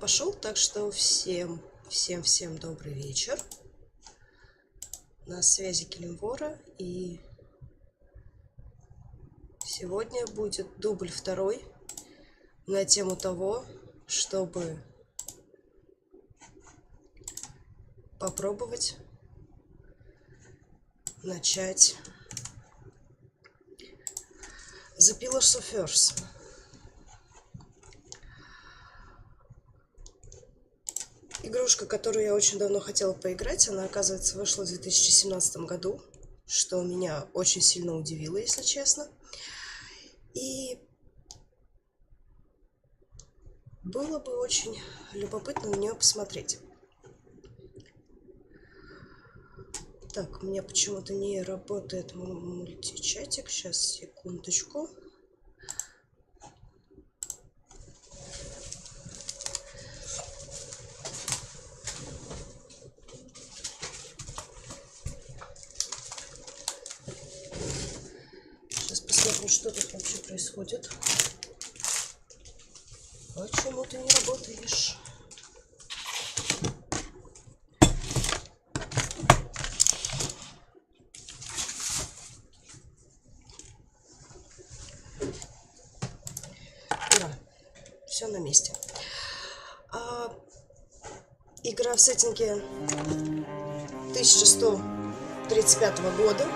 пошел, так что всем добрый вечер. На связи Келимвора, и сегодня будет дубль второй на тему того, чтобы попробовать начать The Pillars of Earth. Игрушка, которую я очень давно хотела поиграть, она, оказывается, вышла в 2017 году, что меня очень сильно удивило, если честно. И было бы очень любопытно на нее посмотреть. Так, у меня почему-то не работает мультичатик. Сейчас, секундочку. Сейчас посмотрим, что тут вообще происходит. Почему ты не работаешь? Ура! Все на месте. Игра в сеттинге 1135 года.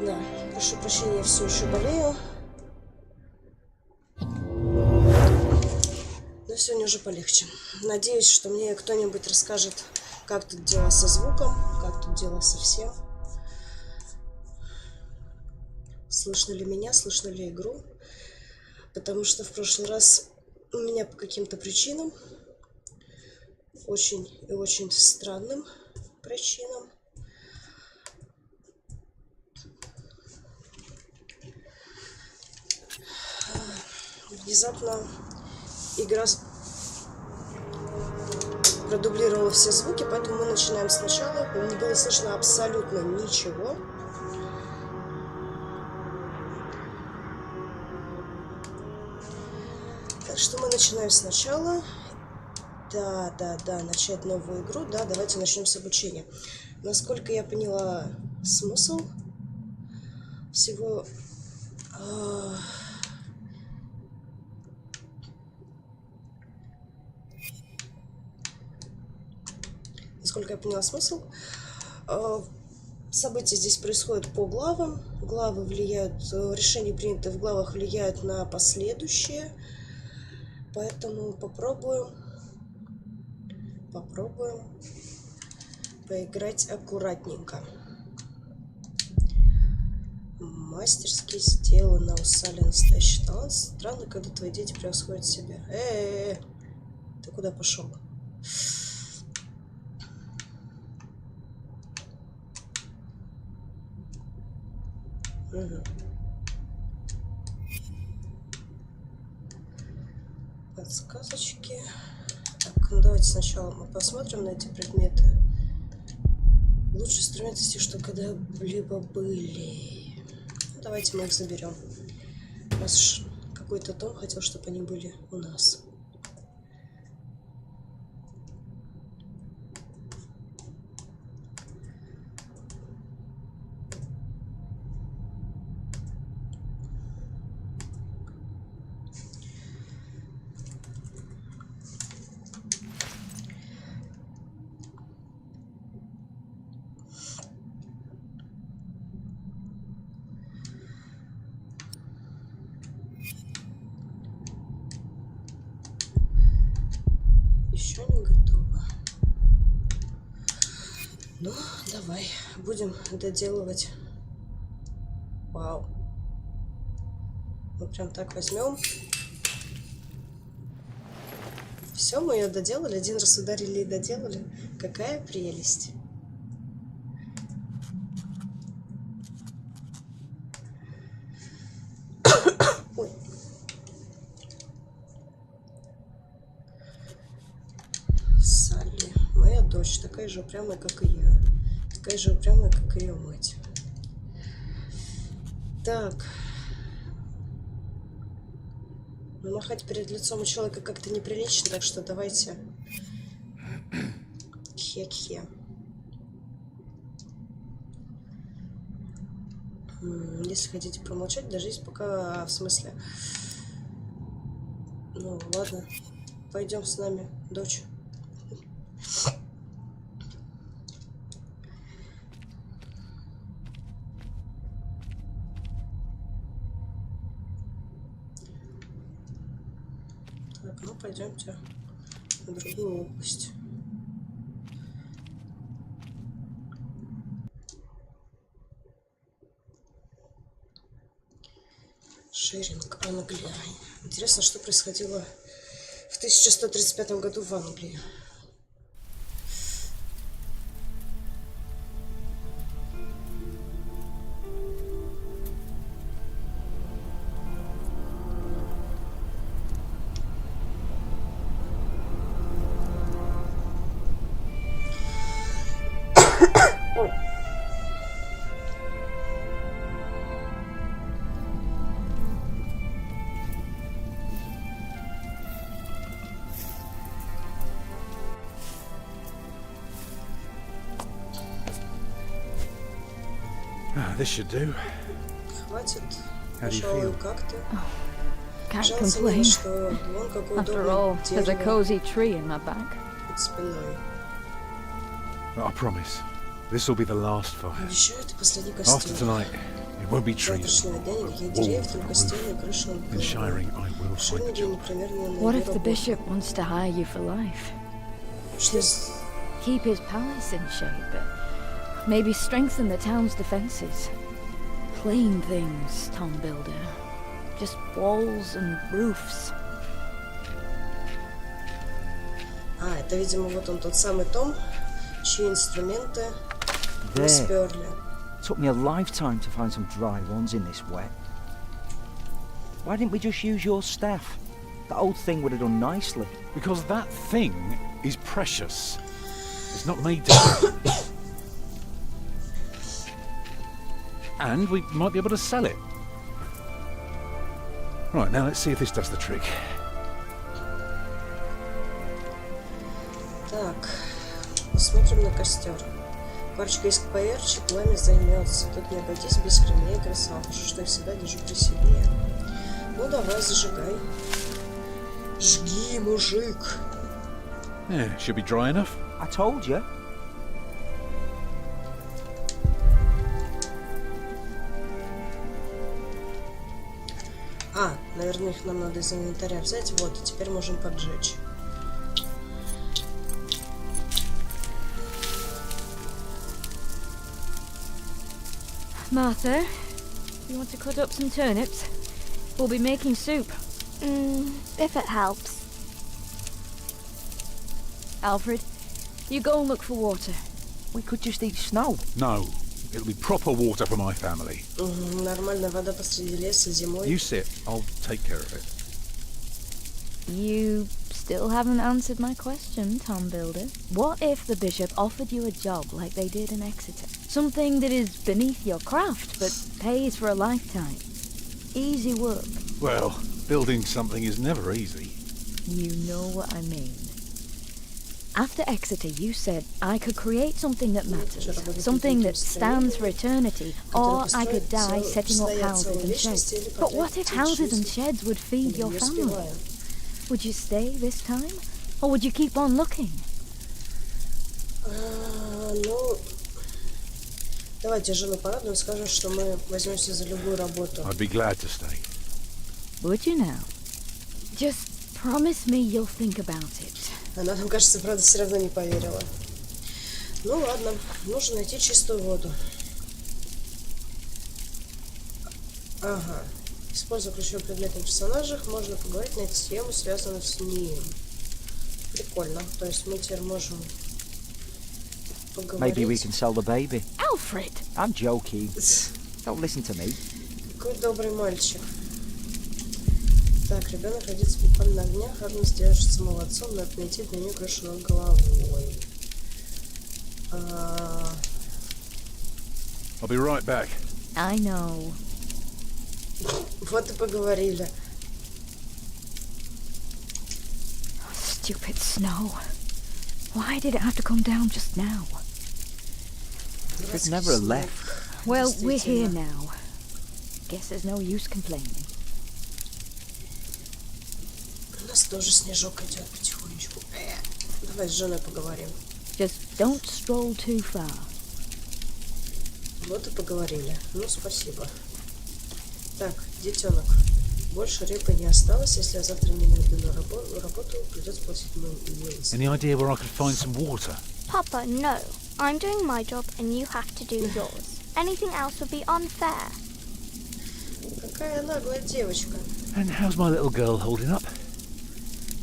Да, прошу прощения, я все еще болею. Но сегодня уже полегче. Надеюсь, что мне кто-нибудь расскажет, как тут дела со звуком, как тут дела со всем. Слышно ли меня, слышно ли игру. Потому что в прошлый раз у меня по каким-то причинам, очень и очень странным причинам, внезапно игра продублировала все звуки, поэтому мы начинаем сначала. Не было слышно абсолютно ничего. Так что мы начинаем сначала. Да, начать новую игру. Да, давайте начнем с обучения. Насколько я поняла смысл всего... Насколько я поняла смысл, события здесь происходят по главам. Главы влияют, решения, принятые в главах, влияют на последующие. Поэтому попробуем поиграть аккуратненько. Мастерски сделано, у Салли настоящий талант. Странно, когда твои дети превосходят себя. Ты куда пошел? Угу. Подсказочки. Так, ну давайте сначала мы посмотрим на эти предметы. Лучшие инструменты из тех, что когда-либо были. Ну, давайте мы их заберем. Раз какой-то том хотел, чтобы они были у нас. Еще не готово. Ну, давай, будем доделывать. Вау. Мы прям так возьмем. Все, мы ее доделали. Один раз ударили и доделали. Какая прелесть. Ой. Салли, моя дочь, такая же упрямая, как и я. Такая же упрямая, как и ее мать. Так. Но махать перед лицом у человека как-то неприлично, так что давайте... Кхе-кхе. Если хотите промолчать, дождись пока... В смысле... Ну, ладно. Пойдем с нами, дочь. Так, ну пойдемте в другую область. Шеринг, Англия. Интересно, что происходило в 1135 году в Англии. This should do. Хватит. How do you Пожалуй, feel? как ты? Can't Жалуется мне, complain. что вон какое After all, удобное there's a дерево cozy tree in my back. под спиной. I promise, this will be the last fire. Обещаю, это последний After костер. tonight, it won't be С trees, завтрашнего дня никаких walls, деревьев, or только roof. стены и крыша над In головой. Shiring, I will В find a Шеринге job. непременно What найду if the работу. bishop wants to hire you for life? Что с- Keep his palace in shape, but maybe strengthen the town's defenses. Plain things, Tom Builder. Just walls and roofs. А, это, видимо, вот он, тот самый Том, чьи инструменты мы There. сперли. Took me a lifetime to find some dry ones in this wet. Why didn't we just use your staff? That old thing would have done nicely. Because that thing is precious. It's not made to. And we might be able to sell it. Right, now let's see if this does the trick. Так, посмотрим на костер. Парочка есть поярче, пламя займется. Тут не обойтись без кремней и кресал. Что я всегда держу при себе. Ну давай, зажигай. Жги, мужик. Yeah, should be dry enough. I told you. А, наверное, их нам надо из инвентаря взять. Вот, и теперь можем поджечь. Martha, you want to cut up some turnips? We'll be making soup. If it helps. Alfred, you go and look for water. We could just eat snow. No, it'll be proper water for my family. Нормальная вода посреди леса зимой. You sit, I'll take care of it. You still haven't answered my question, Tom Builder. What if the bishop offered you a job like they did in Exeter? Something that is beneath your craft, but pays for a lifetime. Easy work. Well, building something is never easy. You know what I mean. After Exeter, you said I could create something that matters, something that stands for eternity, or I could die setting up houses and sheds. But what if houses and sheds would feed your family? Would you stay this time, or would you keep on looking? Ну, давайте жену порадуем, скажем, что мы возьмемся за любую работу. I'd be glad to stay. Would you now? Just promise me you'll think about it. Она нам, кажется, правда, все равно не поверила. Ну ладно, нужно найти чистую воду. Ага. Используя ключевой предмет на персонажах, можно поговорить на эту тему, связанную с ним. Прикольно. То есть мы теперь можем поговорить. Maybe we can sell the baby. Alfred! I'm joking. Don't listen to me. Какой добрый мальчик. Так, ребенок родится буквально на днях, Агнес держится молодцом, надо найти для нее крышу над головой. I'll be right back. I know. Вот и поговорили. Stupid snow. Why did it have to come down just now? We'd never have left. Well, we're here now. Guess there's no use complaining. У нас тоже снежок идет потихонечку. Давай с женой поговорим. Just don't stroll too far. Вот и поговорили. Ну, спасибо. Так, детенок. Больше репы не осталось. Если я завтра не найду на работу, придется платить милость. Any idea where I could find some water? Papa, no. I'm doing my job and you have to do yours. Anything else would be unfair. Какая наглая девочка. And how's my little girl holding up?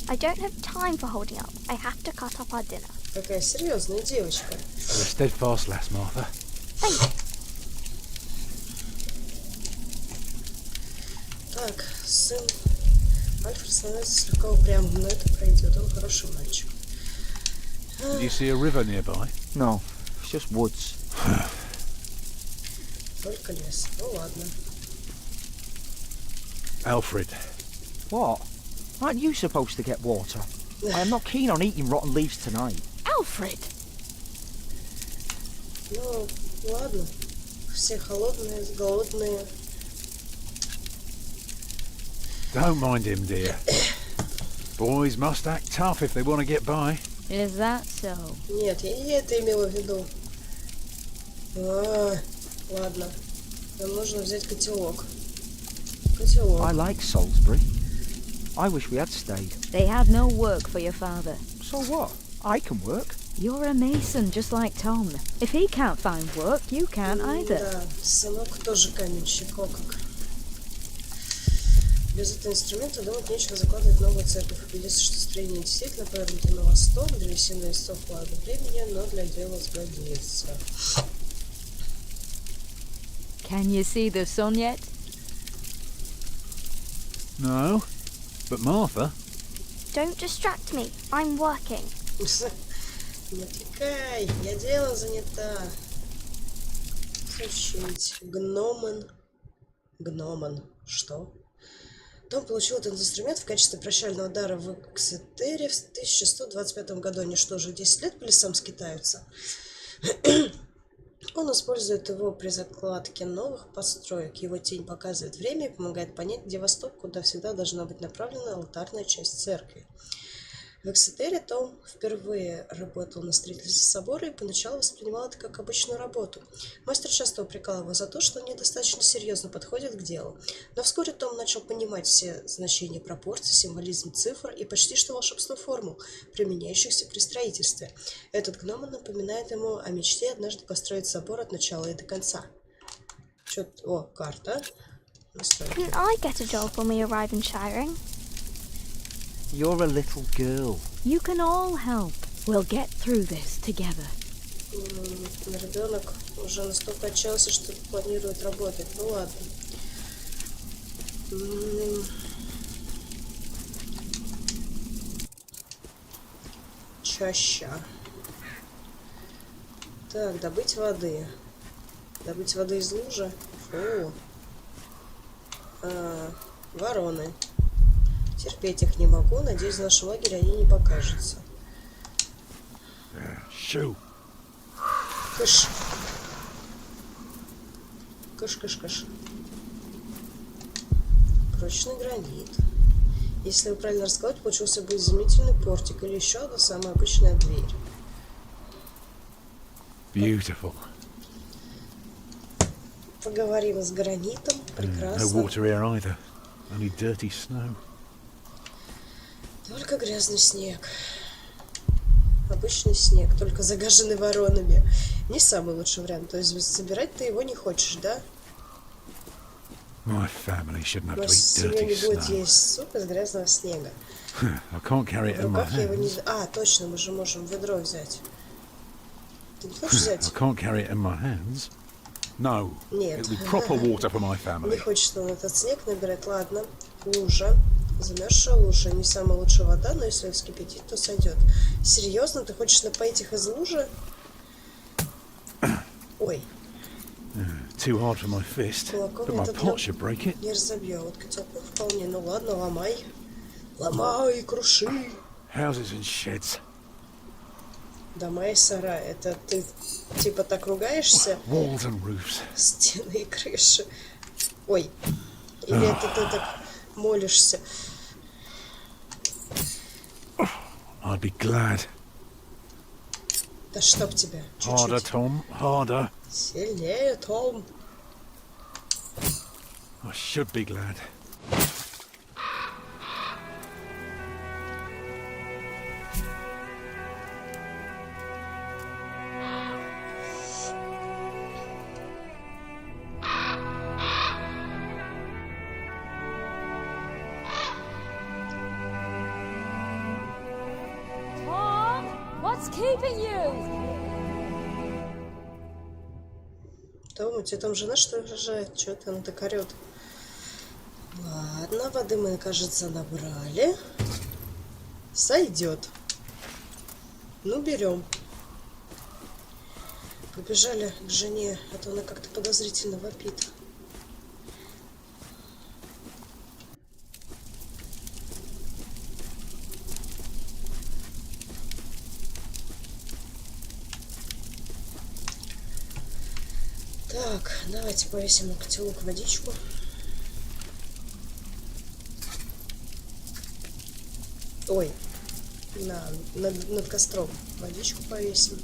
I don't have time for holding up. I have to cut up our dinner. Какая серьезная девочка. You're a steadfast lass, Martha. Thank you. Так, сын Альфред становится слегка упрямым, но это пройдет. Он хороший мальчик. Do you see a river nearby? No, it's just woods. Только лес. Ну ладно. Alfred. What? Aren't you supposed to get water? I am not keen on eating rotten leaves tonight. Alfred! Ну, ладно. Все холодные, голодные. Don't mind him, dear. Boys must act tough if they want to get by. Is that so? Нет, я не это имела в виду. Ладно. Нам нужно взять котелок. Котелок. I like Salisbury. I wish we had stayed. They had no work for your father. So what? I can work. You're a mason, just like Tom. If he can't find work, you can't either. Да, сынок тоже каменщик, о как. Без этого инструмента думать нечего, закладывать новую церковь. Убедиться, что строение действительно повернуто на восток, древесина иссохла от времени, но для дела сгодится. Can you see the sun yet? No. But Martha? Don't distract me. I'm working. Не отвлекай, я делом занята. Учить. Гномен. Что? Том получил этот инструмент в качестве прощального дара в Эксетере в 1125 году. Они что же, 10 лет по лесам скитаются? Он использует его при закладке новых построек. Его тень показывает время и помогает понять, где восток, куда всегда должна быть направлена алтарная часть церкви. В Эксетере Том впервые работал на строительстве собора и поначалу воспринимал это как обычную работу. Мастер часто упрекал его за то, что он недостаточно серьезно подходит к делу. Но вскоре Том начал понимать все значения пропорций, символизм цифр и почти что волшебство формул, применяющихся при строительстве. Этот гном напоминает ему о мечте однажды построить собор от начала и до конца. О, карта. Can I get a job when we arrive in Shiring? You're a little girl. You can all help. We'll get through this together. Ребенок уже настолько отчаялся, что планирует работать. Ну ладно. Чаща. Так, добыть воды. Добыть воды из лужи. Фу. Вороны. Терпеть их не могу. Надеюсь, в нашем лагере они не покажутся. Shoo. Кыш. Кыш. Прочный гранит. Если его правильно раскладывать, получился бы изумительный портик или еще одна самая обычная дверь. Beautiful. Поговорим с гранитом. Прекрасно. No water here either. Only dirty snow. Только грязный снег. Обычный снег, только загаженный воронами. Не самый лучший вариант. То есть собирать ты его не хочешь, да? My family shouldn't have to Но eat семья не dirty будет snow. есть суп из грязного снега. I can't carry it В in my руках я его не... hands. Точно, мы же можем ведро взять. Ты не хочешь I взять? can't carry it in my hands. No. Нет. It'll be proper water for my Не family. хочет он этот снег набирать. Ладно. Лужа. Замерзшая лужа. Не самая лучшая вода, но если вскипятить, то сойдет. Серьезно? Ты хочешь напоить их из лужи? Ой. Too hard for my fist. Кулаком But my этот pot should break it. не разобью. А вот котелком вполне. Ну ладно, ломай. Ломай, круши. Houses and sheds. Дома и сараи. Это ты типа так ругаешься? Walls and roofs. Стены и крыши. Ой. Или это ты так молишься? I'd be glad. Да чтоб тебя. Harder, Чуть-чуть. Tom. Harder. Сильнее, Том. I should be glad. Tom, what's keeping you? Том, у тебя там жена что ли рожает? Чего ты она так орёт? Ладно, воды мы, кажется, набрали. Сойдет. Ну, берем. Побежали к жене, а то она как-то подозрительно вопит. Так, давайте повесим на котелок водичку. Ой, над костром водичку повесим.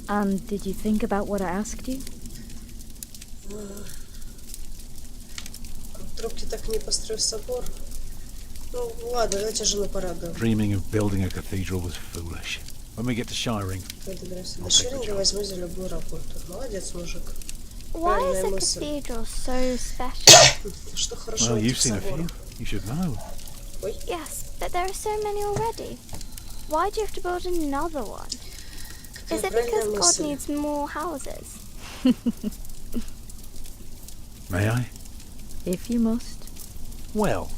And did you think about what I asked you? В трубке так и не построю собор. Ну, ладно, давайте жену порадуем. Dreaming of building a cathedral was foolish. When we get to Shiring, Когда доберемся до Ширинга, возьму за любую работу. Молодец, мужик. Why is Правильная the мысль. cathedral so special? Что хорошо well, в you've этих seen a соборах. few. You should know. Ой, Yes, but there are so many already. Why do you have to build another one? Is какая it правильная because God мысль. needs more houses? May I? If you must. Well,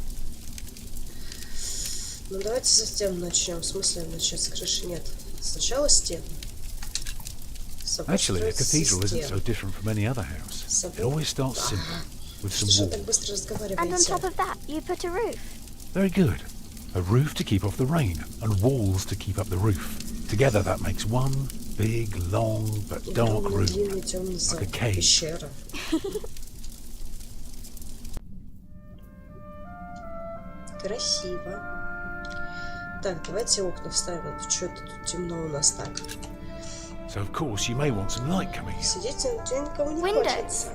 Ну, давайте со стен начнем. В смысле начать с крыши? Нет. Сначала стены. Собор actually, a строится со cathedral isn't стен. so different from any other house. It always starts simple, with some Что ж вы так walls. быстро And on разговариваете? top of that, you put a roof. Very good. A roof to keep off the rain, and walls to keep up the roof. Together that makes one big, long, but dark Огромный, room. длинный, темный зал. like a cave. Пещера. Красиво. Так, давайте окна вставим. А то что это тут темно у нас так? So of course you may want some light coming in. Сидеть где никому не Windows. хочется.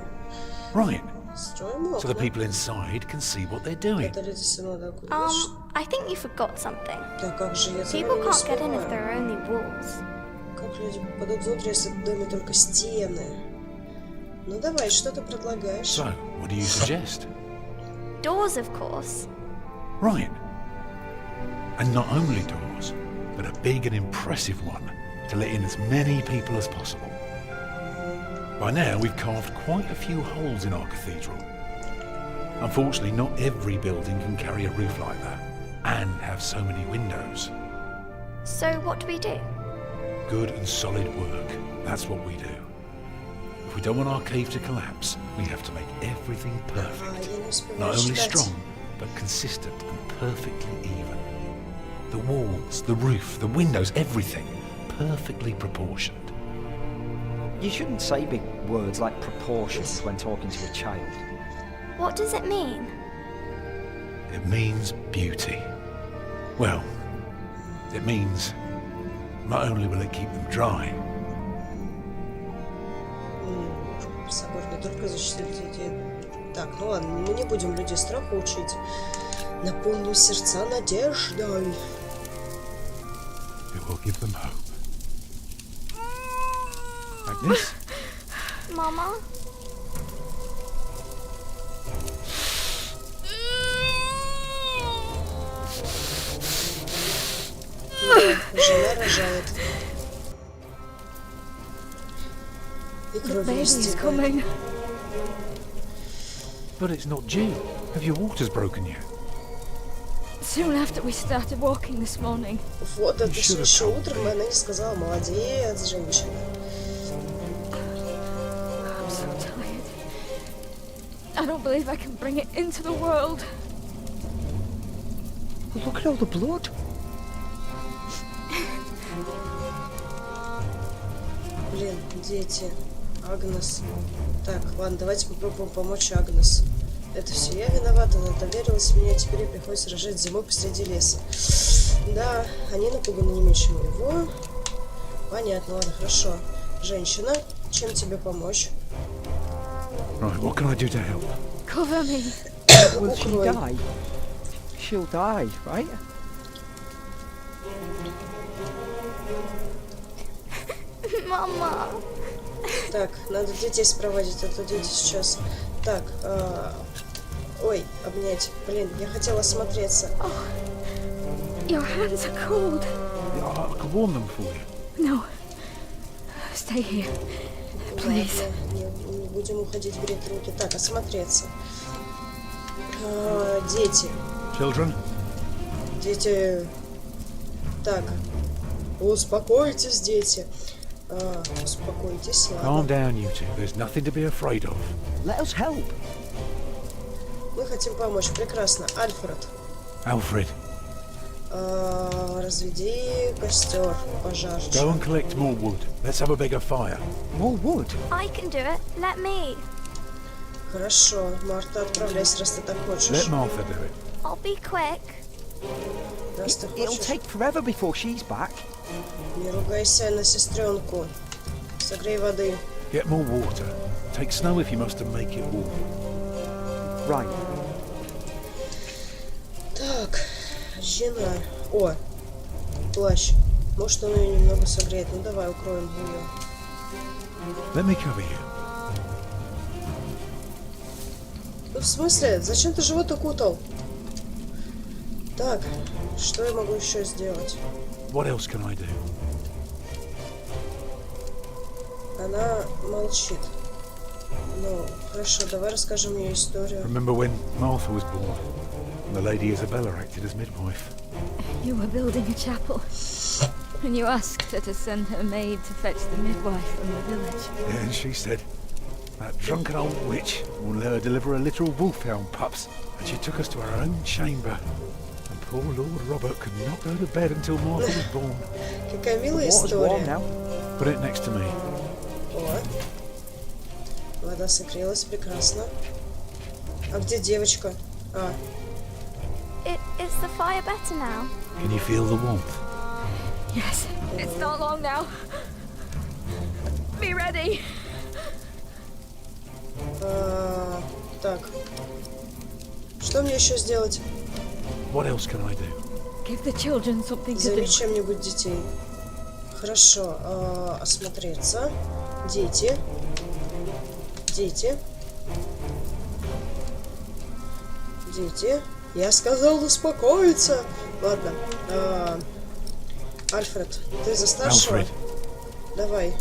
Right, Строим so the окна. people inside can see what they're doing. Это люди все надо куда. I think you forgot something. Да как же я за People вами не can't get in if успеваю. there are only walls. Как люди попадут внутрь, если в доме только стены? Ну давай, что ты предлагаешь? So, what do you suggest? Doors, of course. Right. And not only doors, but a big and impressive one to let in as many people as possible. By now, we've carved quite a few holes in our cathedral. Unfortunately, not every building can carry a roof like that and have so many windows. So what do we do? Good and solid work. That's what we do. If we don't want our cave to collapse, we have to make everything А, perfect. я не успеваю Not only читать. strong, but consistent and perfectly even. The walls, the roof, the windows, everything perfectly proportioned. You shouldn't say big words like proportions when talking to a child. What does it mean? It means beauty. Well, it means not only will it keep them dry, Собор не только защитит детей. Так, ну ладно, мы не будем людей страха учить. Наполним сердца надеждой. it will give them hope. Like this? Mama? Жена рожает. И The кровь baby's истекает. coming. But it's not due. Have your waters broken yet? Soon after we started walking this morning. Вот это should have еще told утром me. она не сказала. Молодец, женщина. I'm so tired. I don't believe I can bring it into the world. Look at all the blood. Блин, дети. Агнес. Так, ладно, давайте попробуем помочь Агнес. Это все я виновата, она доверилась мне, а теперь ей приходится рожать зимой посреди леса. Да, они напуганы не меньше моего. Понятно, ладно, хорошо. Женщина, чем тебе помочь? Right, what can I do to help? Cover me. Will she Укрой. die? She'll die, right? Mama. Так, надо детей спроводить, а то дети сейчас... Так, ой, обнять. Блин, я хотела осмотреться. Your hands are cold. I can warm them for you. No. Stay here. Please. Ладно, не будем уходить греть руки. Так, осмотреться. Дети. Children? Дети... Так. Успокойтесь, дети. Успокойтесь, Calm ладно. down, you two. There's nothing to be afraid of. Let us help. Мы хотим помочь. Прекрасно. Альфред. Alfred, Разведи костер, пожар. go and collect more wood. Let's have a bigger fire. More wood. I can do it. Let me. Хорошо. Марта, отправляйся, раз ты так хочешь. Let Martha do it. I'll be quick. Раз ты It'll хочешь. take forever before she's back. Не ругайся на сестренку. Согрей воды. Get more water. Take snow if you must and make it warm. Right. Так, жена. О, плащ. Может, он ее немного согреет. Ну, давай, укроем ее. Let me cover you. Ну, в смысле? Зачем ты живот укутал? Так, что я могу еще сделать? What else can I do? Она молчит. Ну, хорошо, давай расскажем ее историю. Remember when Martha was born? And the Lady Isabella acted as midwife. You were building a chapel. And you asked her to send her maid to fetch the midwife from the village. Yeah, and she said, that drunken old witch will let her deliver a literal wolfhound pups. And she took us to our own chamber. And poor Lord Robert could not go to bed until Martha was born. Какая The милая water's warm история. now. Put it next to me. О, вода согрелась, прекрасно. А где девочка? А, Is the fire better now? Can you feel the warmth? Yes, it's not long now. Be ready. Так. Что мне еще сделать? What else can I do? Give the children something to Зови do. чем-нибудь детей. Хорошо. Осмотреться. Дети. Дети. Дети. Я сказал успокоиться. Ладно. Альфред, ты за старшего? Alfred, Давай.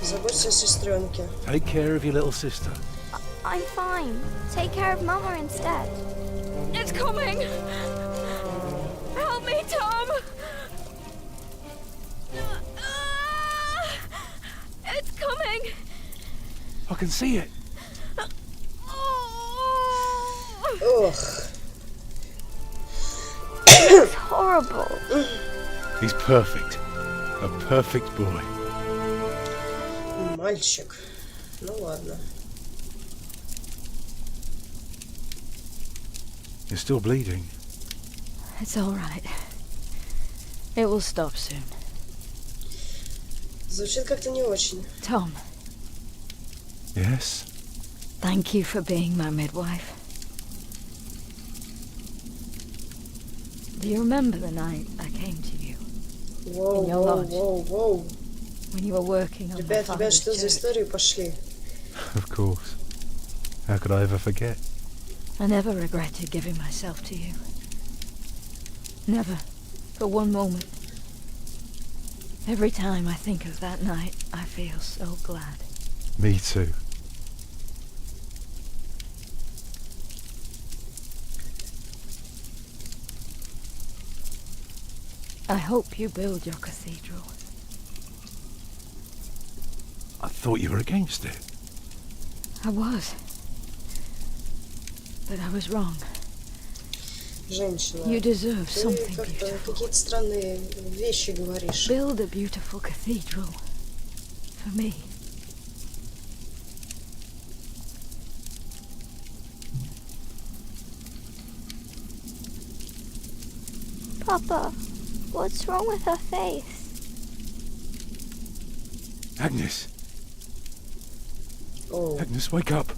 Заботься о сестренке. take care of your little sister. I'm fine. Take care of Mama instead. It's coming. Help me, Tom. It's coming. I can see it. Ох. It's horrible. He's perfect. A perfect boy. Мальчик. Ну ладно. You're still bleeding. It's all right. It will stop soon. Звучит как-то не очень. Tom, Yes? thank you for being my midwife. Do you remember the night I came to you Воу, In your воу, lodge. воу, воу. when you were working on my Ребят, father's что за church? истории пошли? Of course. How could I ever forget? I never regretted giving myself to you. Never, for one moment. Every time I think of that night, I feel so glad. Me too. I hope you build your cathedral. I thought you were against it. I was. But I was wrong. Женщина, You deserve ты something как-то beautiful. какие-то странные вещи говоришь. Build a beautiful cathedral for me. Papa, what's wrong with her face? Agnes! О, Agnes, wake up!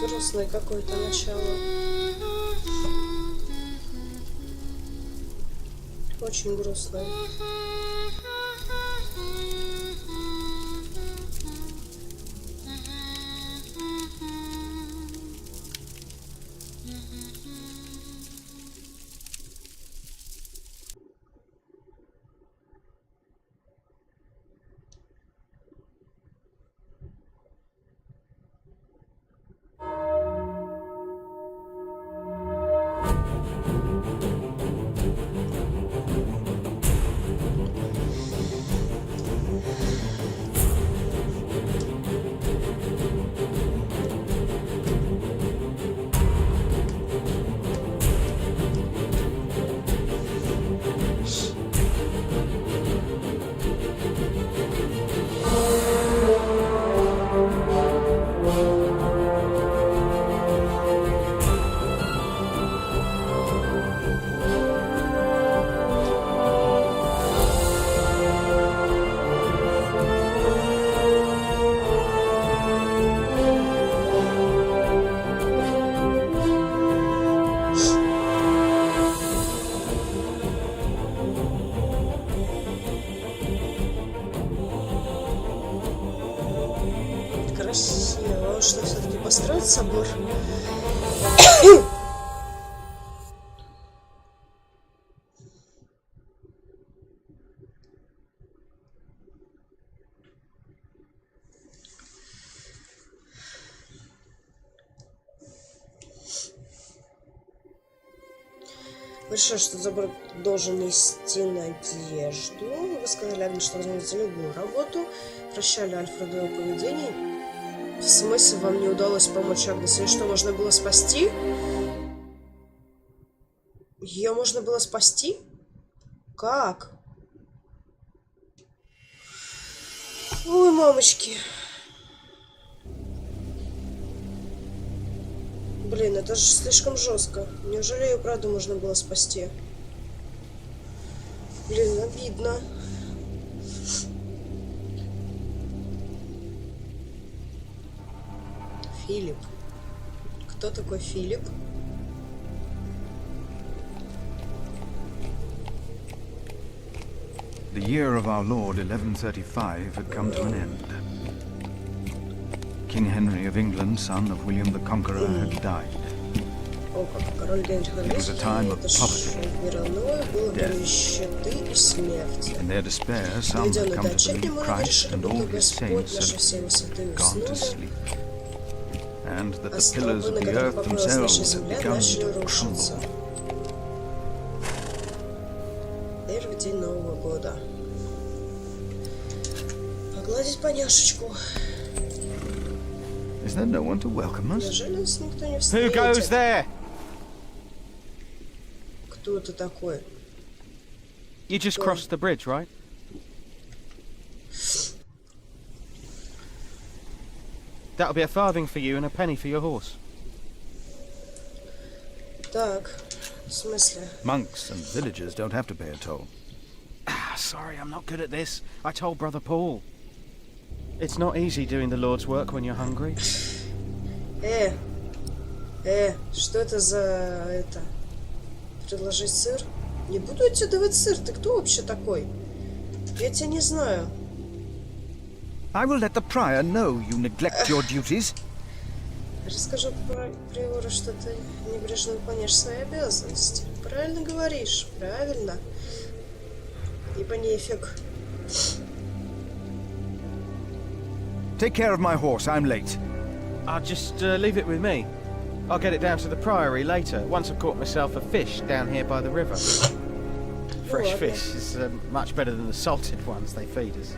грустное какое-то начало. Очень грустное. Красиво. Что, все-таки построить собор? Вы решили, что забор должен нести надежду. Вы сказали Агне, что возьмете любую работу. Прощали Альфреду его поведение. В смысле, вам не удалось помочь Агнес? Или что, можно было спасти? Ее можно было спасти? Как? Ой, мамочки. Блин, это же слишком жестко. Неужели ее правда можно было спасти? Блин, обидно. Филипп. Кто такой Филипп? The year of our Lord 1135 had come to an end. King Henry of England, son of William the Conqueror, had died. О, как король Генрих was a time of это ж мировое было время нищеты и смерти. In their despair, some had Доведенные come до to отчаяния, believe многие Christ решили, and all будто his Господь, saints наши had все святые gone to уснули, sleep, and that а the pillars столпы, of на the которых earth покоилась наша themselves had земля, begun начали to рушиться. crumble. Первый день Нового года. Погладить поняшечку. Is there no one to welcome us? Неужели нас никто не Who goes встретит? there? Кто ты такой? You just crossed the bridge, right? That'll be a farthing for you and a penny for your horse. Так, в смысле? Monks and villagers don't have to pay a toll. Ah, sorry, I'm not good at this. I told Brother Paul. It's not easy doing the Lord's work when you're hungry. Что это за это? Предложить сыр? Не буду я тебе давать сыр. Ты кто вообще такой? Я тебя не знаю. I will let the prior know you neglect your duties. Расскажу приору, что ты небрежно выполняешь свои обязанности. Правильно говоришь, правильно. Ибо нефиг. Take care of my horse, I'm late. I'll just leave it with me. I'll get it down to the priory later, once I've caught myself a fish down here by the river. fresh ладно. fish is much better than the salted ones they feed us.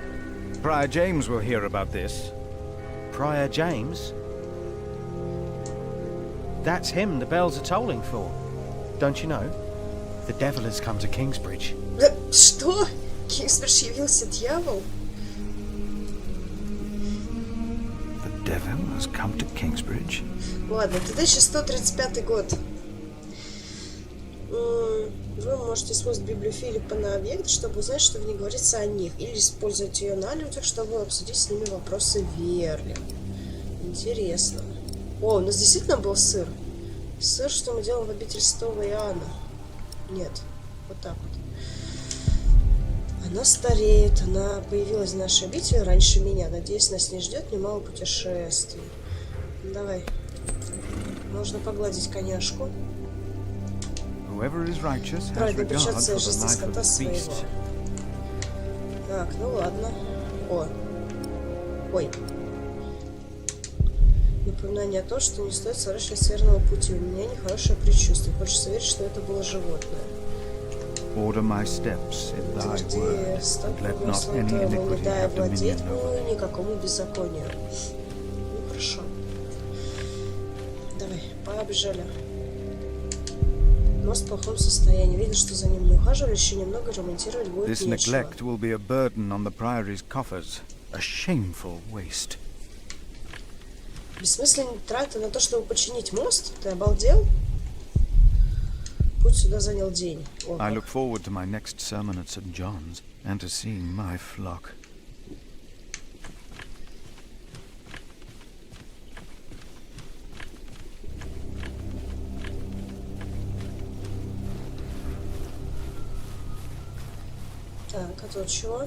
Prior James will hear about this. Prior James? That's him the bells are tolling for. Don't you know? The devil has come to Kingsbridge. Да, что? Кингсбридж явился дьявол? The devil has come to Kingsbridge. Ладно, 1135 год. Вы можете использовать Библию Филиппа на объект, чтобы узнать, что в ней говорится о них, или использовать ее на людях, чтобы обсудить с ними вопросы веры. Интересно. О, у нас действительно был сыр. Сыр, что мы делаем в обители Святого Иоанна. Нет, вот так вот. Она стареет, она появилась в нашей обители раньше меня. Надеюсь, нас не ждет немало путешествий. Давай. Можно погладить коняшку. Whoever is righteous has Правильно, regard for печаться жизни the life of скота the своего. beast. Так, ну ладно. О. Ой. Напоминание о том, что не стоит сворачивать с верного пути. У меня нехорошее предчувствие. Хочется верить, что это было животное. Order my steps in thy Тверди word, стопы and let not Господа any твоего, не iniquity дай have владеть dominion over мною никакому беззаконию. Ну хорошо. Давай, побежали. Мост в плохом состоянии. Видно, что за ним не ухаживали, еще немного ремонтировать будет This нечего. neglect will be a burden on the priory's coffers. A shameful waste. Бессмысленные траты на то, чтобы починить мост? Ты обалдел? Путь сюда занял день. О, I как. look forward to my next sermon at St. John's and to seeing my flock. Так, а тут чего?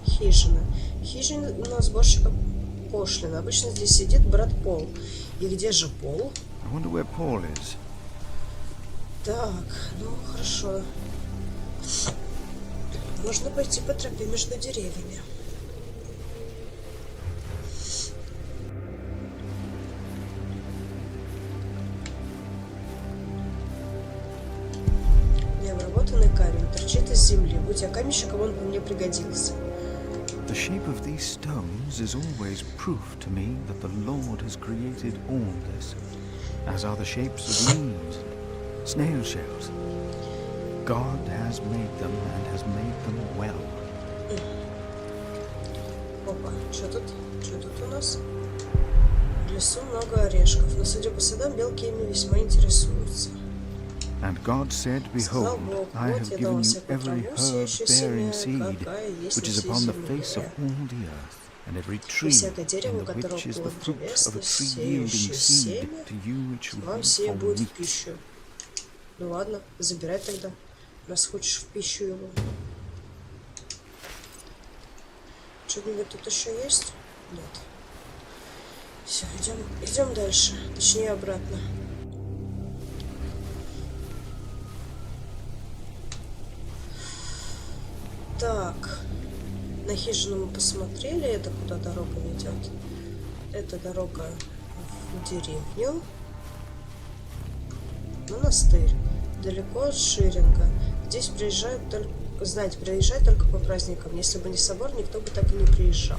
Хижина. Хижина у нас сборщика пошлины. Обычно здесь сидит брат Пол. И где же Пол? I wonder where Paul is. Так, ну хорошо. Можно пойти по тропе между деревьями. Необработанный камень торчит из земли. Будь я каменщиком, он бы мне пригодился. The shape of these stones is always proof to me that the Lord has created all this, as are the shapes of leaves and snail shells. God has made them and has made them well. Опа, что тут? Что тут у нас? В лесу много орешков, но, судя по следам, белки ими весьма интересуются. And God said, Сказал Behold, Бог, I вот have я дал given you всякую every траву, herb сеющую bearing семя, seed, какая есть which на is всей upon the face of земле. all the earth, and every И tree, всякое дерево, у in the которого which is the плод fruit of a древесный, tree yielding сеющее seed, семя, to you it shall вам be сие for будет в meat. пищу. Ну ладно, забирай тогда, раз хочешь в пищу его. Что-нибудь тут еще есть? Нет. Все, идем дальше, точнее обратно. Так, на хижину мы посмотрели, это куда дорога ведет? Это дорога в деревню. Монастырь. Далеко от Ширинга. Здесь приезжают только, знаете, приезжают только по праздникам. Если бы не собор, никто бы так и не приезжал.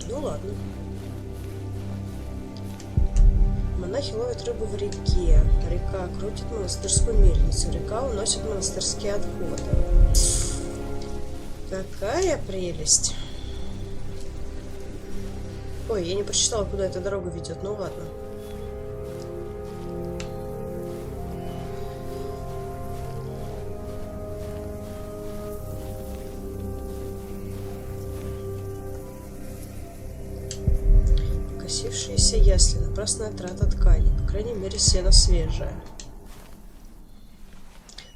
Ну ладно. Монахи ловят рыбу в реке. Река крутит монастырскую мельницу. Река уносит монастырские отходы. Какая прелесть. Ой, я не прочитала, куда эта дорога ведет. Ну ладно. Покосившиеся ясли, напрасная трата ткани. По крайней мере, сено свежее.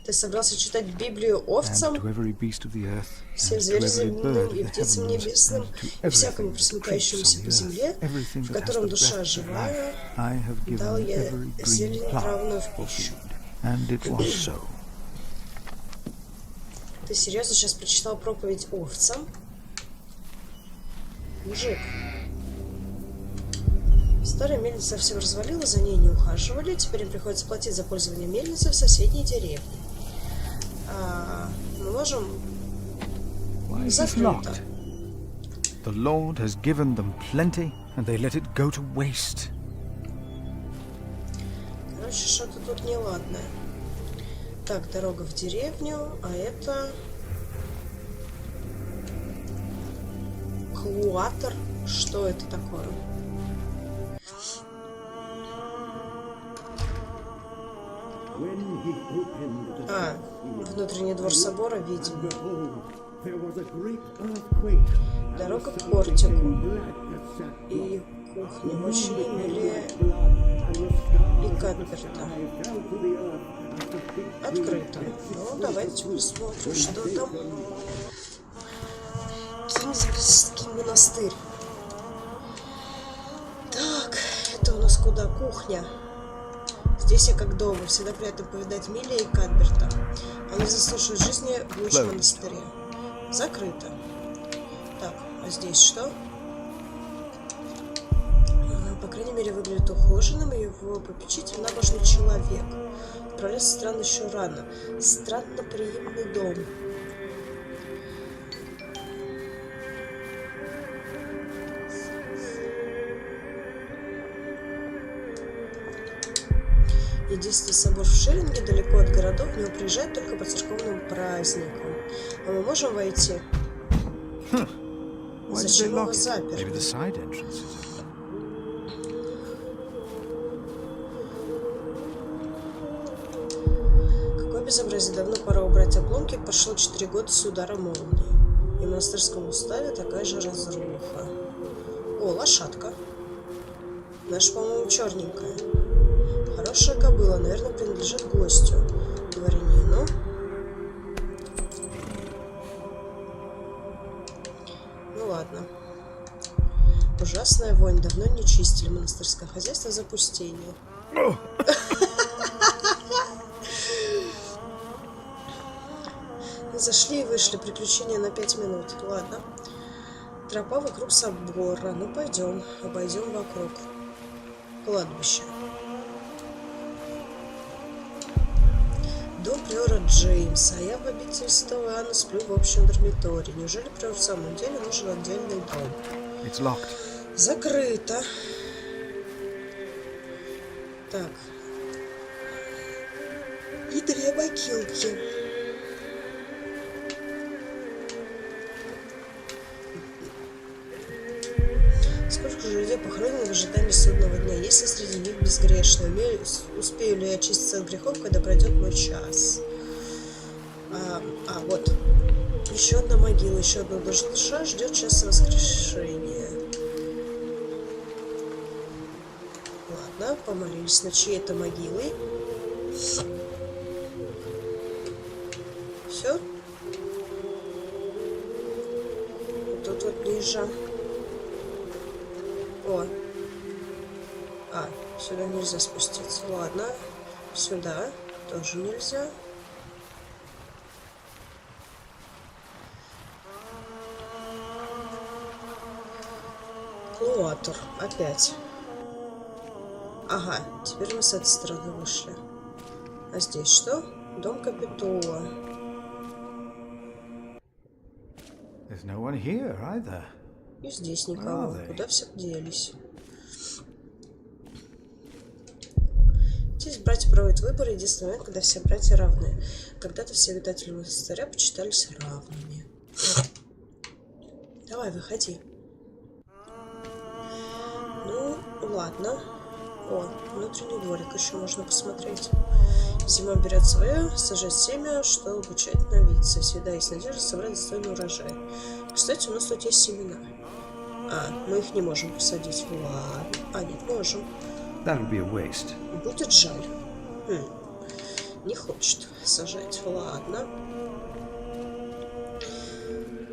Ты собрался читать Библию овцам, And to every beast of the earth, всем and to зверям every земным bird of и the птицам heavens, небесным, and to и всякому everything that пресмыкающемуся creeps по on the земле, earth, everything в that has котором the душа breath of живая, life, I have дал given я every green зелень травную plant в for пищу. food. And it was so. Ты серьезно сейчас прочитал проповедь овцам? Мужик. Старая мельница совсем развалила, за ней не ухаживали. Теперь им приходится платить за пользование мельницы в соседней деревне. можем? Why is this Закрыто. locked? The Lord has given them plenty, and they let it go to waste. Короче, что-то тут неладное. Так, дорога в деревню, а это... Клуатор? Что это такое? А, внутренний двор собора, видимо. Дорога к портику. И кухня очень Эмилия и Кадберта. Открыто. Ну, давайте посмотрим, что там. Кензельский монастырь. Так, это у нас куда? Кухня. Здесь я как дома. Всегда приятно повидать Милли и Кадберта. Они заслуживают жизни в лучшем монастыре. Закрыто. Так, а здесь что? По крайней мере, выглядит ухоженным, и его попечитель набожный человек. Отправляться странно еще рано. Странно приемный дом. Единственный собор в Шеринге, далеко от городов, в него приезжают только по церковным праздникам. А мы можем войти? Зачем его заперли? Maybe the side entrance is open. Какое безобразие, давно пора убрать обломки. Прошло 4 года с удара молнии. И в монастырском уставе такая же разруха. О, лошадка. Наша, по-моему, черненькая. Хорошая кобыла, наверное, принадлежит гостю, дворянину. Ну ладно. Ужасная вонь, давно не чистили. Монастырское хозяйство в запустении. Зашли и вышли. Приключения на 5 минут. Ладно. Тропа вокруг собора. Ну, пойдем. Обойдем вокруг. Кладбище. Дом приора Джеймса. А я в обители Святого Иоанна сплю в общем dormitorii. Неужели приор в самом деле нужен отдельный дом? It's locked. Закрыто. Так. И 2 могилки. Сколько же людей похоронено в ожидании судного дня? Есть ли среди них безгрешные? Успею ли я очиститься от грехов, когда пройдет мой час? Вот. Еще одна могила, еще одна душа ждет часа воскрешения. Ладно, помолились над чьей-то могилой. Все. Тут вот ниже. О. Сюда нельзя спуститься. Ладно. Сюда тоже нельзя. Клуатор. Опять. Ага, теперь мы с этой стороны вышли. А здесь что? Дом Капитула. There's no one here either. И здесь никого. Куда все делись? Здесь братья проводят выборы. Единственный момент, когда все братья равны. Когда-то все обитатели монастыря почитались равными. Давай, выходи. Ну, ладно. О, внутренний дворик еще можно посмотреть. Зима берет свое, сажать семя, что обучает новиться. Всегда есть надежда собрать достойный урожай. Кстати, у нас тут есть семена. Мы их не можем посадить. Ладно. Нет, можем. That'll be a waste. Будет жаль. Не хочет сажать. Ладно.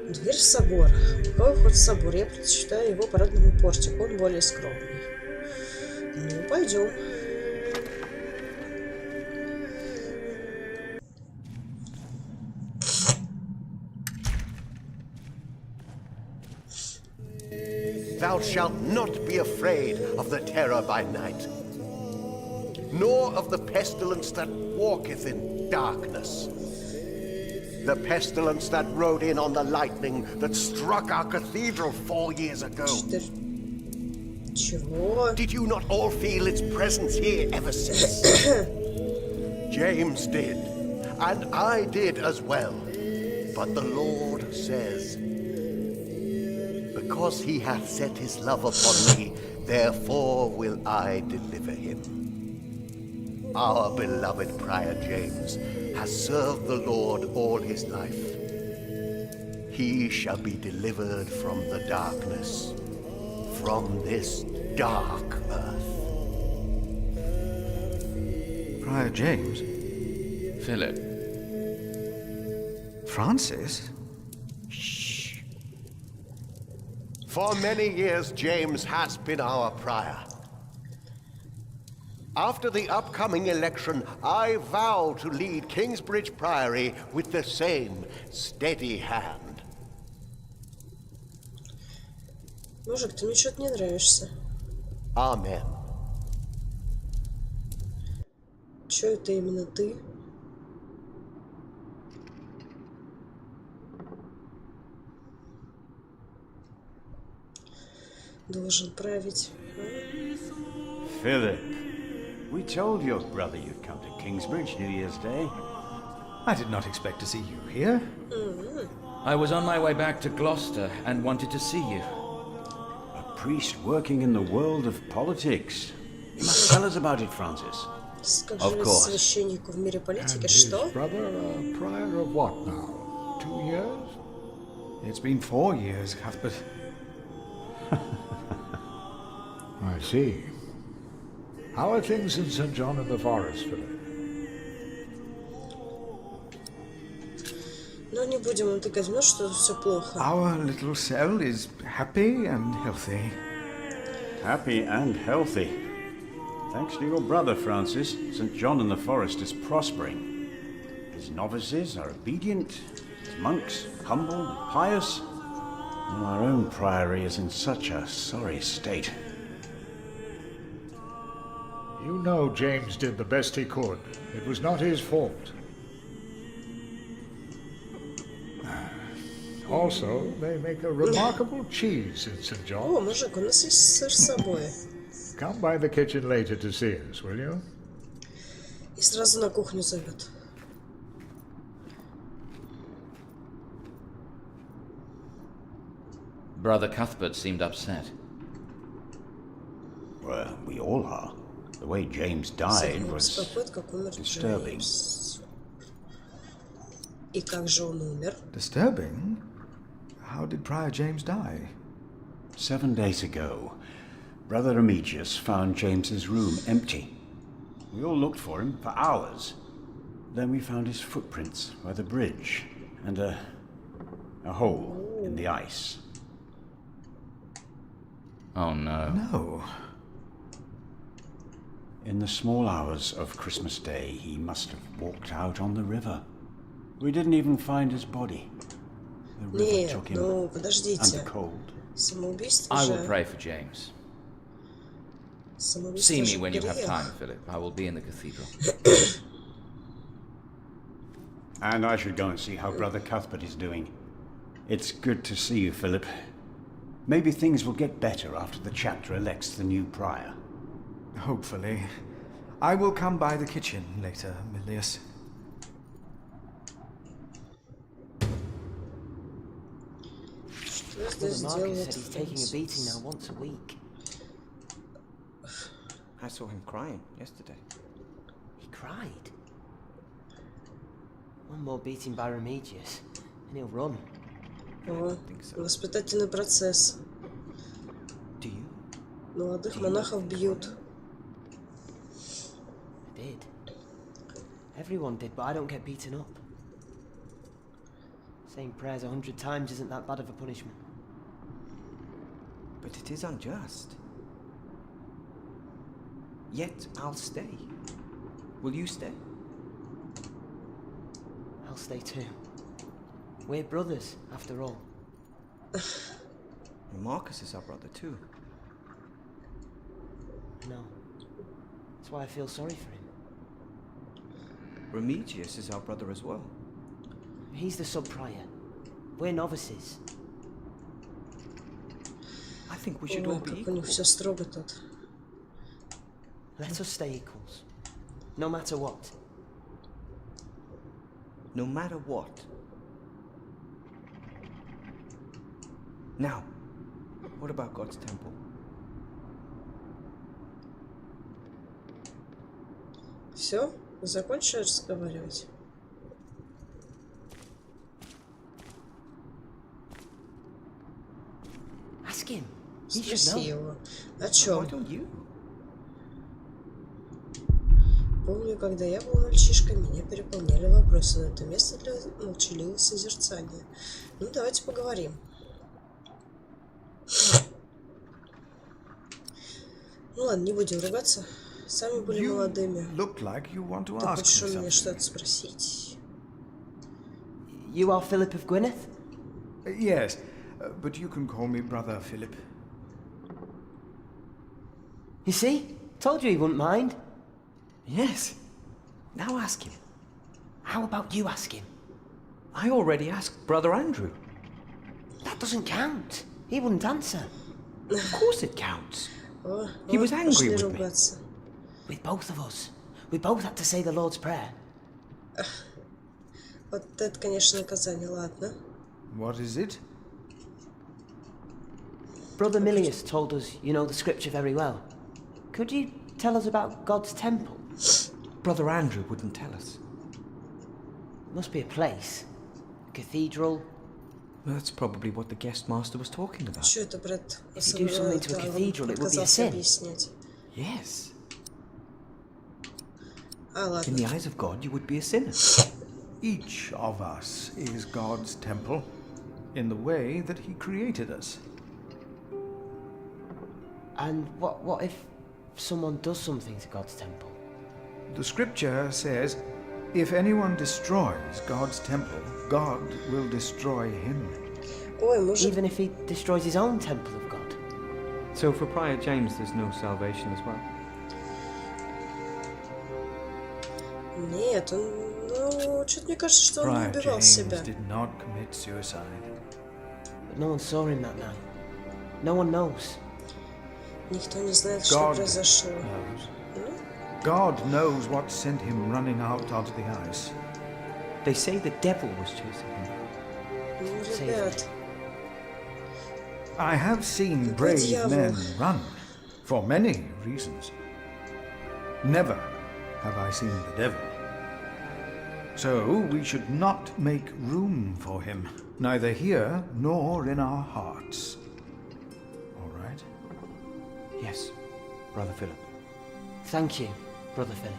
Дверь в собор. Какой вход в собор? Я предпочитаю его парадному портику. Он более скромный. Ну, пойдем. Thou shalt not be afraid of the terror by night, nor of the pestilence that walketh in darkness. The pestilence that rode in on the lightning that struck our cathedral 4 years ago. Чего? Did you not all feel its presence here ever since? James did, and I did as well. But the Lord says, because he hath set his love upon me, therefore will I deliver him. Our beloved Prior James has served the Lord all his life. He shall be delivered from the darkness, from this dark earth. Prior James? Philip. Francis? Shh. For many years, James has been our prior. After the upcoming election, I vow to lead Kingsbridge Priory with the same steady hand. Мужик, ты мне что-то не нравишься. Amen. Чё это именно ты? Должен править. Philip, we told your brother you'd come to Kingsbridge New Year's Day. I did not expect to see you here. I was on my way back to Gloucester and wanted to see you. A priest working in the world of politics. You must tell us about it, Francis. Скажи священнику в мире политики, что? His brother, a prior of what now? 2 years? It's been 4 years, Cuthbert. I see. How are things in St. John in the Forest, Philip? Ну, не будем утыкать в нос, что все плохо. Our little cell is happy and healthy. Happy and healthy. Thanks to your brother, Francis, St. John in the Forest is prospering. His novices are obedient, his monks humble and pious, and our own priory is in such a sorry state. You know James did the best he could. It was not his fault. Also, they make a remarkable cheese in St. О, John. мужик, у нас есть сыр с собой. Come by the kitchen later to see us, will you? И сразу на кухню зовет. Brother Cuthbert seemed upset. Well, we all are. The way James died was Как умер disturbing. Джеймс. И как же он умер? Disturbing? How did Prior James die? 7 days ago, Brother Remigius found James's room empty. We all looked for him for hours. Then we found his footprints by the bridge and a hole in the ice. Oh no. No. In the small hours of Christmas Day, he must have walked out on the river. We didn't even find his body. The river Нет, took him ну under подождите. cold. Самоубийство I же... will pray for James. Самоубийство See me же when you have грех. time, Philip. I will be in the cathedral. And I should go and see how Brother Cuthbert is doing. It's good to see you, Philip. Maybe things will get better after the chapter elects the new prior. Hopefully. I will come by the kitchen later, Milius. Что я здесь Brother делаю? Marcus said he's taking a beating now once a week. I saw him crying yesterday. He cried. One more beating by Remigius, and he'll run. О, воспитательный процесс. Do you? Молодых монахов бьют. I did. Everyone did, but I don't get beaten up. Saying prayers 100 times isn't that bad of a punishment. But it is unjust. Yet I'll stay. Will you stay? I'll stay too. We're brothers, after all. Marcus is our brother too. No. That's why I feel sorry for him. Remigius is our brother as well. He's the sub-prior. We're novices. I think we should all Ой, be как у них equal. все строго тут. Let us stay equals. No matter what. No matter what. Now, what about God's temple? Все? Закончили разговаривать? Ask him. He should Спроси know. его. О Why чем? don't you? Помню, когда я был мальчишкой, меня переполняли вопросы, но это место для молчаливого созерцания. Ну, давайте поговорим. Ну ладно, не будем ругаться. Сами были молодыми. Look like you want to Ты ask хочешь у me меня something. что-то спросить? You are Philip of Gwynedd? Yes, but you can call me Brother Philip. You see? Told you he wouldn't mind. Yes. Now ask him. How about you ask him? I already asked Brother Andrew. That doesn't count. He wouldn't answer. Of course it counts. О, He was вот, angry пошли with me. ругаться. With both of us. We both had to say the Lord's Prayer. Вот это, конечно, наказание. Ладно. What is it? Brother Milius told us you know the scripture very well. Could you tell us about God's temple? Brother Andrew wouldn't tell us. It must be a place. A cathedral. That's probably what the guest master was talking about. Что это, брат? If you do something to a cathedral, it would be a отказался sin. объяснять. Yes. А, In ладно. the eyes of God, you would be a sinner. Each of us is God's temple in the way that he created us. And what if someone does something to God's temple? The scripture says, if anyone destroys God's temple, God will destroy him. Ой, может... Even if he destroys his own temple of God? So for Prior James, there's no salvation as well? Нет, он... Ну, что-то мне кажется, что он не Prior убивал James себя. did not commit suicide. But no one saw him that night. No one knows. Никто не знает, что God произошло. knows. Ну, God knows what sent him running out onto the ice. They say the devil was chasing him. ну, ребят, I have seen Какой brave дьявол? men run for many reasons. Never have I seen the devil. So we should not make room for him, neither here nor in our hearts. All right? Yes, Brother Philip. Thank you, Brother Philip.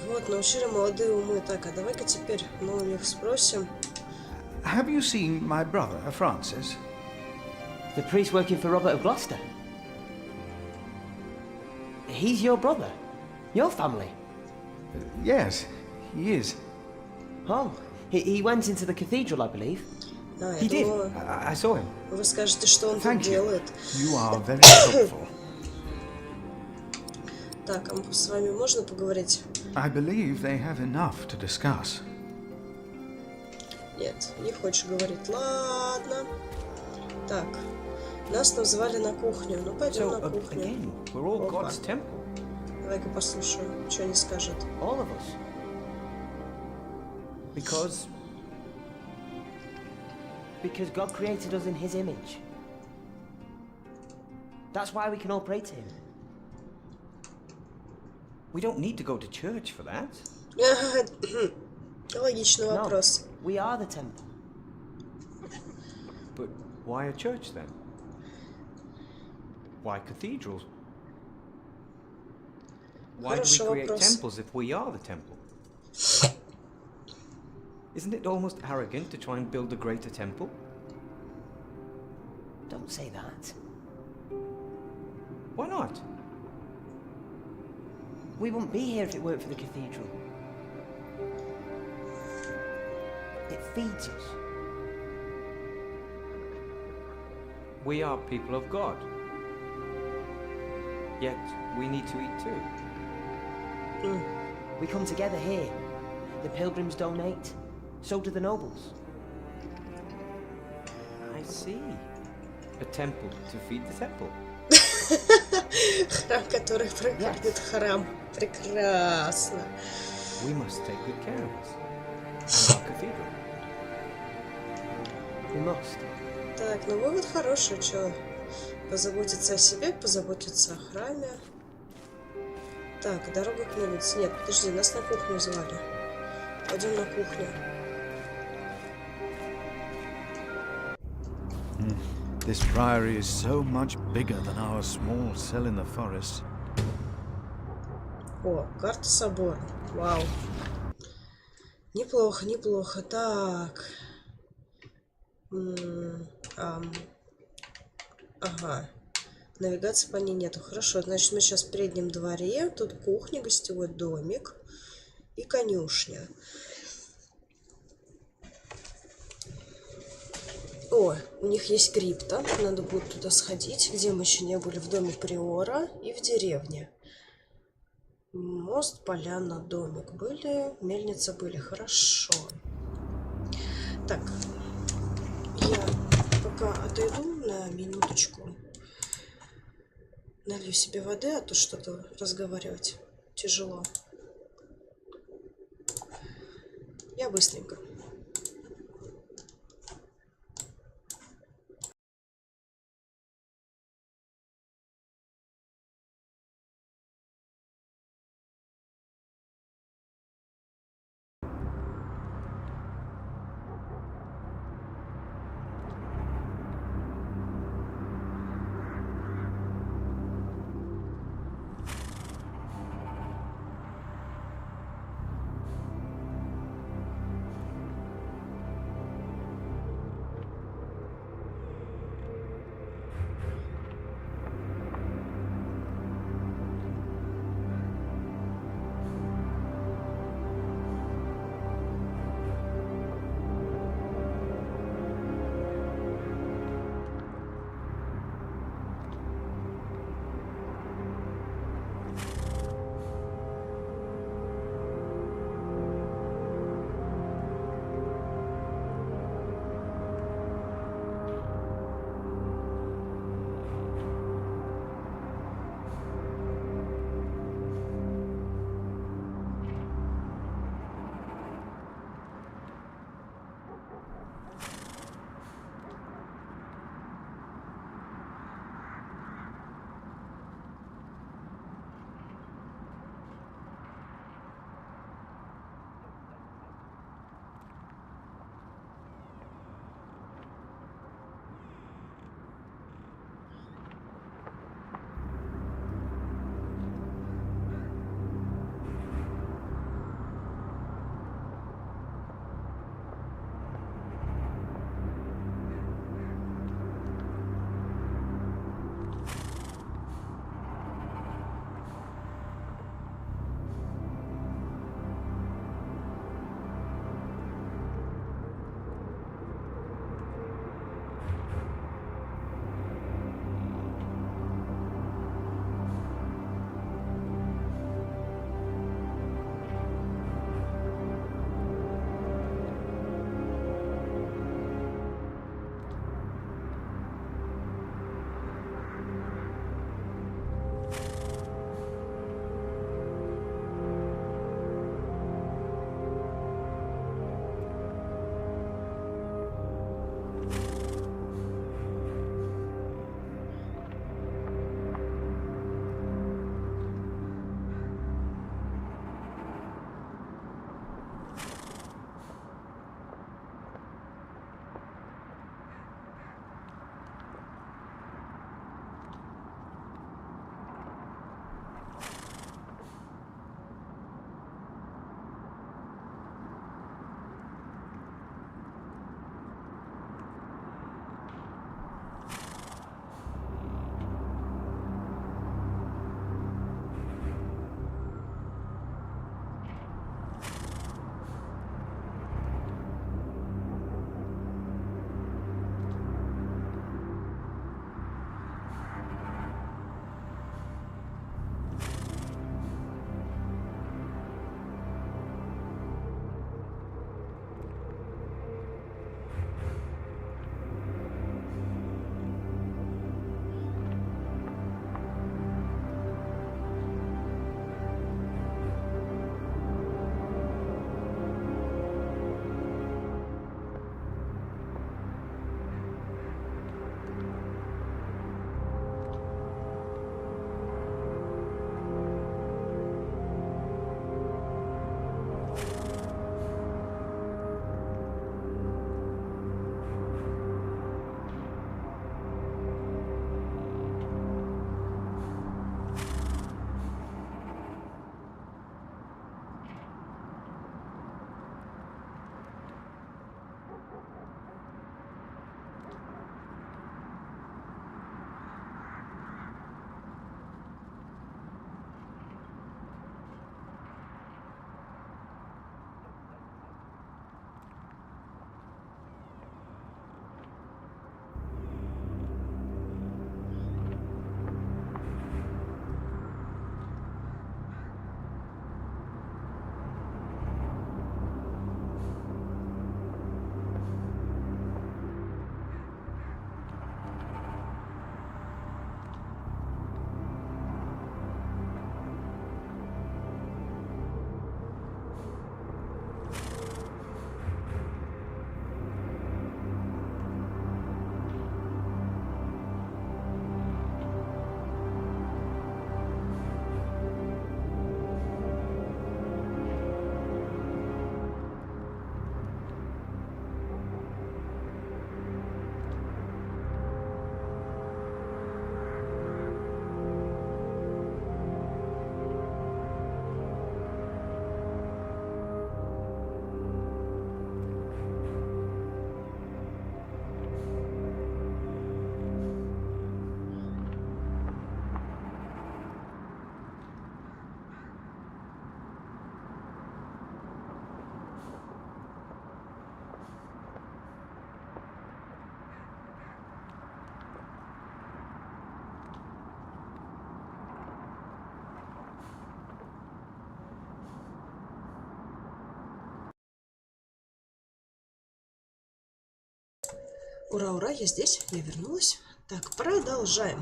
вот, научили молодые умы. Так, а давай-ка теперь мы у них спросим. Have you seen my brother, Francis? The priest working for Robert of Gloucester? He's your brother? Your family? Yes, he is. Oh, he went into the cathedral, I believe. А, я He did. думала, I saw him. вы скажете, что он тут Thank you. делает. You are very helpful. Так, а с вами можно поговорить? I believe they have enough to discuss. Нет, не хочешь говорить. Ладно. Так, нас назвали на кухню. Ну, пойдем So, на кухню. again, we're all Опа. God's temple. Давай-ка послушаем, что они скажут. All of us. Because Because God created us in his image. That's why we can all pray to him. we don't need to go to church for that. Логичный No, вопрос. we are the temple. But why a church then? Why cathedrals? Why do we Хороший create вопрос. temples if we are the temple? Isn't it almost arrogant to try and build a greater temple? Don't say that. Why not? We wouldn't be here if it weren't for the cathedral. It feeds us. We are people of God. Yet we need to eat too. We come together here. The pilgrims donate. So do the nobles. I see. A temple to feed the temple. Храм, который прокормит храм. Прекрасно. We must take good care of this. And our cathedral. We must. Так, ну вывод хороший, что позаботиться о себе, позаботиться о храме. Так, дорога к мельнице. Нет, подожди, нас на кухню звали. Пойдем на кухню. This priory is so much bigger than our small cell in the forest. О, карта собора. Вау. Неплохо, неплохо. Так. Ага. Навигации по ней нету. Хорошо, значит, мы сейчас в переднем дворе. Тут кухня, гостевой домик и конюшня. О, у них есть крипта. Надо будет туда сходить, где мы еще не были, в доме приора и в деревне. Мост, поляна, домик были, мельница были. Хорошо. Так, я пока отойду на минуточку. Налью себе воды, а то что-то разговаривать тяжело. Я быстренько. Ура, ура, я здесь, я вернулась. Так, продолжаем.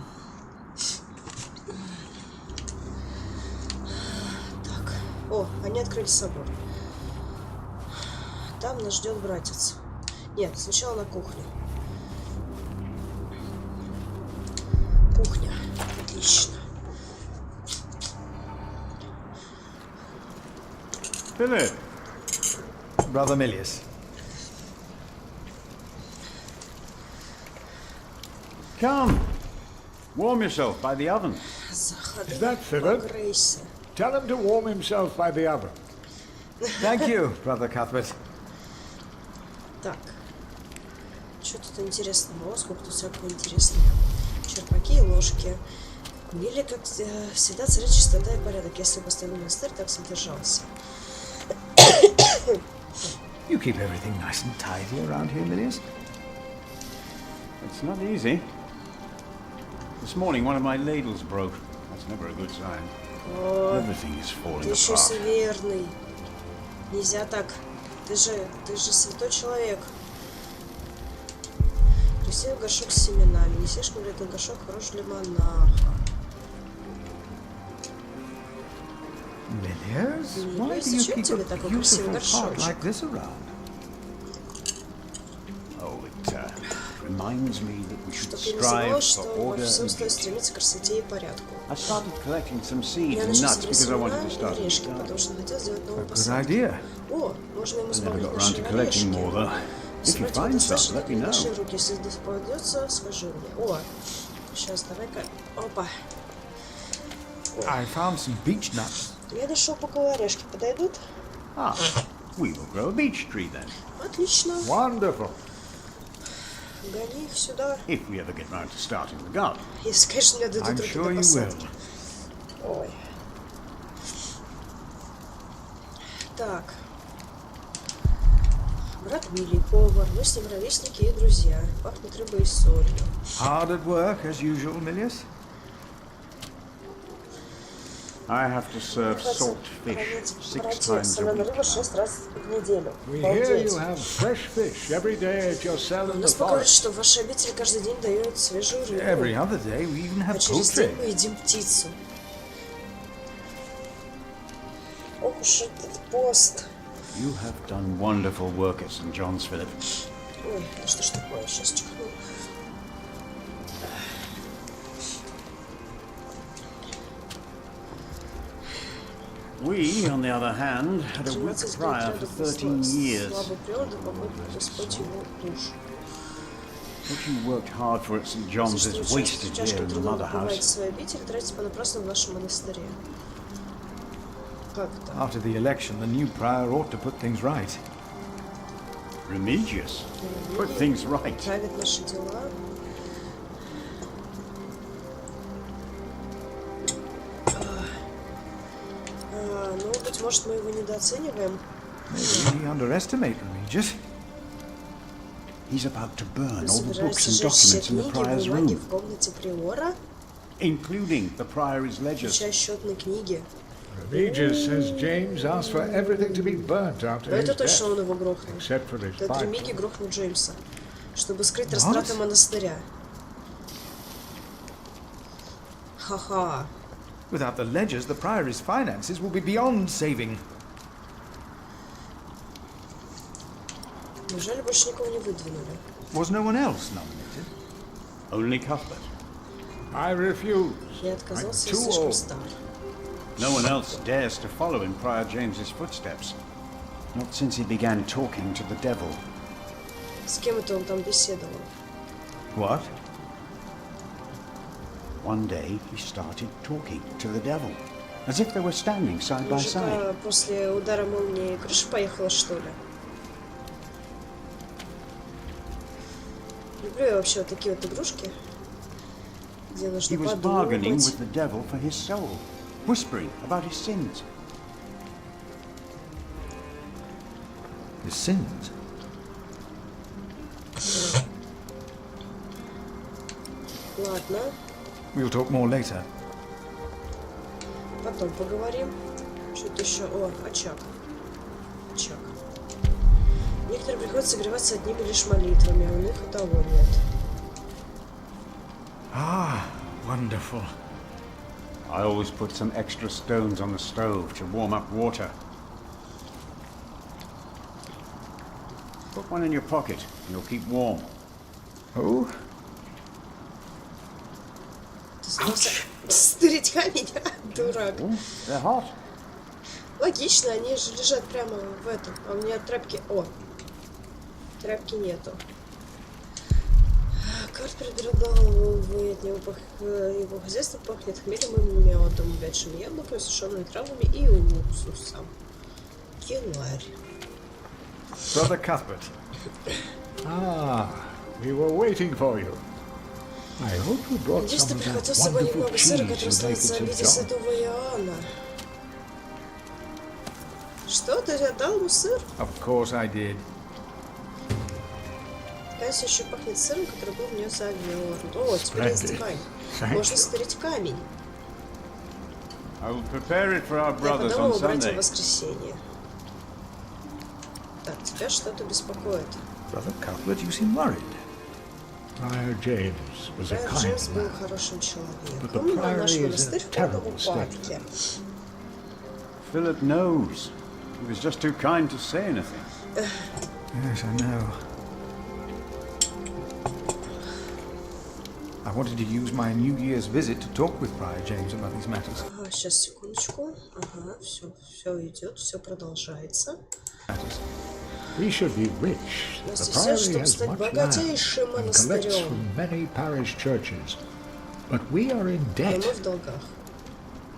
Так, о, они открыли собор. Там нас ждет братец. Нет, сначала на кухне. Кухня, отлично. Philip! Brother Milius. Come! Warm yourself by the oven. Is that Philip? Tell him to warm himself by the oven. Thank you, Brother Cuthbert. Так. Что тут интересного? О, сколько тут всякого интересного. Черпаки и ложки. В мире, как всегда, царит чистота и порядок. Если бы остальной монастырь так содержался. You keep everything nice and tidy around here, Milius. It's not easy. This morning one of my ladles broke. That's never a good sign. О, Everything is falling ты еще apart. суеверный. Нельзя так. Ты же святой человек. Красивый горшок с семенами. Не слишком ли этот горшок хорош для монаха? Milius, why do you Зачем keep тебе a такой красивый beautiful pot горшочек? like this around? Oh, it reminds me that we should Чтоб я не strive забывал, for что order во всем and стоит стремиться к красоте и порядку. I started collecting some seeds Я and начал nuts собирать because I wanted to семена start и a new орешки, garden. потому что хотел сделать новую Good посадку. idea. О, можно ему I never сбавить got around наши to collecting more, орешки. though. If you Собрать find его some, достаточно let me в наши know. руки. Если попадется, скажи мне. О, сейчас, давай-ка. Опа. I found some beech nuts. Я нашел пока орешки. Подойдут? Ah, we will grow a beech tree then. Отлично. Wonderful. Гони их сюда. If we ever get round to starting the garden. Если, конечно, мне дадут I'm руки sure до you посадки. will. Ой. Так. Брат Вилли, повар. Мы с ним ровесники и друзья. Пахнет рыбой и солью. Hard at work, as usual, Milius. I have to serve salt fish 6 times a Соленая week. рыба 6 раз в неделю. We hear Обалдеть. you have fresh fish every day at your cell in the Нас поговорят, forest. что в вашей обители каждый день дают свежую рыбу. Every other day, we even А have через день poultry. мы едим птицу. Ох уж этот пост. You have done wonderful work at St. John's, Philip. Ой, да что ж такое, сейчас чихну. We, on the other hand, had a weak 13 prior for 13 years. Слабый природа, помог Господь его душу. What you worked hard for at St. John's is wasted here in the mother Бывает house. свои обители, тратить понапрасну в вашем монастыре. Как это? After the election, the new prior ought to put things right. Remigius. Put things right. Правит наши дела. Ну, быть может, мы его недооцениваем. Maybe we underestimate Remigius. He's about to burn Мы all the books собираемся and сжечь все documents in the книги, prior's бумаги room, в комнате приора, including the priory's ledgers. включая счетные книги. Remigius says James asked for everything to be burnt after Но his это точно death, он его грохнул. except for his Этот Bible. Ремиги грохнул Джеймса, чтобы скрыть растраты монастыря. Ха-ха. Without the ledgers, the priory's finances will be beyond saving. Неужели больше никого не выдвинули? Was no one else nominated? Only Cuthbert. I refuse. Я отказался, я too слишком old. стар. No one else dares to follow in Prior James's footsteps. Not since he began talking to the devil. С кем это он там беседовал? What? One day he started talking to the devil, as if they were standing side by side. Мужика после удара молнии крыша поехала, что ли? Люблю я вообще вот такие вот игрушки, где нужно He was bargaining подумать. with the devil for his soul, whispering about his sins. His sins? Ладно, We'll talk more later. потом поговорим. Что-то еще. О, очаг. Очаг. Некоторые Некоторым приходится согреваться одними лишь молитвами, а у них и того нет. Ah, wonderful. I always put some extra stones on the stove to warm up water. Put one in your pocket and you'll keep warm. Oh? Ты снова стырить камень, дурак. They're hot. Логично, они же лежат прямо в этом. А у меня тряпки... О! Тряпки нету. Карт предлагает его хозяйство пахнет хмелем и медом, увядшими яблоками, сушеными травами и уксусом. Киларь. Brother Cuthbert. Ah, we were waiting for you. I hope you brought Надеюсь, ты some of прихватил that с собой wonderful немного сыра, cheese который you становится make в at виде St. John. Святого Иоанна. Что, ты отдал ему сыр? Of course I did. Кажется, еще пахнет сыром, который был в нее завернут. О, теперь есть ткань. Можно стырить камень. I will prepare it for our Я brothers подам on его братьям в Sunday. воскресенье. Так, тебя что-то беспокоит. Brother Cuthbert, you seem worried. Prior James was a Брат kind Джеймс был man. хорошим But the человеком, но наш priory is монастырь in в a полном terrible state. упадке. Philip knows. He was just too kind to say anything. Yes, I know. I wanted to use my New Year's visit to talk with Prior James about these matters. Ага, сейчас, секундочку. Ага, все идет, все продолжается. We should be rich. У нас The есть все, priory чтобы has стать much land богатейшим and collects монастырем. from many parish churches. But we are in Но debt. мы в долгах.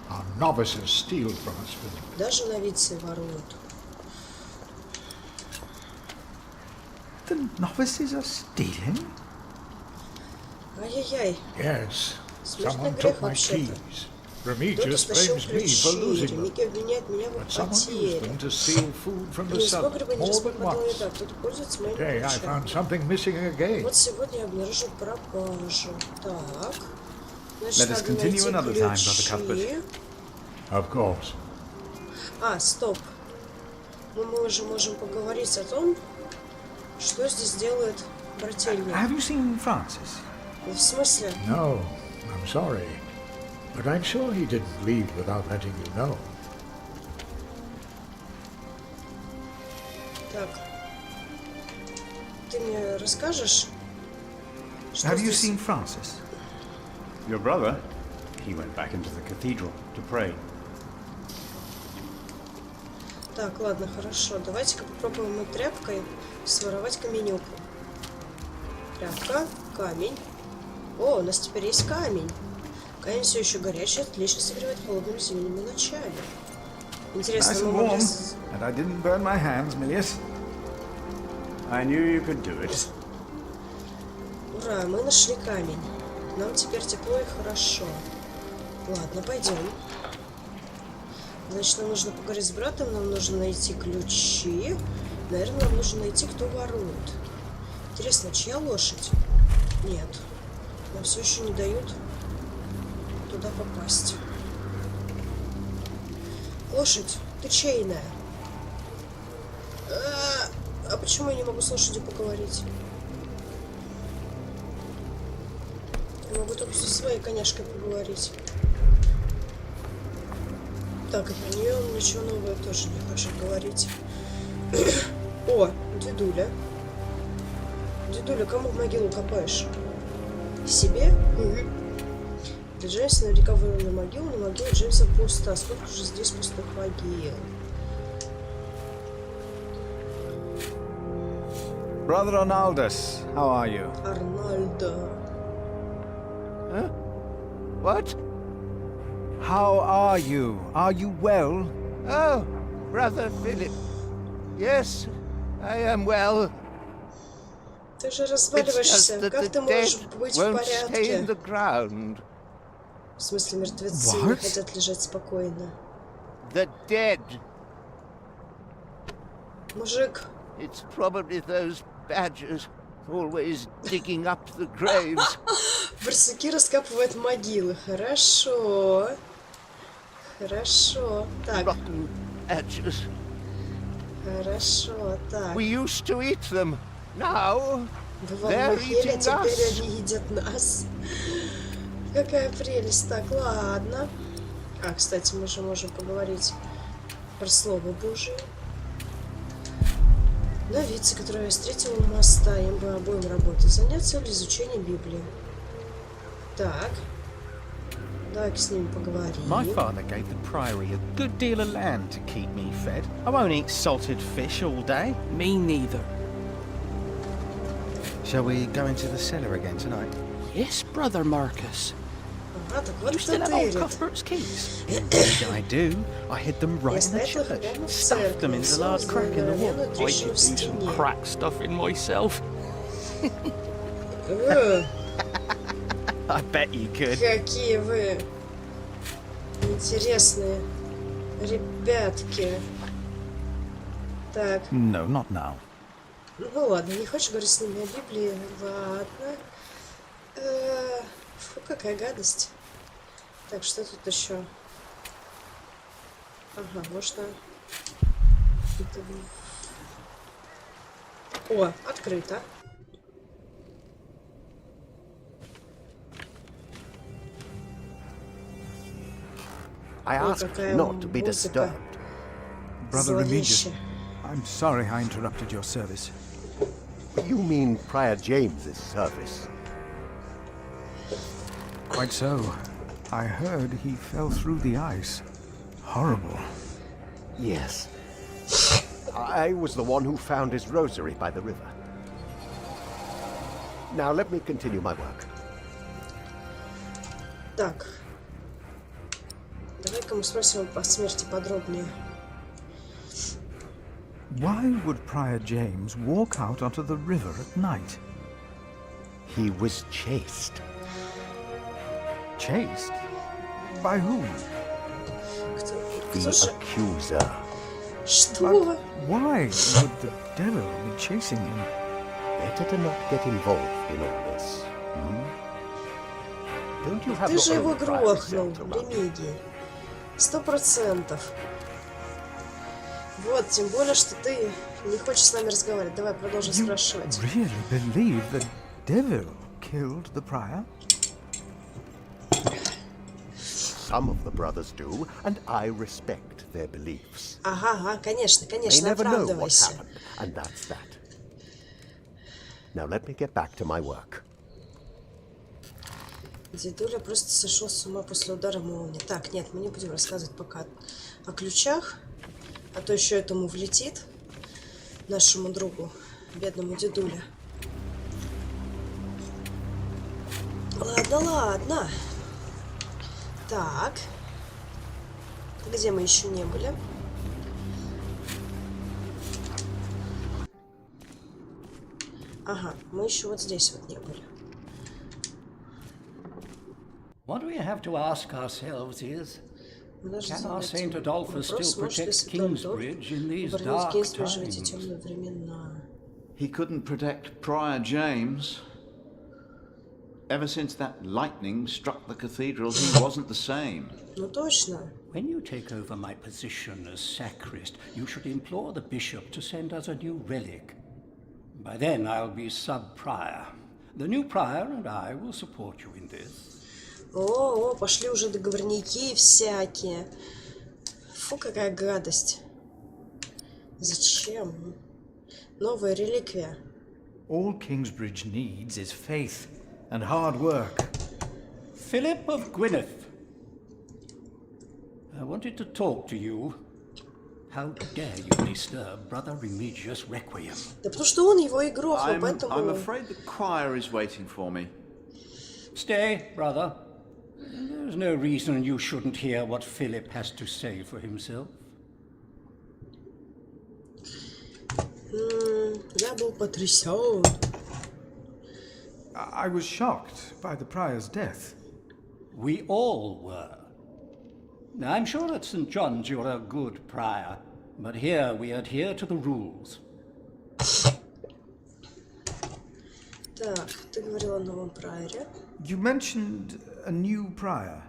Our novices steal from us. Даже новицы воруют. The novices are stealing? Ай-яй-яй. Yes, Смертный someone грех took my вообще-то. keys. Кто-то Prometheus стащил blames me for ключи, losing them. Ремики обвиняет меня в But someone used потере. them to steal food from the Из cellar погреба не more than распропадала once. еда, кто-то пользуется моим Today I ключом. found something missing again. Вот сегодня я обнаружил пропажу. Так. Значит, Let us надо continue найти another time, Brother ключи. Cuthbert. Of course. А, стоп. Мы уже можем поговорить о том, что здесь делает брательня. Have you seen Francis? В смысле? No, I'm sorry. But I'm sure he didn't leave without letting you know. Так. Ты мне расскажешь, что Have you здесь... seen Francis? Your brother? He went back into the cathedral to pray. Так, ладно, хорошо. Давайте-ка попробуем мы тряпкой своровать каменюку. Тряпка, камень. О, у нас теперь есть камень. Камень все еще горячий, отлично согревает холодными зимними ночами. Интересно, Nice мы and могли... warm, and I didn't burn my hands, Milius. I knew you could do it. Ура, мы нашли камень. Нам теперь тепло и хорошо. Ладно, пойдем. Значит, нам нужно поговорить с братом, нам нужно найти ключи. Наверное, нам нужно найти, кто ворует. Интересно, чья лошадь? Нет. Нам все еще не дают туда попасть. Лошадь, ты чейная. А почему я не могу с лошадью поговорить? Я могу только со своей коняшкой поговорить. Так, и про нее он ничего нового тоже не хочет говорить. О, дедуля. Дедуля, кому в могилу копаешь? Себе? Угу. Для Джеймса наверняка вырыли могилу, но могила Джеймса пуста. Сколько же здесь пустых могил? Brother Arnaldus, how are you? Арнольдо. Huh? What? How are you? Are you well? Oh, Brother Philip. Yes, I am well. Ты же It's just разваливаешься. that Как the ты dead можешь быть в won't stay in порядке? the ground. В смысле, мертвецы не What? хотят лежать спокойно. The dead. Мужик, It's probably those badgers always digging up the graves. барсуки раскапывают могилы. Хорошо. Хорошо. Так. Rotten badgers. Хорошо, так. We used to eat them. Now Бывало, they're мы ели, eating теперь us. они едят нас. Какая прелесть. Так, ладно. А, кстати, мы же можем поговорить про Слово Божие. Новица, которую я встретила у моста, им бы обоим работать. Заняться или изучением Библии. Так. Давай-ка с ними поговорим. My father gave the priory a good deal of land to keep me fed. I won't eat salted fish all day. Me neither. Shall we go into the cellar again tonight? Yes, Brother Marcus. Ага, так вот You кто still have old тырит. Cuthbert's keys? Indeed I do. I hid them right in the church. Stuffed them into the large crack in the wall. I could do some crack stuffing myself. I bet you could. Какие вы интересные ребятки. Так. No, not now. Ну ладно, не хочешь говорить с ними о Библии? Ладно. Фу, какая гадость. Так, что тут еще? Ага, можно... О, открыто. I asked not to be disturbed. Brother Remigius, I'm sorry I interrupted your service. You mean Prior James's service? Quite so. I heard he fell through the ice. Horrible. Yes. I was the one who found his rosary by the river. Now let me continue my work. Так. Давай-ка мы спросим о смерти подробнее. Why would Prior James walk out onto the river at night? He was chased. Chased? By whom? The accuser. Что? Why would the devil be chasing him? Better to not get involved in all this. Don't you have Ты же your его own privacy грохнул, to run? Ремигий. 100%. Вот, тем более, что ты не хочешь с нами разговаривать. Давай продолжим спрашивать. Really believe the devil killed the prior? Some of the brothers do, and I respect their beliefs. Ага, ага, конечно, They конечно, never know what оправдывайся. happened, and that's that. Now let me get back to my work. Дедуля просто сошел с ума после удара молнии. Так, нет, мы не будем рассказывать пока о ключах, а то еще этому влетит, нашему другу, бедному дедуле. Ладно, ладно. Так. Где мы еще не были? Ага, мы еще вот здесь вот не были. What we have to ask ourselves is, Мы должны can our задать Saint Adolphus вопрос, still может ли protect Святой Адольф Kingsbridge in these оборонять dark Кингсбридж в эти times? темные времена? He couldn't protect Prior James. Ever since that lightning struck the cathedral, he wasn't the same. Ну точно. When you take over my position as sacrist, you should implore the bishop to send us a new relic. By then I'll be sub-prior. The new prior and I will support you in this. О, пошли уже договорники всякие. Фу, какая гадость. Зачем? Новая реликвия. All Kingsbridge needs is faith and hard work. Philip of Gwynedd, I wanted to talk to you. How dare you disturb Brother Remigius' requiem? Да потому что он его и грохнул, поэтому... I'm afraid the choir is waiting for me. Stay, brother. There's no reason you shouldn't hear what Philip has to say for himself. Я был потрясен. I was shocked by the prior's death. We all were. Now, I'm sure at St. John's you're a good prior, but here we adhere to the rules. Так, ты говорил о новом прайоре. You mentioned a new prior.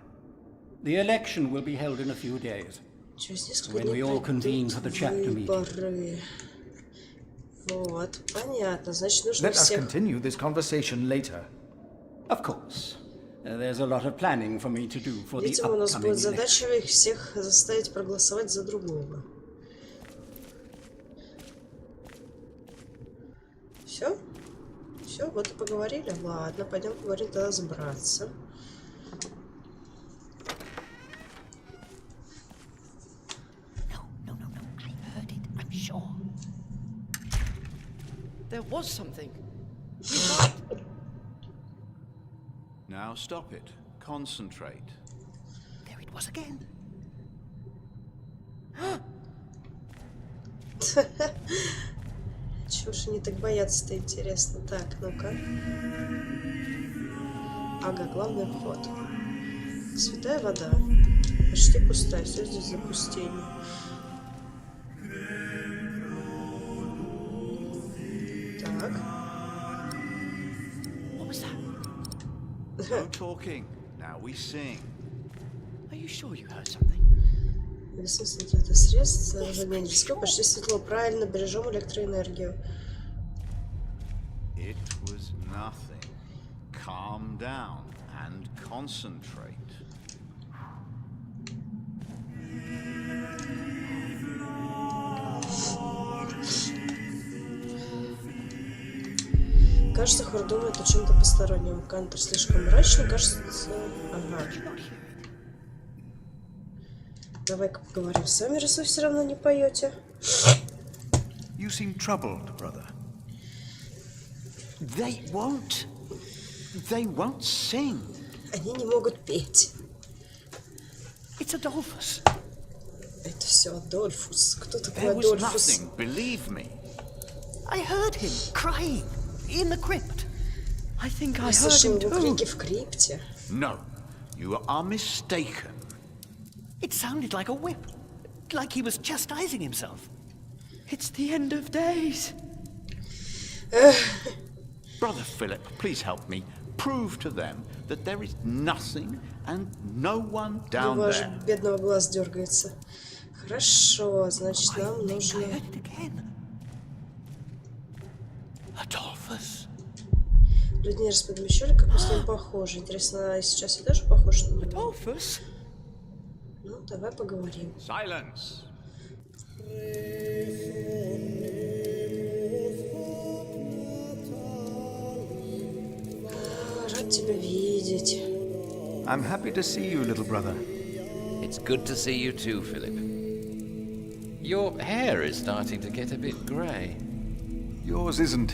The election will be held in a few days. Через несколько when we all convene for the chapter meeting. выборы. Вот, понятно. Значит, нужно Let us всех... continue this conversation later. Of course. There's a lot of planning for me to do for the Видимо, у нас upcoming будет election. задача их всех заставить проголосовать за другого. Все? Все, вот и поговорили. Ладно, пойдем поговорим тогда с братцем. There was something. Now stop it. Concentrate. There it was again. Чего ж они так боятся-то, интересно. Так, ну-ка. Ага, главный вход. Святая вода. Почти пустая, все здесь запустение. Так. What was that? No talking. Now we sing. Are you sure you heard something? Бессмысленно это средство, зажигание дисков, почти светло. Правильно, бережем электроэнергию. It was nothing. Calm down and concentrate. Кажется, Хор думает о чем-то постороннем. Кантор слишком мрачно, кажется... Ага. Давай-ка поговорим с вами, раз вы все равно не поете. You seem troubled, brother. They won't sing. Они не могут петь. It's Adolphus. Это все Адольфус. Кто такой There was Адольфус? nothing, believe me. I heard him crying in the crypt. I think I Я heard слышал him его too. крики в крипте. No, you are mistaken. It sounded like a whip, like he was chastising himself. It's the end of days. Brother Philip, please help me. Prove to them that there is nothing and no one down Его there. аж бедного глаз дергается. Хорошо, значит, нам нужно... Adolphus. Люди не раз подмечали, как мы с ним похожи. Интересно, а сейчас я тоже похож на него? Adolphus? Ну, давай поговорим. Silence. Рад тебя видеть. I'm happy to see you, little brother. It's good to see you too, Philip. Your hair is starting to get a bit grey. Yours isn't.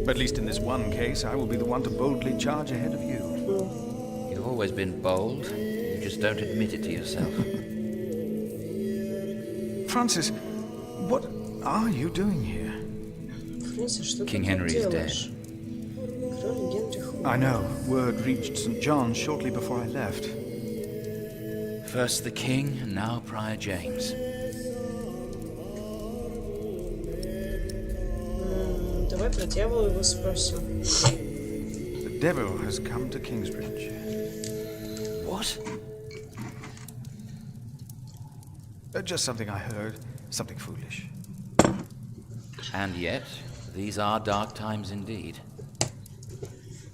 But at least in this one case, I will be the one to boldly charge ahead of you. You've always been bold. You just don't admit it to yourself. Francis, what are you doing here? Фрэнсис, что King ты тут Henry is dead. делаешь? Король Генрих умер. I know. Word reached St. John shortly before I left. First the king, and now Prior James. Давай про дьявола его спросим. The devil has come to Kingsbridge. What? Just something I heard. Something foolish. And yet, these are dark times indeed.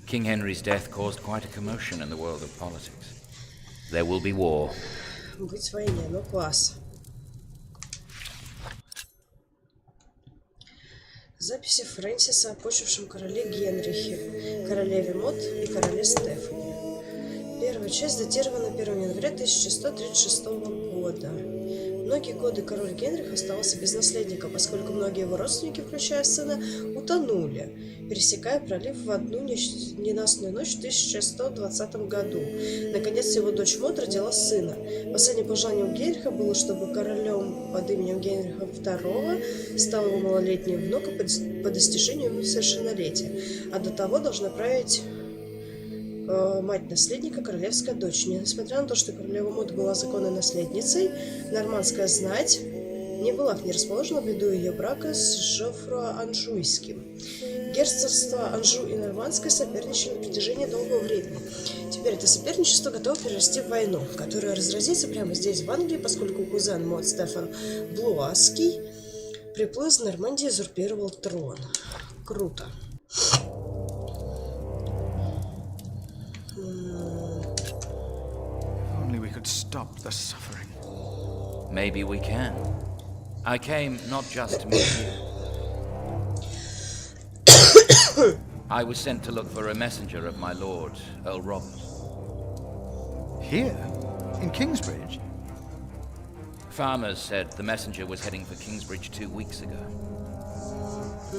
King Henry's death caused quite a commotion in the world of politics. There will be war. Быть в войне, ну класс. Записи Фрэнсиса о почившем короле Генрихе, королеве Мод и короле Стефане. Первая часть датирована 1 января 1136 года. Многие годы король Генрих оставался без наследника, поскольку многие его родственники, включая сына, утонули, пересекая пролив в одну ненастную ночь в 1120 году. Наконец, его дочь Мод родила сына. Последним пожеланием Генриха было, чтобы королем под именем Генриха II стал его малолетний внук по достижению совершеннолетия, а до того должна править мать наследника, королевская дочь. Несмотря на то, что королева Мод была законной наследницей, нормандская знать не была не расположена ввиду ее брака с Жофруа Анжуйским. Герцогство Анжу и Нормандское соперничали на протяжении долгого времени. Теперь это соперничество готово перерасти в войну, которая разразится прямо здесь, в Англии, поскольку кузен мод Стефан Блуаский приплыл из Нормандии и узурпировал трон. Круто. Only we could stop the suffering. Maybe we can. I came not just to meet you. I was sent to look for a messenger of my lord, Earl Robert. Here? In Kingsbridge? Farmers said the messenger was heading for Kingsbridge 2 weeks ago.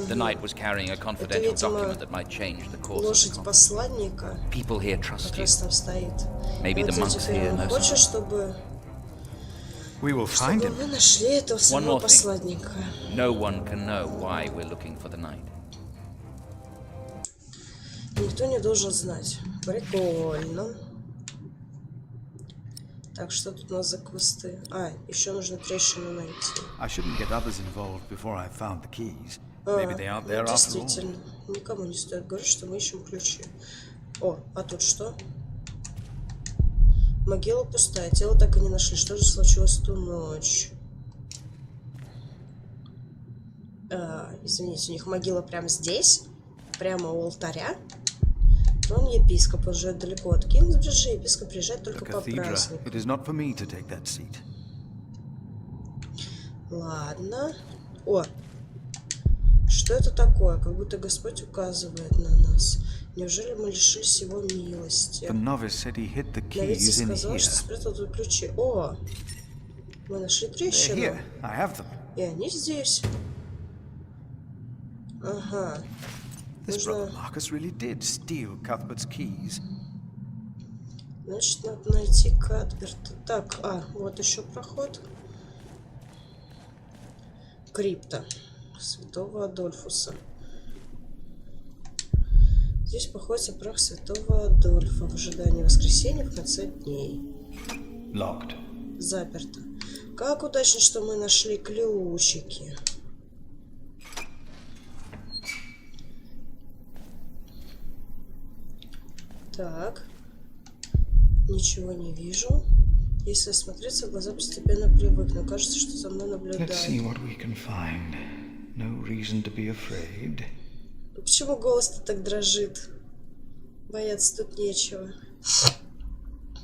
The knight was carrying a confidential document that might change the course лошадь of the посланника. People here trust Как you. раз там стоит. Maybe the monks here know Хочешь, something. We will find him. Мы нашли этого One самого more thing. посланника. No one can know why we're looking for the knight. Никто не должен знать. Прикольно. Так, что тут у нас за квесты? А, еще нужно трещину найти. I shouldn't get others involved before I've found the keys. Maybe they aren't there after all. Действительно. Никому не стоит говорить, что мы ищем ключи. О, а тут что? Могила пустая. Тело так и не нашли. Что же случилось ту ночь? Извините, у них могила прямо здесь? Прямо у алтаря? Но он епископ, он живет далеко от Кингсбриджа, епископ приезжает только по празднику. It is not for me to take that seat. Ладно. О! Что это такое? Как будто Господь указывает на нас. Неужели мы лишились его милости? The novice said he hid the Новиц keys in сказал, что here. спрятал тут ключи. О! Мы нашли They're трещину. here. I have them. И они здесь. Ага. This brother Marcus really did steal Cuthbert's keys. Значит, надо найти Кадберта. Так, вот еще проход. Крипта Святого Адольфуса. Здесь покоится прах Святого Адольфа в ожидании воскресенья в конце дней. Locked. Заперто. Как удачно, что мы нашли ключики. Так. Ничего не вижу. Если осмотреться, глаза постепенно привыкну. Кажется, что за мной наблюдают. Let's see what we can find. No reason to be afraid. Почему голос-то так дрожит? Бояться тут нечего.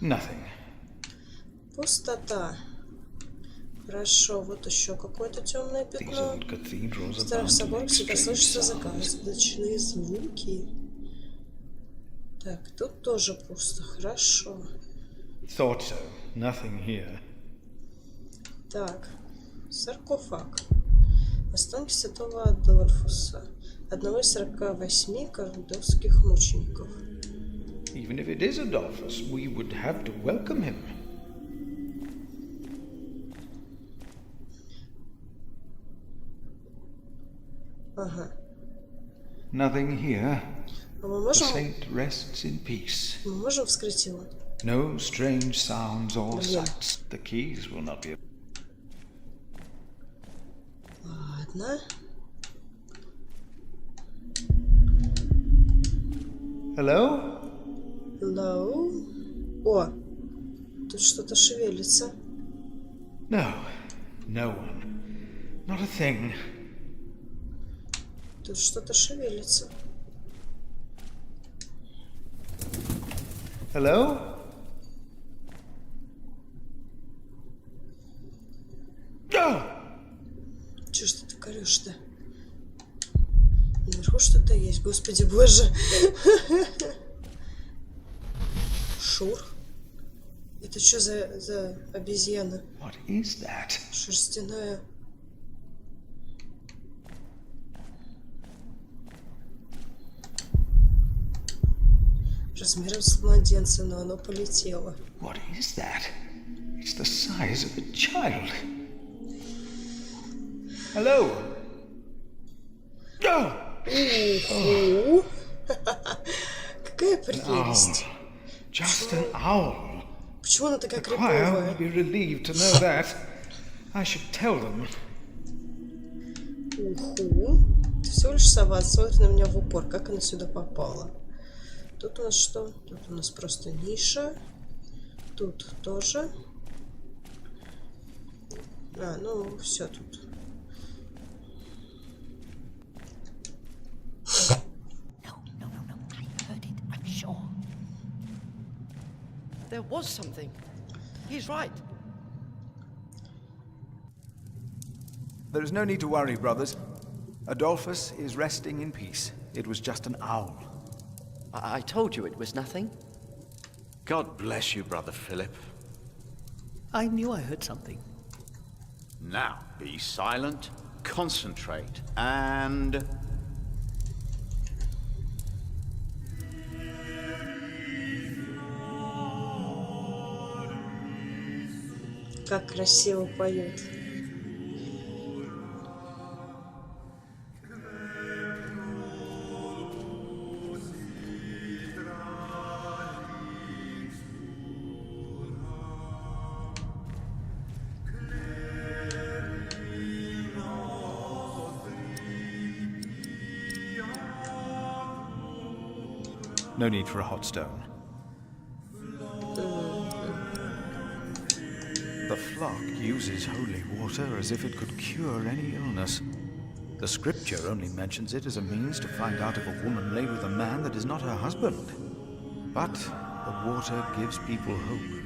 Nothing. Пустота. Хорошо, вот еще какое-то темное пятно. В старых соборах всегда слышатся загадочные звуки. Так, тут тоже пусто. Хорошо. Thought so. Nothing here. Так, саркофаг. Останки святого Адольфуса, одного из 48 кордовских мучеников. Even if it is Adolphus, we would have to welcome him. Ага. Nothing here. А мы The можем... saint rests in peace. Мы можем вскрыть его? No strange sounds or Блин. sights. The keys will not be. Ладно. Hello? Hello? О, тут что-то шевелится. No. No one. Not a thing. Тут что-то шевелится. Hello? Чё ж ты так орёшь-то? Наверху что-то есть, господи боже. Шур? Это что за обезьяна? What is that? Шерстяная. Размером с младенца, но оно полетело. What is that? It's the size of a child. Hello? Уху. Какая прелесть. Just an owl. Почему она такая The choir will криповая? be relieved to know that. I should tell them. Уху. Это всего лишь сова, смотрит на меня в упор. Как она сюда попала? Тут у нас что? Тут у нас просто ниша. Тут тоже. А, ну все тут. There was something. He's right. There is no need to worry, brothers. Adolphus is resting in peace. It was just an owl. I told you it was nothing. God bless you, Brother Philip. I knew I heard something. Now, be silent, concentrate, and... Как красиво поют. No need for a hot stone. The flock uses holy water as if it could cure any illness. The scripture only mentions it as a means to find out if a woman lay with a man that is not her husband. But the water gives people hope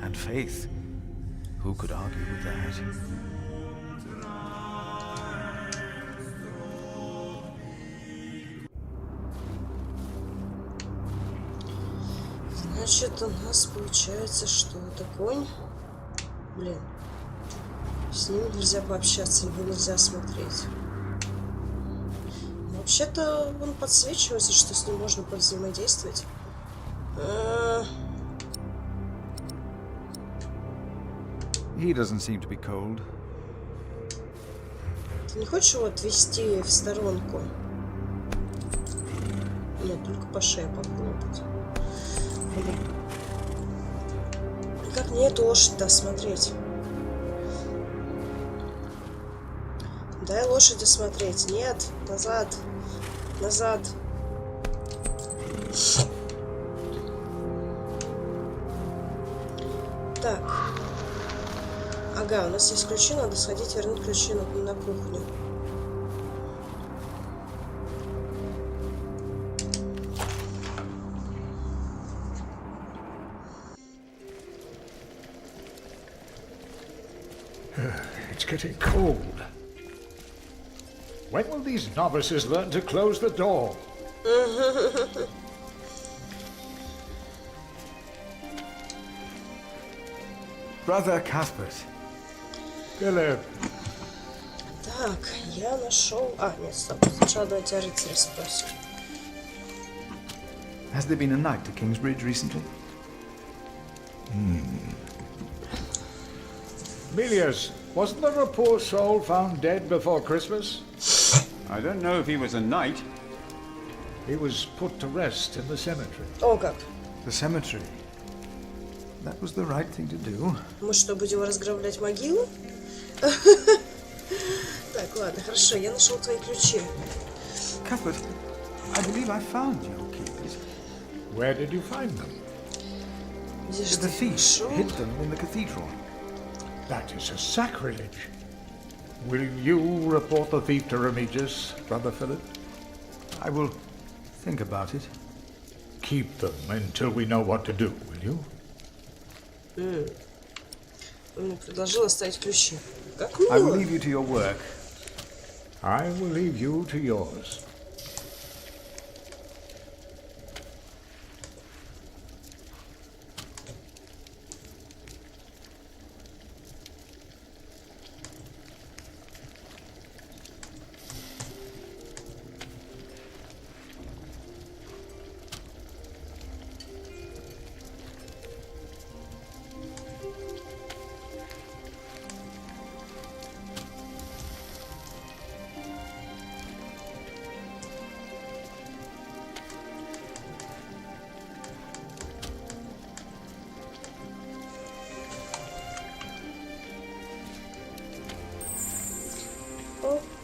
and faith. Who could argue with that? Значит, у нас получается, что это конь. Блин. С ним нельзя пообщаться, его нельзя смотреть. Вообще-то он подсвечивается, что с ним можно повзаимодействовать. He doesn't seem to be cold. Ты не хочешь его отвести в сторонку? Нет, только по шее похлопать. Блин. Как мне эту лошадь-то осмотреть? Дай лошади смотреть. Нет, назад. Назад. Так. Ага, у нас есть ключи, надо сходить вернуть ключи на кухню. It's getting cold. When will these novices learn to close the door? Brother Cuthbert. Philip. Так, я нашел... А, нет, стоп. Сначала давай тебя рыцаря спросим. Has there been a knight to Kingsbridge recently? Milius, wasn't there a poor soul found dead before Christmas? I don't know if he was a knight. He was put to rest in the cemetery. О, как. The cemetery. That was the right thing to do. Мы что, будем разграблять могилу? Так, ладно, хорошо, я нашел твои ключи. Cuthbert, I believe I found your keys. Where did you find them? The thief hid them in the cathedral. That is a sacrilege. Will you report the thief to Remigius, Brother Philip? I will think about it. Keep them until we know what to do, will you? Он мне предложил оставить ключи. Как I will мило. leave you to your work. I will leave you to yours.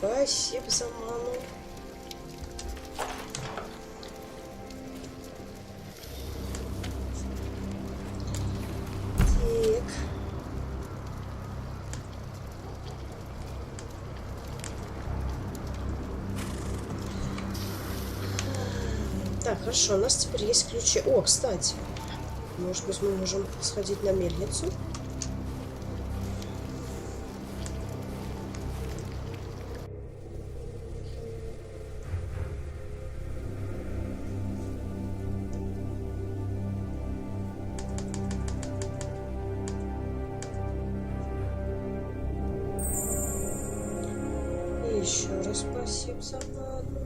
Спасибо за ману. Так, хорошо, у нас теперь есть ключи. О, кстати, может быть, мы можем сходить на мельницу? И еще раз спасибо за ману.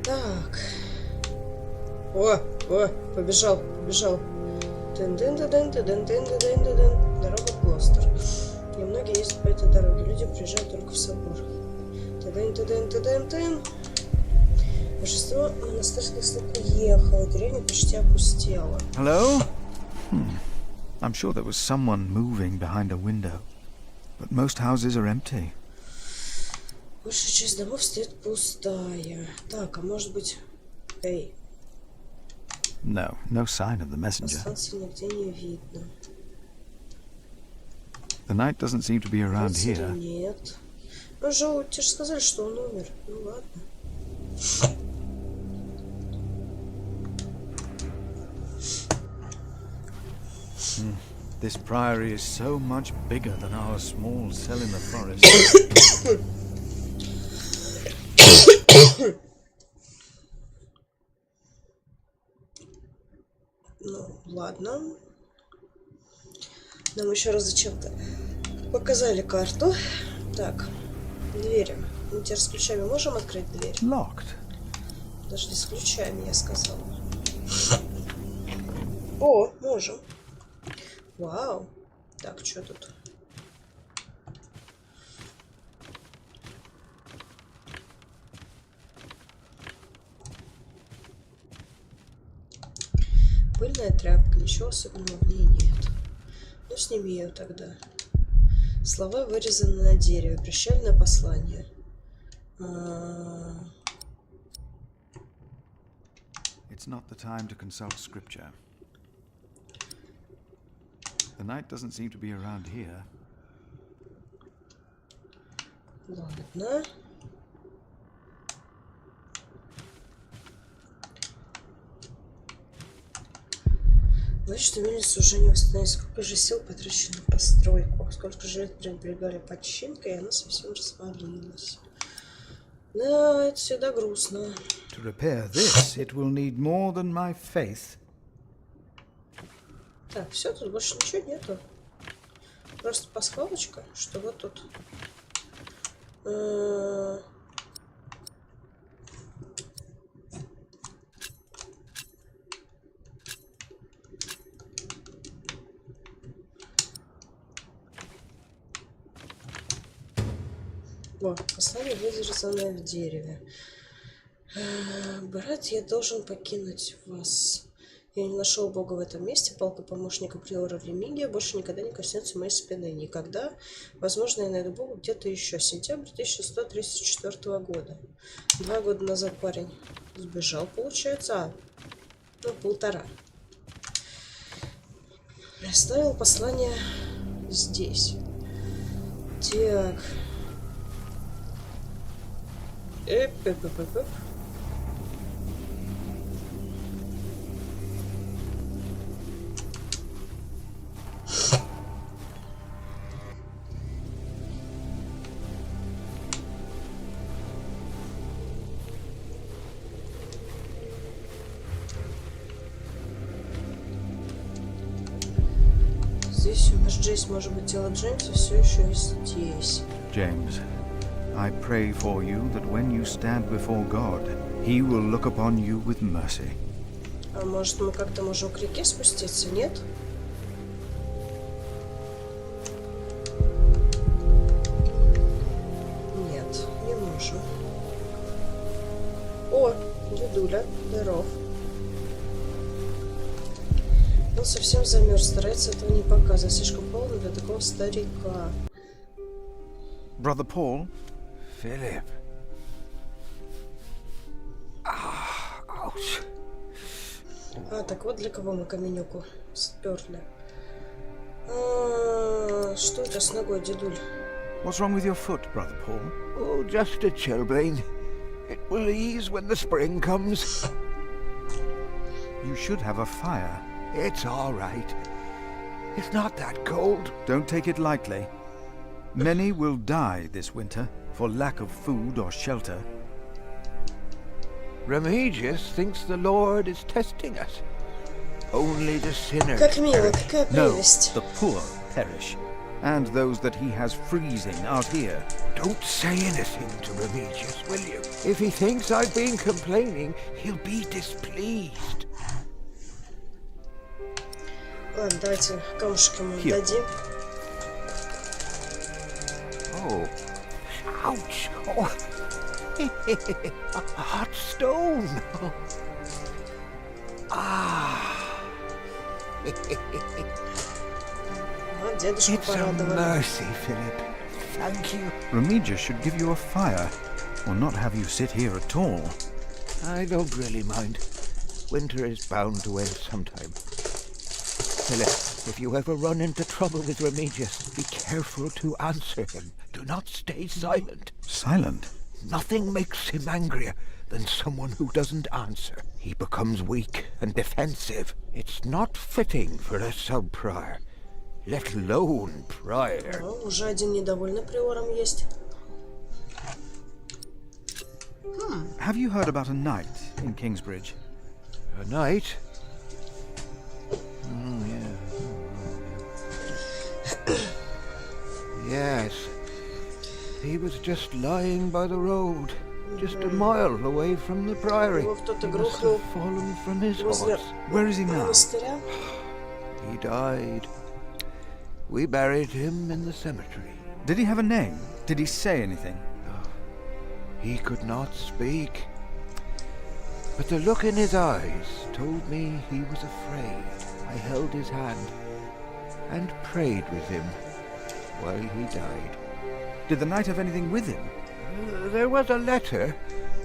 Так. О, побежал. Дын-дын-дын-дын-дын-дын-дын-дын. Дорога в Глостер. Немногие ездят по этой дороге. Люди приезжают только в собор. Дын-дын-дын-дын-дын. Большинство монастырских слуг уехало. Деревня почти опустела. Hello? I'm sure there was someone moving behind a window, but most houses are empty. Большая часть домов стоит пустая. Так, а может быть... Эй. No sign of the messenger. Станции нигде не видно. The knight doesn't seem to be around here. Нет. Ну, Жоу, тебе же сказали, что он умер. Ну, ладно. This priory is so much bigger than our small cell in the forest. Ну, ладно. Нам еще раз зачем-то показали карту. Так, двери. Мы теперь с ключами можем открыть дверь? Locked. Подожди, с ключами, я сказала. О, можем. Вау. Так, что тут? Пыльная тряпка, ничего особенного в ней нет. Ну, сними ее тогда. Слова вырезаны на дереве. Прощальное послание. It's not the time to consult scripture. The knight doesn't seem to be around here. Ладно. Значит, что мельницу уже не восстановить. Сколько же сил потрачено на постройку. Сколько же лет пренебрегали починкой, и она совсем развалилась. Да, это всегда грустно. To repair this, it will need more than my faith. Так, все, тут больше ничего нету. Просто пасхалочка, что вот тут. О, послание вырезанное в дереве. Брат, я должен покинуть вас. Я не нашел Бога в этом месте. Палка помощника приора в Ремигия больше никогда не коснется моей спины. Никогда. Возможно, я найду Бога где-то еще. Сентябрь 1134 года. 2 года назад парень сбежал, получается. Ну, 1,5. Оставил послание здесь. Так. Эп. Здесь у нас Джейс, может быть, тело Джеймса все еще здесь. James, I pray for you that when you stand before God, He will look upon you with mercy. А может, мы как-то можем к реке спуститься, нет? Нет, не можем. О, дедуля, здоров. Он совсем замерз, старается этого не показывать. Слишком холодно для такого старика. Brother Paul? Philip. Ouch. А, так вот для кого мы каменюку сперли. Что это с ногой, дедуль? What's wrong with your foot, Brother Paul? Oh, just a chilblain. It will ease when the spring comes. You should have a fire. It's all right. It's not that cold. Don't take it lightly. Many will die this winter for lack of food or shelter. Remigius thinks the Lord is testing us. Only the sinners Как мило, perish. какая No, прелесть. the poor perish, and those that he has freezing out here. Don't say anything to Remigius, will you? If he thinks I've been complaining, he'll be displeased. Ладно, давайте камушек ему Here. дадим. Oh. Ouch. Oh. A hot stone. Ah. Вот дедушку It's a порадовали. mercy, Philip. Thank you. Remigius should give you a fire, or not have you sit here at all. I don't really mind. Winter is bound to end sometime. Philip, if you ever run into trouble with Remigius, be careful to answer him. Do not stay silent. Silent? Nothing makes him angrier than someone who doesn't answer. He becomes weak and defensive. It's not fitting for a sub-prior, let alone prior. Ну, уже один недовольный приором есть. Have you heard about a knight in Kingsbridge? A knight? Yes. He was just lying by the road, just a mile away from the priory. Его кто-то He must грохнул have fallen from his возле horse. Where is he now? монастыря. He died. We buried him in the cemetery. Did he have a name? Did he say anything? He could not speak. But the look in his eyes told me he was afraid. I held his hand and prayed with him while he died. Did the knight have anything with him? There was a letter.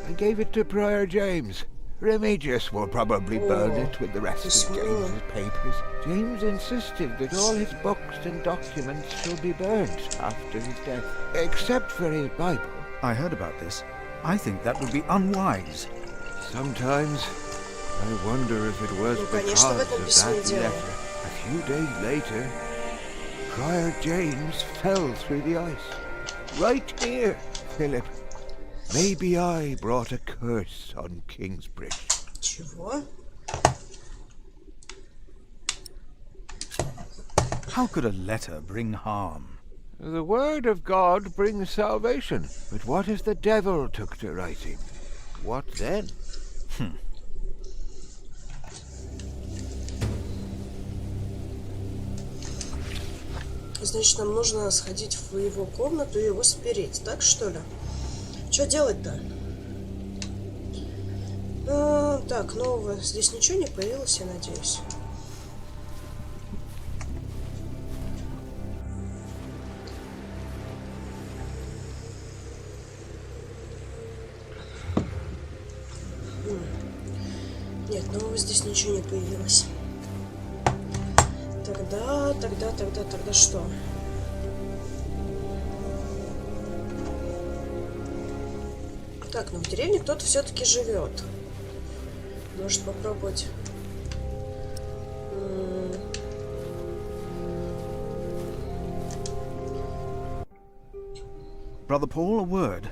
I gave it to Prior James. Remigius will probably burn it with the rest of James's papers. James insisted that all his books and documents should be burnt after his death, except for his Bible. I heard about this. I think that would be unwise. Sometimes I wonder if it was Ну, because конечно, в of этом письме that дело. letter. A few days later, Prior James fell through the ice. Right here, Philip. Maybe I brought a curse on Kingsbridge. Чего? How could a letter bring harm? The word of God brings salvation. But what if the devil took to writing? What then? Значит, нам нужно сходить в его комнату и его спереть, так что ли? Что делать-то? Так, нового здесь ничего не появилось, я надеюсь. Нет, нового здесь ничего не появилось. Тогда что? Так, ну в деревне кто-то все-таки живет. Может попробовать. Brother Paul, a word.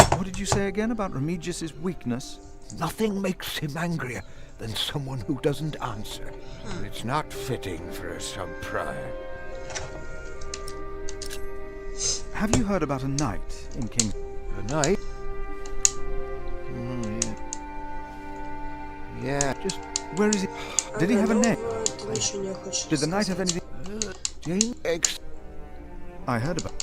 What did you say again about Remigius's weakness? Nothing makes him angrier than someone who doesn't answer. It's not fitting for a sub-prior. Have you heard about a knight in King... A knight? Yeah, just... Where is he? Did he have a name? Ничего не хочешь Did the knight have сказать. anything? James X. I heard about...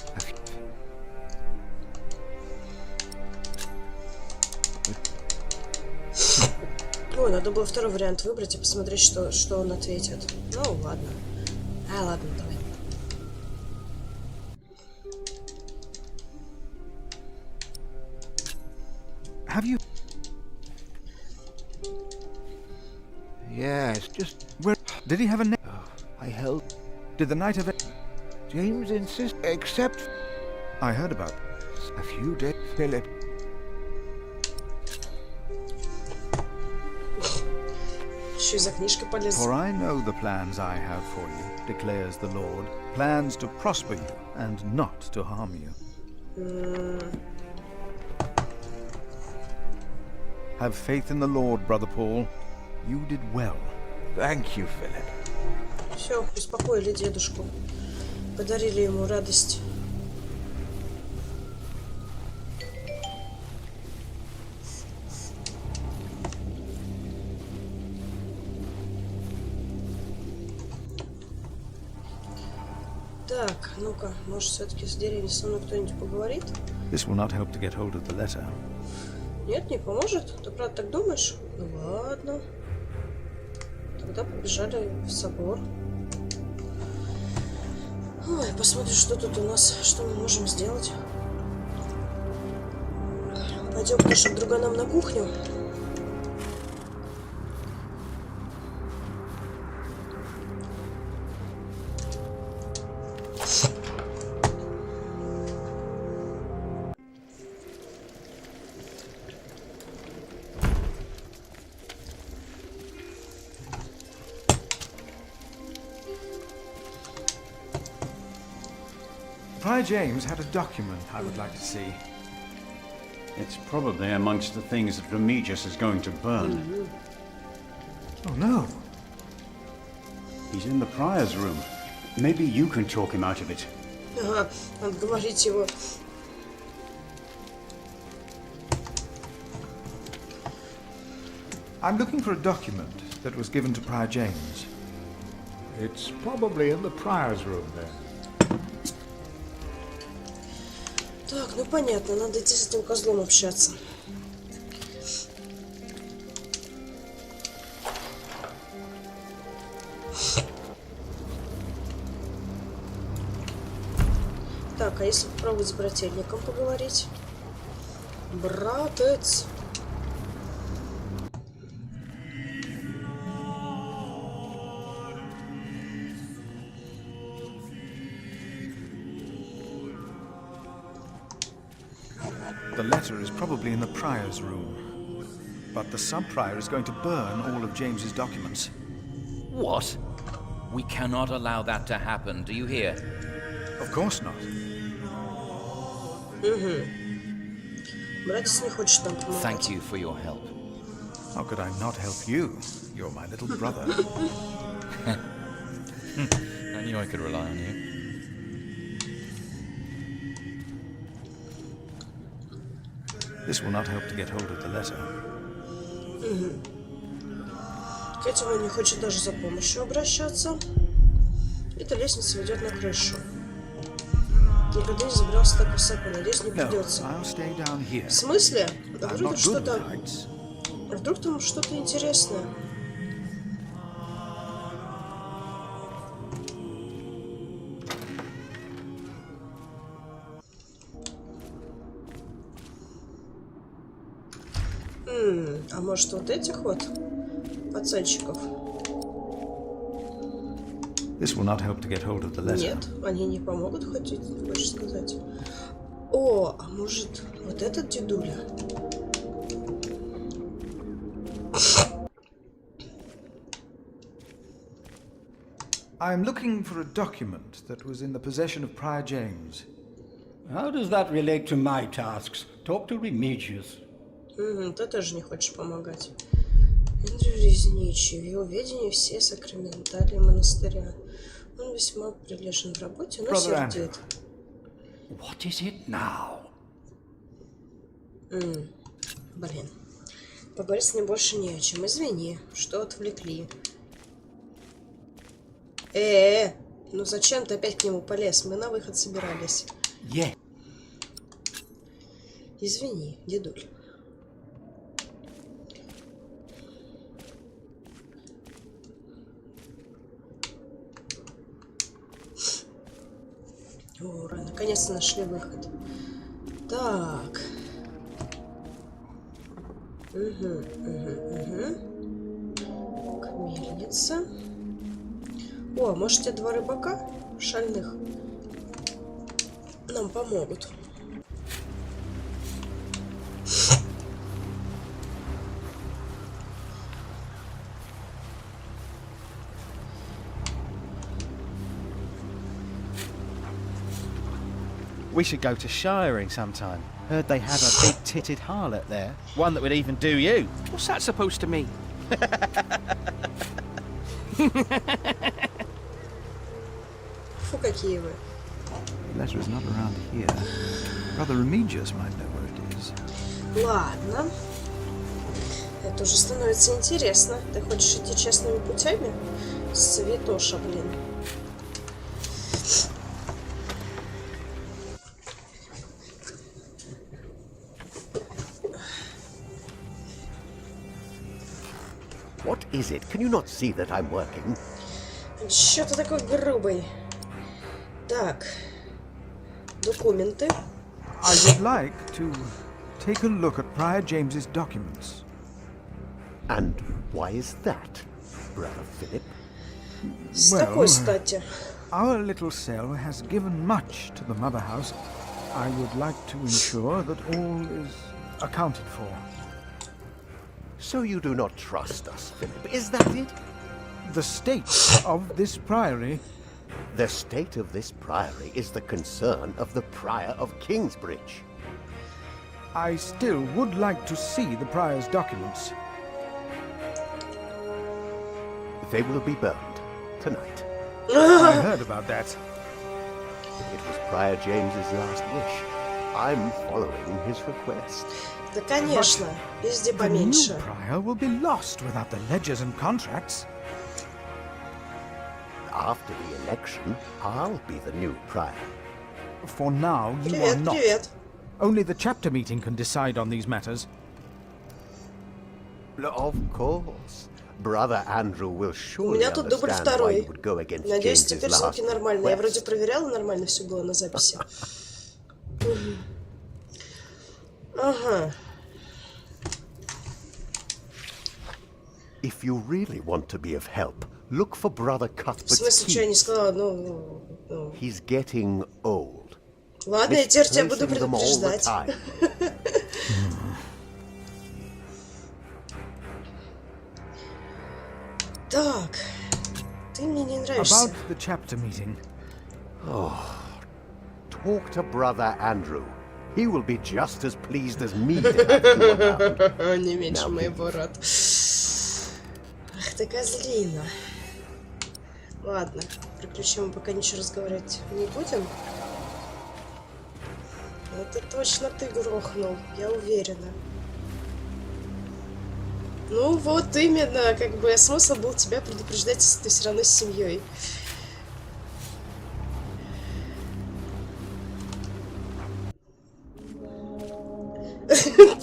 Ой, надо было второй вариант выбрать и посмотреть, что он ответит. Ну, ладно. А, ладно, давай. Have you? Yes, just where did he have a name? Oh, I held. Did the night of it? James insist. Except, I heard about a few days. Philip. Еще и за книжкой полез. For I know the plans I have for you, declares the Lord, plans to prosper you and not to harm you. Have faith in the Lord, Brother Paul. You did well. Thank you, Philip. Все, успокоили дедушку. Подарили ему радость. Так, ну-ка, может, все-таки с деревни со мной кто-нибудь поговорит? This will not help to get hold of the letter. Нет, не поможет? Ты правда так думаешь? Ну ладно. Тогда побежали в собор. Ой, посмотрим, что тут у нас, что мы можем сделать. Пойдем к нашим друганам на кухню. Prior James had a document I would like to see. It's probably amongst the things that Remigius is going to burn. Oh no. He's in the prior's room. Maybe you can talk him out of it. Ага, отговорить его. I'm looking for a document that was given to Prior James. It's probably in the prior's room then. Так, ну понятно, надо идти с этим козлом общаться. Так, а если попробовать с брательником поговорить? Братец! The letter is probably in the prior's room. But the sub-prior is going to burn all of James's documents. What? We cannot allow that to happen, do you hear? Of course not. Братец не хочет нам помогать. Thank you for your help. How could I not help you? You're my little brother. I knew I could rely on you. This will not help to get hold of the letter. К этому не хочет даже за помощью обращаться. Эта лестница ведет на крышу. Никогда не забирался так высоко. Надеюсь, не придется. В смысле? А вдруг тут что-то... А вдруг там что-то интересное? А может, вот этих вот пацанчиков? This will not help to get hold of the letter. Нет, они не помогут, хочешь сказать? О, а может, вот этот дедуля? I am looking for a document that was in the possession of Prior James. How does that relate to my tasks? Talk to Remigius. Ты тоже не хочешь помогать. Эндрю Резничий. В его ведении все сакраменталии монастыря. Он весьма прилежен в работе, но сердит. What is it now? Блин. Поговорить с ним больше не о чем. Извини, что отвлекли. Ну зачем ты опять к нему полез? Мы на выход собирались. Извини, дедуль. Ура, наконец-то нашли выход. Так. Угу. Мельница. О, может, те два рыбака шальных нам помогут. We should go to shiring sometime. Heard they have a big-titted harlot there. One that would even do you. What's that supposed to mean? Фу, какие вы. The letter is not around here. Brother Remigius might know where it is. Ладно. Это уже становится интересно. Ты хочешь идти честными путями? Святоша, блин. What is it? Can you not see that I'm working? Чё ты такой грубый? Так. Документы. I would like to take a look at Prior James's documents. And why is that, Brother Philip? С такой стати. Our little cell has given much to the mother house. I would like to ensure that all is accounted for. So you do not trust us, Philip, is that it? The state of this priory... The state of this priory is the concern of the Prior of Kingsbridge. I still would like to see the prior's documents. They will be burned tonight. I heard about that. It was Prior James's last wish. I'm following his request. Да, конечно. Везде The new поменьше. prior will be lost without the ledgers and contracts. After the election, I'll be the new prior. For now, you are not. Only the chapter meeting can decide on these matters. Of course. Brother Andrew will У surely меня тут дубль understand why you второй. would go against Надеюсь, James's теперь last звуки нормальные. Я вроде request. проверяла, нормально все было на записи. Ага. If you really want to be of help, look for Brother В Cuthbert's смысле, что я не keys. сказала? Ну. He's getting old. Ладно, я теперь тебя буду Misplacing them all the предупреждать. time. Так. Ты мне не нравишься. About the chapter meeting. Oh, talk to Brother Andrew. He will be just as pleased as me to have you around. Не меньше моего рад. Ах ты козлина. Ладно, про ключи мы пока ничего разговаривать не будем. Это точно ты грохнул, я уверена. Ну вот именно, как бы смысл был тебя предупреждать, если ты все равно с семьей.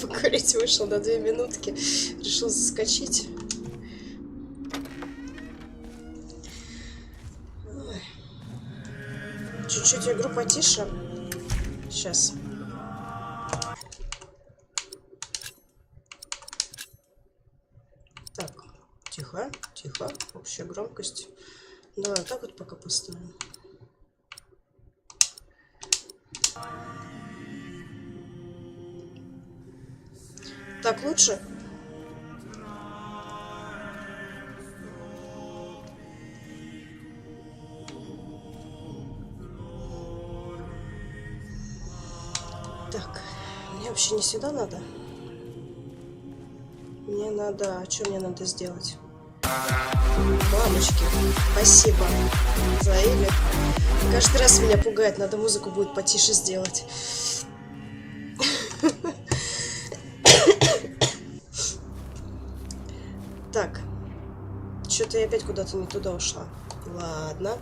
Покурить вышел на 2 минутки, решил заскочить. Чуть-чуть игру потише. Сейчас. Так, тихо, тихо. Общая громкость. Давай вот так вот пока поставим. Так лучше? Так, мне вообще не сюда надо. Мне надо... А что мне надо сделать? Мамочки, спасибо за Эли. Каждый раз меня пугает, надо музыку будет потише сделать. Так, что-то я опять куда-то не туда ушла. Ладно.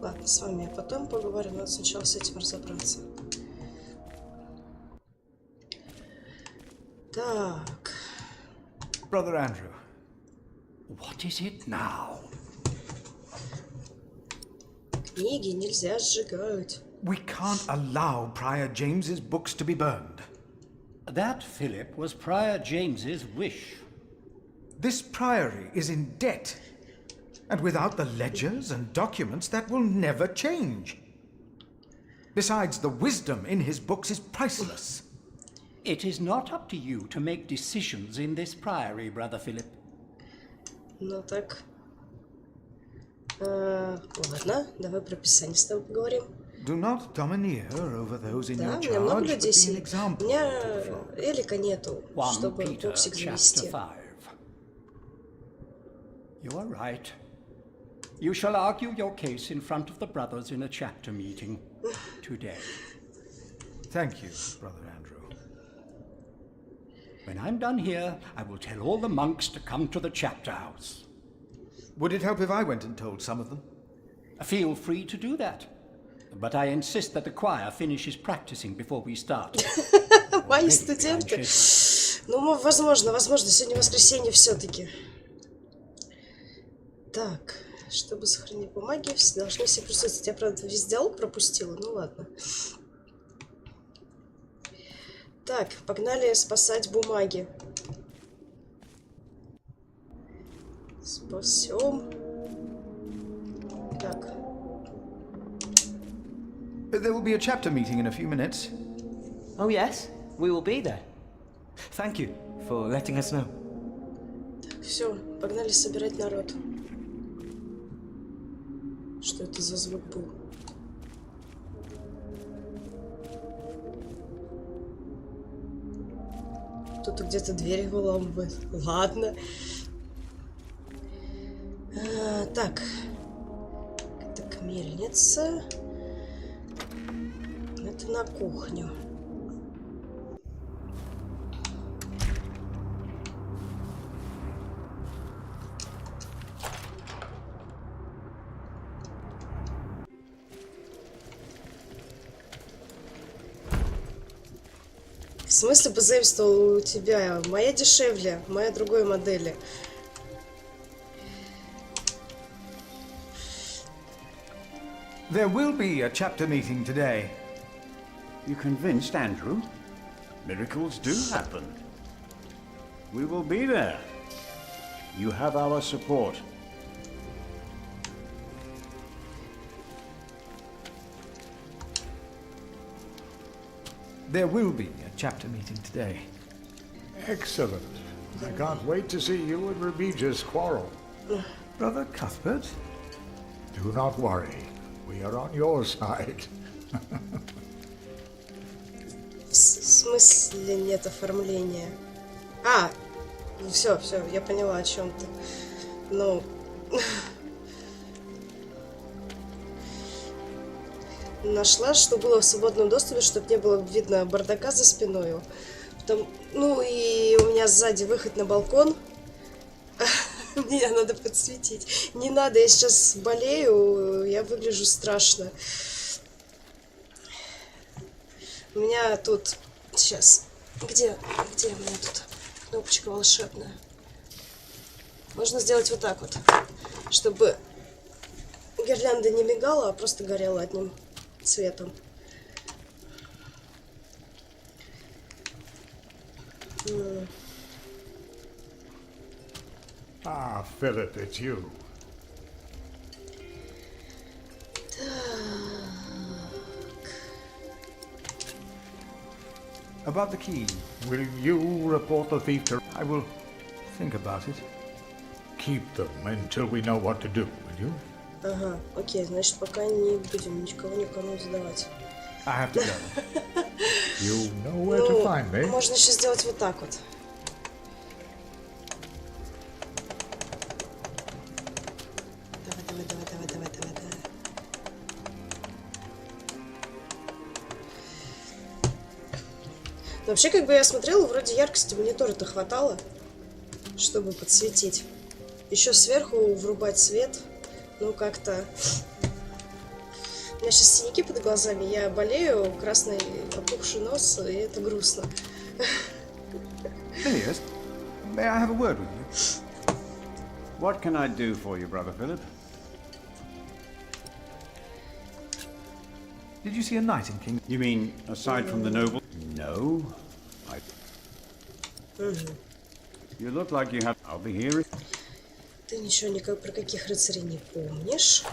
Ладно, с вами я потом поговорю, надо сначала с этим разобраться. Так. Brother Andrew. What is it now? Книги нельзя сжигать. We can't allow Prior James's books to be burned. That, Philip, was Prior James's wish. This priory is in debt. And without the ledgers and documents, that will never change. Besides, the wisdom in his books is priceless. It is not up to you to make decisions in this priory, Brother Philip. Ну так. Ладно, давай про Писание с тобой поговорим. Do not domineer over those in Да, your у меня много charge, but людей be an сидит. У example. меня Элика нету, 1 чтобы Peter боксик chapter завести. 5. You are right. You shall argue your case in front of the brothers in a chapter meeting today. Thank you, Brother Andrew. When I'm done here, I will tell all the monks to come to the chapter house. Would it help if I went and told some of them? Feel free to do that. But I insist that the choir finishes practicing before we start. Мои студенты. Ну, возможно, сегодня воскресенье все-таки. Так, чтобы сохранить бумаги, все должны все присутствовать. Я, правда, весь диалог пропустила, ну ладно. Так, погнали спасать бумаги. Спасем. Так. There will be a chapter meeting in a few minutes. Oh, yes, we will be there. Thank you for letting us know. Так, все, погнали собирать народ. Что это за звук был? Кто-то где-то дверь выламывает. Ладно. Так. Так, мельница. Это на кухню. В смысле позаимствовал у тебя? Моя дешевле, моя другой модели. There will be a chapter meeting today. You convinced Andrew? Miracles do happen. We will be there. You have our support. There will be a chapter meeting today. Excellent. I can't wait to see you and Remigius quarrel. Brother Cuthbert? Do not worry. We are on your side. В смысле нет оформления? Все, я поняла, о чем ты. Ну... Нашла, что было в свободном доступе, чтобы не было видно бардака за спиной. Ну и у меня сзади выход на балкон. Меня надо подсветить. Не надо, я сейчас болею, я выгляжу страшно. У меня тут... Сейчас. Где у меня тут кнопочка волшебная? Можно сделать вот так вот, чтобы гирлянда не мигала, а просто горела одним цветом. Ah, Philip, it's you. About the key. Will you report the thief to... I will think about it. Keep them until we know what to do, will you? Ага, окей, значит, пока не будем никому задавать. I have to go. You know where to find me. Можно еще сделать вот так вот. Давай. Но вообще, как бы я смотрела, вроде яркости монитора-то хватало, чтобы подсветить. Еще сверху врубать свет, ну как-то меня сейчас синяки под глазами, я болею, красный опухший нос, и это грустно. Phileas, may I have a word with you? What can I do for you, Brother Philip? Did you see a knight in King? You mean, aside from the noble? No. You look like you have... I'll be here. Ты ничего никак про каких рыцарей не помнишь.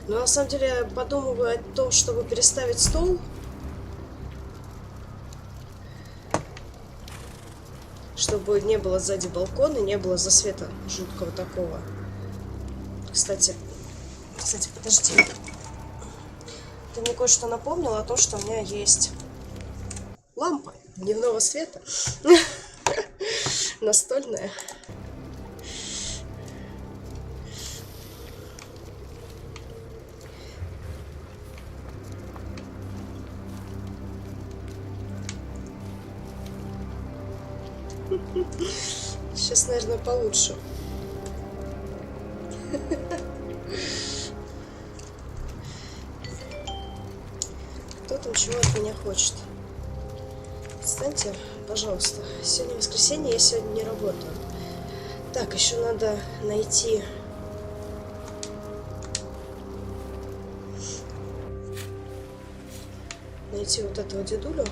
Но на самом деле я подумываю о том, чтобы переставить стол. Чтобы не было сзади балкона, не было засвета жуткого такого. Кстати, подожди. Ты мне кое-что напомнил о том, что у меня есть лампа дневного света. Настольная. Сейчас, наверное, получше. Кто там чего от меня хочет? Встаньте, пожалуйста. Сегодня воскресенье, я сегодня не работаю. Так, еще надо найти... Найти вот этого дедулю,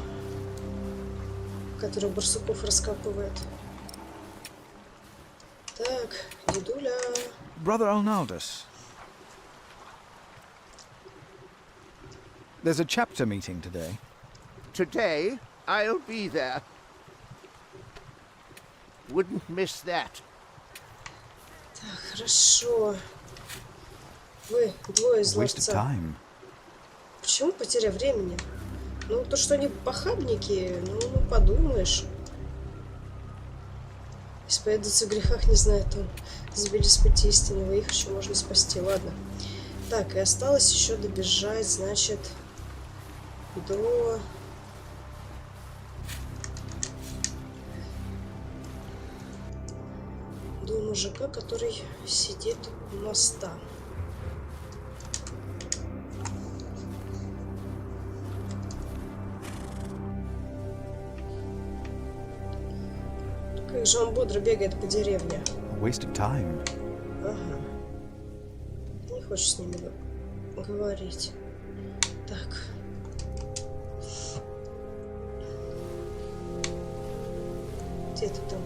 который барсуков раскапывает. Так, дедуля. Brother Arnaldus. There's a chapter meeting today. Today, I'll be there. Wouldn't miss that. Так, хорошо. Вы двое из ловца. Почему потеря времени? Ну, то, что они похабники, ну подумаешь. Исповедаться в грехах, не знаю, там сбились с пути истинного, их еще можно спасти. Ладно. Так, и осталось еще добежать, значит, до... До мужика, который сидит у моста. Как же он бодро бегает по деревне. Waste of time. Ага. Не хочешь с ними говорить. Так. Где ты там?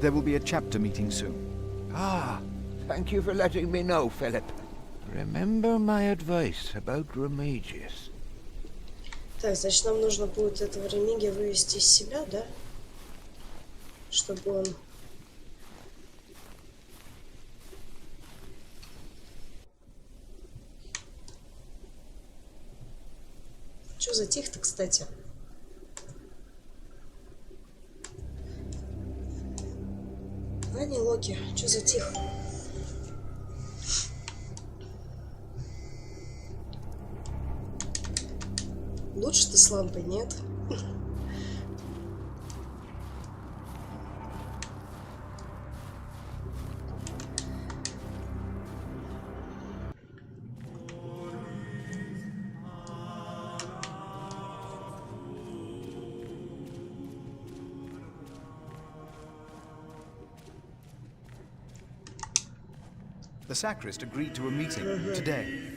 There will be a chapter meeting soon. Ah, thank you for letting me know, Philip. Remember my advice about Remigius. Так, значит, нам нужно будет этого Ремигия вывести из себя, да? Чтобы он... Чё затих-то, кстати? А, не Локи, чё затих? Лучше ты с лампой, нет? The sacrist agreed to a meeting today.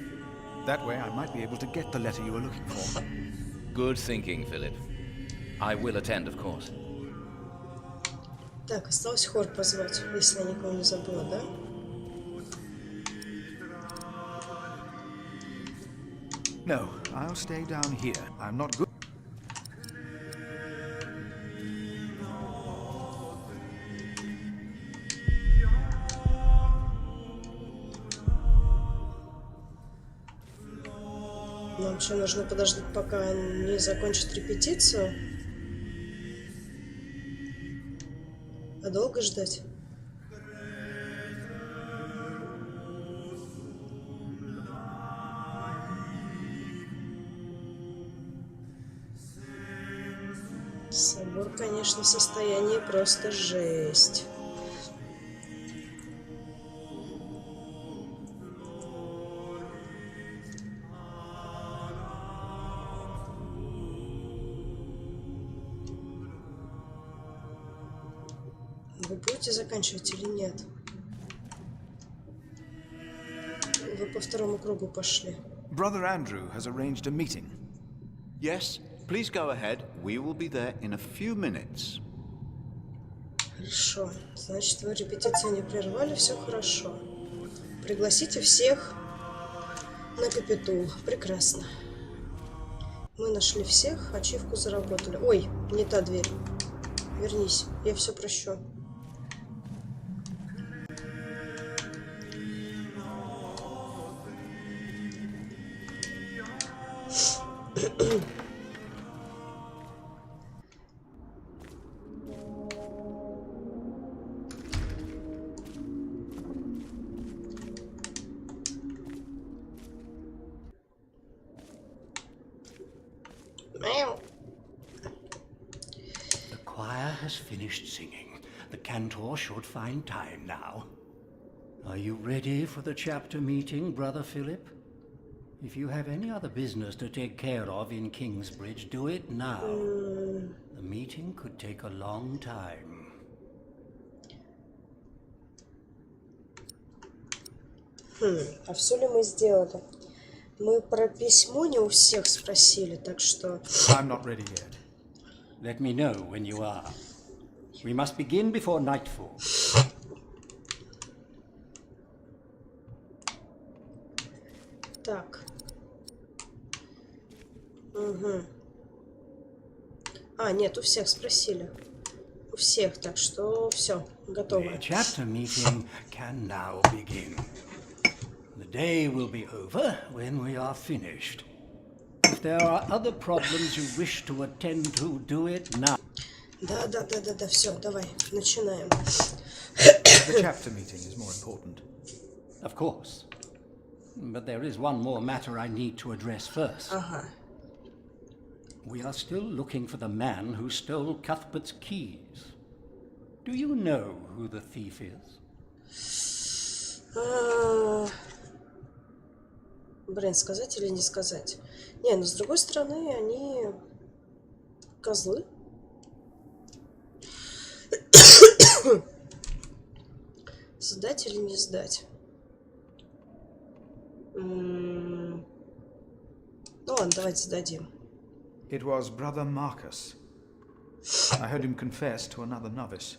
That way I might be able to get the letter you were looking for. Good thinking, Philip. I will attend, of course. Так, осталось хор позвать, если я никого не забыла, да? No, I'll stay down here. I'm not good. Нам что, нужно подождать, пока он не закончит репетицию? А долго ждать? Собор, конечно, в состоянии просто жесть. Вы будете заканчивать или нет? Вы по второму кругу пошли. Brother Andrew has arranged a meeting. Yes, please go ahead. We will be there in a few minutes. Хорошо. Значит, вы репетицию не прервали, все хорошо. Пригласите всех на капитул. Прекрасно. Мы нашли всех, ачивку заработали. Ой, не та дверь. Вернись, я все прощу. The choir has finished singing. The cantor should find time now. Are you ready for the chapter meeting, Brother Philip? If you have any other business to take care of in Kingsbridge, do it now. The meeting could take a long time. А все ли мы сделали? Мы про письмо не у всех спросили, так что... I'm not ready yet. Let me know when you are. We must begin before nightfall. Так. Угу. А, нет, у всех спросили. У всех, так что все, готово. The chapter meeting can now begin. The day will be over when we are finished. If there are other problems you wish to attend to, do it now. Да, все, давай, начинаем. The chapter meeting is more important. Of course. But there is one more matter I need to address first. Ага. We are still looking for the man who stole Cuthbert's keys. Do you know who the thief is? Блин, сказать или не сказать? Не, но с другой стороны, они козлы. Сдать или не сдать? Ну ладно, давайте сдадим. It was Brother Marcus. I heard him confess to another novice.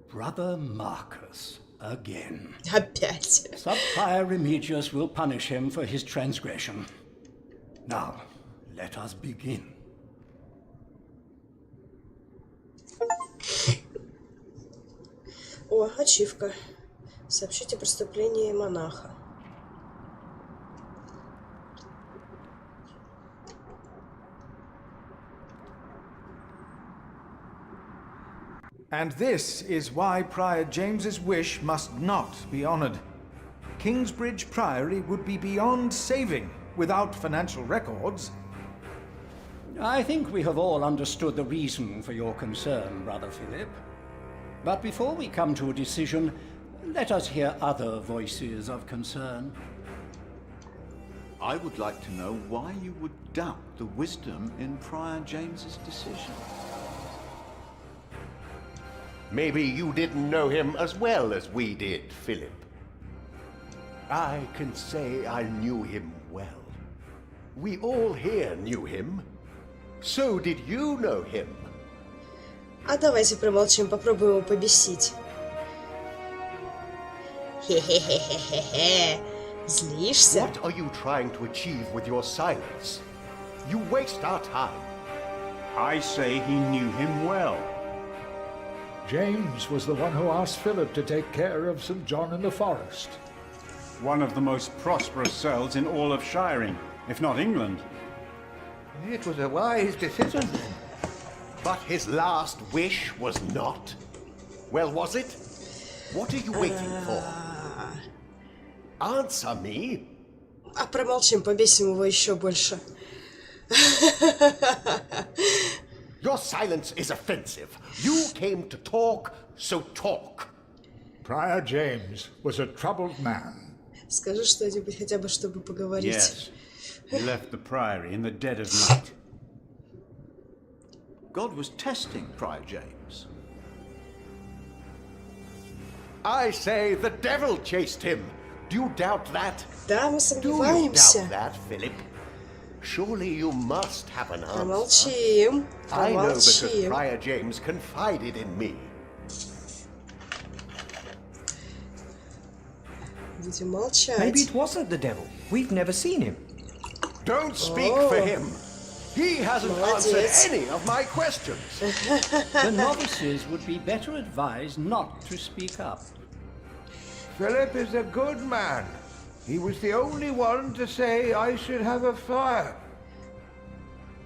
Brother Marcus, again. Опять. Sub-Prior Remigius will punish him for his transgression. Now, let us begin. О, ачивка. Сообщите о преступлении монаха. And this is why Prior James's wish must not be honored. Kingsbridge Priory would be beyond saving without financial records. I think we have all understood the reason for your concern, Brother Philip. But before we come to a decision, let us hear other voices of concern. I would like to know why you would doubt the wisdom in Prior James's decision. Maybe you didn't know him as well as we did, Philip. I can say I knew him well. We all here knew him. So did you know him. А давайте промолчим, попробуем его побесить. Хе-хе-хе-хе-хе. Злишься? What are you trying to achieve with your silence? You waste our time. I say he knew him well. James was the one who asked Philip to take care of St. John in the Forest. One of the most prosperous cells in all of Shiring, if not England. It was a wise decision then. But his last wish was not. Well, was it? What are you waiting for? Answer me. А промолчим, побесим его еще больше. Your silence is offensive. You came to talk, so talk. Prior James was a troubled man. Скажи что-нибудь, хотя бы, чтобы поговорить. Yes. He left the priory in the dead of night. God was testing Prior James. I say the devil chased him. Do you doubt that? Да, мы Do you сомневаемся. doubt that, Philip? Surely you must have an answer. Промолчим. I know because Промолчим. Prior James confided in me. Будем молчать. Maybe it wasn't the devil. We've never seen him. Don't speak for him. He hasn't answered any of my questions. The novices would be better advised not to speak up. Philip is a good man. He was the only one to say I should have a fire.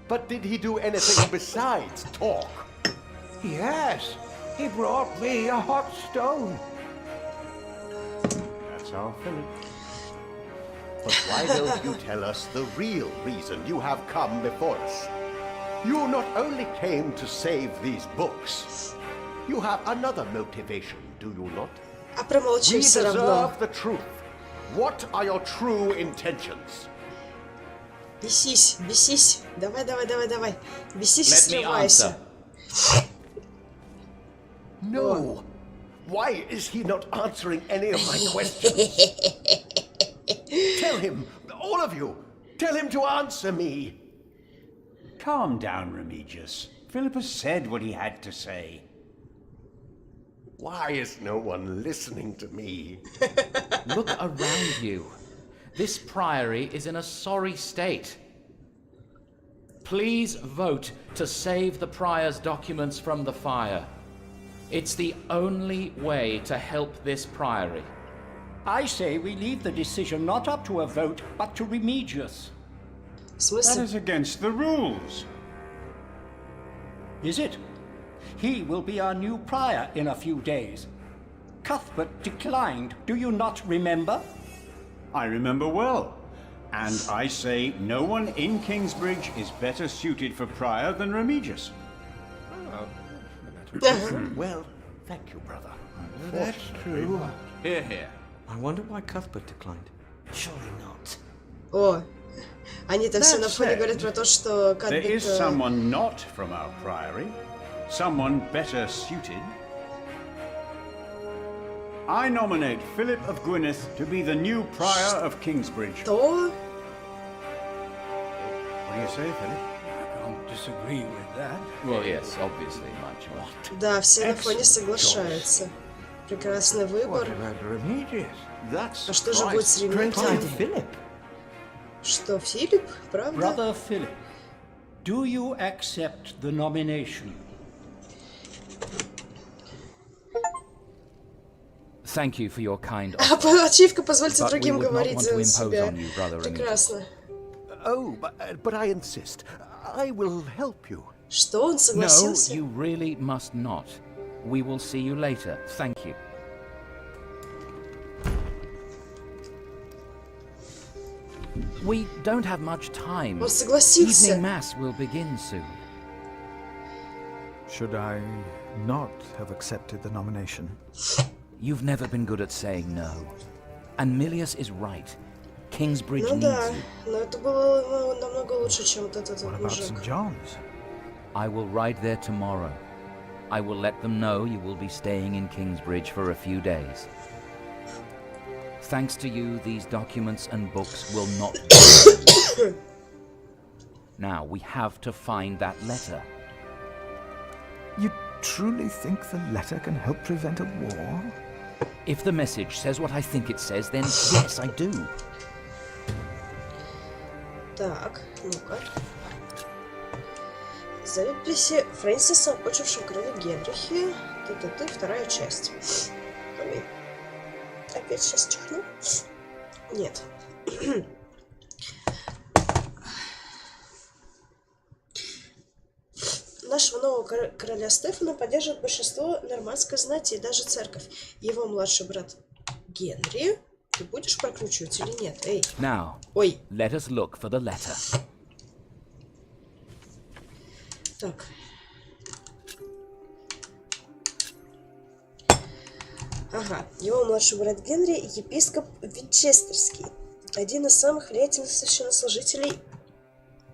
But did he do anything besides talk? Yes, he brought me a hot stone. That's our Philip. But why don't you tell us the real reason you have come before us? You not only came to save these books, you have another motivation, do you not? А промолчим We все равно. deserve the truth. What are your true intentions? Бесись, бесись. Давай, давай, давай, давай. Бесись и Let me срывайся. No. Why is he not answering any of my questions? Tell him, all of you, tell him to answer me. Calm down, Remigius. Philip has said what he had to say. Why is no one listening to me? Look around you. This priory is in a sorry state. Please vote to save the prior's documents from the fire. It's the only way to help this priory. I say we leave the decision not up to a vote, but to Remigius. That is against the rules. Is it? He will be our new prior in a few days. Cuthbert declined, do you not remember? I remember well. And I say no one in Kingsbridge is better suited for prior than Remigius. Well, thank you, brother. That's true. Hear, hear. I wonder why Cuthbert declined. Surely not. О, они-то все на That фоне said, говорят про то, что There is Кадбит... someone not from our priory, someone better suited. I nominate Philip of Gwynedd to be the new prior of Kingsbridge. Что? What do you say, Philip? I don't disagree with that. Well, yes, obviously, my child. Да, все на фоне соглашаются. Прекрасный выбор. А что же будет с ремонтом? Philip. Что, Филипп? Правда? Brother Philip, do you accept the nomination? Thank you for your kind А, offer. ачивка, позвольте But we другим would not говорить want to за impose себя. on you, brother Remigius. Прекрасно. Oh, but I insist. I will help you. Что, он No, согласился? you really must not. We will see you later. Thank you. We don't have much time. Он согласился. Evening mass will begin soon. Should I not have accepted the nomination? You've never been good at saying no. And Milius is right. Kingsbridge Ну needs да, you. но это было намного лучше, чем вот этот What about мужик. St. John's? I will ride there tomorrow. I will let them know you will be staying in Kingsbridge for a few days. Thanks to you, these documents and books will not be. Now, we have to find that letter. You truly think the letter can help prevent a war? If the message says what I think it says, then yes, I do. Так, ну-ка. Записи Фрэнсиса о почившем короле Генрихе. Ты, вторая часть. Ой. Опять сейчас чихну? Нет. Нашего нового короля Стефана поддерживает большинство нормандской знати и даже церковь. Его младший брат Генри. Ты будешь прокручивать или нет? Эй. Now, Ой. let us look for the letter. Так. Ага, его младший брат Генри – епископ Винчестерский, один из самых влиятельных священнослужителей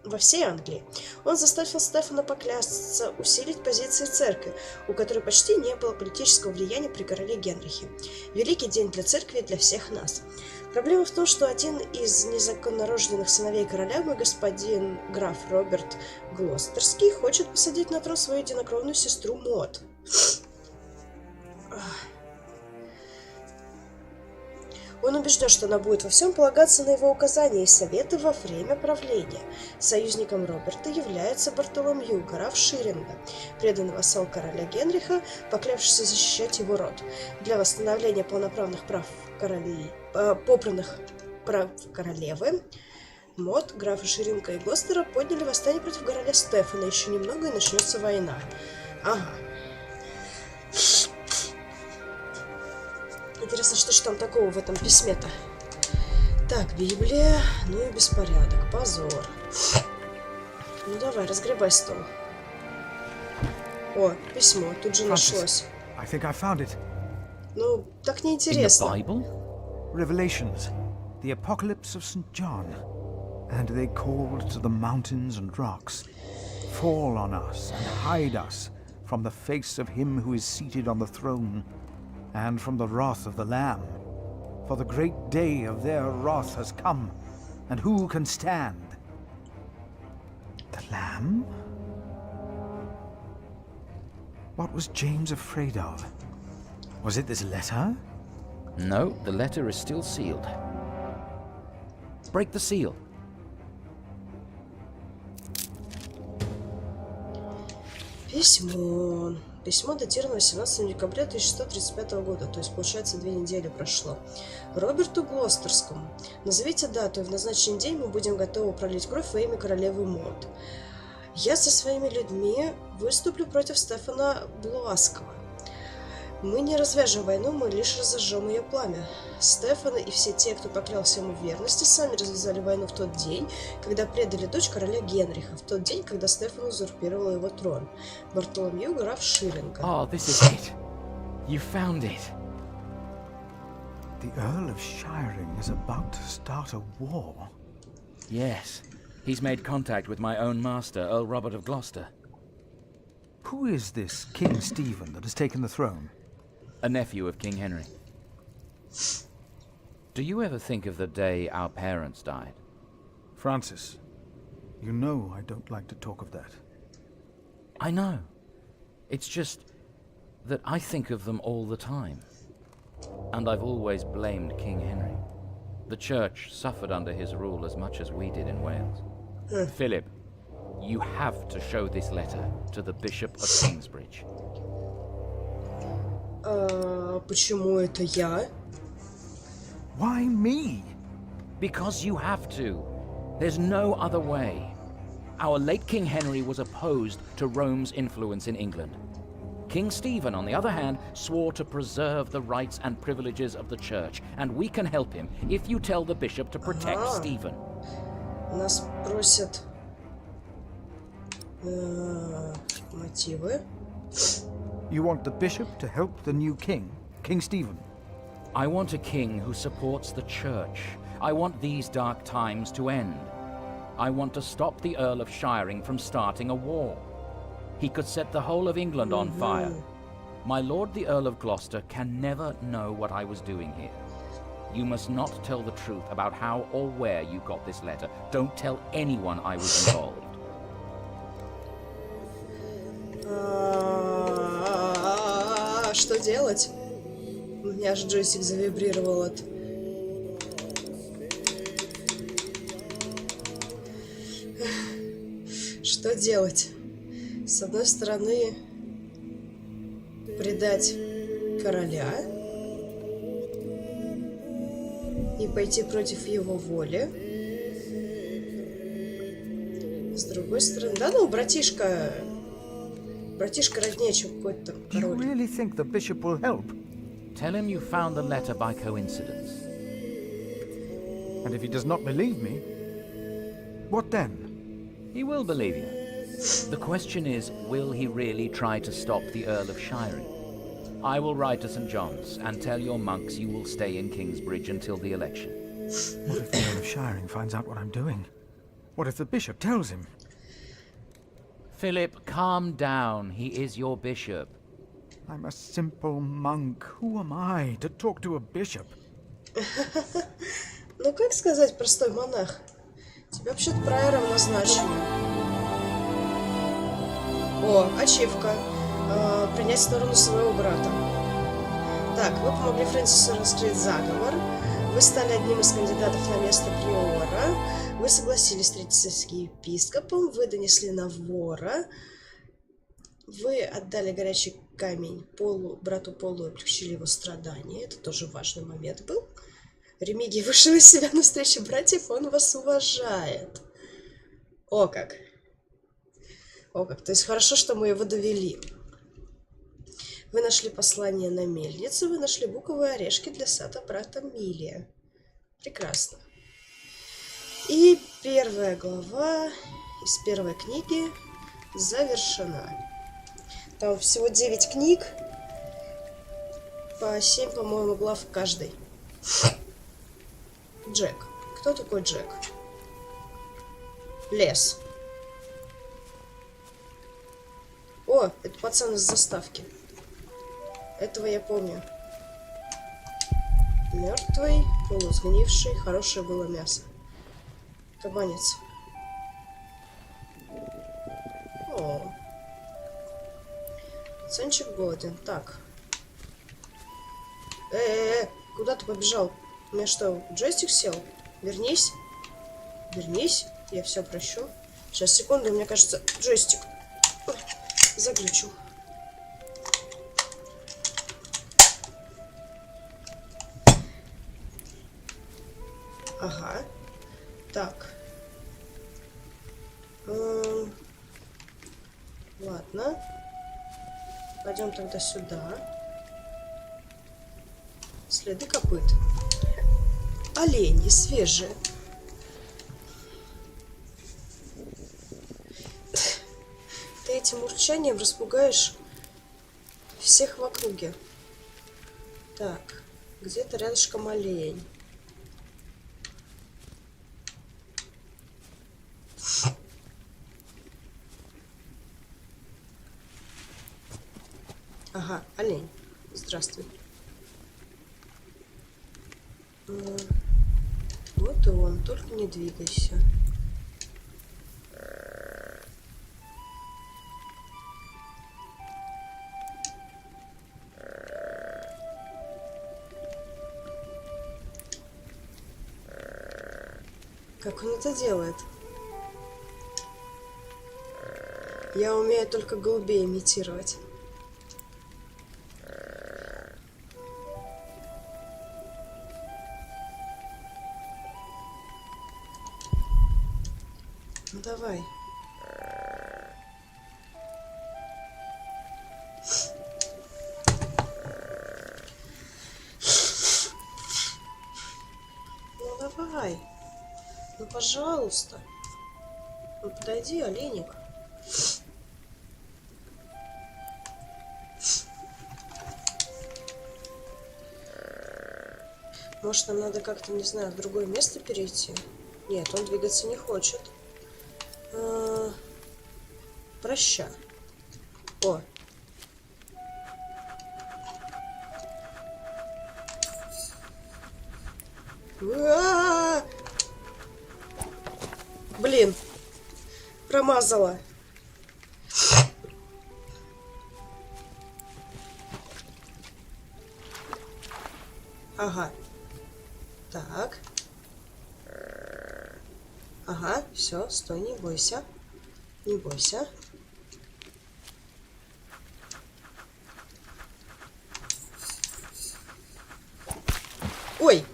во всей Англии. Он заставил Стефана поклясться усилить позиции церкви, у которой почти не было политического влияния при короле Генрихе. Великий день для церкви и для всех нас. Проблема в том, что один из незаконнорожденных сыновей короля, мой господин граф Роберт Глостерский, хочет посадить на трон свою единокровную сестру Мод. Он убежден, что она будет во всем полагаться на его указания и советы во время правления. Союзником Роберта является Бартоломью, граф Ширинга, преданный вассал короля Генриха, поклявшийся защищать его род. Для восстановления полноправных прав попранных прав королевы, Мод, графа Ширинга и Глостера подняли восстание против короля Стефана. Еще немного и начнется война. Ага. Интересно, что же там такого в этом письме-то? Так, Библия, ну и беспорядок, позор. Ну давай, разгребай стол. О, письмо, тут же нашлось. I think I found it. Ну, так неинтересно. Revelations, the apocalypse of St. John. And they called to the mountains and rocks, fall on us and hide us from the face of him who is seated on the throne, and from the wrath of the Lamb. For the great day of their wrath has come, and who can stand? The Lamb? What was James afraid of? Was it this letter? No, the letter is still sealed. Break the seal. Письмо. Письмо датировано 18 декабря 1635 года, то есть, получается, 2 недели прошло. Роберту Глостерскому. Назовите дату, и в назначенный день мы будем готовы пролить кровь во имя королевы Мод. Я со своими людьми выступлю против Стефана Блуаского. Мы не развяжем войну, мы лишь разожжем ее пламя. Стефан и все те, кто поклялся ему в верности, сами развязали войну в тот день, когда предали дочь короля Генриха, в тот день, когда Стефан узурпировал его трон. Бартоломью, граф Ширинга. Oh, this is it. You found it. The Earl of Shiring is about to start a war. Yes. He's made contact with my own master, Earl Robert of Gloucester. Who is this King Stephen that has taken the throne? A nephew of King Henry. Do you ever think of the day our parents died? Francis, you know I don't like to talk of that. I know. It's just that I think of them all the time. And I've always blamed King Henry. The church suffered under his rule as much as we did in Wales. Philip, you have to show this letter to the Bishop of Kingsbridge. Почему это я? Why me? Because you have to. There's no other way. Our late King Henry was opposed to Rome's influence in England. King Stephen, on the other hand, swore to preserve the rights and privileges of the church, and we can help him if you tell the bishop to protect Stephen. Нас просят мотивы. You want the bishop to help the new king, King Stephen? I want a king who supports the church. I want these dark times to end. I want to stop the Earl of Shiring from starting a war. He could set the whole of England on fire. My lord the Earl of Gloucester can never know what I was doing here. You must not tell the truth about how or where you got this letter. Don't tell anyone I was involved. Что делать? У меня аж джойстик завибрировал от... Что делать? С одной стороны, предать короля и пойти против его воли. С другой стороны... Да ну, братишка... Братишка роднее, чем какой-то там король. Do you really think the bishop will help? Tell him you found the letter by coincidence. And if he does not believe me, what then? He will believe you. The question is, will he really try to stop the Earl of Shiring? I will ride to St. John's and tell your monks you will stay in Kingsbridge until the election. What if the Earl of Shiring finds out what I'm doing? What if the bishop tells him? Philip, calm down. He is your bishop. I'm a simple monk. Who am I to talk to a bishop? Ну, как сказать, простой монах? Тебя вообще-то прайором назначили. О, ачивка. Принять сторону своего брата. Так, вы помогли Фрэнсису раскрыть заговор. Вы стали одним из кандидатов на место приора. Вы согласились встретиться с епископом. Вы донесли на вора. Вы отдали горячий камень брату Полу и облегчили его страдания. Это тоже важный момент был. Ремигий вышел из себя на встрече братьев, он вас уважает. О как. О как. То есть хорошо, что мы его довели. Вы нашли послание на мельнице, вы нашли буковые орешки для сада брата Милия. Прекрасно. И первая глава из первой книги завершена. Там всего 9 книг, по 7, по-моему, глав в каждой. Джек. Кто такой Джек? Лес. О, это пацан из заставки. Этого я помню. Мертвый, полусгнивший, хорошее было мясо. Кабанец. О. Пацанчик голоден. Так. Куда ты побежал? У меня что, джойстик сел? Вернись. Вернись. Я все прощу. Сейчас, секунду, мне кажется, джойстик заглючил. Ага. Так. Ладно. Пойдем тогда сюда. Следы копыт. Олени свежие. Ты этим урчанием распугаешь всех в округе. Так, где-то рядышком олень. Ага, олень. Здравствуй. Вот и он, только не двигайся. Как он это делает? Я умею только голубей имитировать. Ну давай. Ну давай. Ну пожалуйста. Ну подойди, оленик. Может, нам надо как-то, не знаю, в другое место перейти? Нет, он двигаться не хочет. Проща. О. Блин. Промазала. Ага. Так. Ага, все, стой, не бойся. Не бойся. Ой!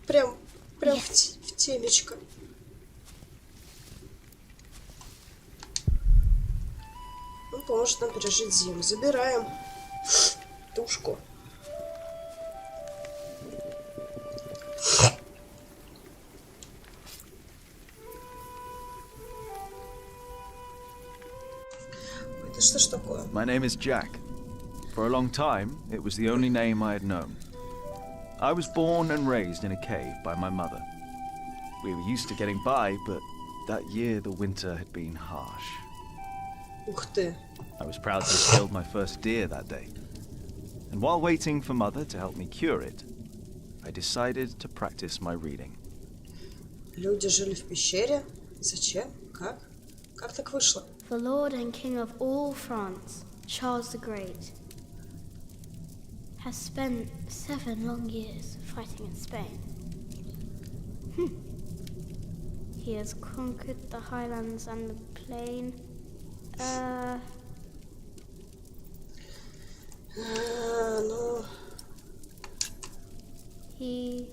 Прям в темечко. Он поможет нам пережить зиму. Забираем тушку. Это что ж такое? My name is Jack. For a long time, it was the only name I had known. I was born and raised in a cave by my mother. We were used to getting by, but that year the winter had been harsh. Ух ты. I was proud to have killed my first deer that day. And while waiting for Mother to help me cure it, I decided to practice my reading. Люди жили в пещере? Зачем? Как? Как так вышло? The Lord and King of all France, Charles the Great, has spent 7 long years fighting in Spain. He has conquered the highlands and the plain. Ну... He...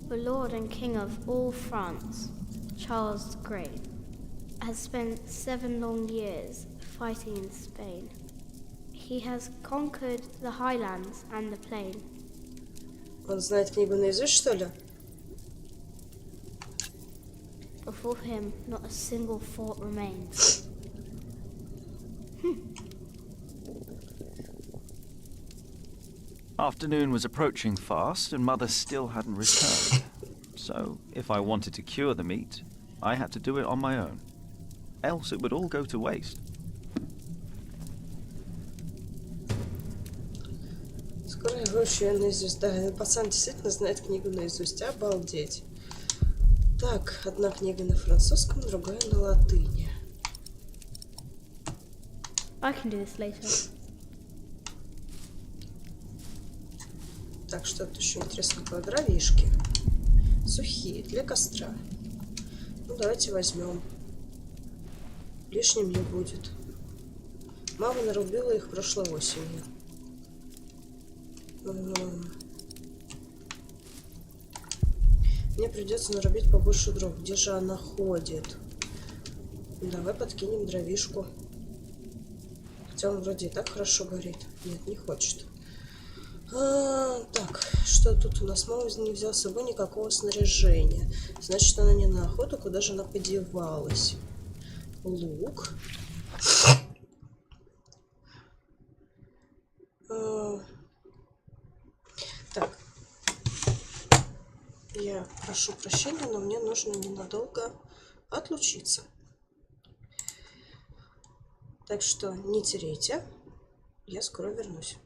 The Lord and King of all France, Charles the Great, has spent 7 long years fighting in Spain. He has conquered the highlands and the plain. Он знает книгу наизусть, что ли? Before him, not a single fort remains. Afternoon was approaching fast, and Mother still hadn't returned. So, if I wanted to cure the meat, I had to do it on my own. Else it would all go to waste. Скоро я выучу ее наизусть. Да, пацан действительно знает книгу наизусть. Обалдеть. Так, одна книга на французском, другая на латыни. I can do this later. Так, что тут еще интересно такое? Дровишки. Сухие, для костра. Ну, давайте возьмем. Лишним не будет. Мама нарубила их прошлой осенью. Мне придется нарубить побольше дров. Где же она ходит? Давай подкинем дровишку. Хотя он вроде и так хорошо горит. Нет, не хочет. Так, что тут у нас? Мама не взяла с собой никакого снаряжения. Значит, она не на охоту. Куда же она подевалась? Лук. Так. Я прошу прощения, но мне нужно ненадолго отлучиться. Так что не теряйте. Я скоро вернусь.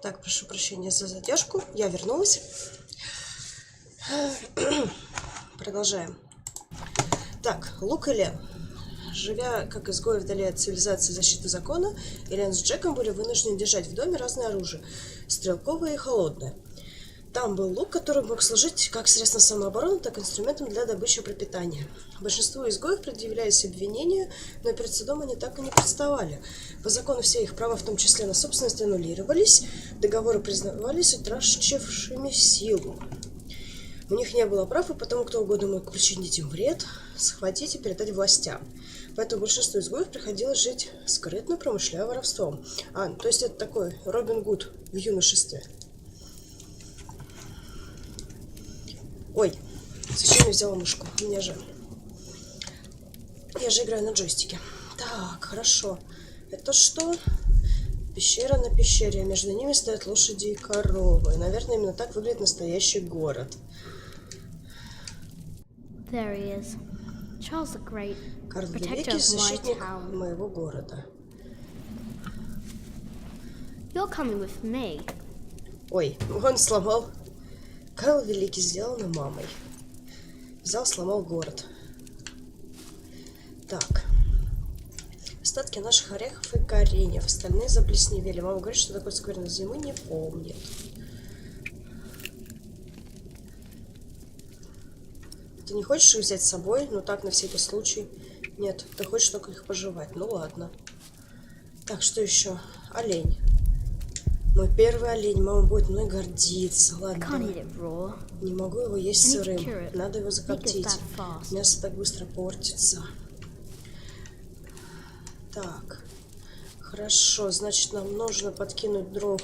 Так, прошу прощения за задержку. Я вернулась. Продолжаем. Так, Лук и Лен. Живя как изгои вдали от цивилизации и защиты закона, Элен с Джеком были вынуждены держать в доме разное оружие, стрелковое и холодное. Там был лук, который мог служить как средством самообороны, так и инструментом для добычи и пропитания. Большинству изгоев предъявлялись обвинения, но перед судом они так и не представали. По закону все их права, в том числе на собственность, аннулировались, договоры признавались утратившими силу. У них не было прав, и потому кто угодно мог причинить им вред, схватить и передать властям. Поэтому большинству изгоев приходилось жить скрытно, промышляя воровством. То есть это такой Робин Гуд в юношестве. Ой, зачем я взяла мышку? Мне же... Я же играю на джойстике. Так, хорошо. Это что? Пещера на пещере. Между ними стоят лошади и коровы. Наверное, именно так выглядит настоящий город. There he is. Charles the Great, Карл protector Великий, of my защитник town. моего города. You're coming with me. Ой, он сломал... Карл Великий сделано мамой. Взял, сломал город. Так. Остатки наших орехов и кореньев. Остальные заплесневели. Мама говорит, что такое скверной зимы не помнит. Ты не хочешь их взять с собой? Ну так, на всякий случай. Нет, ты хочешь только их пожевать. Ну ладно. Так, что еще? Олень. Мой первый олень. Мама будет мной гордиться. Ладно, давай. Не могу его есть сырым. Надо его закоптить. Мясо так быстро портится. Так. Хорошо, значит, нам нужно подкинуть дров.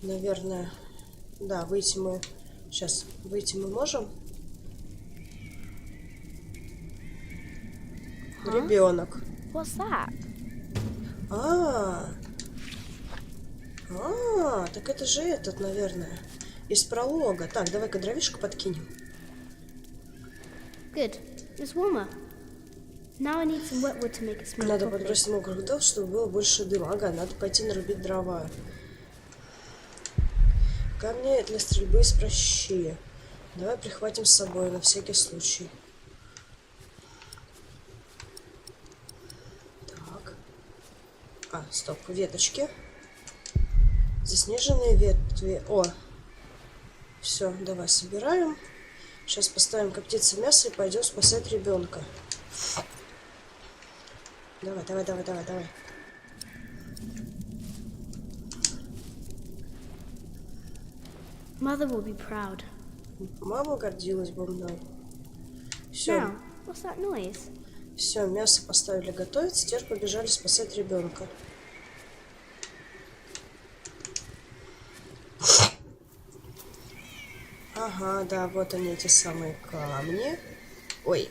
Наверное. Да, выйти мы... Сейчас, выйти мы можем? Ребенок. What's that? Так это же этот, наверное, из пролога. Так, давай-ка дровишку подкинем. Good. It's warmer. Now I need some wet wood to make it smell. Надо подбросить мокрых дров, чтобы было больше дыма. Ага, надо пойти нарубить дрова. Камни для стрельбы из прощи. Давай прихватим с собой на всякий случай. Так. Стоп, веточки. Заснеженные ветви. О! Все, давай собираем. Сейчас поставим коптиться мясо и пойдем спасать ребенка. Давай. Mother will be proud. Мама гордилась бы мной. Все. Now, what's that noise? Все, мясо поставили готовиться, теперь побежали спасать ребенка. Ага, да, вот они, эти самые камни. Ой.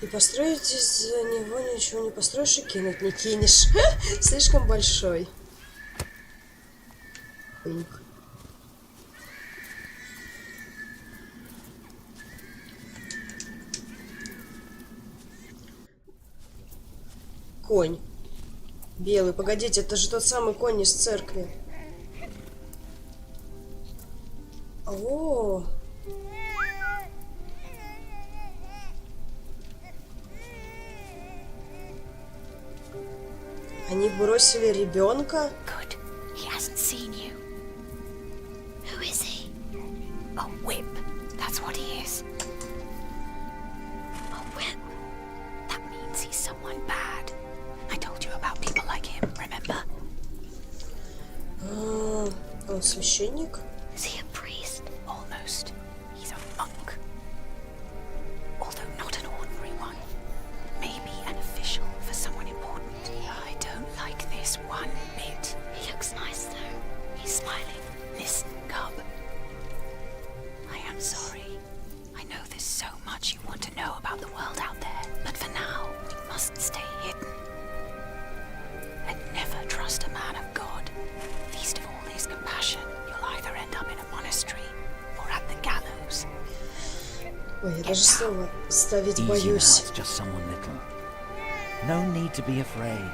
И построить из него ничего не построишь и кинуть не кинешь. Слишком большой. Пыньк. Конь. Белый. Погодите, это же тот самый конь из церкви. О! Они бросили ребенка? Good. He hasn't seen you. Who is he? A whip. That's what he is. A whip. That means he's someone bad. I told you about people like him, remember? Он священник? Is he a priest? Almost. He's a monk. Although not an ordinary one. Maybe an official for someone important. I don't like this one bit. He looks nice though. He's smiling. Listen, cub. I am sorry. I know there's so much you want to know about the world out there, but for now, we must stay hidden. And never trust a man of God. Least of all his compassion. You'll either end up in a monastery or at the gallows. Ой, я даже слово ставить боюсь. It's just someone little. No need to be afraid.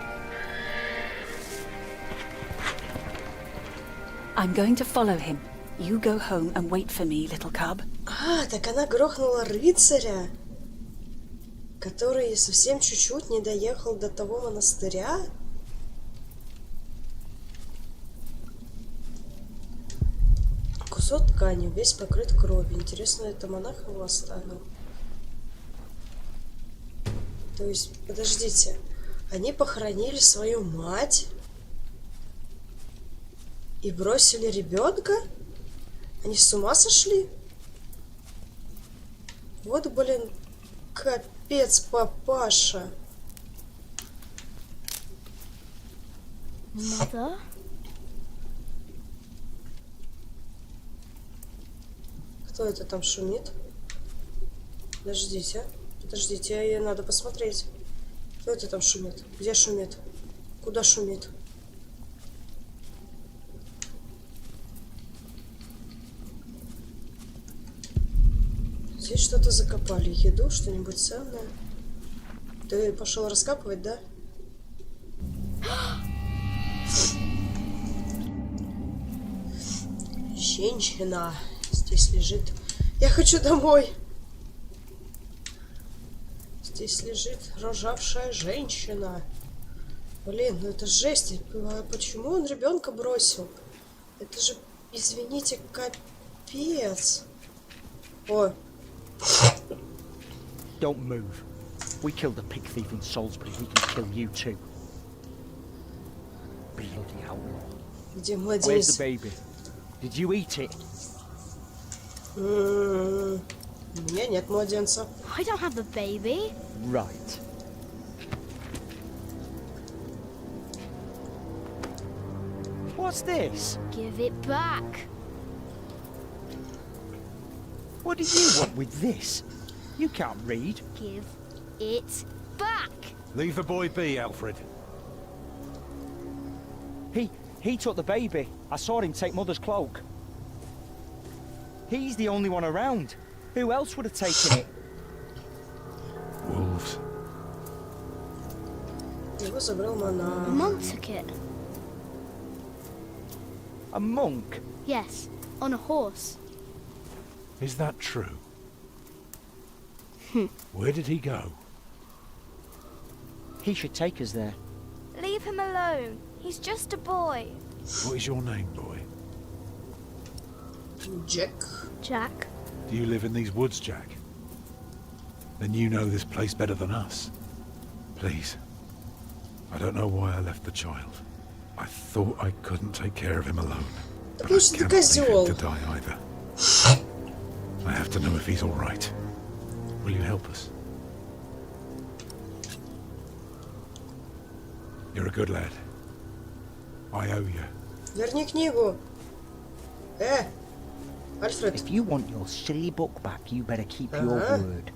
I'm going to follow him. You go home and wait for me, little cub. А, так она грохнула рыцаря, который совсем чуть-чуть не доехал до того монастыря? Кусок ткани, весь покрыт кровью. Интересно, это монах его оставил? То есть, подождите, они похоронили свою мать и бросили ребенка? Они с ума сошли? Вот, блин, капец, папаша. Mother? Кто это там шумит? Подождите, подождите, надо посмотреть. Кто это там шумит? Где шумит? Куда шумит? Здесь что-то закопали. Еду, что-нибудь ценное. Ты пошел раскапывать, да? Женщина здесь лежит. Я хочу домой. Здесь лежит рожавшая женщина. Блин, ну это жесть. Почему он ребенка бросил? Это же, извините, капец. О. Don't move. We killed a pig thief in Salisbury. We can kill you too. Bloody outlaw. Где младенец? Where's the baby? Did you eat it? У меня нет младенца. I don't have the baby. Right. What's this? Give it back. What do you want with this? You can't read. Give it back. Leave the boy be, Alfred. He took the baby. I saw him take Mother's cloak. He's the only one around. Who else would have taken it? Wolves. Его забрал монах. A monk took it. A monk? Yes, on a horse. Is that true? Where did he go? He should take us there. Leave him alone. He's just a boy. What is your name, boy? Jack. Jack. Do you live in these woods, Jack? Then you know this place better than us. Please. I don't know why I left the child. I thought I couldn't take care of him alone. But I can't leave him to die either. I have to know if he's all right. Will you help us? You're a good lad. I owe you. Верни книгу. Альфред. If you want your silly book back, you better keep your word.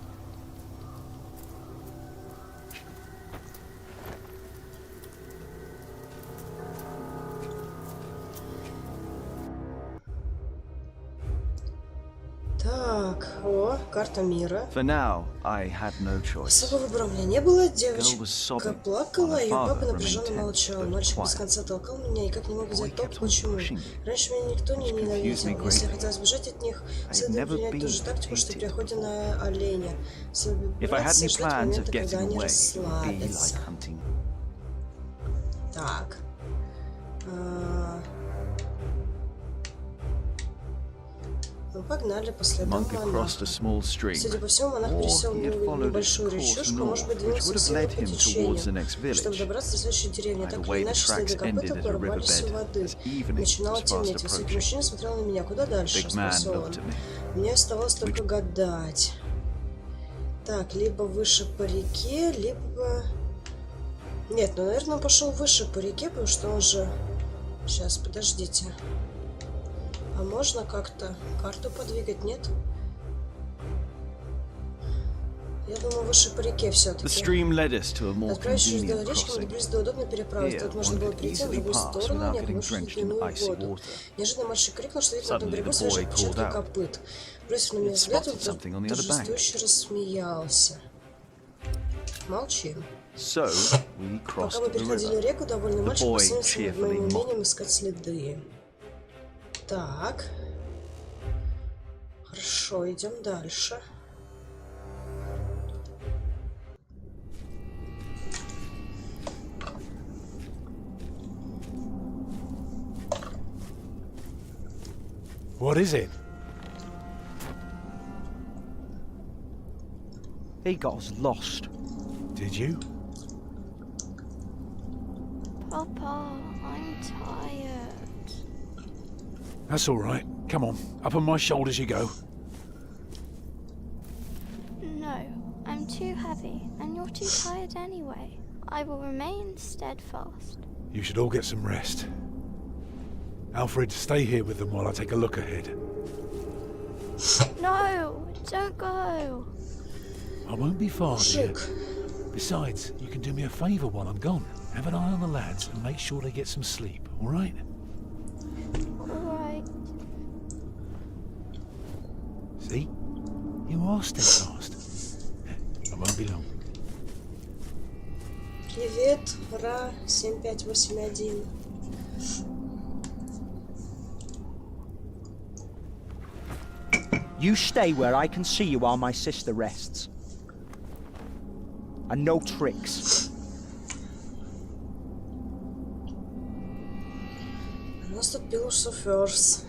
Так, о, карта мира. For now, I had no choice. Особого выбора у меня не было. Девочка плакала, ее папа напряженно молчал. Мальчик без конца толкал меня и как не мог взять толк, почему. Раньше меня никто не ненавидел. Если я хотела сбежать от них, следует принять ту же тактику, что при охоте на оленя. Собираться и ждать момента, когда они расслабятся. Так. Мы погнали по следам монаха. Судя по всему, монах пересел небольшую речушку, может быть, двинулся в север по течению, чтобы добраться до следующей деревни. Так или иначе, следы копыта прорвались у воды. Начинало темнеть. Высокий мужчина смотрел на меня. Куда дальше? Спросил он. Мне оставалось только гадать. Так, либо выше по реке, либо... Нет, ну, наверное, он пошел выше по реке, потому что он же... Сейчас, подождите. А можно как-то карту подвигать, нет? Я думаю, выше по реке все-таки. Отправившись до речки, мы добрались до удобной переправы. Тут можно было перейти на другую сторону, не окунувшись в ледяную воду. Неожиданно мальчик крикнул, что видно, на берегу свежие отпечатки копыт. Бросив на меня взгляд, он торжествующе рассмеялся. Молчим. So we crossed Пока мы the переходили river. реку, довольный The мальчик boy посоветовался над cheerfully моим mocked. умением искать следы. Так. Хорошо, идем дальше. What is it? He got us lost. Did you? Papa, I'm tired. That's all right. Come on, up on my shoulders you go. No, I'm too heavy, and you're too tired anyway. I will remain steadfast. You should all get some rest. Alfred, stay here with them while I take a look ahead. No, don't go. I won't be far, dear. Мужик. Besides, you can do me a favour while I'm gone. Have an eye on the lads and make sure they get some sleep, all right? Alright. See? You are steadfast. I won't be long. Привет, Ра 7581. You stay where I can see you while my sister rests. And no tricks. Наступил Шоферс.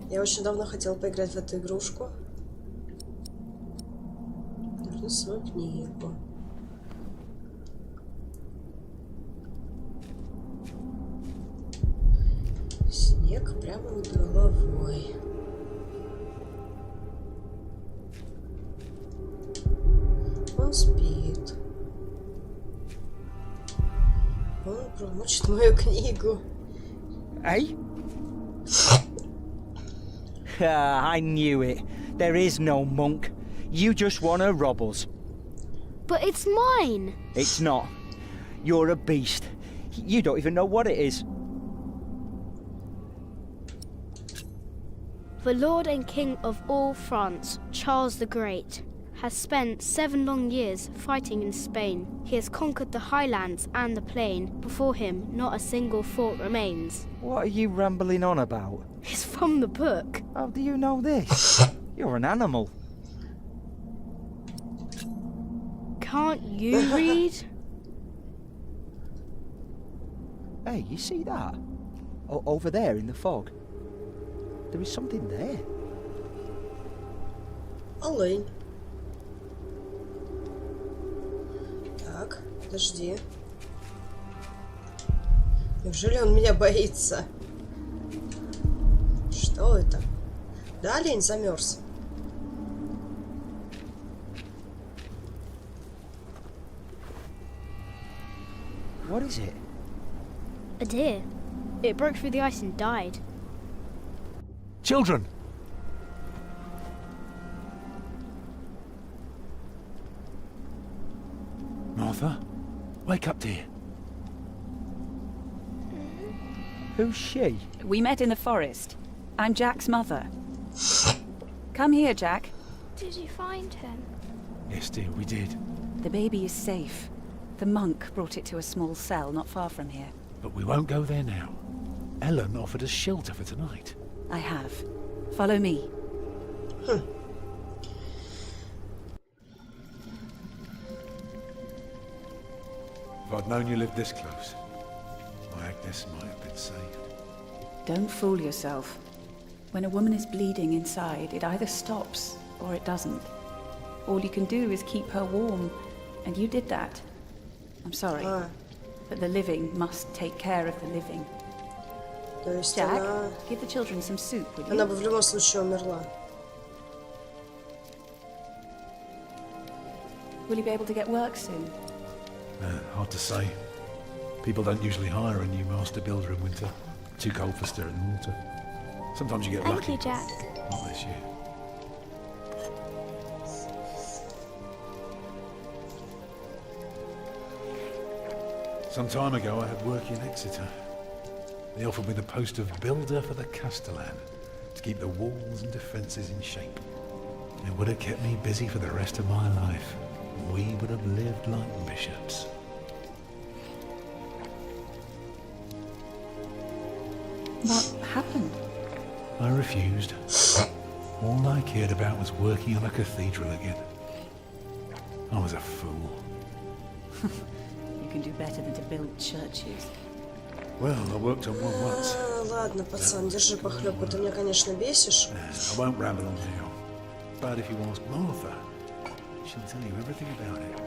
Я очень давно хотела поиграть в эту игрушку. Нужно свою книгу. Снег прямо над головой. Он спит. Он промочит мою книгу. Eh? I knew it. There is no monk. You just want to rob us. But it's mine! It's not. You're a beast. You don't even know what it is. The Lord and King of all France, Charles the Great, has spent 7 long years fighting in Spain. He has conquered the highlands and the plain. Before him, not a single fort remains. What are you rambling on about? It's from the book. How do you know this? You're an animal. Can't you read? Hey, you see that? Over there in the fog. There is something there. Олень. Так, подожди. Неужели он меня боится? Что это? Да, олень замерз. What is it? A deer. It broke through the ice and died. Children! Martha, wake up, dear. Who's she? We met in the forest. I'm Jack's mother. Come here, Jack. Did you find him? Yes, dear, we did. The baby is safe. The monk brought it to a small cell not far from here. But we won't go there now. Ellen offered us shelter for tonight. I have. Follow me. If I'd known you lived this close, my Agnes might have been saved. Don't fool yourself. When a woman is bleeding inside, it either stops or it doesn't. All you can do is keep her warm, and you did that. I'm sorry, but the living must take care of the living. То есть Jack, она... give the children some soup, will you? Она бы в любом случае умерла. Will you be able to get work soon? Hard to say. People don't usually hire a new master builder in winter. Too cold for stirring water. Sometimes you get Thank lucky. you, Jack. Not this year. Some time ago I had work in Exeter. They offered me the post of builder for the Castellan to keep the walls and defences in shape. It would have kept me busy for the rest of my life. we would have lived like bishops. What happened? I refused. All I cared about was working on a cathedral again. I was a fool. You can do better than to build churches. Well, I worked on one once. Ладно, пацан, держи похлебку. Ты меня, конечно, бесишь. I won't ramble on now. But if you ask Martha, she'll tell you everything about it.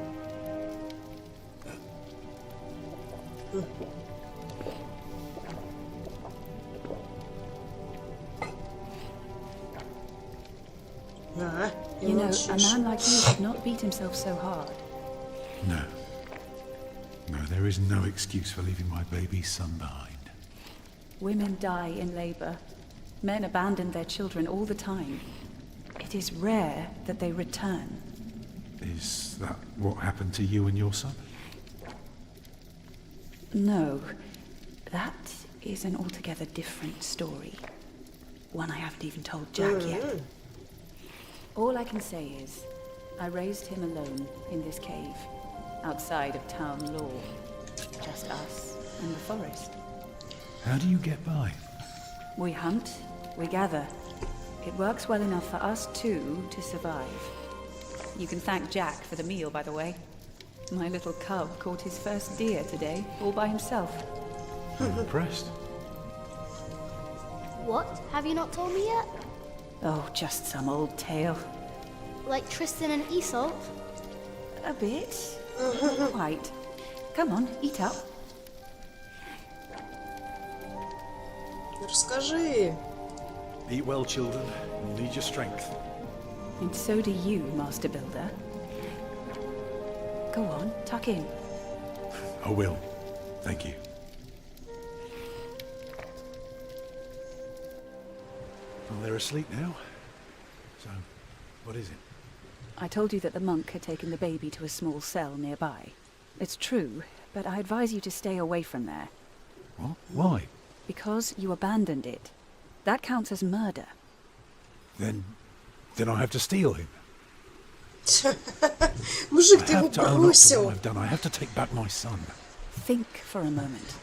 You know, a man like you should not beat himself so hard. No. No, there is no excuse for leaving my baby son behind. Women die in labor. Men abandon their children all the time. It is rare that they return. Is that what happened to you and your son? No. That is an altogether different story. One I haven't even told Jack yet. All I can say is, I raised him alone in this cave, outside of town law. Just us and the forest. How do you get by? We hunt, we gather. It works well enough for us two to survive. You can thank Jack for the meal, by the way. My little cub caught his first deer today, all by himself. I'm impressed. What? Have you not told me yet? Oh, just some old tale. Like Tristan and Isolde? A bit. Not quite. Come on, eat up. Расскажи. Eat well, children. You'll need your strength. And so do you, Master Builder. Go on, tuck in. I will. Thank you. Well, they're asleep now. So, what is it? I told you that the monk had taken the baby to a small cell nearby. It's true, but I advise you to stay away from there. What? Why? Because you abandoned it. That counts as murder. Then I have to steal him. Мужик, ты I его have to own up to бросил. what I've done. I have to take back my son. Think for a moment.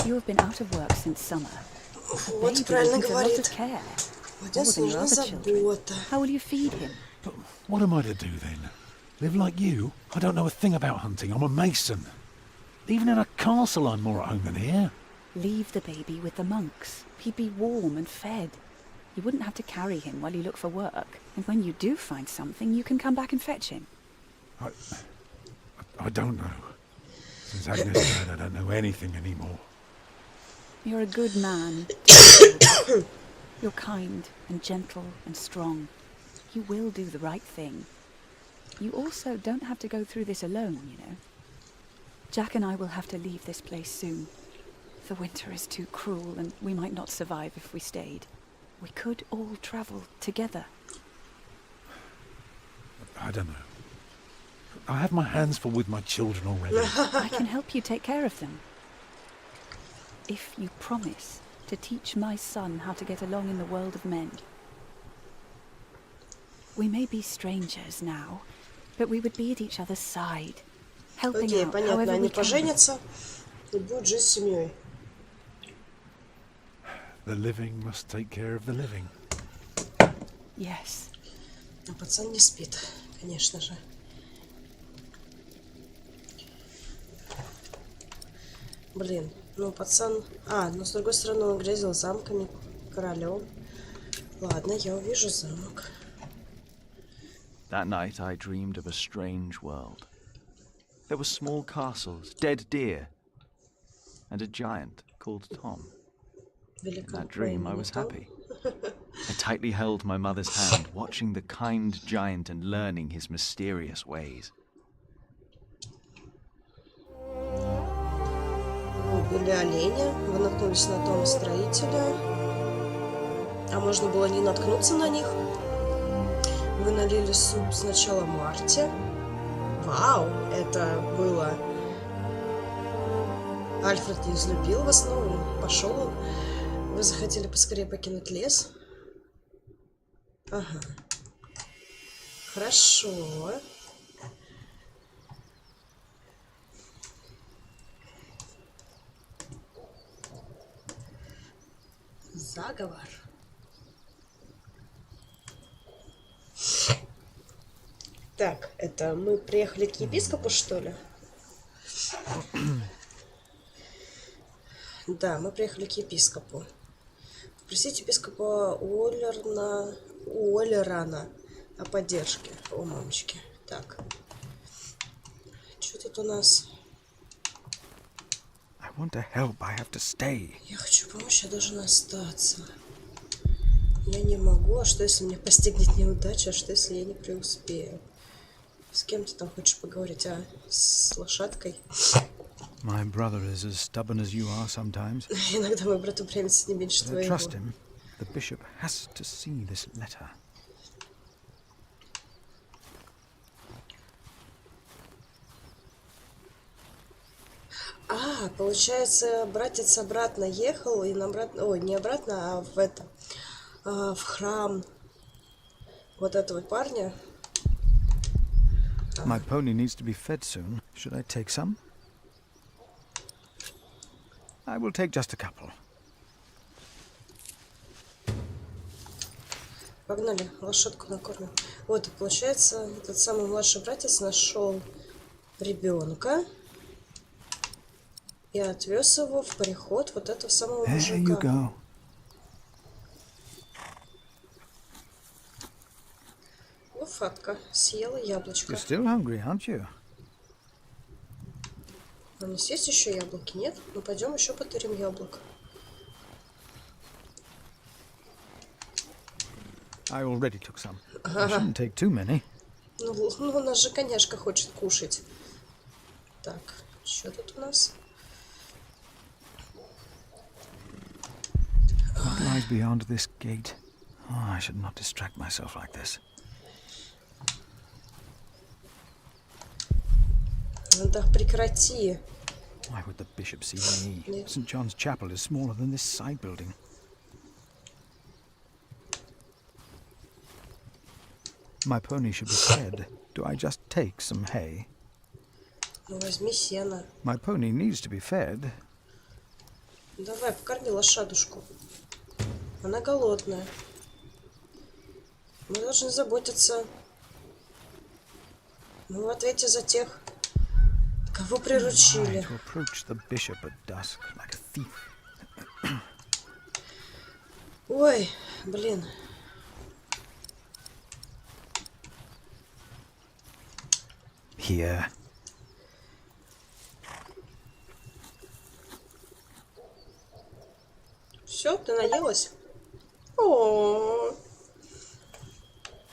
You have been out of work since summer. Вот Baby правильно needs a lot of говорит. care. Младенцу More than your нужна other children. забота. How will you feed him? But what am I to do then? Live like you? I don't know a thing about hunting. I'm a mason. Even in a castle, I'm more at home than here. Leave the baby with the monks. He'd be warm and fed. You wouldn't have to carry him while you look for work. And when you do find something, you can come back and fetch him. I don't know. Since Agnes died, I don't know anything anymore. You're a good man. You're kind and gentle and strong. You will do the right thing. You also don't have to go through this alone, you know. Jack and I will have to leave this place soon. The winter is too cruel, and we might not survive if we stayed. We could all travel together. I don't know. I have my hands full with my children already. I can help you take care of them. If you promise to teach my son how to get along in the world of men. We may be strangers now, but we would be at each other's side, helping Окей, out понятно. however Они we can. поженятся и будут жить с семьей. The living must take care of the living. Yes. А пацан не спит, конечно же. Блин, ну пацан... но с другой стороны он грезил замками, королем. Ладно, я увижу замок. That night I dreamed of a strange world. There were small castles, dead deer, and a giant called Tom. In that dream I was happy. I tightly held my mother's hand, watching the kind giant and learning his mysterious ways. Были олени, вы наткнулись на дома строителя. А можно было не наткнуться на них. Вы налили суп сначала Марте. Вау, это было... Альфред не излюбил вас, но пошел он. Вы захотели поскорее покинуть лес. Ага. Хорошо. Заговор. Так, это мы приехали к епископу, что ли? Да, мы приехали к епископу. Попросить епископа Уоллерана о поддержке. О, мамочки. Так. Что тут у нас? I want to help, I have to stay. Я хочу помочь, я должен остаться. Я не могу, а что если меня постигнет неудача, а что если я не преуспею? С кем ты там хочешь поговорить, а? С лошадкой? My brother is as stubborn as you are sometimes. Иногда мой брат упрямится не меньше But I твоего. trust him. The bishop has to see this letter. А, получается, братец обратно ехал и обратно, ой, не обратно, а в это, в храм вот этого парня. My pony needs to be fed soon. Should I take some? I will take just a couple. Погнали, лошадку накормим. Вот, и получается, этот самый младший братец нашел ребенка и отвез его в приход вот этого самого There you мужика. go. Луфатка съела яблочко. You're still hungry, aren't you? А не съесть еще яблоки, нет? Ну пойдем еще потырим яблок. I already took some. I shouldn't take too many. Ну, у нас же коняшка хочет кушать. Так, что тут у нас? What lies beyond this gate? Oh, I should not distract myself like this. Да прекрати. Why would the bishop see me? Yeah. St. John's Chapel is smaller than this side building. My pony should be fed. Do I just take some hay? Ну возьми сено. My pony needs to be fed. Давай, покорми лошадушку. Она голодная. Мы должны заботиться. Мы в ответе за тех, кого приручили. To approach the bishop at dusk like a thief. Ой, блин. Here. Все, ты наелась? О,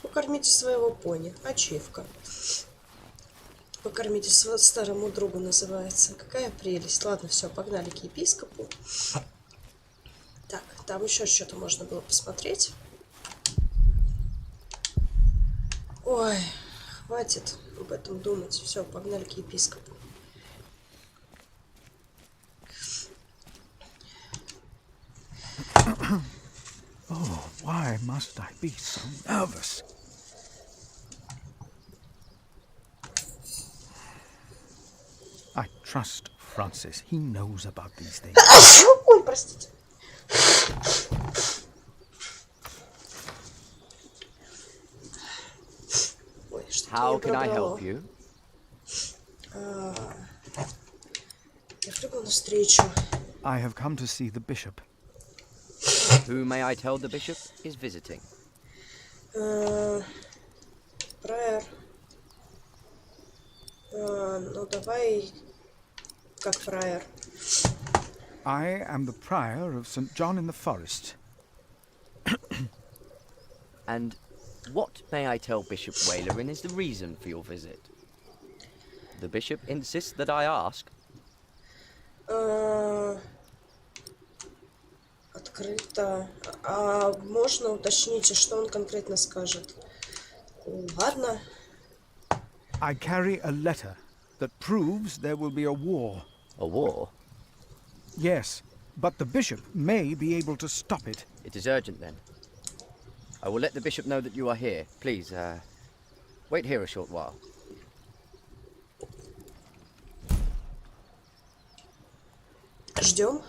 покормите своего пони, ачивка. Покормите своего старому другу называется. Какая прелесть. Ладно, все, погнали к епископу. Так, там еще что-то можно было посмотреть. Ой, хватит об этом думать. Все, погнали к епископу. Oh, why must I be so nervous? I trust Francis. He knows about these things. Ой, простите. Ой, что-то How меня can I пробрало. help you? Я прибыл на встречу. I have come to see the bishop. Who may I tell the bishop is visiting? Прайер. Ну, давай как прайер. I am the prior of St. John in the Forest. And what may I tell Bishop Wailerin is the reason for your visit? The bishop insists that I ask. Открыто. А можно уточнить, что он конкретно скажет? Ладно. I carry a letter that proves there will be a war. A war? Yes, but the bishop may be able to stop it. It is urgent then. I will let the bishop know that you are here. Please, wait here a short while. Ждем.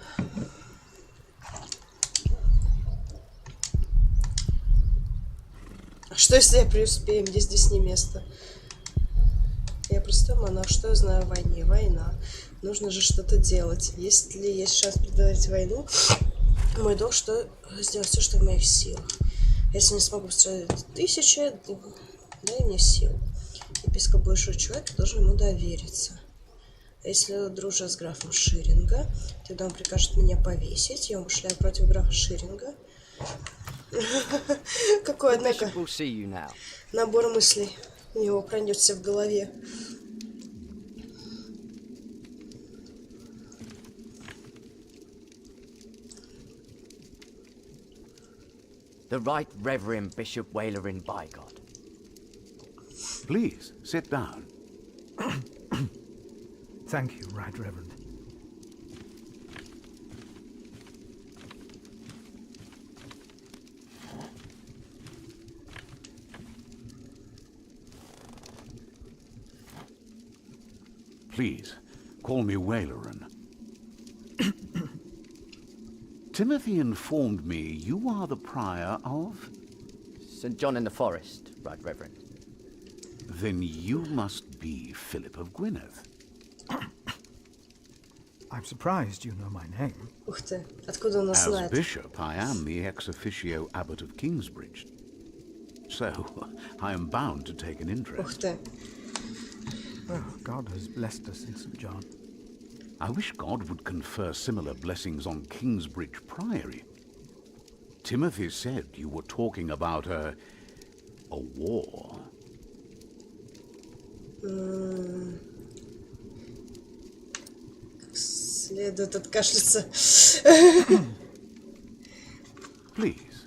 Что если я преуспею? Мне здесь не место. Я простой монах, что я знаю о войне? Война. Нужно же что-то делать. Если есть шанс предотвратить войну, мой долг, что сделать все, что в моих силах. Если не смогу строить 1000, дай мне сил. Епископ большой человек, должен ему довериться. А если дружа с графом Ширинга, тогда он прикажет меня повесить. Я умышляю против графа Ширинга. Какой, однако, набор мыслей у него пронесся в голове. The Right Reverend Bishop Wailerin, by God. Please, sit down. Thank you, Right Reverend. Please, call me Wailerin. Timothy informed me you are the prior of... St. John in the Forest, Right Reverend. Then you must be Philip of Gwynedd. I'm surprised you know my name. Ух ты, откуда он нас As знает? bishop, I am the ex-officio abbot of Kingsbridge. So, I am bound to take an interest. Ух ты. Well, God has blessed us in St. John. I wish God would confer similar blessings on Kingsbridge Priory. Timothy said you were talking about a war. Следует откашляться. Please,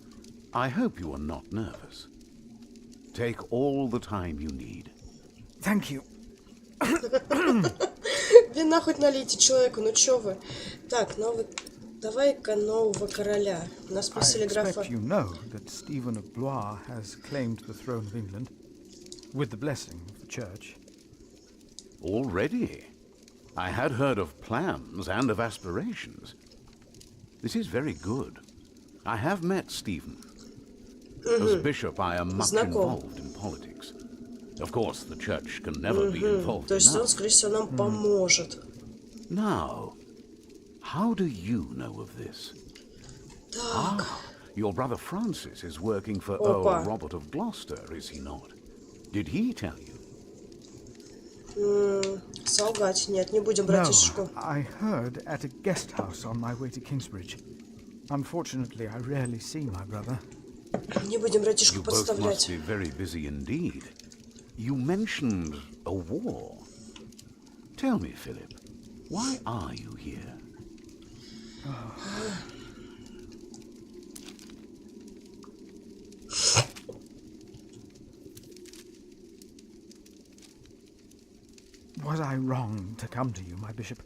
I hope you are not nervous. Take all the time you need. Thank you. Вина хоть налейте человеку, ну чё вы? Так, новый... Давай-ка нового короля. Нас I просили графа... expect you know that Stephen of Blois has claimed the throne of England, with the blessing of the church. Already? I had heard of plans and of aspirations. This is very good. I have met Stephen. As bishop, I am much involved in politics. Of course, the church can never be involved То есть он, enough. скорее всего, нам поможет. Now, how do you know of this? Так. Your brother Francis is working for Опа. Earl Robert of Gloucester, is he not? Did he tell you? Солгать. Нет, не будем брать No, шишку. I heard at a guest house on my way to Kingsbridge. Unfortunately, I rarely see my brother. Не будем братишку You both must подставлять. be very busy indeed. You mentioned a war. Tell me, Philip, why are you here? Was I wrong to come to you, my bishop?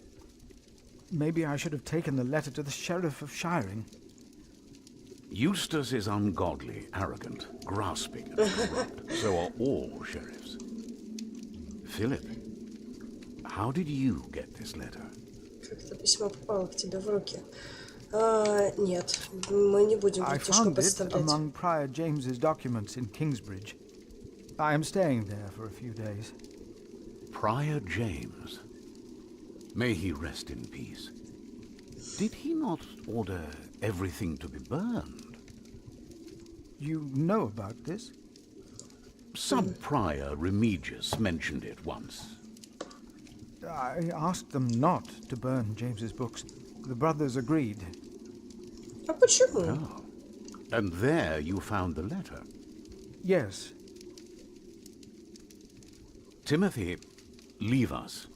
Maybe I should have taken the letter to the Sheriff of Shiring. Eustace is ungodly, arrogant, grasping, and corrupt. So are all sheriffs. Philip, how did you get this letter? Как это письмо попало к тебе в руки? Нет, мы не будем I братишку found it подставлять. among Prior James's documents in Kingsbridge. I am staying there for a few days. Prior James. May he rest in peace. Did he not order everything to be burned? You know about this? Sub-Prior Remigius mentioned it once. I asked them not to burn James's books. The brothers agreed. А почему? Oh. And there you found the letter. Yes. Timothy, leave us.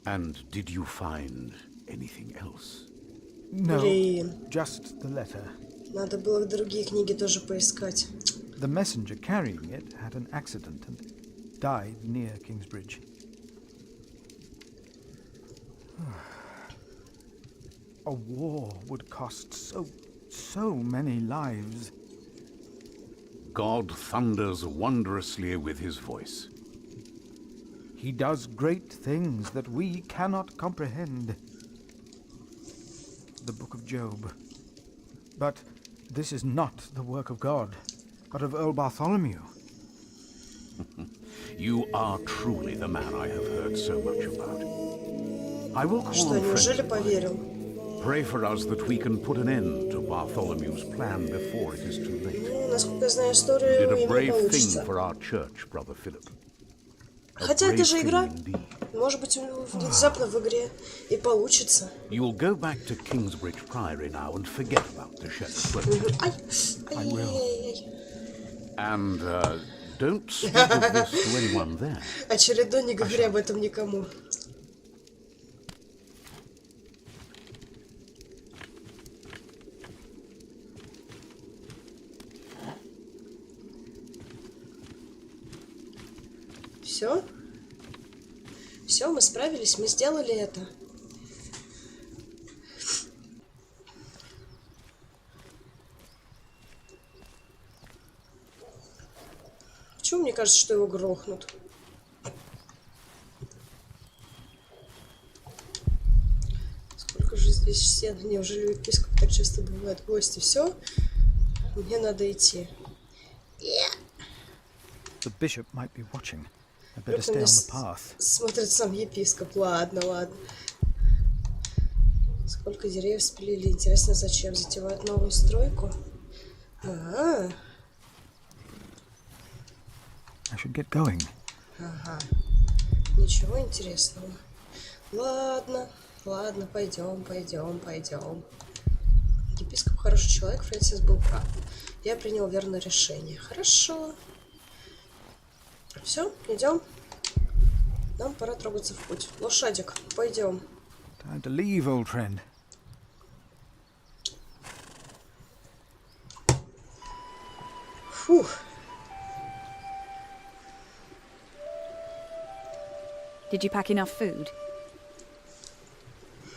And did you find anything else? No, Блин. just the letter. Надо было другие книги тоже поискать. The messenger carrying it had an accident and died near Kingsbridge. A war would cost so many lives. God thunders wondrously with his voice. He does great things that we cannot comprehend. The Book of Job. But this is not the work of God, but of Earl Bartholomew. You are truly the man I have heard so much about. I will call Что, on неужели friends. поверил? Pray for us that we can put an end to Bartholomew's plan before it is too late. Ну, насколько я знаю You историю, did a ему brave thing получится. for our church, Brother Philip. Хотя это же игра. Может быть, внезапно в игре и получится. You'll go back to Kingsbridge Priory now and forget about the shepherd. I will. And don't speak of this to anyone there. Очередной, не говори об этом никому. Все? Все, мы справились, мы сделали это. Почему мне кажется, что его грохнут? Сколько же здесь стен? Неужели у епископа так часто бывают гости? Все? Мне надо идти. The bishop might be watching. I better stay on the path. Смотрит сам епископ. Ладно, ладно. Сколько деревьев спилили. Интересно, зачем затевают новую стройку? I should get going. Ага. Ничего интересного. Ладно, ладно, пойдем. Епископ хороший человек, Фрэнсис был прав. Я принял верное решение. Хорошо. Все, идем. Нам пора трогаться в путь. Лошадик, пойдем. Time to leave, old friend. Фух. Did you pack enough food?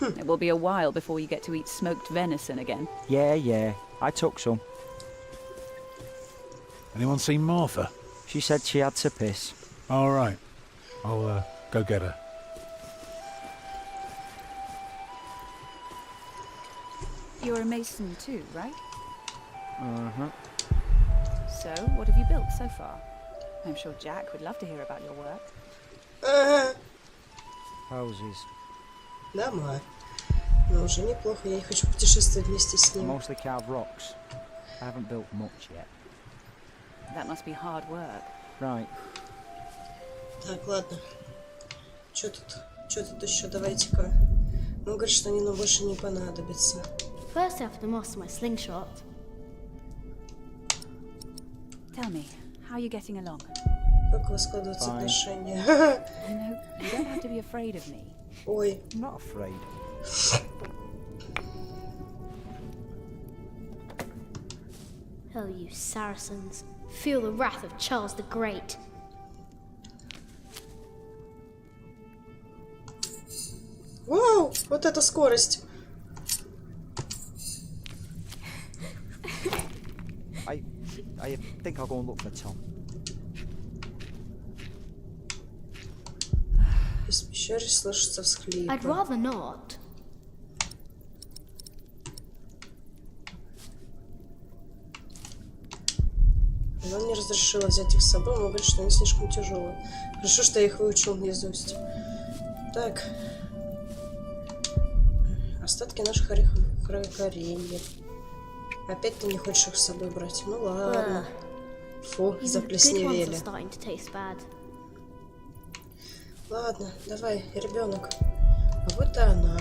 It will be a while before you get to eat smoked venison again. Yeah, I took some. Anyone seen Martha? She said she had to piss. All right. I'll go get her. You're a mason too, right? Uh-huh. So, what have you built so far? I'm sure Jack would love to hear about your work. Houses. Нормально. Но уже неплохо. Я не хочу путешествовать вместе с ним. Mostly carved rocks. I haven't built much yet. That must be hard work. Right. Так, ладно. Что тут еще? Давайте-ка. Он говорит, что они нам больше не понадобятся. First, I have to master my slingshot. Tell me, how are you getting along? Как у вас складываются отношения? You know, you don't have to be afraid of me. Ой. I'm not afraid. Oh, you Saracens. Feel the wrath of Charles the Great. Вау, вот эта скорость. I think I'll go and look for Tom. Из пещеры слышится всхлипы. I'd rather not. Она мне разрешила взять их с собой, но говорит, что они слишком тяжелые. Хорошо, что я их выучил наизусть. Так. Остатки наших ореховых кореньев. Опять ты не хочешь их с собой брать? Ну ладно. Фу, заплесневели. Ладно, давай, ребенок. А вот и она.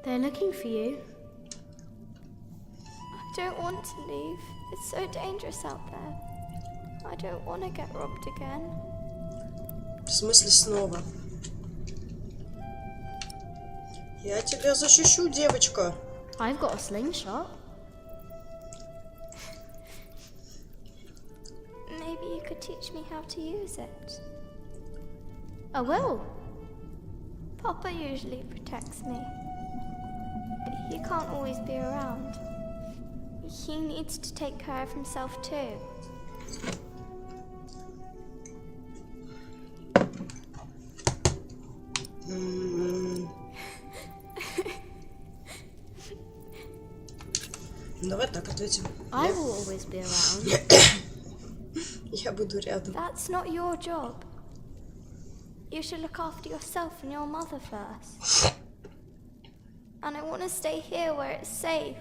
They're looking for you. I don't want to leave. It's so dangerous out there. I don't want to get robbed again. В смысле снова? Я тебя защищу, девочка. I've got a slingshot. Maybe you could teach me how to use it. I will. Papa usually protects me. He can't always be around. He needs to take care of himself too. I will always be around. Я буду рядом. That's not your job. You should look after yourself and your mother first. And I want to stay here where it's safe.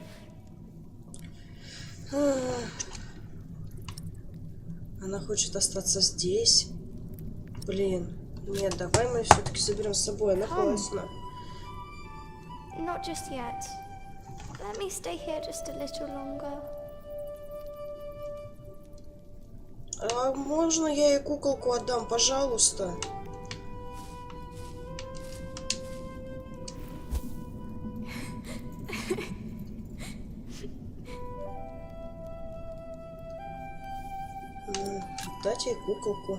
Она хочет остаться здесь. Блин. Нет, давай мы все-таки заберем с собой. Она классная. Not just yet. Let me stay here just a little longer. А можно я ей куколку отдам, пожалуйста? Дать ей куколку.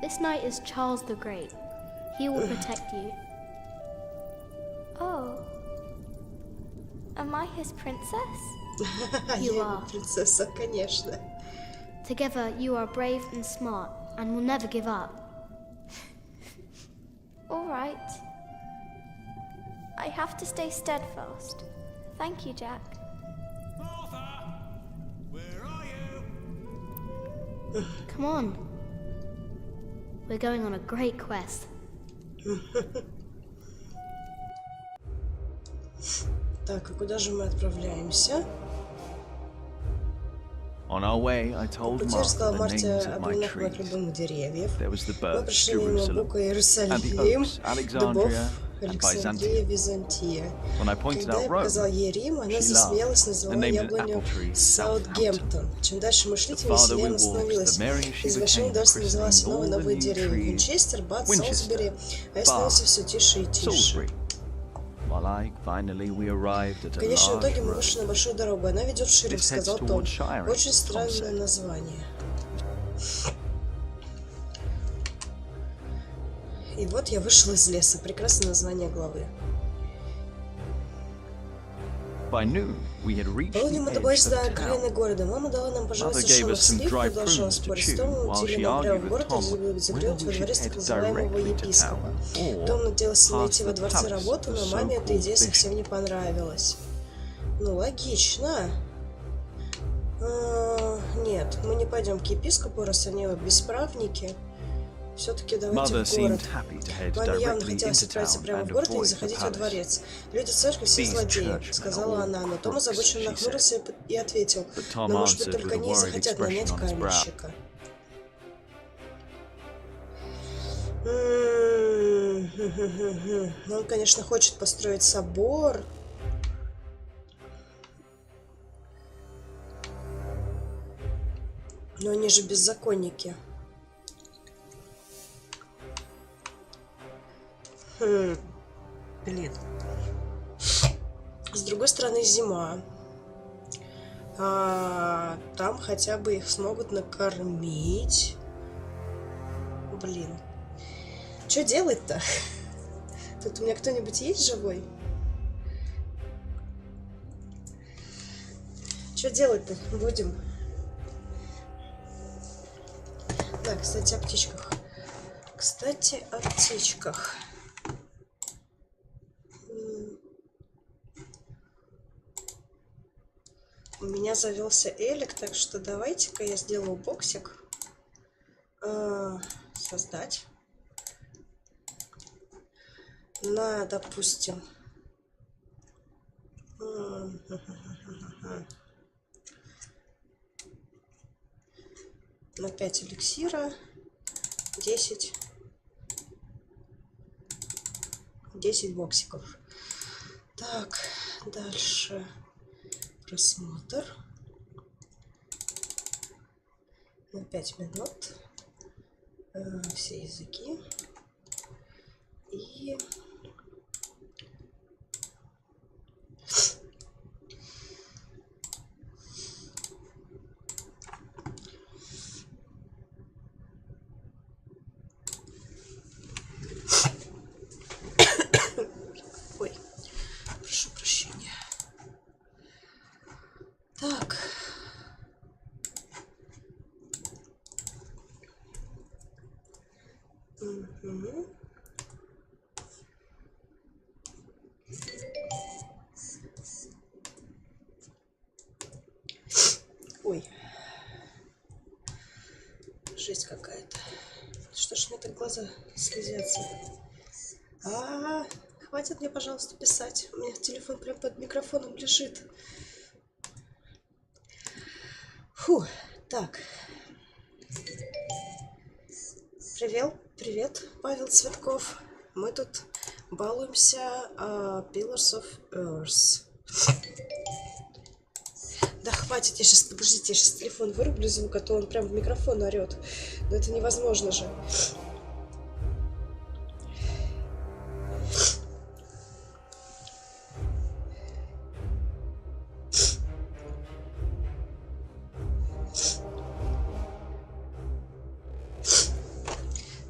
This knight is Charles the Great. He will protect you. Oh. Am I his princess? You Я are. принцесса, конечно. Together, you are brave and smart, and will never give up. All right. I have to stay steadfast. Thank you, Jack. Come on. We're going on a great quest. Так, а куда же мы отправляемся? On our way, I told Пути Martha рассказал the Марте names of об my именах моих trees. любимых деревьев. There was the Мы birch, пришли мимо Jerusalem, бука and the Иерусалим, oaks, дубов Alexandria, and Александрия, Byzantium. Византия. When I pointed Когда я out Rome, показал ей Рим, она she засмеялась, laughed назвала and named an яблоню apple tree Саутгемптон. Чем дальше мы шли, The тем farther веселее we она walked, становилась. the merrier she Из большого became, удовольствия называлась christening новые all the новые new деревья. trees. Винчестер, Бат, Winchester, Солсбери. А я становился все тише и тише. Salisbury. While finally we arrived at В a конечном large итоге мы road. вышли на большую дорогу. Она ведет в Ширим, This heads сказал Том. toward Shiring, Очень Tom странное said. название. И вот я вышла из леса. Прекрасное название главы. By noon, we had reached Полдня мы the добрались edge до of окраины town. города. Мама дала нам, пожалуй, Mother gave сушеных us some слив, dry продолжала prunes to спорить с chew, Томом, while утили she нам прямо argued в with город и Tom заглянули во whether we дворец should так head называемого directly to епископа. town Том надеялся найти past во the дворце palace работу, of the но маме эта so-called идея bishop. совсем не понравилась. Ну, логично. Нет, мы не пойдем к епископу, раз они бесправники. Все-таки давайте Mother в город. seemed happy to head Маме явно directly хотелось into отправиться town прямо в and город и не avoid the заходить во palace. дворец. Люди церкви все These злодеи, churchmen сказала are all она, но Том crooks, озабоченно she нахмурился и ответил, But Tom но может быть answered только with a они и worried захотят нанять expression on his brow. каменщика. Он, конечно, хочет построить собор. Но они же беззаконники. Блин. С другой стороны, зима. Там хотя бы их смогут накормить. Блин. Что делать-то? Тут у меня кто-нибудь есть живой? Что делать-то будем? Да, кстати, о птичках. Кстати, о птичках. У меня завелся Элик, так что давайте-ка я сделаю боксик. Создать. На, допустим, на 5 эликсира, 10 боксиков. Так, дальше просмотр на 5 минут, все языки и ой, прошу прощения. Так. Угу. Ой. Жесть какая-то. Что ж мне так глаза слезятся? Хватит мне, пожалуйста, писать. У меня телефон прям под микрофоном лежит. Фу, так. Привет, Павел Цветков. Мы тут балуемся Pillars of Earth. Да хватит, подождите, я сейчас телефон вырублю звук, а то он прям в микрофон орет. Но это невозможно же.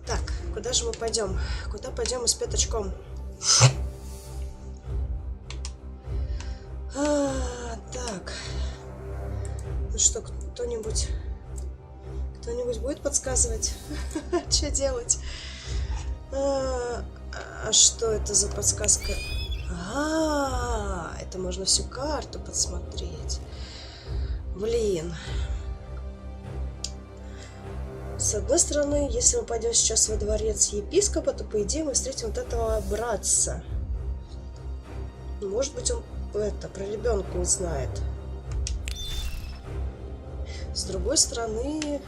Так, куда же мы пойдем? Куда пойдем мы с пяточком? Так. Ну что, кто-нибудь будет подсказывать, что делать? А что это за подсказка? Это можно всю карту подсмотреть. Блин. С одной стороны, если мы пойдем сейчас во дворец епископа, то, по идее, мы встретим вот этого братца. Может быть, он про ребенка узнает. С другой стороны,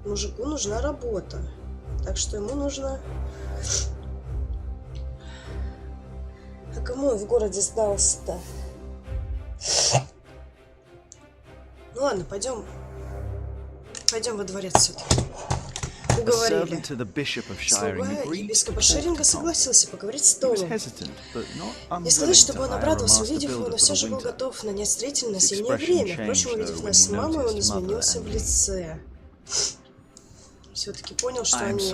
мужику нужна работа. Так что ему нужно... А кому он в городе сдался-то? Ну ладно, пойдем во дворец все-таки. Уговорили. Слуга епископа Шеринга согласился поговорить с Томом. Не сказать, чтобы он обрадовался, увидев его, но все же был готов нанять строителя на зимнее время. Впрочем, увидев нас с мамой, он изменился в лице. Все-таки понял, что они...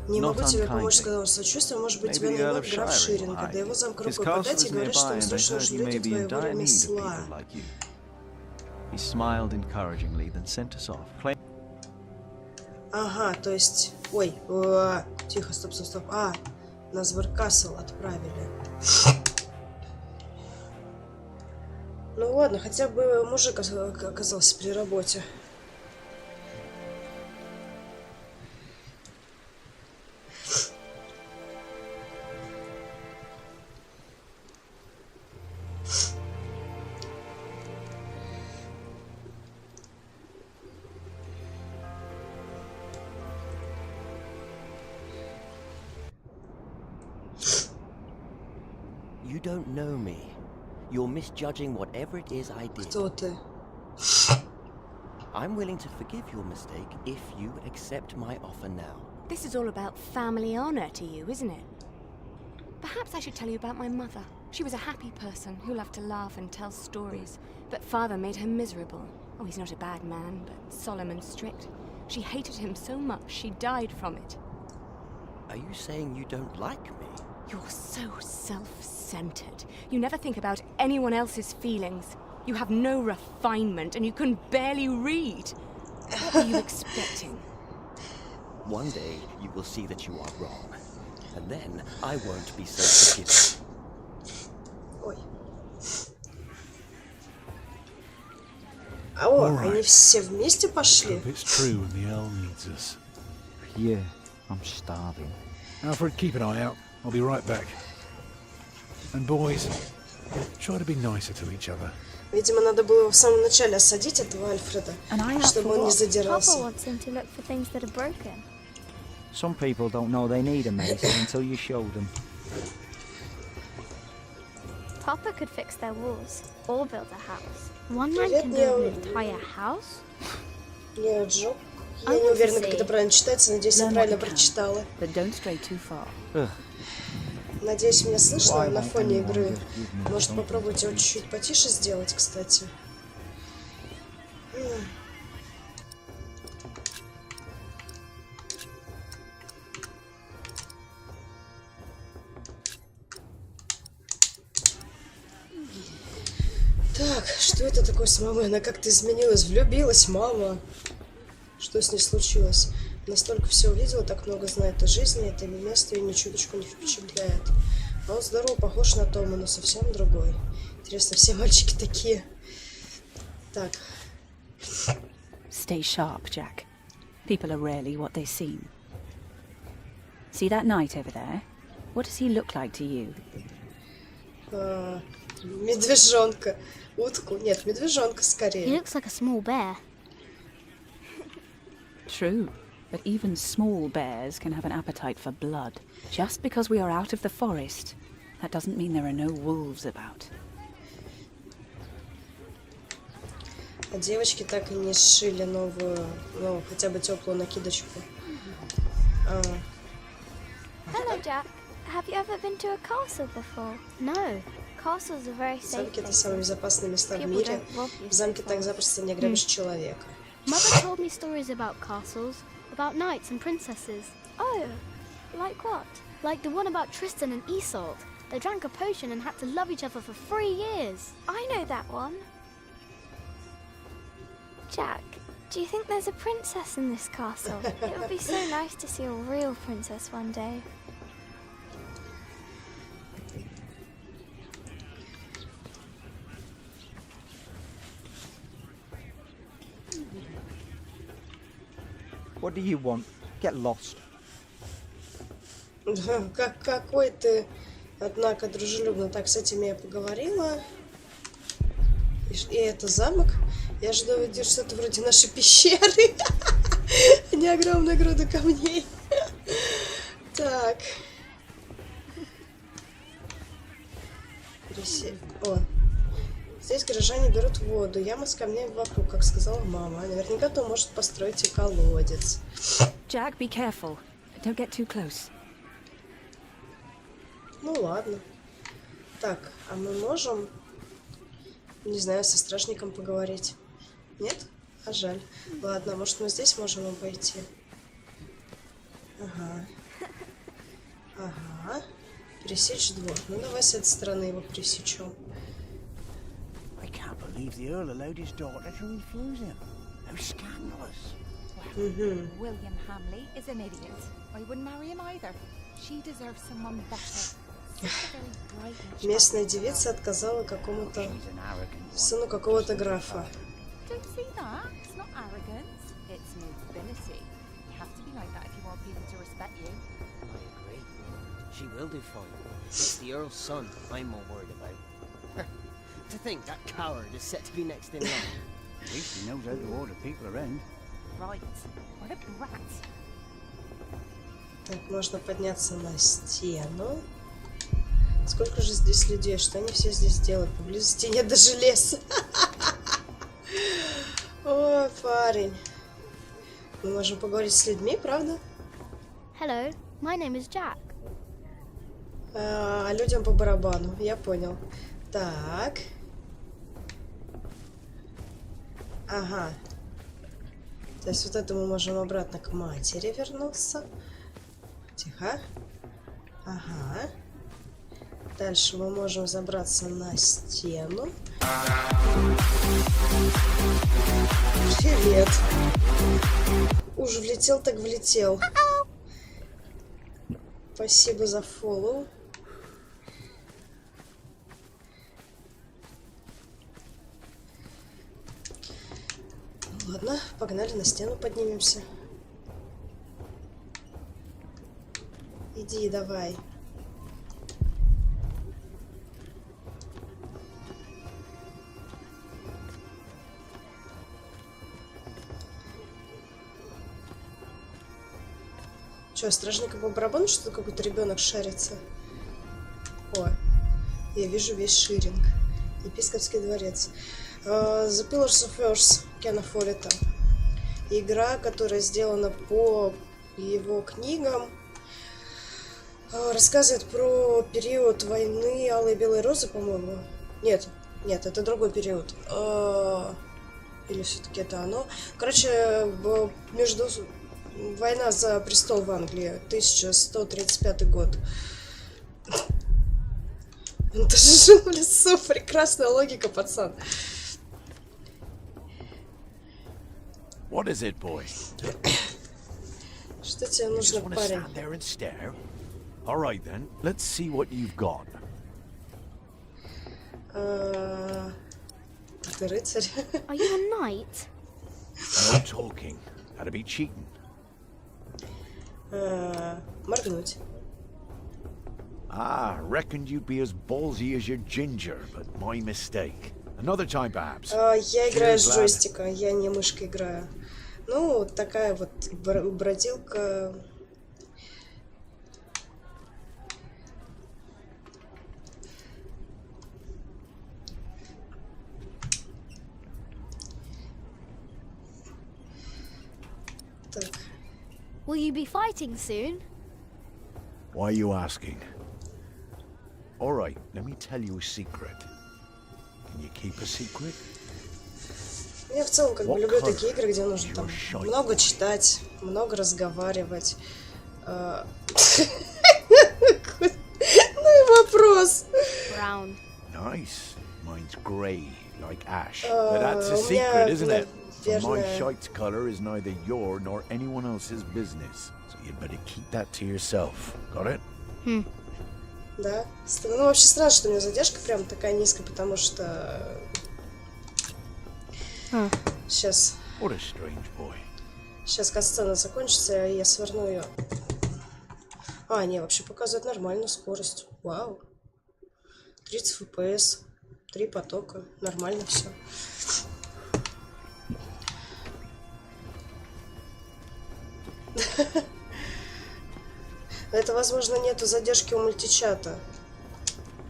Не могу тебе помочь, сказал он с сочувствием. Может быть, тебя нанимает граф Шеринга. До его замка рукой подать и говорят, что ему срочно нужны люди твоего ремесла. Ага, то есть... Ой, тихо, стоп. Нас в Эркасл отправили. Ну ладно, хотя бы мужик оказался при работе. You don't know me. You're misjudging whatever it is I did. Кто ты? I'm willing to forgive your mistake if you accept my offer now. This is all about family honor to you, isn't it? Perhaps I should tell you about my mother. She was a happy person who loved to laugh and tell stories, but father made her miserable. Oh, he's not a bad man, but solemn and strict. She hated him so much she died from it. Are you saying you don't like me? You're so self-centered. You never think about anyone else's feelings. You have no refinement and you can barely read. What were you expecting? One day you will see that you are wrong. And then I won't be so forgiving. Ой. Они все вместе пошли? It's true and the Earl needs us. Yeah, I'm starving. Alfred, keep an eye out. I'll be right back. And boys, try to be nicer to each other. Видимо, надо было его в самом начале осадить, этого Альфреда, чтобы он не задирался. Papa wants him to look for things that are broken. Some people don't know they need a mason until you show them. Papa could fix their walls or build a house. One man can build an entire house? Я Джо. Я не уверена, как это правильно читается. Надеюсь, я правильно прочитала. Надеюсь, меня слышно на фоне игры. Может, попробовать его чуть-чуть потише сделать, кстати. Так, что это такое с мамой? Она как-то изменилась, влюбилась, мама. Что с ней случилось? Настолько все увидела, так много знает о жизни, это место ее ни чуточку не впечатляет. А он здорово, похож на Тома, но совсем другой. Интересно, все мальчики такие? Ладно, ладно. Так, что это такое с мамой? Она как-то изменилась, влюбилась, мама. Что с ней случилось? Настолько все увидела, так много знает о жизни, это место ее ни чуточку не впечатляет. А он здорово, похож на Тома, но совсем другой. Интересно, все мальчики такие? Так. Stay sharp, Jack. People are rarely what they seem. See that knight over there? What does he look like to you? Медвежонка. Утку. Нет, медвежонка скорее. He looks like a small bear. True, but even small bears can have an appetite for blood. Just because we are out of the forest, that doesn't mean there are no wolves about. А девочки так и не сшили новую, ну, хотя бы теплую накидочку. Hello, Jack. Have you ever been to a castle before? No. Castles are very safe. Замки — это самые безопасные места в мире. В замке так запросто не ограбишь человека. Mother told me stories about castles, about knights and princesses. Oh, like what? Like the one about Tristan and Isolde. They drank a potion and had to love each other for 3 years. I know that one. Jack, do you think there's a princess in this castle? It would be so nice to see a real princess one day. What do you want? Get lost. Какой ты, однако, дружелюбно. Так, с этими я поговорила. И это замок. Я ожидаю увидеть что-то вроде нашей пещеры. Не огромная груда камней. Так. О. Здесь горожане берут воду. Яма с камнями вокруг, как сказала мама. Наверняка кто может построить и колодец. Jack, be careful. Don't get too close. Ну ладно. Так, а мы можем, не знаю, со стражником поговорить? Нет? А жаль. Ладно, может, мы здесь можем обойти? Ага. Ага. Пересечь двор. Ну, давай с этой стороны его пересечем. I can't believe the Earl allowed his daughter to refuse him. How scandalous. William Hamley is an idiot. I wouldn't marry him either. She deserves someone better. Местная девица отказала какому-то сыну какого-то графа. Don't see that. It's not arrogance. It's nobility. You have to be like that if you want people to respect you. I agree. She will do fine. It's the Earl's son I'm more worried about. To think that coward is set to be next in line. At least he knows how to order people around. Right. What a brat. Так, можно подняться на стену. Сколько же здесь людей? Что они все здесь делают? Поблизости нет даже леса. Ой, парень. Мы можем поговорить с людьми, правда? Hello, my name is Jack. А людям по барабану. Я понял. Так. Ага. То есть вот это мы можем обратно к матери вернуться. Тихо. Ага. Дальше мы можем забраться на стену. Привет. Уж влетел так влетел. Спасибо за фоллоу. Ладно, погнали на стену поднимемся. Иди, давай. Че, стражника по барабану, что-то какой-то ребенок шарится? О, я вижу весь ширинг. Епископский дворец. The Pillars of Earth Кена Фоллета. Игра, которая сделана по его книгам, рассказывает про период войны Алой и Белой Розы, по-моему. Нет, это другой период. Или все-таки это оно. Короче, между... Война за престол в Англии, 1135 год. Он тоже жил в лесу, прекрасная логика, пацан. What is it, boy? Что тебе нужно, парень? All right then, let's see what you've got. Ты рыцарь. Are you a knight? No talking. That'd be cheating. Моргнуть. Ah, reckoned you'd be as ballsy as your ginger, but my mistake. Another time, perhaps. Я играю Cheers, с lad. джойстика, я не мышкой играю. Ну, такая вот бродилка. Так. Will you be fighting soon? Why are you asking? All right, let me tell you a secret. Can you keep a secret? Я в целом как бы What люблю color такие игры, где нужно там is your shite? много читать, много разговаривать. Ну и вопрос. Brown. Nice. Mine's grey, like ash. But that's a у меня, secret, isn't it? For my наверное- shite's colour is neither your nor anyone else's business. So you'd better keep that to yourself. Got it? Да. Ну, вообще странно, что у меня задержка прям такая низкая, потому что... Сейчас. What a strange boy. Сейчас катсцена закончится, и я сверну ее. А, не, вообще показывает нормальную скорость. Вау. 30 FPS. 3 потока. Нормально все. Это, возможно, нету задержки у мультичата.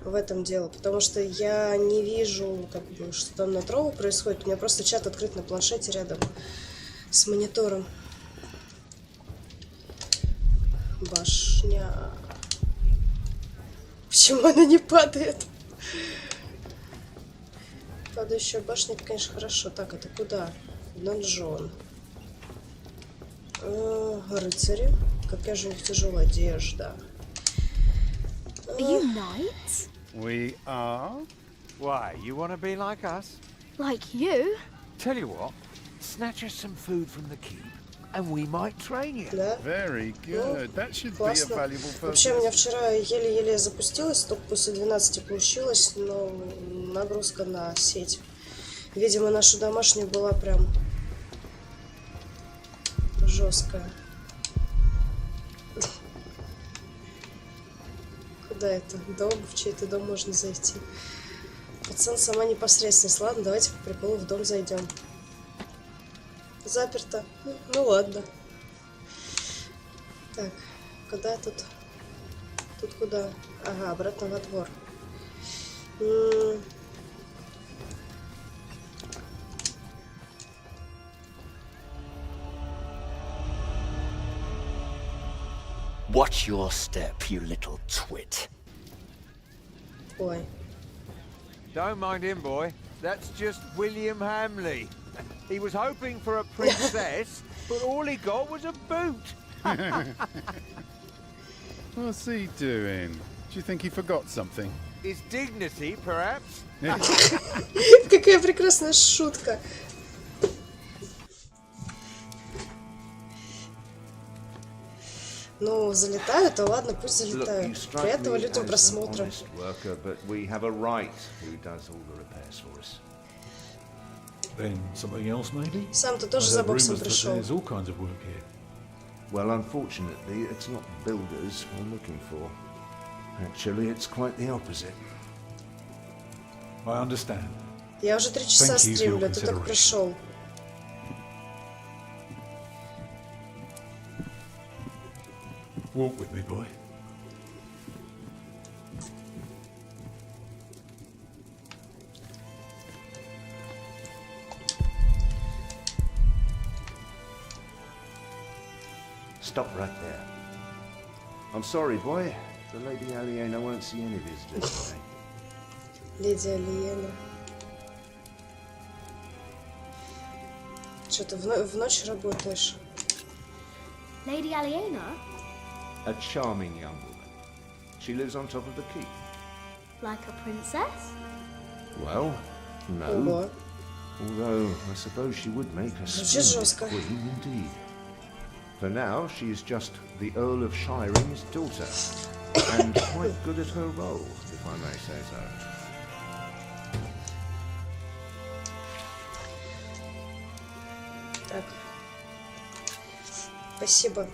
В этом дело, потому что я не вижу, как бы, что там на троу происходит. У меня просто чат открыт на планшете рядом с монитором. Башня. Почему она не падает? Падающая башня, это, конечно, хорошо. Так, это куда? Донжон. Рыцари. Какая же у них тяжелая одежда. Are you knights? We are? Why, you want to be like us? Like you? Tell you what, snatch us some food from the keep, and we might train you. Да? Very good. That should be a Классно. valuable Вообще, у purpose. меня вчера еле-еле запустилось, только после 12 получилось, но нагрузка на сеть. Видимо, наша домашняя была прям жесткая. Куда это? Дом? В чей-то дом можно зайти. Пацан сама непосредственность. Ладно, давайте по приколу в дом зайдем. Заперто. Ну ладно. Так, куда тут? Тут куда? Ага, обратно во двор. Watch your step, you little twit. Ой. Don't mind him, boy. That's just William Hamley. He was hoping for a princess, but all he got was a boot. What's he doing? Do you think he forgot something? His dignity, perhaps? Какая прекрасная шутка. Ну, залетают, то ладно, пусть залетают. Приятного людям просмотра. But we have a right who does all the repairs for us. Then something else, maybe? Сам-то тоже I за heard боксом rumours that пришел. there's all kinds of work here. Well, unfortunately, it's not builders we're looking for. Actually, it's quite the opposite. I understand. Я уже 3 часа Thank you for your стримлю, ты только consideration. пришел. Walk with me, boy. Stop right there. I'm sorry, boy. The Lady Aliena won't see any visitors today. Леди Алиена. Что ты в ночь работаешь? Lady Aliena? A charming young woman. She lives on top of the keep. Like a princess? Well, no. Ого. Although, I suppose she would make a Звучит splendid жестко. queen indeed. For now, she is just the Earl of Shiring's daughter. And quite good at her role, if I may say so. Так. Спасибо.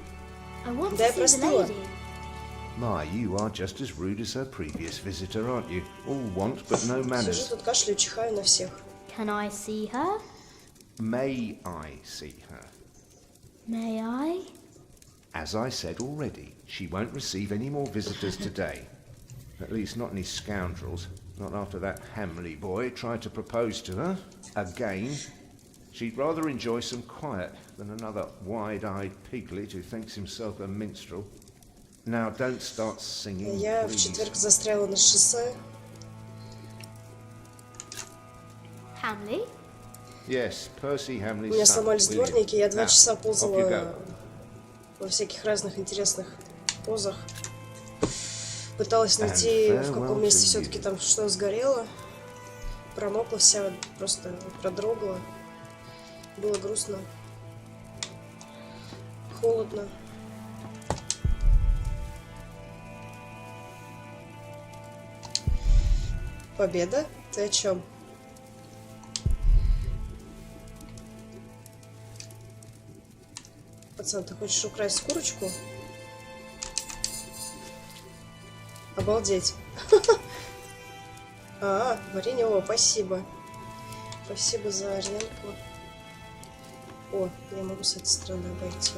I want Да, to я see the простыла. lady. My, you are just as rude as her previous visitor, aren't you? All want but no Сижу manners. тут, кашляю, чихаю на всех. Can I see her? May I see her? May I? As I said already, she won't receive any more visitors today. At least not any scoundrels. Not after that Hamley boy tried to propose to her. Again. She'd rather enjoy some quiet than another wide-eyed piglet who thinks himself a minstrel. Now, don't start singing, Я в please. четверг застряла на шоссе. Hamley? Yes, Percy Hamley's У меня son, сломались William. дворники, я 2 Now, часа off you ползала go. во всяких разных интересных позах. Пыталась найти, And в каком farewell месте to все-таки там что сгорело. Промокла вся, просто продрогла. Было грустно. Холодно. Победа? Ты о чем? Пацан, ты хочешь украсть курочку? Обалдеть. А, варенье, о, спасибо. Спасибо за аренку. О, я могу с этой стороны обойти.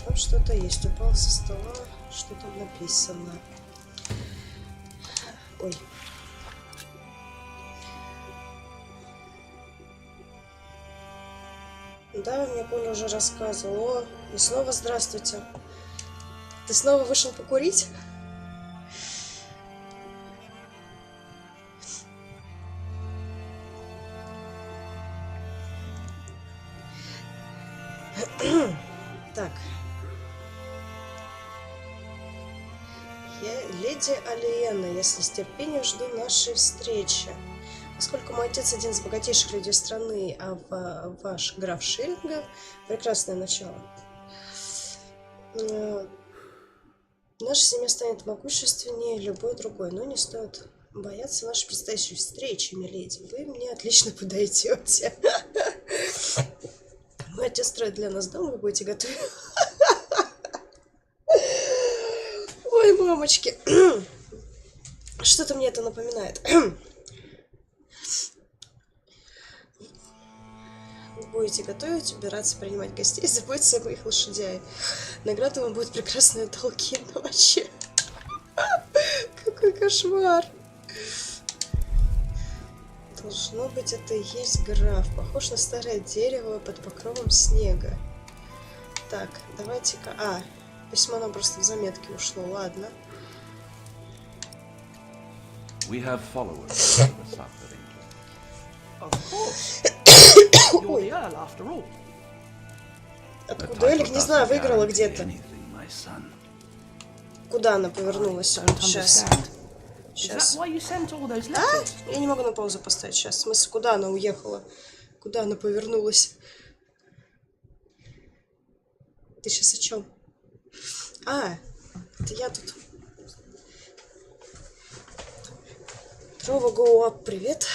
Там что-то есть. Упал со стола. Что там написано? Ой. Да, мне Коля уже рассказывал. О, и снова здравствуйте. Ты снова вышел покурить? Так. Я леди Алиена, если с терпением жду нашей встречи. Поскольку мой отец один из богатейших людей страны, а ваш граф Шиллингов — прекрасное начало. Наша семья станет могущественнее любой другой, но не стоит бояться нашей предстоящей встречи, миледи. Вы мне отлично подойдете. Мой отец строит для нас дом, вы будете готовить. Ой, мамочки. Что-то мне это напоминает. Будете готовить, убираться, принимать гостей, заботиться о моих лошадях. Награда вам будет прекрасные долгие ночи. Какой кошмар. Должно быть, это и есть граф. Похож на старое дерево под покровом снега. Так, давайте-ка... А, письмо нам просто в заметке ушло, ладно. We have followers in the south of England. Of course. You're the Earl, after all. Откуда Элик, не знаю, выиграла где-то. Куда она повернулась? Сейчас. Сейчас. А? Я не могу на паузу поставить сейчас. В смысле, куда она уехала? Куда она повернулась? Ты сейчас о чем? А, это я тут. Трова go up, привет.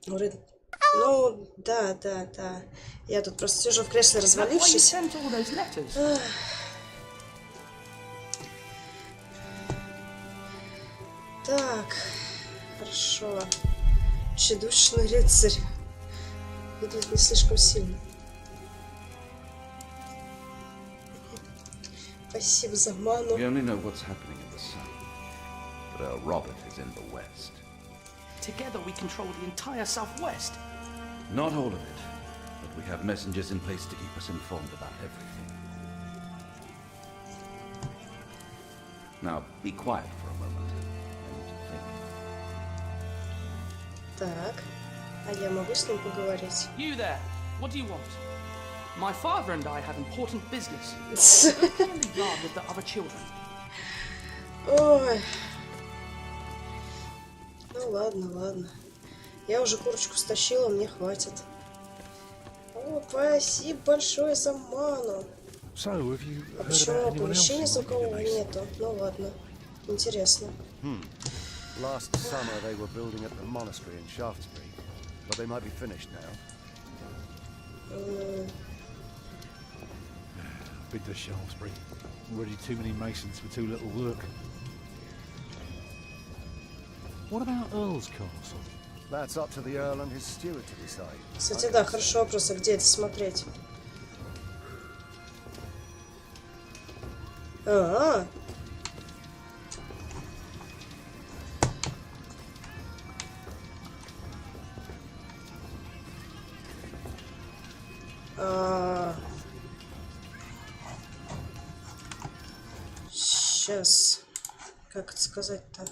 Ну, да. Я тут просто сижу в кресле, развалившись. Так, хорошо. Тщедушный рыцарь. Выглядит не слишком сильно. Спасибо за ману. We only know what's happening in the south, but Earl Robert is in the west. Together we control the entire southwest. Not all of it, but we have messengers in place to keep us informed about everything. Now, be quiet for a moment and think. Так, а я могу с ним поговорить? You there, what do you want? My father and I have important business. Go play in the yard with the other children. Ой. Ну ладно. Я уже курочку стащила, мне хватит. О, спасибо большое за ману. А почему оповещения звукового нету? Ну ладно. Интересно. Last summer they were building at the monastery in Shaftesbury. but they might be finished now. Bid to Shaftesbury. Already too many masons for too little work. What about Earl's Castle? That's up to the Earl and his steward to decide. Кстати, да, хороший вопрос, а где это смотреть? А-а-а. Сейчас. Как это сказать-то?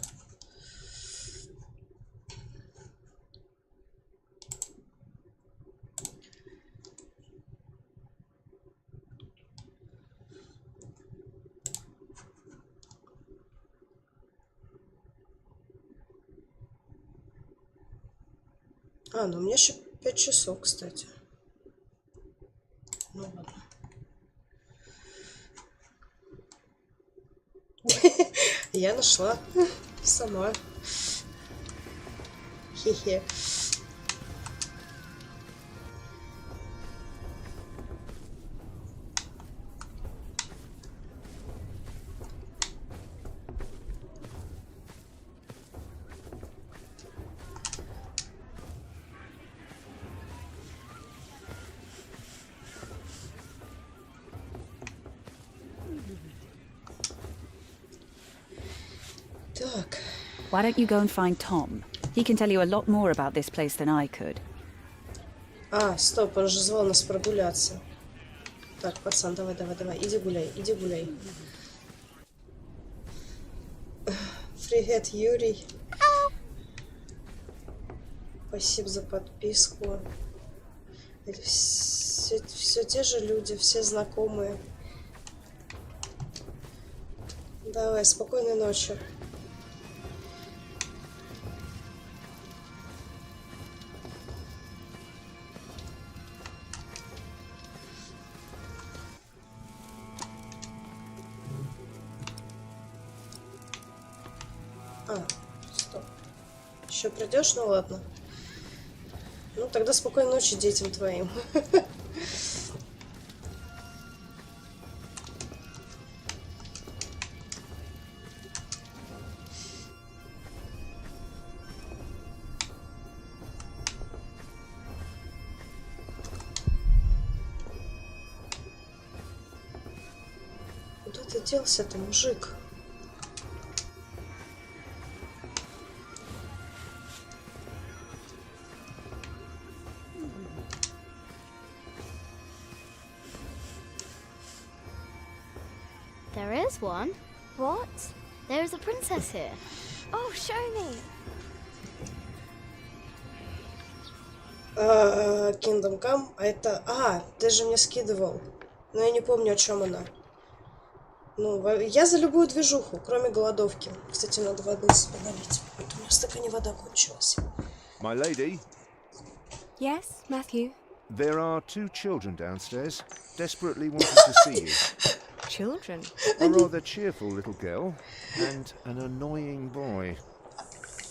Ну у меня еще 5 часов, кстати. Ну ладно. Я нашла сама. Хе-хе. Так. Why don't you go and find Tom? He can tell you a lot more about this place than I could. Стоп, он же звал нас прогуляться. Так, пацан, давай, иди гуляй. Привет, Юрий. Спасибо за подписку. Это все те же люди, все знакомые. Давай, спокойной ночи. Стоп. Еще придешь? Ну ладно. Ну тогда спокойной ночи детям твоим. Куда ты делся-то, мужик? There is one. What? There is a princess here. Oh, show me. Kingdom Come, а это... ты же мне скидывал. Но я не помню, о чем она. Ну, я за любую движуху, кроме голодовки. Кстати, надо воды себе налить. Вот у меня в стакане вода кончилась. My lady? Yes, Matthew? There are 2 children downstairs, desperately wanting to see you. Children? A rather cheerful little girl and an annoying boy.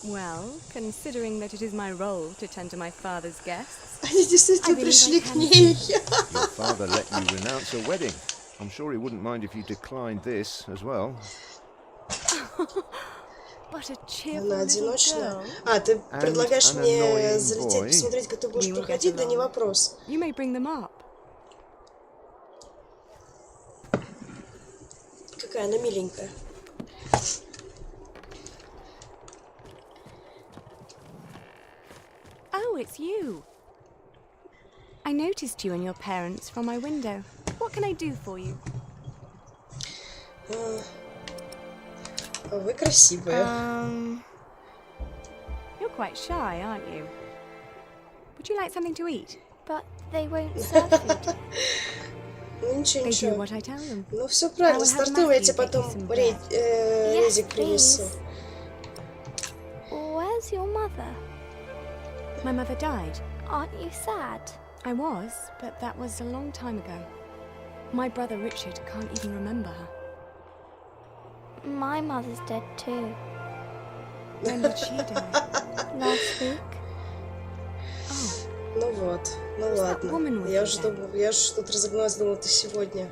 Well, considering that it is my role to tend to my father's guests, Они действительно пришли к ней. Your father let you renounce a wedding. I'm sure he wouldn't mind if you declined this as well. But a cheerful Она little одиночная. girl. Ты предлагаешь an мне annoying залететь, boy. посмотреть, как ты будешь We will проходить? get Да не along. вопрос. You may bring them up. Какая она миленькая. Oh, it's you. I noticed you and your parents from my window. What can I do for you? Вы красивые. You're quite shy, aren't you? Would you like something to eat? But they won't serve food. Ну ничего, They do ничего. what I tell them. Ну все правильно, I will have стартуем, я тебе Matthew потом bake you some bread. резик принесу. Where's your mother? My mother died. Aren't you sad? I was, but that was a long time ago. My brother Richard can't even remember her. My mother's dead too. When did she die? Last week. Oh, Ну ладно, я ж тут разогналась, думала, ты сегодня.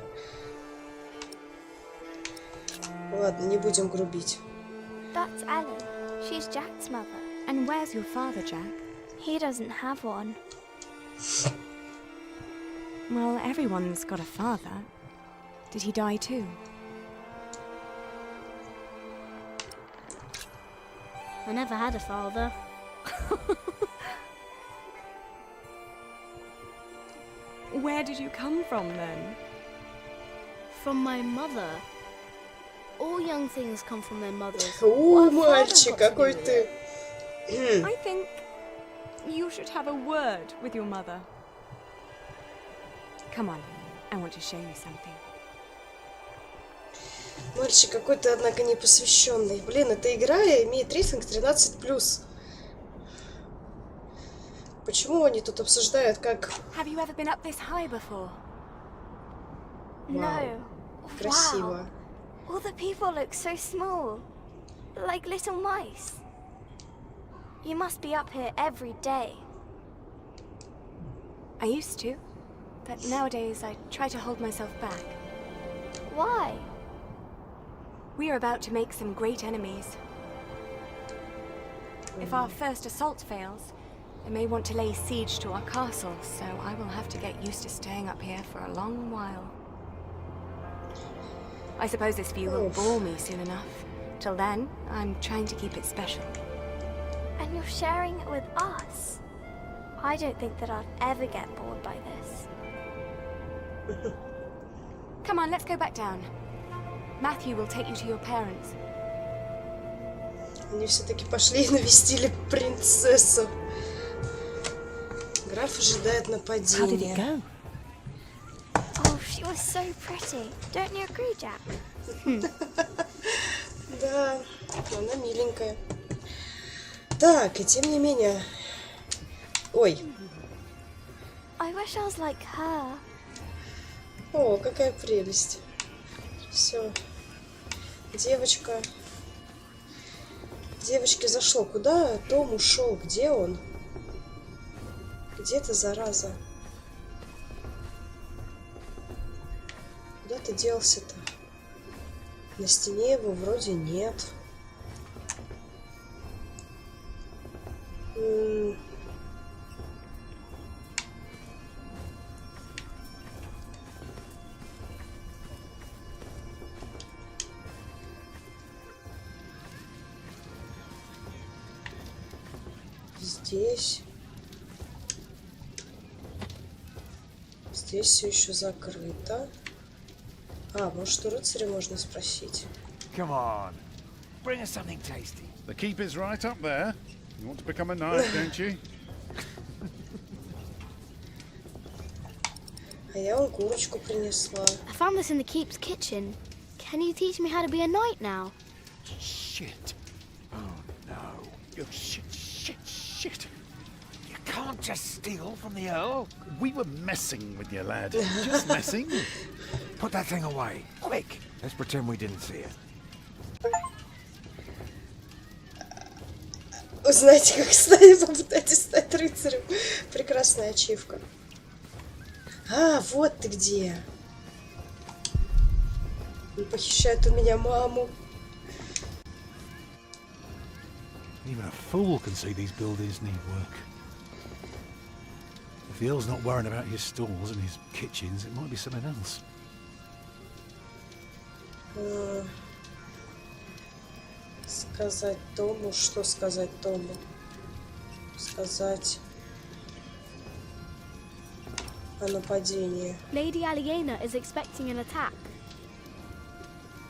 Ладно, не будем грубить. That's Ellen. She's Jack's mother. And where's your father, Jack? He doesn't have one. Well, everyone's got a father. Did he die too? I never had a father. Where did you come from then? From my mother. All young things come from their mothers. Мальчик, какой ты. I think you should have a word with your mother. Come on, I want to show you something. Мальчик, какой ты, однако, непосвященный. Блин, эта игра имеет рейтинг 13+. Почему они тут обсуждают, как... Have you ever been up this high before? No. Красиво. All the people look so small. Like little mice. You must be up here every day. I used to, but nowadays I try to hold myself back. Why? We are about to make some great enemies. If our first assault fails, they may want to lay siege to our castle, so I will have to get used to staying up here for a long while. I suppose this view will bore me soon enough. Till then, I'm trying to keep it special. And you're sharing it with us? I don't think that I'd ever get bored by this. Come on, let's go back down. Matthew will take you to your parents. Они все-таки пошли и навестили принцессу. Граф ожидает нападения. How did it go? Oh, she was so pretty. Don't you agree, Jack? Да, она миленькая. Так, и тем не менее... Ой. I wish I was like her. О, какая прелесть. Все. Девочка. Девочке зашло. Куда Том ушел? Где он? Где ты, зараза? Куда ты делся-то? На стене его вроде нет. Здесь. Здесь все еще закрыто. А, может, у рыцаря можно спросить. Come on, bring us something tasty. The keeper's right up there. You want to become a knight, don't you? А я вам курочку принесла. I found this in the keep's kitchen. Can you teach me how to be a knight now? Shit. Oh no. Oh, shit. You can't just steal from the Earl. We were messing with you, lad. Just messing. Put that thing away, quick. Let's pretend we didn't see it. Узнайте, как попытайтесь стать рыцарем. Прекрасная ачивка. А, вот ты где. Он похищает у меня маму. Even a fool can see these buildings need work. If the Earl's not worrying about his stalls and his kitchens, it might be something else. Сказать Тому, что сказать Тому? Сказать о нападении. Lady Aliena is expecting an attack.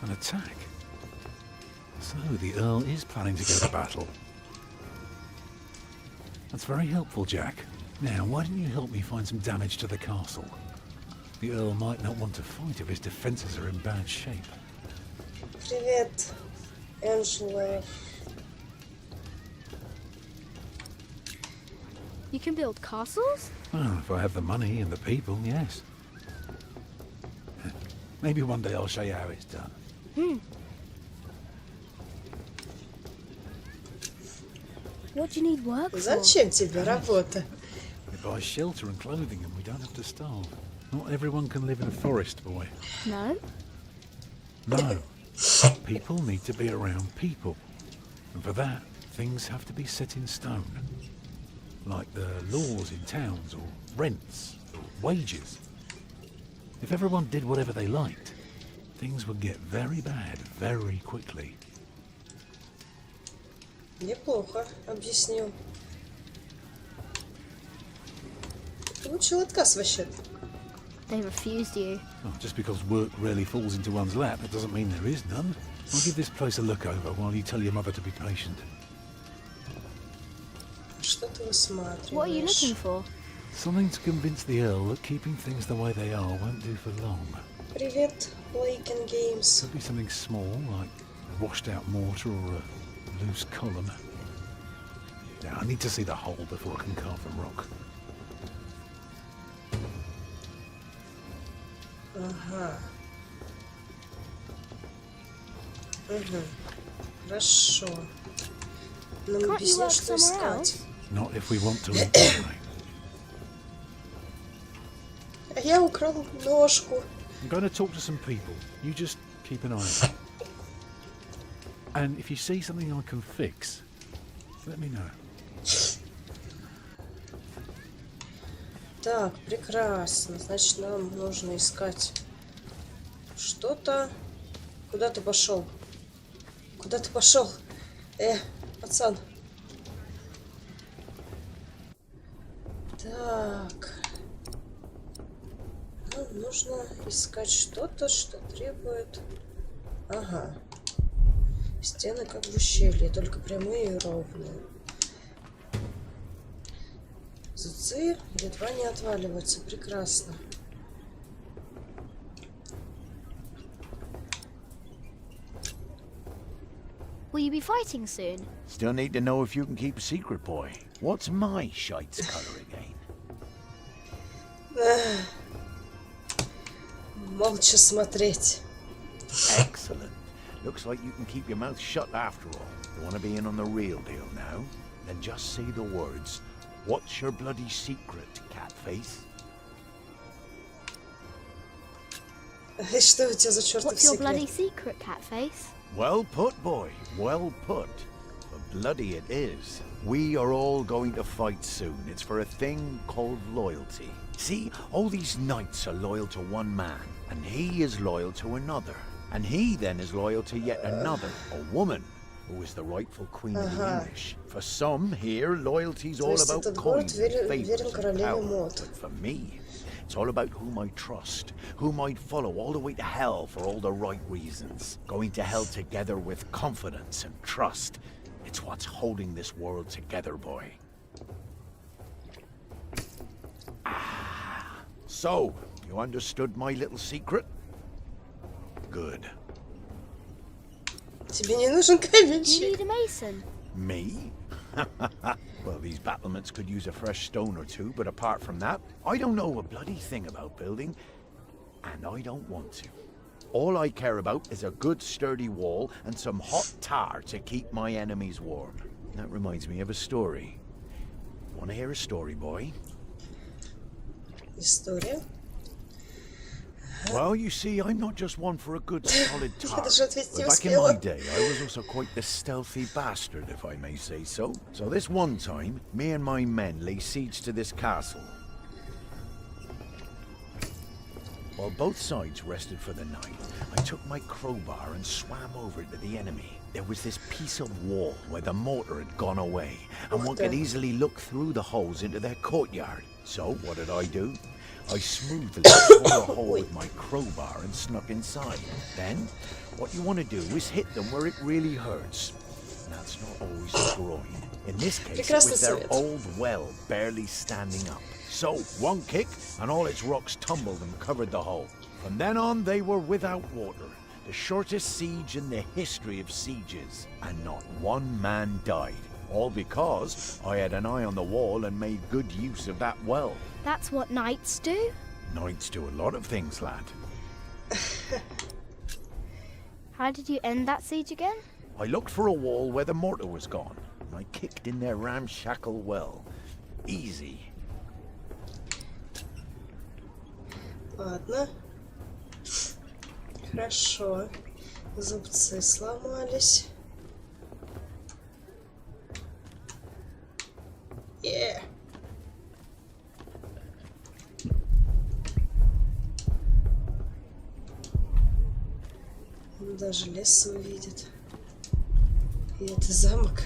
An attack? So the Earl is planning to go to battle. That's very helpful, Jack. Now, why don't you help me find some damage to the castle? The Earl might not want to fight if his defences are in bad shape. Привет, Angela. You can build castles? Well, if I have the money and the people, yes. Maybe one day I'll show you how it's done. What do you need work for? Зачем тебе работа? It buys shelter and clothing, and we don't have to starve. Not everyone can live in a forest, boy. No? No. People need to be around people. And for that, things have to be set in stone. Like the laws in towns, or rents, or wages. If everyone did whatever they liked, things would get very bad very quickly. Неплохо объяснил. Получил отказ вообще-то. They refused you. Oh, just because work rarely falls into one's lap, that doesn't mean there is none. I'll give this place a look over while you tell your mother to be patient. Что ты высматриваешь? What are you looking for? Something to convince the Earl that keeping things the way they are won't do for long. Привет, Lake and Games. Could be something small, like a washed out mortar or a loose column. Now, I need to see the hole before I can carve the rock. Ага. Угу. Хорошо. Нам объяснил, что искать. Not if we want to eat tonight. А я украл ножку. I'm going to talk to some people. You just keep an eye on it. And if you see something I can fix, let me know. Так, прекрасно. Значит, нам нужно искать что-то. Куда ты пошел? Куда ты пошел? Пацан. Так. Нам нужно искать что-то, что требует... Ага. Стены как в ущелье, только прямые и ровные. Зубцы едва не отваливаются. Прекрасно. Will you be fighting soon? Still need to know if you can keep a secret, boy. What's my shite's colour again? Молча смотреть. Excellent. Looks like you can keep your mouth shut after all. You want to be in on the real deal now? Then just say the words. What's your bloody secret, Catface? Что у тебя за чертов What's your секрет? bloody secret, Catface? Well put, boy. Well put. But bloody it is. We are all going to fight soon. It's for a thing called loyalty. See, all these knights are loyal to one man, and he is loyal to another. And he then is loyal to yet another, a woman, who is the rightful queen of the English. For some here, loyalty's all about coins and favors and power. But for me, it's all about whom I trust, whom I'd follow all the way to hell for all the right reasons. Going to hell together with confidence and trust. It's what's holding this world together, boy. So, you understood my little secret? Good. Тебе не нужен каменщик. You need a mason. Me? Well, these battlements could use a fresh stone or two, but apart from that, I don't know a bloody thing about building, and I don't want to. All I care about is a good sturdy wall and some hot tar to keep my enemies warm. That reminds me of a story. Want to hear a story, boy? История. Well, you see, I'm not just one for a good solid tar. Даже отвести But back in my успела. day, I was also quite the stealthy bastard, if I may say so. So this one time, me and my men lay siege to this castle. While both sides rested for the night, I took my crowbar and swam over to the enemy. There was this piece of wall where the mortar had gone away, and one could easily look through the holes into their courtyard. So, what did I do? I smoothly tore a hole with my crowbar and snuck inside. Then, what you want to do is hit them where it really hurts. That's not always the groin. In this case, it was their old well barely standing up. So, one kick, and all its rocks tumbled and covered the hole. From then on, they were without water. The shortest siege in the history of sieges. And not one man died. All because I had an eye on the wall and made good use of that well. That's what knights do? Knights do a lot of things, lad. How did you end that siege again? I looked for a wall where the mortar was gone, and I kicked in their ramshackle well. Easy. Ладно. Хорошо. Зубцы сломались. Он даже лес увидит. И это замок.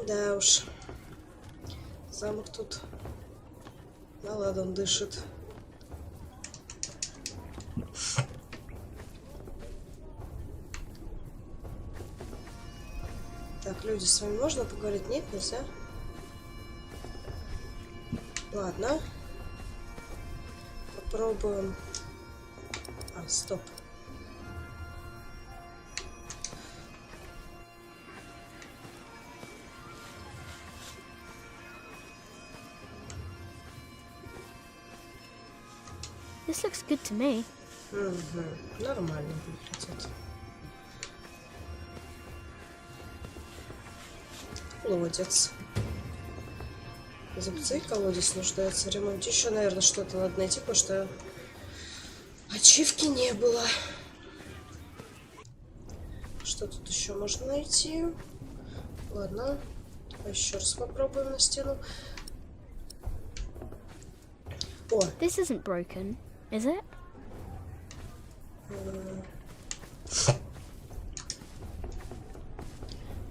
Да уж. Замок тут на ладан дышит. Так, люди, с вами можно поговорить? Нет, нельзя? Ладно. Попробуем. А, стоп. This looks good to me. Нормально выглядит. Колодец. Зубцы и колодец нуждаются в ремонте. Еще, наверное, что-то надо найти, потому что ачивки не было. Что тут еще можно найти? Ладно. Еще раз попробуем на стену. О! This isn't broken, is it?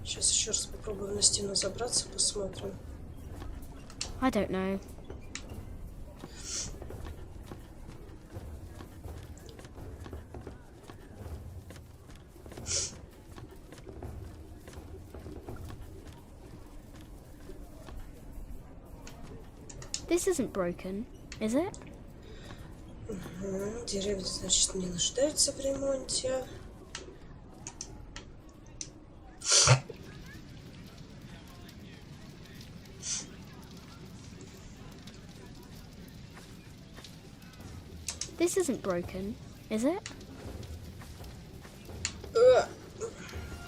Сейчас еще раз попробуем на стену забраться, посмотрим. I don't know. This isn't broken, is it? Деревья, значит, не нуждаются в ремонте. This isn't broken, is it?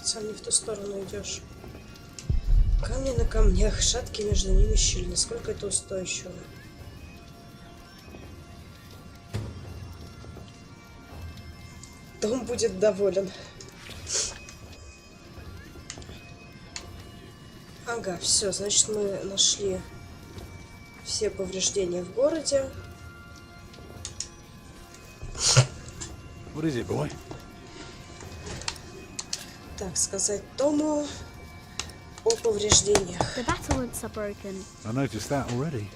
Сам не в ту сторону идешь. Камни на камнях, шатки между ними щель. Насколько это устойчиво? Дом будет доволен. Ага, все, значит, мы нашли все повреждения в городе. What is it, boy? Так сказать Тому о повреждениях. The battlements are broken. I noticed that already.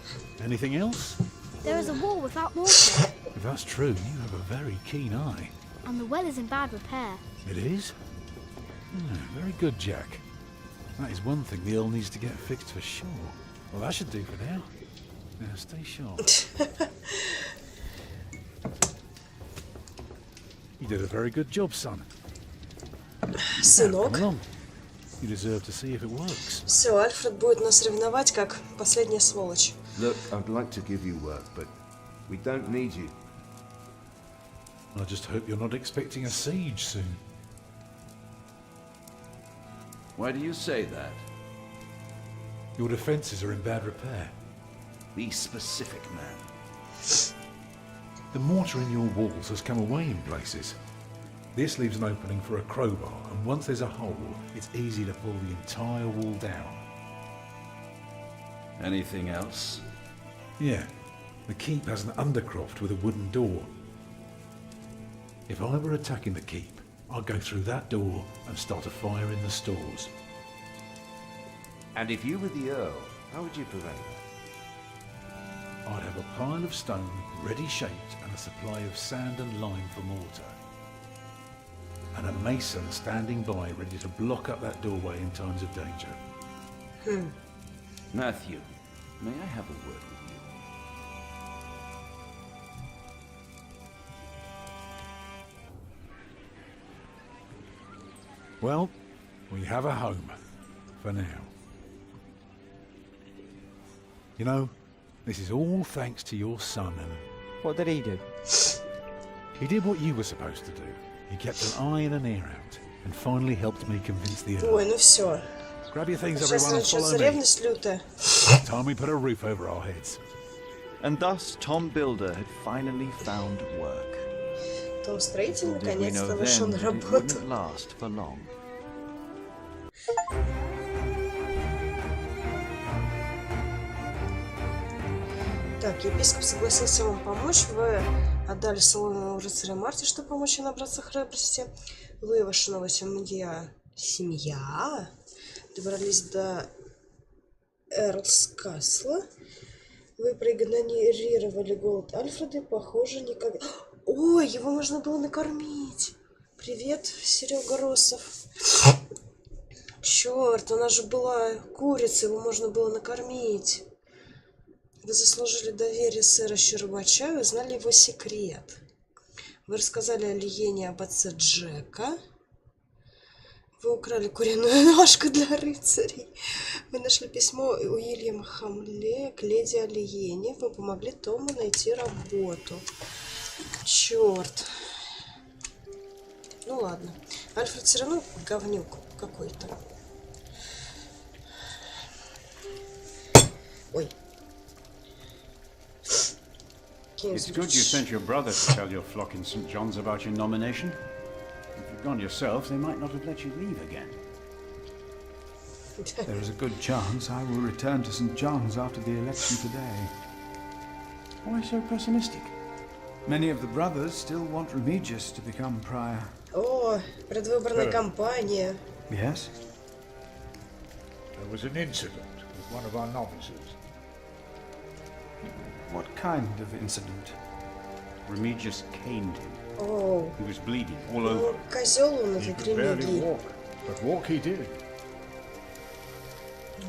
Anything else? There is a wall without mortar. If that's true, you have a very keen eye. And the well is in bad repair. It is? Very good, Jack. That is one thing the Earl needs to get fixed for sure. Well, that should do for now. Now, stay sharp. You did a very good job, son. Сынок. Come along. You deserve to see if it works. Все, Альфред будет нас ревновать, как последняя сволочь. Look, I'd like to give you work, but we don't need you. I just hope you're not expecting a siege soon. Why do you say that? Your defences are in bad repair. Be specific, man. The mortar in your walls has come away in places. This leaves an opening for a crowbar, and once there's a hole, it's easy to pull the entire wall down. Anything else? Yeah, the keep has an undercroft with a wooden door. If I were attacking the keep, I'd go through that door and start a fire in the stores. And if you were the Earl, how would you prevent that? I'd have a pile of stone ready shaped and a supply of sand and lime for mortar. And a mason standing by ready to block up that doorway in times of danger. Matthew, may I have a word with you? Well, we have a home. For now. You know, this is all thanks to your son and... What did he do? He did what you were supposed to do. He kept an eye and an ear out, and finally helped me convince the Earl. Ой, ну все. Grab your things, Сейчас everyone, and начнется follow me. ревность лютая. Time we put a roof over our heads. And thus Tom Builder had finally found work. Том Строитель Did we know наконец-то вышел then на that it работу. wouldn't last for long? Так, епископ согласился вам помочь. Вы отдали соломенному рыцаря Марте, чтобы помочь ей набраться храбрости. Вы и ваша новая семья добрались до Эрлскасла. Вы проигнорировали голод Альфреда и, похоже, никогда... Ой, его можно было накормить. Привет, Серега Росов. Черт, у нас же была курица, его можно было накормить. Вы заслужили доверие сэра Щербача и узнали его секрет. Вы рассказали о Лиене об отце Джека. Вы украли куриную ножку для рыцарей. Вы нашли письмо Уильяма Хамле к леди Алиене. Вы помогли Тому найти работу. Черт. Ну ладно. Альфред все равно говнюк какой-то. Ой. It's good you sent your brother to tell your flock in St. John's about your nomination. If you'd gone yourself, they might not have let you leave again. There is a good chance I will return to St. John's after the election today. Why so pessimistic? Many of the brothers still want Remigius to become prior. О, предвыборная кампания. Yes? There was an incident with one of our novices. What kind of incident? Remigius caned him. Oh. He was bleeding all over. Козел он He этот could barely Ремигий. walk, but walk he did.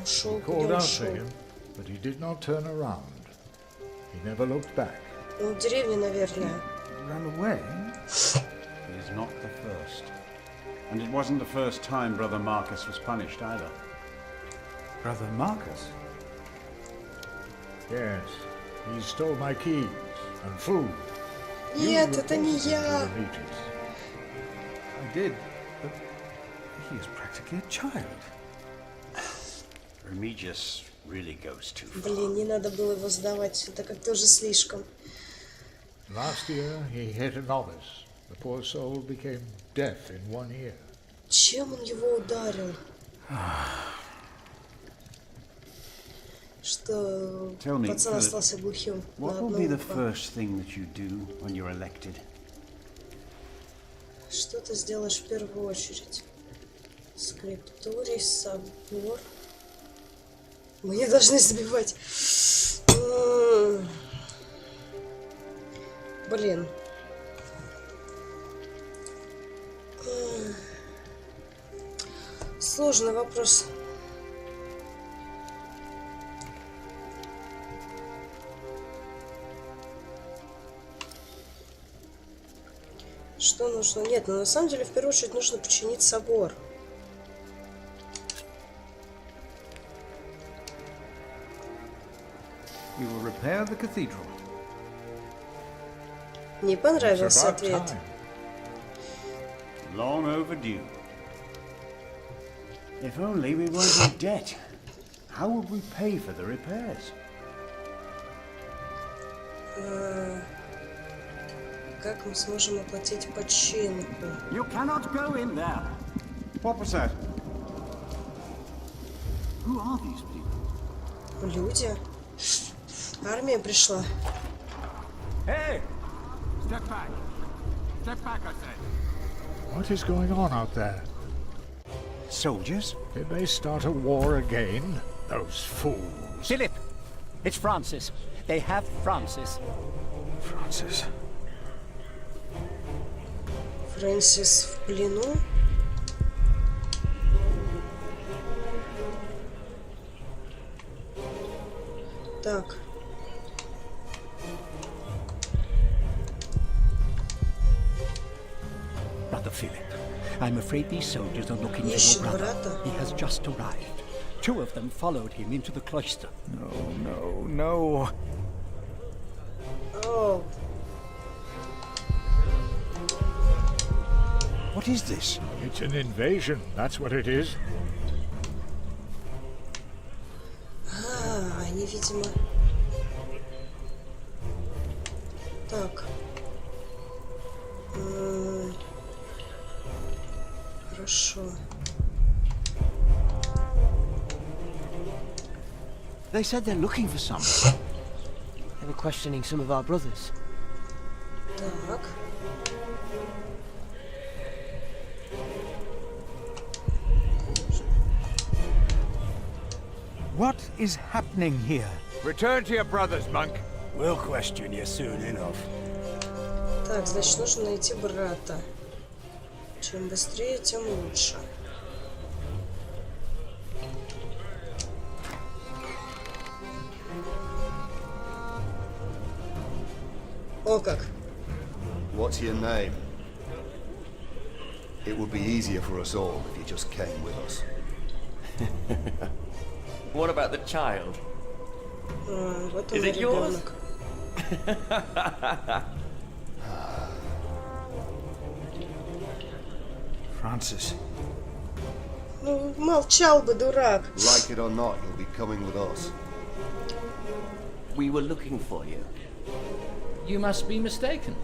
Ушел, We куда called out ушел? to him, but he did not turn around. He never looked back. Ну, в деревне, наверное. Ran away? He is not the first. And it wasn't the first time Brother Marcus was punished either. Brother Marcus? Yes, he stole my keys and food. Нет, это не я. I did, but he is practically a child. Remigius really goes too far. Блин, не надо было его сдавать. Это как-то уже слишком. Last year he hit a novice. The poor soul became deaf in one ear. Чем он его ударил? Что Tell me, пацан Philip, остался глухим на what will одно be the ухо. first thing that you do when you're elected? Что ты сделаешь в первую очередь? Скрипторий, собор. Мы не должны сбивать. Блин. Сложный вопрос. Что нужно? Нет, ну на самом деле в первую очередь нужно починить собор. We will repair the cathedral. Не понравился ответ. Long overdue. If only we weren't in debt. How would we pay for the repairs? Как мы сможем оплатить починку? You cannot go in there. What was that? Who are these people? Люди. Армия пришла. Hey! Step back. Step back, I said. What is going on out there? Soldiers? Did they start a war again? Those fools. Philip! It's Francis. They have Francis. Francis. Фрэнсис в плену. Так. Brother Philip, I'm afraid these soldiers are looking for Ищут your brother. брата. He has just arrived. Two of them followed him into the cloister. No. О, What is this? It's an invasion, that's what it is. они, видимо... Так. Хорошо. They said they're looking for someone. They were questioning some of our brothers. Так. What is happening here? Return to your brothers, monk. We'll question you soon enough. Так, значит, нужно найти брата. Чем быстрее, тем лучше. О как! What's your name? It would be easier for us all if you just came with us. What about the child? Вот Is он it yours? ребенок. Francis. Ну, молчал бы, дурак. Like it or not, you'll be coming with us. We were looking for you. You must be mistaken.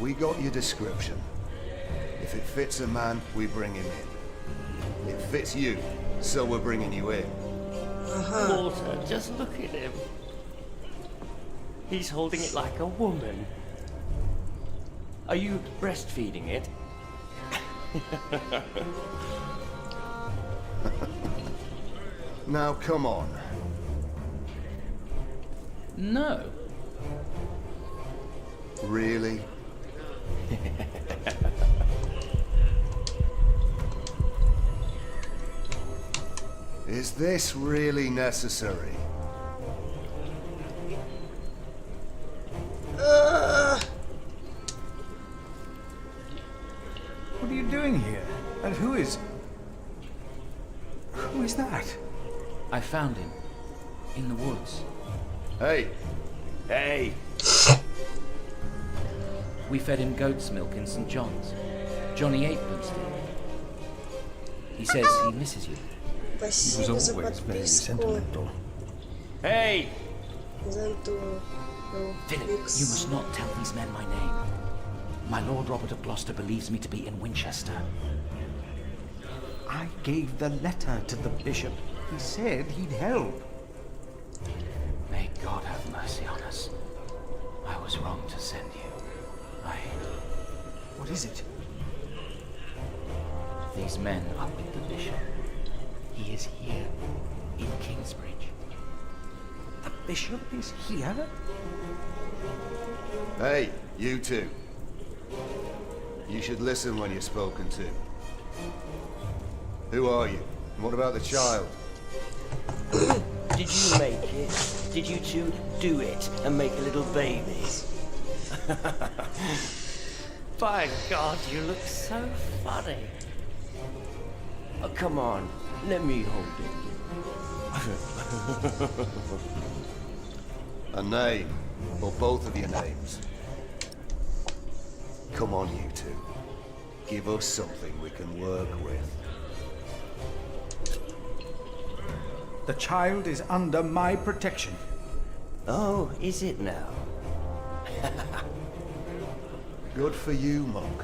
We got your description. If it fits a man, we bring him in. It fits you, so we're bringing you in. Walter, just look at him. He's holding it like a woman. Are you breastfeeding it? Now, come on. No. Really? Is this really necessary? What are you doing here? And who is that? I found him. In the woods. Hey! Hey! We fed him goat's milk in St. John's. Johnny Eightpence did. He says he misses you. Спасибо за подписку. Hey! Philip, you must not tell these men my name. My Lord Robert of Gloucester believes me to be in Winchester. I gave the letter to the bishop. He said he'd help. May God have mercy on us. I was wrong to send you. What is it? These men are with the bishop. He is here, in Kingsbridge. The bishop is here? Hey, you two. You should listen when you're spoken to. Who are you? And what about the child? Did you make it? Did you two do it and make a little baby? By God, you look so funny. Oh, come on, let me hold it. A name, or both of your names. Come on, you two. Give us something we can work with. The child is under my protection. Oh, is it now? Good for you, monk.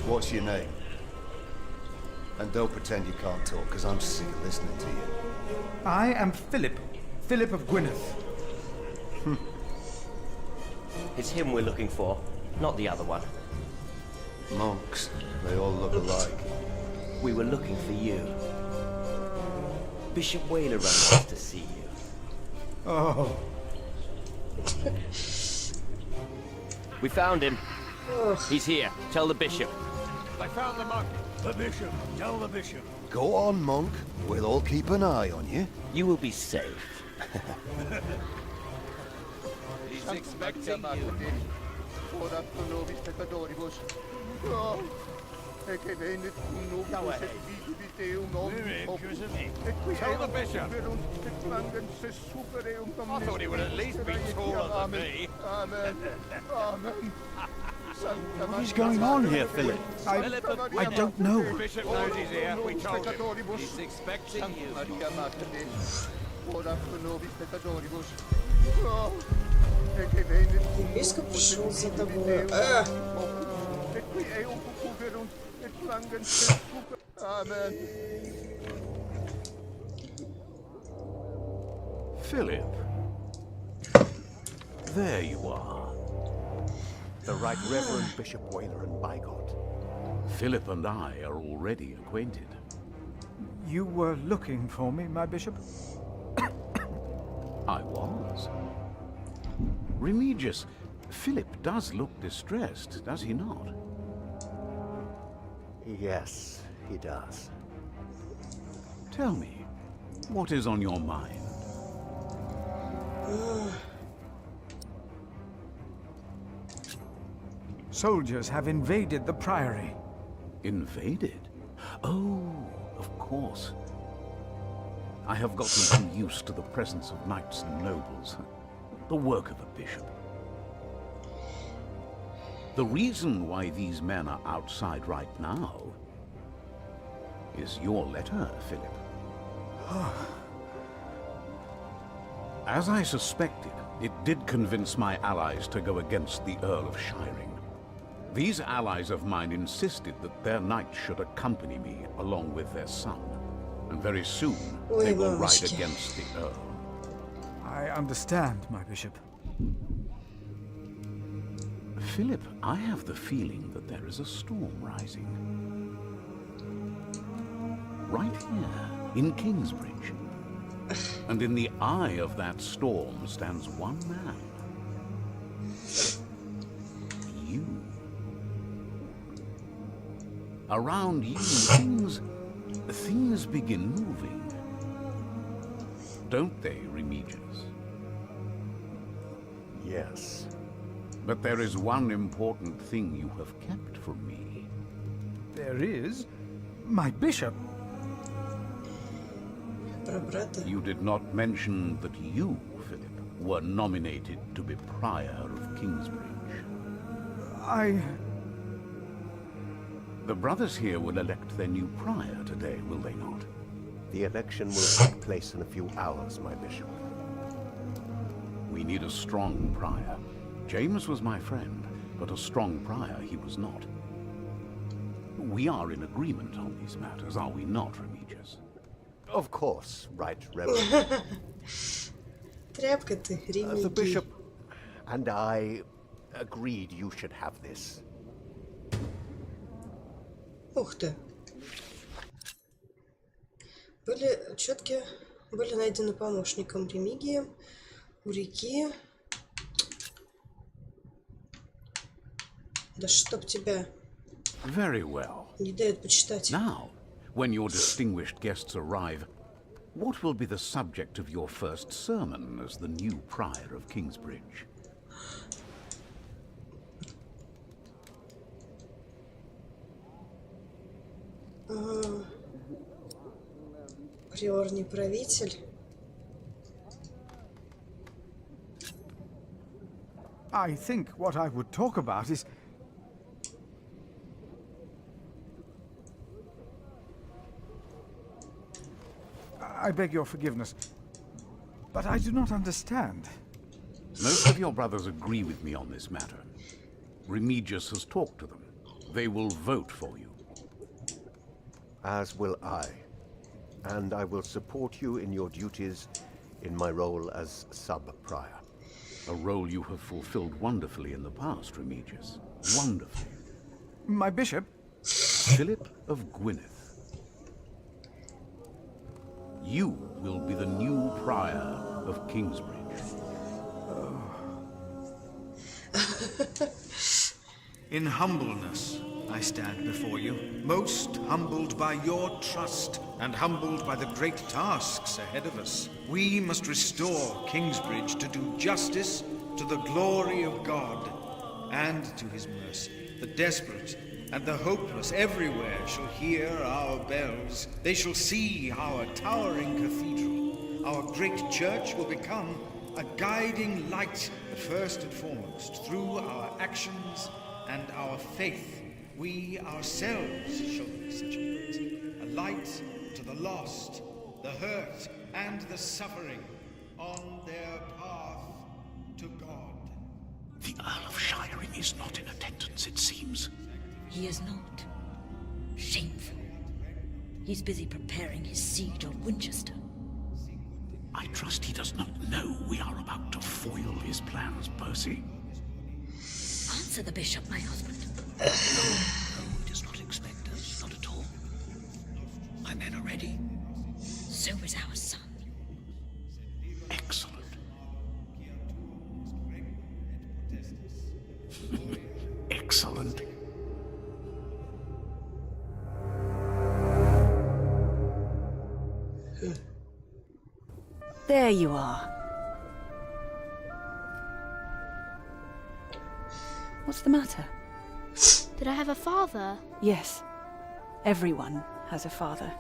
What's your name? And don't pretend you can't talk, because I'm sick of listening to you. I am Philip. Philip of Gwynedd. It's him we're looking for, not the other one. Monks, they all look alike. We were looking for you. Bishop Whaler ran us to see you. Oh. We found him. He's here. Tell the bishop. I found the monk. The bishop. Tell the bishop. Go on, monk. We'll all keep an eye on you. You will be safe. He's expecting you. Go ahead. Tell the bishop. I thought he would at least be taller than me. What is going on here, Philip? I don't know. The bishop knows he's here. We told him. He's expecting you. Епископ пришел за тобой. Philip. There you are. The Right Reverend Bishop Whaler and Bygott. Philip and I are already acquainted. You were looking for me, my bishop? I was. Remigius, Philip does look distressed, does he not? Yes, he does. Tell me, what is on your mind? Soldiers have invaded the priory. Invaded? Oh, of course. I have gotten too used to the presence of knights and nobles. The work of a bishop. The reason why these men are outside right now is your letter, Philip. As I suspected, it did convince my allies to go against the Earl of Shiring. These allies of mine insisted that their knights should accompany me along with their son. And very soon, they will ride against the Earl. I understand, my bishop. Philip, I have the feeling that there is a storm rising. Right here, in Kingsbridge. And in the eye of that storm stands one man. You. Around you, things begin moving. Don't they, Remigius? Yes. But there is one important thing you have kept from me. There is? My bishop? You did not mention that you, Philip, were nominated to be Prior of Kingsbridge. The brothers here will elect their new Prior today, will they not? The election will take place in a few hours, my bishop. We need a strong Prior. James was my friend, but a strong Prior he was not. We are in agreement on these matters, are we not, Remigius? Of course, Right Reverend. Тряпка ты, Ремигий. The bishop and I agreed you should have this. Ух ты. Четки были найдены помощником Ремигия у реки. Да чтоб тебя. Very well. Не дает почитать. Now, when your distinguished guests arrive, what will be the subject of your first sermon as the new Prior of Kingsbridge? Приор не правитель. I think what I would talk about is... I beg your forgiveness, but I do not understand. Most of your brothers agree with me on this matter. Remigius has talked to them. They will vote for you. As will I. And I will support you in your duties in my role as sub-prior. A role you have fulfilled wonderfully in the past, Remigius. Wonderfully. My bishop? Philip of Gwynedd. You will be the new Prior of Kingsbridge. In humbleness, I stand before you, most humbled by your trust and humbled by the great tasks ahead of us. We must restore Kingsbridge to do justice to the glory of God and to his mercy. The desperate and the hopeless everywhere shall hear our bells. They shall see our towering cathedral. Our great church will become a guiding light, first and foremost, through our actions and our faith. We ourselves shall be such a light to the lost, the hurt, and the suffering on their path to God. The Earl of Shiring is not in attendance, it seems. He is not. Shameful. He's busy preparing his siege on Winchester. I trust he does not know we are about to foil his plans, Percy. Answer the bishop, my husband. No, he does not expect us, not at all. My men are ready. So is our son. Excellent. Excellent. There you are. What's the matter? Did I have a father? Yes. Everyone has a father.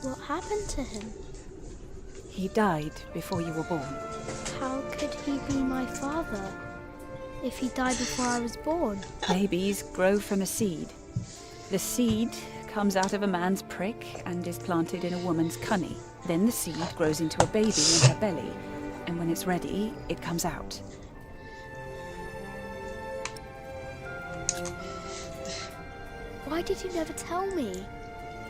What happened to him? He died before you were born. How could he be my father if he died before I was born? Babies grow from a seed. The seed comes out of a man's prick and is planted in a woman's cunny. Then the seed grows into a baby in her belly, and when it's ready, it comes out. Why did you never tell me?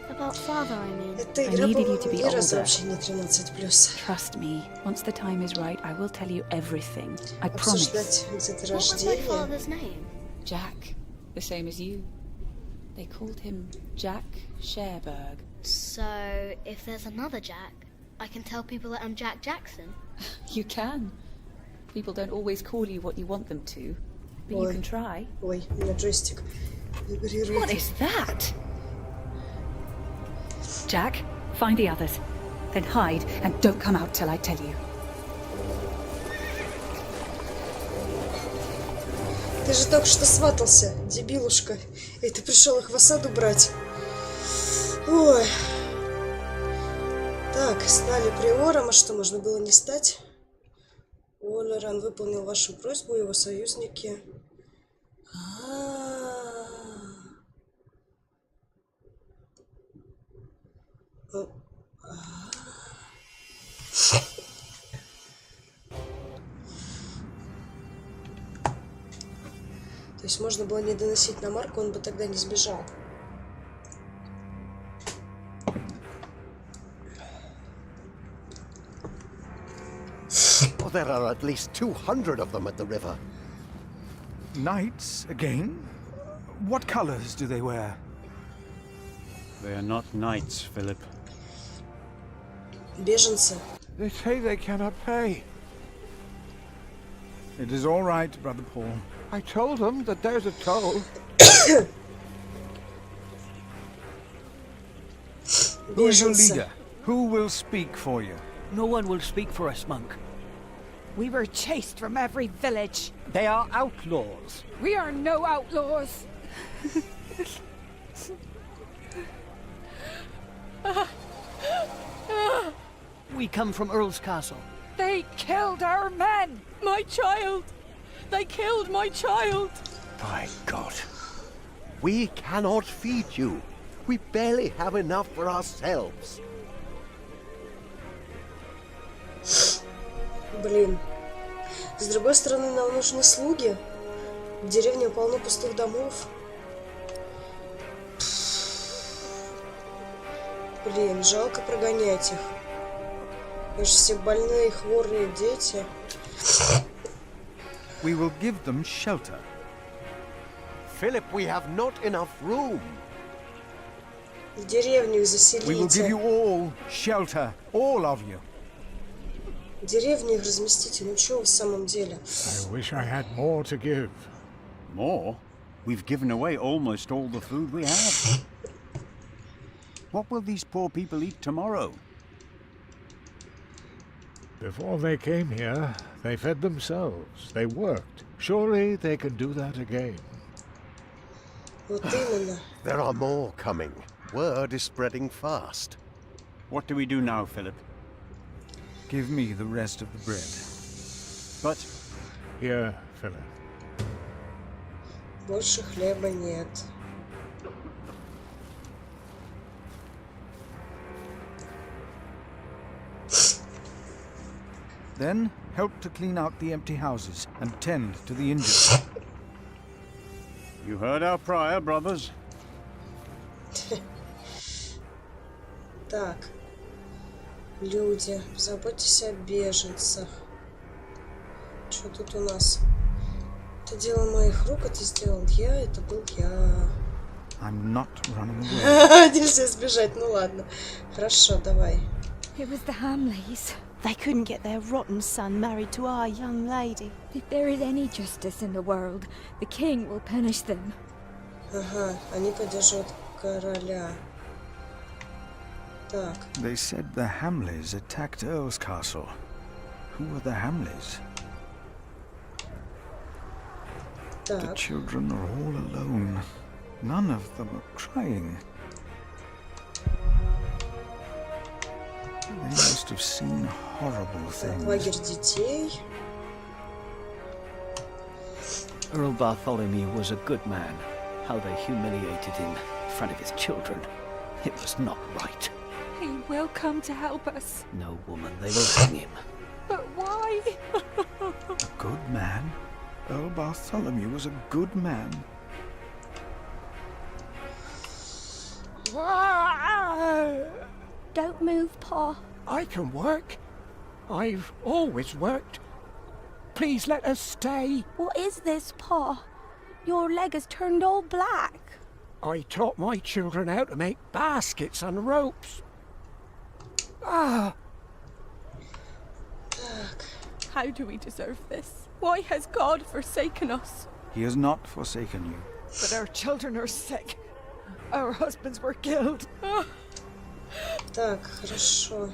About father, I mean. I needed you to be older. Trust me, once the time is right, I will tell you everything. I promise. What was my father's name? Jack, the same as you. They called him Jack Sherberg. So, if there's another Jack, I can tell people that I'm Jack Jackson? You can. People don't always call you what you want them to, but you can try. Ой, у меня джойстик вибрирует. What is that? Jack, find the others. Then hide and don't come out till I tell you. Ты же только что сватался, дебилушка. И ты пришел их в осаду брать. Ой. Так, стали приором, а что, можно было не стать? Олеран выполнил вашу просьбу, его союзники. То есть можно было не доносить на Марка, он бы тогда не сбежал. Oh, there are at least 200 of them at the river. Knights again? What colors do they wear? They are not knights, Philip. Беженцы. They say they cannot pay. It is all right, Brother Paul. I told them that there's a toll. Who is your leader? Who will speak for you? No one will speak for us, monk. We were chased from every village. They are outlaws. We are no outlaws. We come from Earl's Castle. They killed our men! My child! They killed my child! By God. We cannot feed you. We barely have enough for ourselves. Блин. С другой стороны, нам нужны слуги. В деревне полно пустых домов. Блин, жалко прогонять их. Мы же все больные, хворые дети. We will give them shelter. Philip, we have not enough room. В деревню их We will give заселите. you all shelter, all of you. В деревню их разместите. Ну чё вы в самом деле? I wish I had more to give. More? We've given away almost all the food we have. What will these poor people eat tomorrow? Before they came here, they fed themselves. They worked. Surely they can do that again. Вот именно. There are more coming. Word is spreading fast. What do we do now, Philip? Give me the rest of the bread. But... Here, Philip. Больше хлеба нет. Then Help to clean out the empty houses and tend to the injured. You heard our prior, brothers. Так. Люди, заботьтесь о беженцах. Что тут у нас? Это дело моих рук, это сделал я, это был я. I'm not running away. Нельзя сбежать, ну ладно. Хорошо, давай. It was the Hamleys. They couldn't get their rotten son married to our young lady. If there is any justice in the world, the king will punish them. Ага, они поддерживают короля. Так. They said the Hamleys attacked Earl's castle. Who are the Hamleys? Так. The children are all alone. None of them are crying. They must have seen horrible things. Лагерь детей. Earl Bartholomew was a good man. How they humiliated him in front of his children. It was not right. He will come to help us. No, woman, they will hang him. But why? A good man? Earl Bartholomew was a good man. Don't move, Pa. I can work. I've always worked. Please let us stay. What is this, Pa? Your leg has turned all black. I taught my children how to make baskets and ropes. Ah! How do we deserve this? Why has God forsaken us? He has not forsaken you. But our children are sick. Our husbands were killed. Так, хорошо.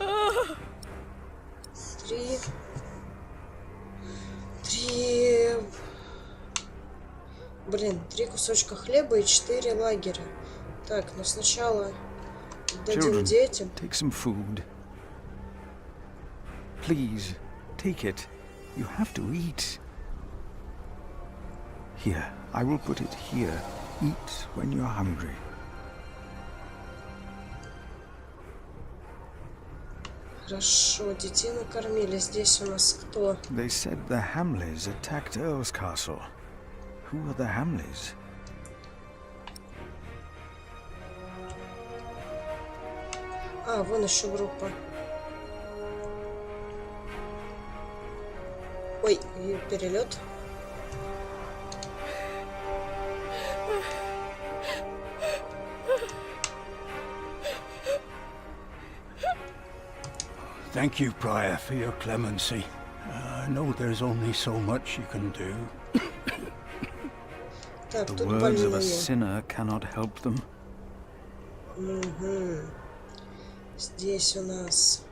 Три кусочка хлеба и 4 лагеря. Так, но сначала дадим детям. Take some food. Please, take it. You have to eat. Here, I will put it here. Eat when you're hungry. Хорошо, детей накормили. Здесь у нас кто? They said the Hamleys attacked Earl's castle. Who are the Hamleys? А, вон еще группа. Ой, перелет. Thank you, Prior, for your clemency. I know there's only so much you can do. Так, The тут words of a больные. sinner cannot help them. Угу. Здесь у нас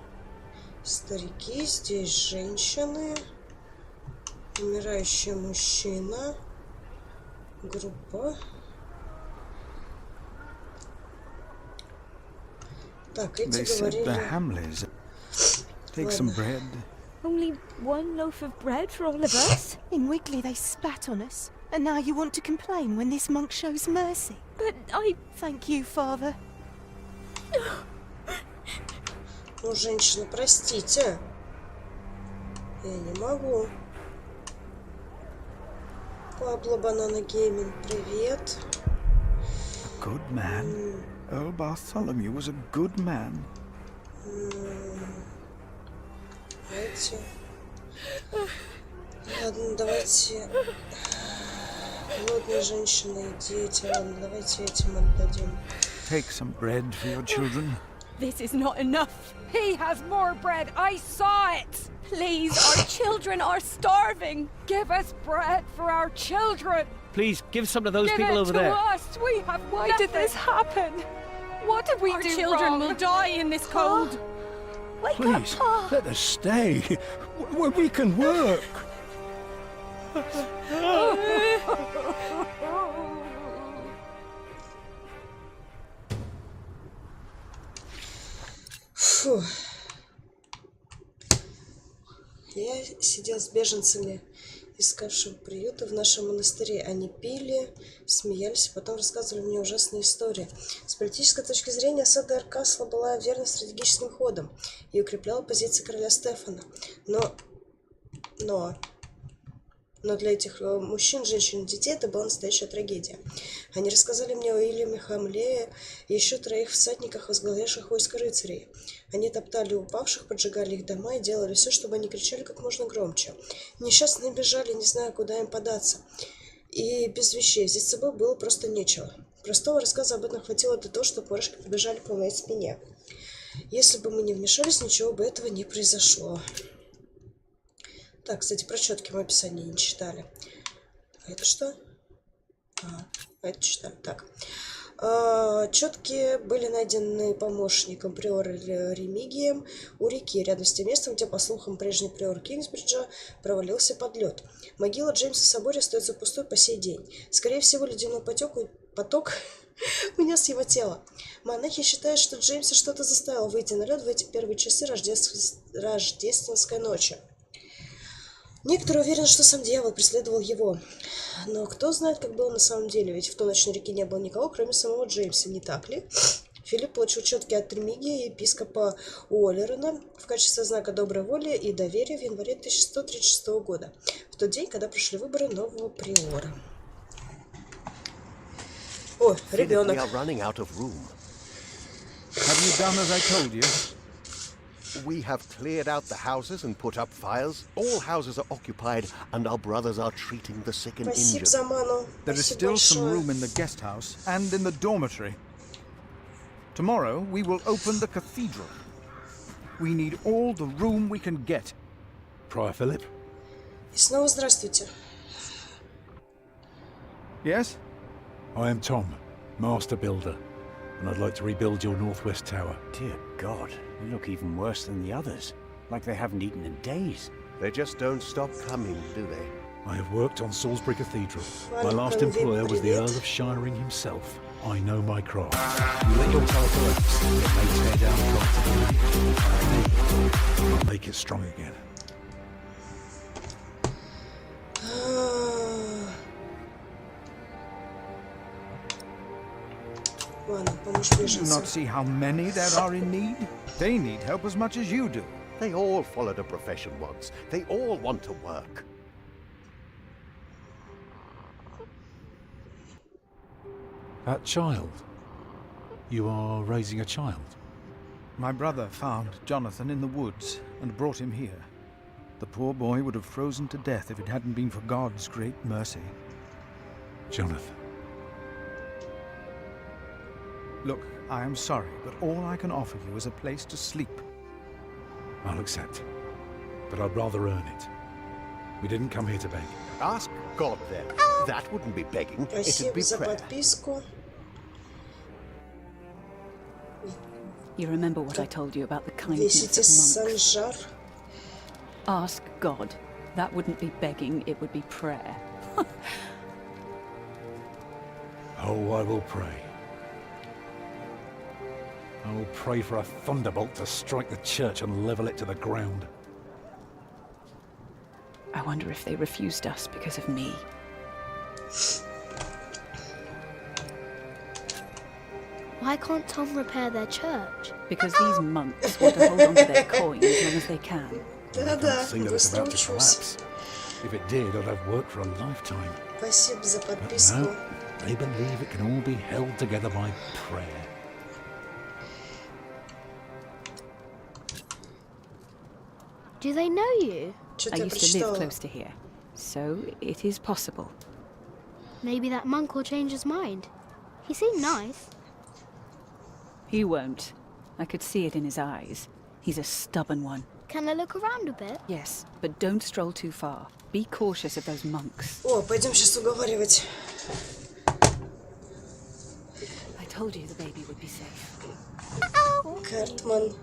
старики, здесь женщины, умирающий мужчина, группа. Так, эти They said the говорили... Hamleys. Take some bread. Only one loaf of bread for all of us? In Wigley they spat on us. And now you want to complain when this monk shows mercy. But I... Thank you, Father. Ну, женщина, простите. Я не могу. Пабло Банана Гейминг, привет. A good man. Earl Bartholomew was a good man. Давайте. Ладно, давайте. Голодные женщины и дети. Ладно, давайте этим отдадим. Take some bread for your children. This is not enough. He has more bread. I saw it. Please, our children are starving. Give us bread for our children. Please, give some to those Give people it over to there. us. We have Why did this happen? What did we do wrong? Our children will die in this cold. Wake Please, up, Pa! let us stay. We can work. Фу. Я сидел с беженцами, искавшими приюта в нашем монастыре. Они пили, смеялись, а потом рассказывали мне ужасные истории. С политической точки зрения осада Эркасла была верным стратегическим ходом и укрепляла позиции короля Стефана. Но Но для этих мужчин, женщин и детей это была настоящая трагедия. Они рассказали мне о Уильяме Хамле и еще 3 всадниках, возглавлявших войско рыцарей. Они топтали упавших, поджигали их дома и делали все, чтобы они кричали как можно громче. Несчастные бежали, не зная, куда им податься. И без вещей. Здесь с собой было просто нечего. Простого рассказа об этом хватило для того, чтобы мурашки побежали по моей спине. Если бы мы не вмешались, ничего бы этого не произошло. Так, кстати, про четки мы описание не читали. А это что? Это читали. Так. Четки были найдены помощником приора Ремигием у реки, рядом с тем местом, где, по слухам, прежний приор Кингсбриджа провалился под лед. Могила Джеймса в соборе остается пустой по сей день. Скорее всего, ледяной поток унес его тело. Монахи считают, что Джеймса что-то заставило выйти на лед в эти первые часы рождественской ночи. Некоторые уверены, что сам дьявол преследовал его. Но кто знает, как было на самом деле, ведь в ту ночь на реке не было никого, кроме самого Джеймса, не так ли? Филипп получил четки от Ремигия и епископа Уоллерена в качестве знака доброй воли и доверия в январе 1136 года, в тот день, когда прошли выборы нового приора. О, ребенок. We have cleared out the houses and put up fires. All houses are occupied, and our brothers are treating the sick and injured. There is still some room in the guest house and in the dormitory. Tomorrow we will open the cathedral. We need all the room we can get. Prior Philip? И снова здравствуйте. Yes? I am Tom, Master Builder, and I'd like to rebuild your northwest tower. Dear God, you look even worse than the others. Like they haven't eaten in days. They just don't stop coming, do they? I have worked on Salisbury Cathedral. My last employer was the Earl of Shiring himself. I know my craft. You let your tower collapse, it may tear down the rock. I'll make it strong again. Do you not see how many there are in need? They need help as much as you do. They all followed a profession once. They all want to work. That child? You are raising a child? My brother found Jonathan in the woods and brought him here. The poor boy would have frozen to death if it hadn't been for God's great mercy. Jonathan. Look, I am sorry, but all I can offer you is a place to sleep. I'll accept, but I'd rather earn it. We didn't come here to beg. Ask God then. That wouldn't be begging. It'd be prayer. You remember what I told you about the kindness of monks? Ask God. That wouldn't be begging, it would be prayer. Oh, I will pray. I will pray for a thunderbolt to strike the church and level it to the ground. I wonder if they refused us because of me. Why can't Tom repair their church? Because these monks want to hold on to their coin as long as they can. I can't see that it's about to collapse. If it did, I'd have worked for a lifetime. Спасибо за But подписку. no, they believe it can all be held together by prayer. Do they know you? I used to live close to here, so it is possible. Maybe that monk will change his mind. He seemed nice. He won't. I could see it in his eyes. He's a stubborn one. Can I look around a bit? Yes, but don't stroll too far. Be cautious of those monks. О, пойдем сейчас уговаривать. I told you the baby would be safe. Картман.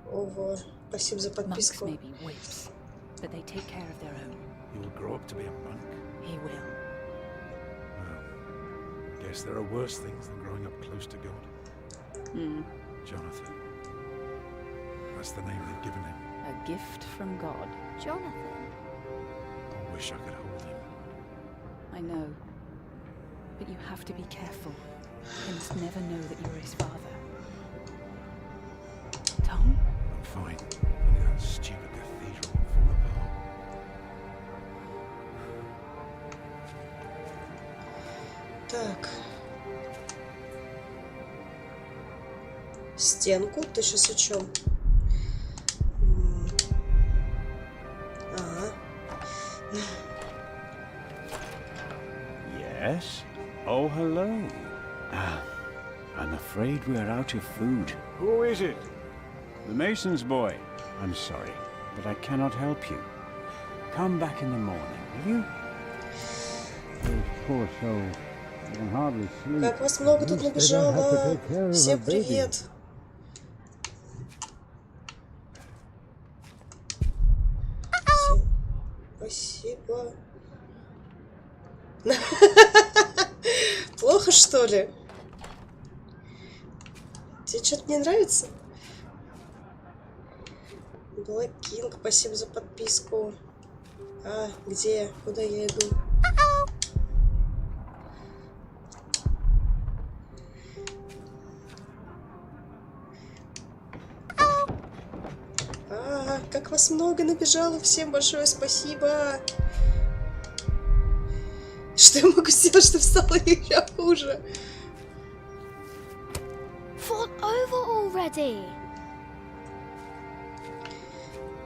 Ого, спасибо за Monks подписку. may be whips, but they take care of their own. He will grow up to be a monk. He will. Well, I guess there are worse things than growing up close to God. Jonathan. That's the name they've given him. A gift from God. Jonathan. I wish I could hold him. I know. But you have to be careful. He must never know that you're his father. Tom? I'm fine. Only that stupid cathedral will fall apart. Стенку? Ты сейчас о чем? Yes? Oh, hello. I'm afraid we're out of food. Who is it? The mason's boy. I'm sorry, but I cannot help you. Come back in the morning, will you? Oh, poor soul. I can hardly sleep. Как вас много тут набежало. Всем привет. Спасибо. Плохо, что ли? Тебе что-то не нравится? Black King, спасибо за подписку. А, где? Куда я иду? Как вас много набежало. Всем большое спасибо. Что я могу сделать, чтобы стало еще хуже? Fall over already.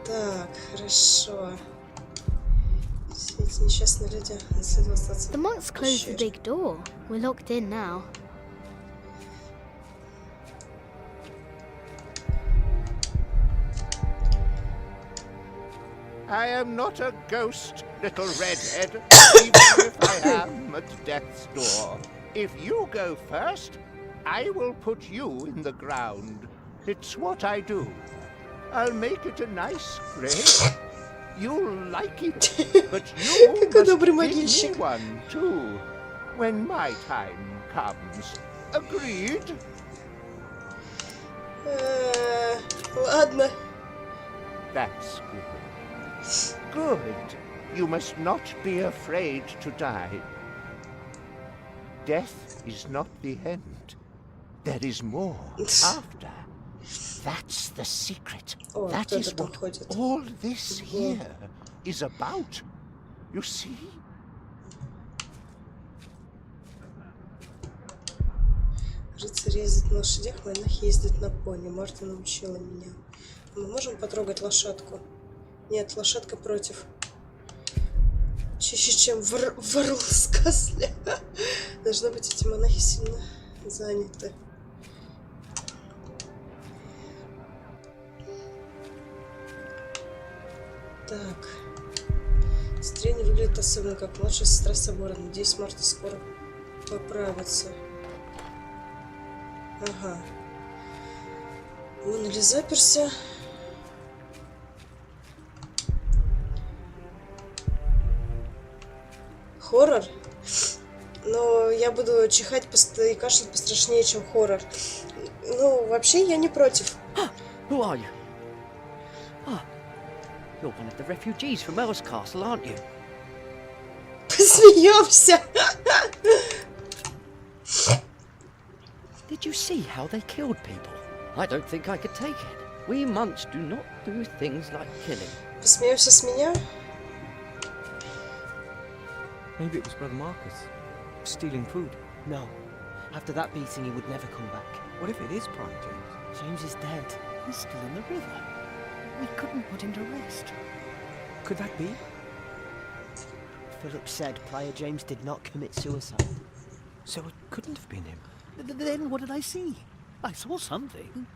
Так, хорошо. Все эти несчастные люди наследуют остаться. The monks closed the big door. We're locked in now. I am not a ghost, little redhead, even if I am at death's door. If you go first, I will put you in the ground. It's what I do. I'll make it a nice grave. You'll like it, but you must give me one too, when my time comes. Agreed? Ладно. That's good. Good. You must not be afraid to die. Death is not the end. There is more after. That's the secret. That is what all this here is about. You see? Рыцарь ездит на лошадях, монах ездит на пони. Марта научила меня. Мы можем потрогать лошадку? Нет, лошадка против. Чище, чем в Орлскасле. Должно быть, эти монахи сильно заняты. Так. Сестре не выглядит особенно как младшая сестра собора. Надеюсь, Марта скоро поправится. Ага. Он или заперся. Хоррор? Но я буду чихать и кашлять пострашнее, чем хоррор. Ну, вообще, я не против. Who are you? Ah, you're one of the refugees from Earl's Castle, aren't you? Посмеемся. Did you see how they killed people? I don't think I could take it. We monks do not do things like killing. Посмеемся с меня? Maybe it was Brother Marcus. Stealing food. No. After that beating, he would never come back. What if it is Prior James? James is dead. He's still in the river. We couldn't put him to rest. Could that be? Philip said Prior James did not commit suicide. So it couldn't have been him. Then what did I see? I saw something.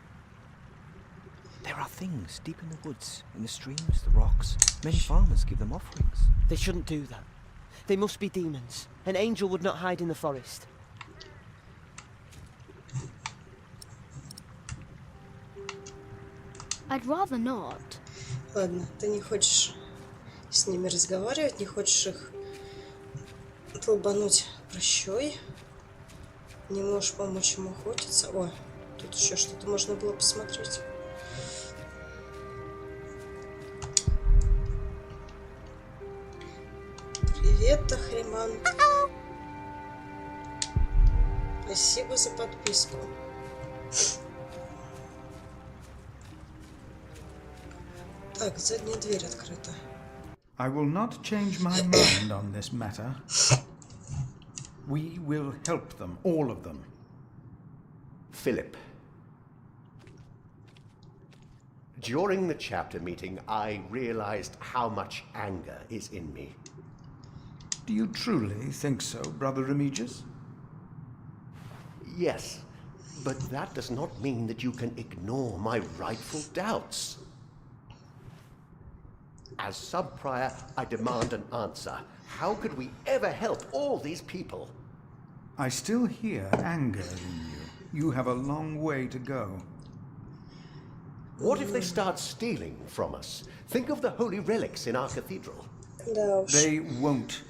There are things deep in the woods, in the streams, the rocks. Many farmers give them offerings. They shouldn't do that. They must be demons. An angel would not hide in the forest. I'd rather not. Ладно, ты не хочешь с ними разговаривать, не хочешь их долбануть прощой. Не можешь помочь им охотиться. О, тут еще что-то можно было посмотреть. Привет, Тахриман. Спасибо за подписку. Так, задняя дверь открыта. I will not change my mind on this matter. We will help them, all of them. Philip, During the chapter meeting, I realized how much anger is in me. Do you truly think so, Brother Remigius? Yes, but that does not mean that you can ignore my rightful doubts. As sub-prior, I demand an answer. How could we ever help all these people? I still hear anger in you. You have a long way to go. What if they start stealing from us? Think of the holy relics in our cathedral. They won't.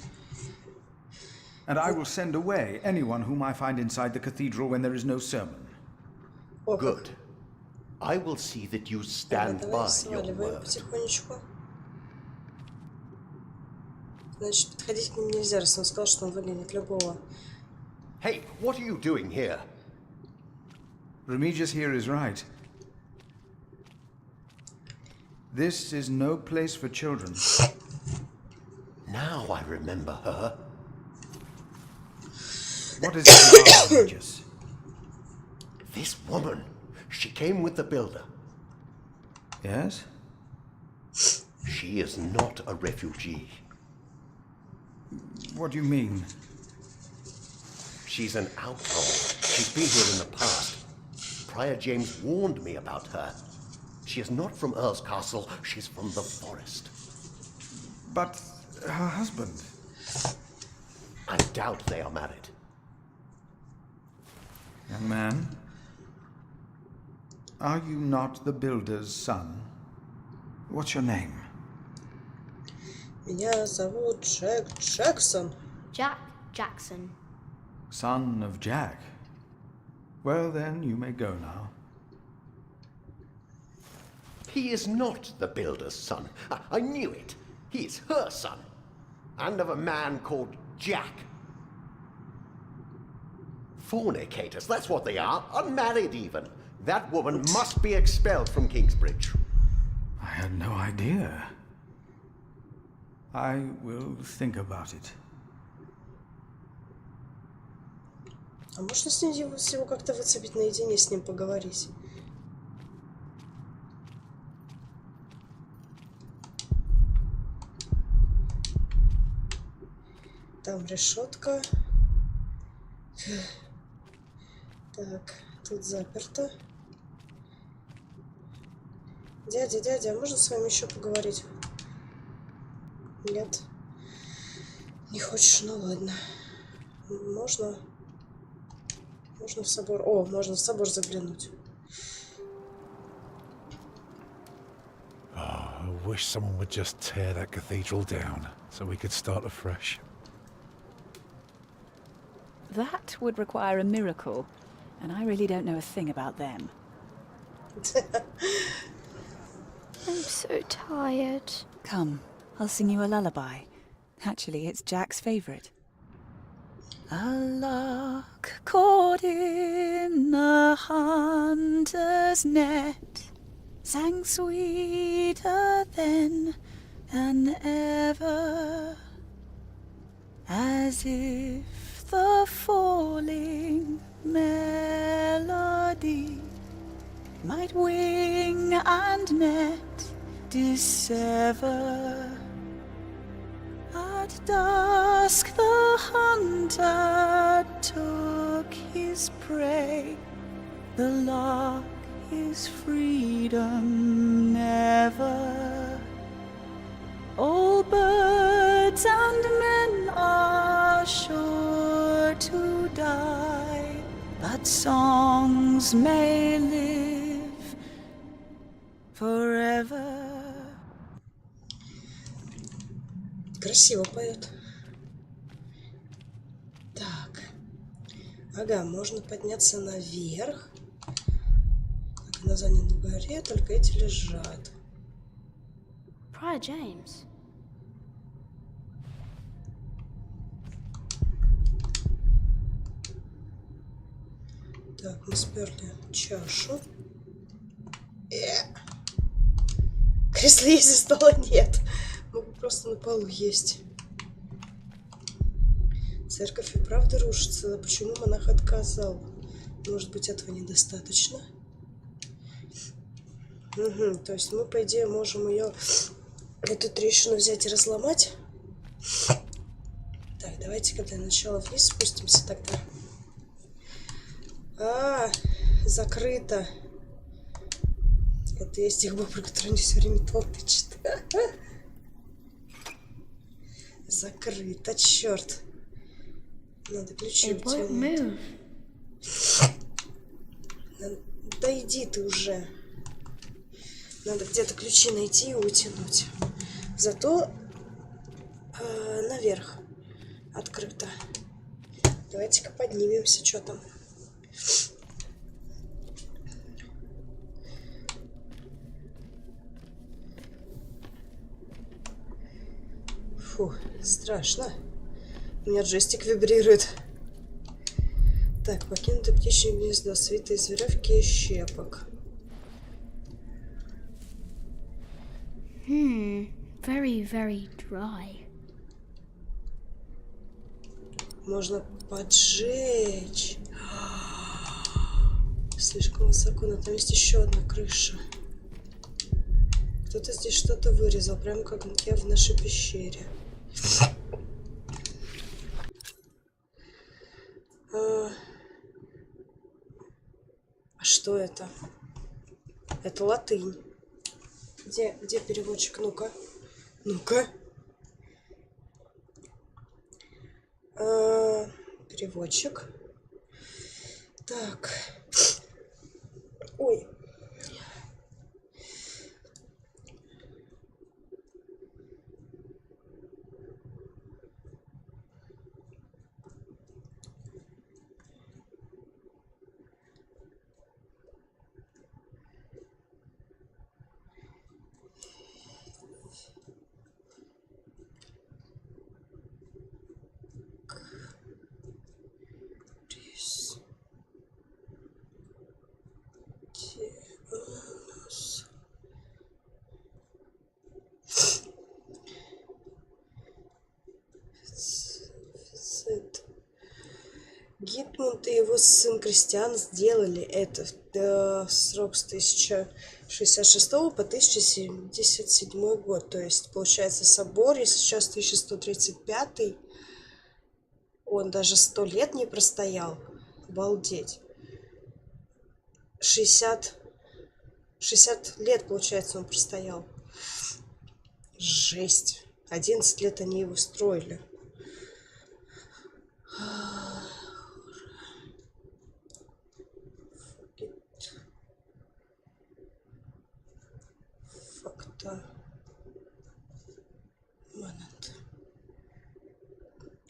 And I will send away anyone whom I find inside the cathedral when there is no sermon. Good. I will see that you stand by your word. Значит, подходить к ним нельзя, раз он сказал, что он выгонит любого. Hey, what are you doing here? Remigius here is right. This is no place for children. Now I remember her. What is it, Remigius? This woman. She came with the builder. Yes? She is not a refugee. What do you mean? She's an outlaw. She's been here in the past. Prior James warned me about her. She is not from Earl's Castle. She's from the forest. But her husband? I doubt they are married. Young man, are you not the builder's son? What's your name? Меня зовут Джек Джексон. Jack Jackson. Son of Jack. Well then, you may go now. He is not the builder's son. I knew it. He is her son. And of a man called Jack. Fornicators, that's what they are. Unmarried even. That woman must be expelled from Kingsbridge. I had no idea. I will think about it. А можно с ним его как-то выцепить наедине, с ним поговорить? Там решетка. Так, тут заперто. Дядя, а можно с вами еще поговорить? Нет. Не хочешь? Ну ладно. Можно? Можно в собор. О, можно в собор заглянуть. Oh, I wish someone would just tear that cathedral down so we could start afresh. That would require a miracle, and I really don't know a thing about them. I'm so tired. Come, I'll sing you a lullaby. Actually, it's Jack's favourite. A lark caught in a hunter's net sang sweeter then than ever, as if the falling melody might wing and net dissever. At dusk the hunter took his prey. The lark is freedom never. All birds and men are sure to die, but songs may live forever. Красиво поет. Так. Ага, можно подняться наверх. Так, на занятой горе только эти лежат. Prior James. Так, мы сперли чашу. Кресло есть, и стола нет. Могу просто на полу есть. Церковь и правда рушится. Но почему монах отказал? Может быть, этого недостаточно? Угу, то есть мы, по идее, можем ее, эту трещину взять и разломать. Так, давайте-ка для начала вниз спустимся тогда. Закрыто. Это есть тех бобр, которые они все время толтычат. Закрыто, черт. Надо ключи утянуть. Да иди ты уже. Надо где-то ключи найти и утянуть. Зато наверх открыто. Давайте-ка поднимемся, что там. Фу, страшно. У меня джойстик вибрирует. Так, покинутое птичье гнездо, свитое из веревки и щепок. Very, very dry. Можно поджечь. Слишком высоко, но там есть еще одна крыша. Кто-то здесь что-то вырезал, прямо как я в нашей пещере. А что это? Это латынь. Где переводчик? Ну-ка. Ну-ка. Переводчик. Так. Ой. Гитмунд и его сын Кристиан сделали это в срок с 1066 по 1077 год. То есть, получается, собор, если сейчас 1135, он даже 100 лет не простоял. Обалдеть. 60 лет, получается, он простоял. Жесть. 11 лет они его строили.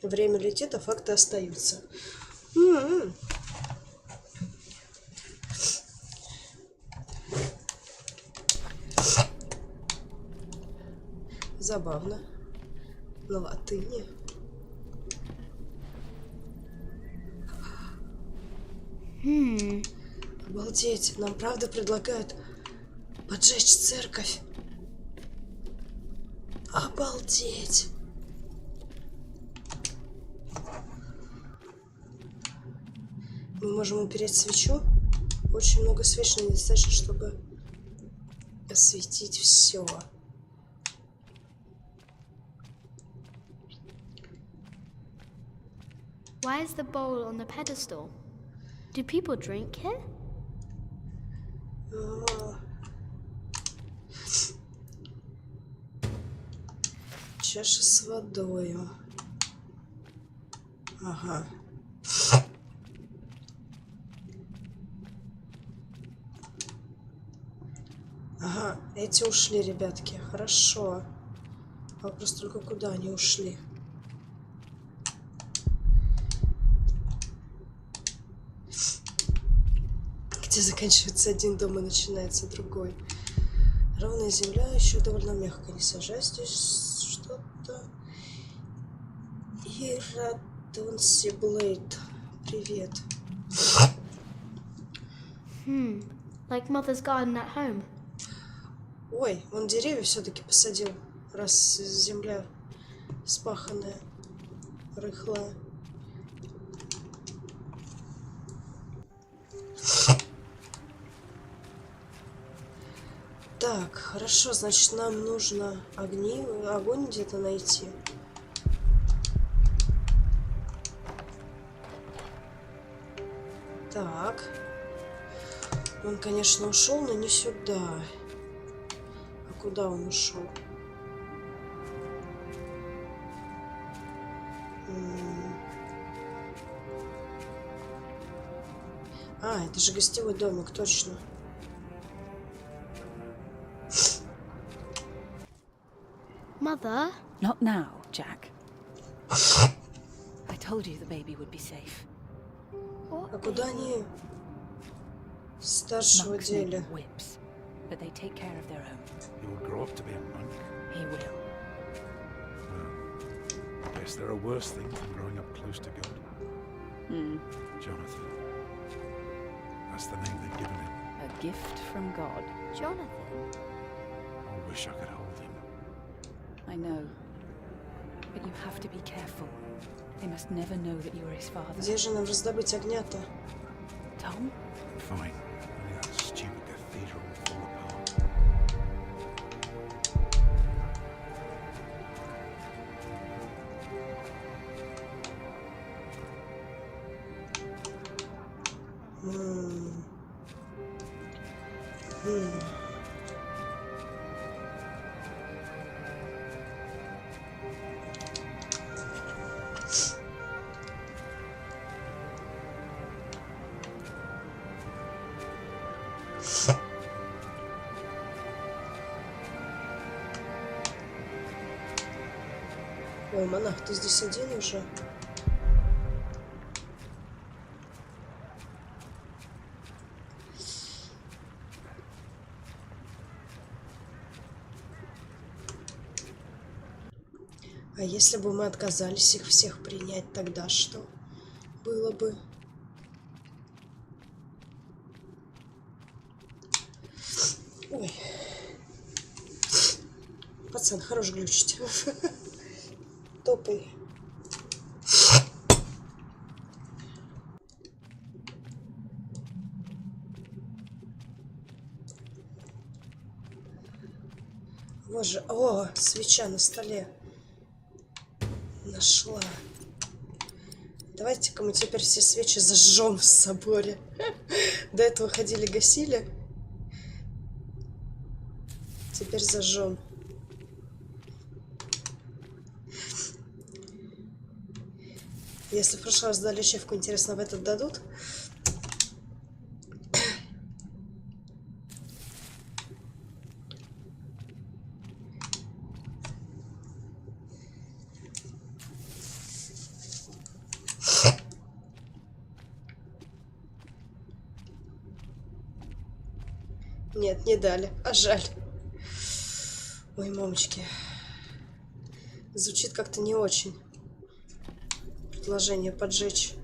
Время летит, а факты остаются. Забавно. На латыни. Обалдеть, нам правда предлагают поджечь церковь. Обалдеть. Мы можем упереть свечу. Очень много свеч, но недостаточно, чтобы осветить все. Why is the bowl on the pedestal? Do people drink here? Чаша с водою. Ага. Ага, эти ушли, ребятки. Хорошо. Вопрос только, куда они ушли. Где заканчивается один дом и начинается другой. Ровная земля еще довольно мягкая. Не сажай здесь что-то. Ирадонси Блейд. Привет. Like mother's garden at home. Ой, он деревья все-таки посадил, раз земля спаханная, рыхлая. Так, хорошо, значит, нам нужно огонь где-то найти. Так. Он, конечно, ушел, но не сюда. А куда он ушел? А, это же гостевой домик, точно. Mother? Not now, Jack. I told you the baby would be safe. А куда они старшего Monks make дели? whips, but they take care of their own. He will grow up to be a monk. He will. I guess there are worse things than growing up close to God. Jonathan. That's the name they've given him. A gift from God. Jonathan? I wish I could hold him. I know. But you have to be careful. They must never know that you are his father. Где же нам раздобыть огня-то? Tom? Fine. Only that stupid cathedral will fall apart. Ой, монах, ты здесь один уже? А если бы мы отказались их всех принять, тогда что было бы? Ой. Пацан, хорош глючить. Топай. Боже, о, свеча на столе. Нашла. Давайте-ка мы теперь все свечи зажжем в соборе. До этого ходили, гасили. Теперь зажжем. Если в прошлый раз дали чевку, интересно, в этот дадут? Нет, не дали. А жаль. Ой, мамочки. Звучит как-то не очень. Предложение поджечь.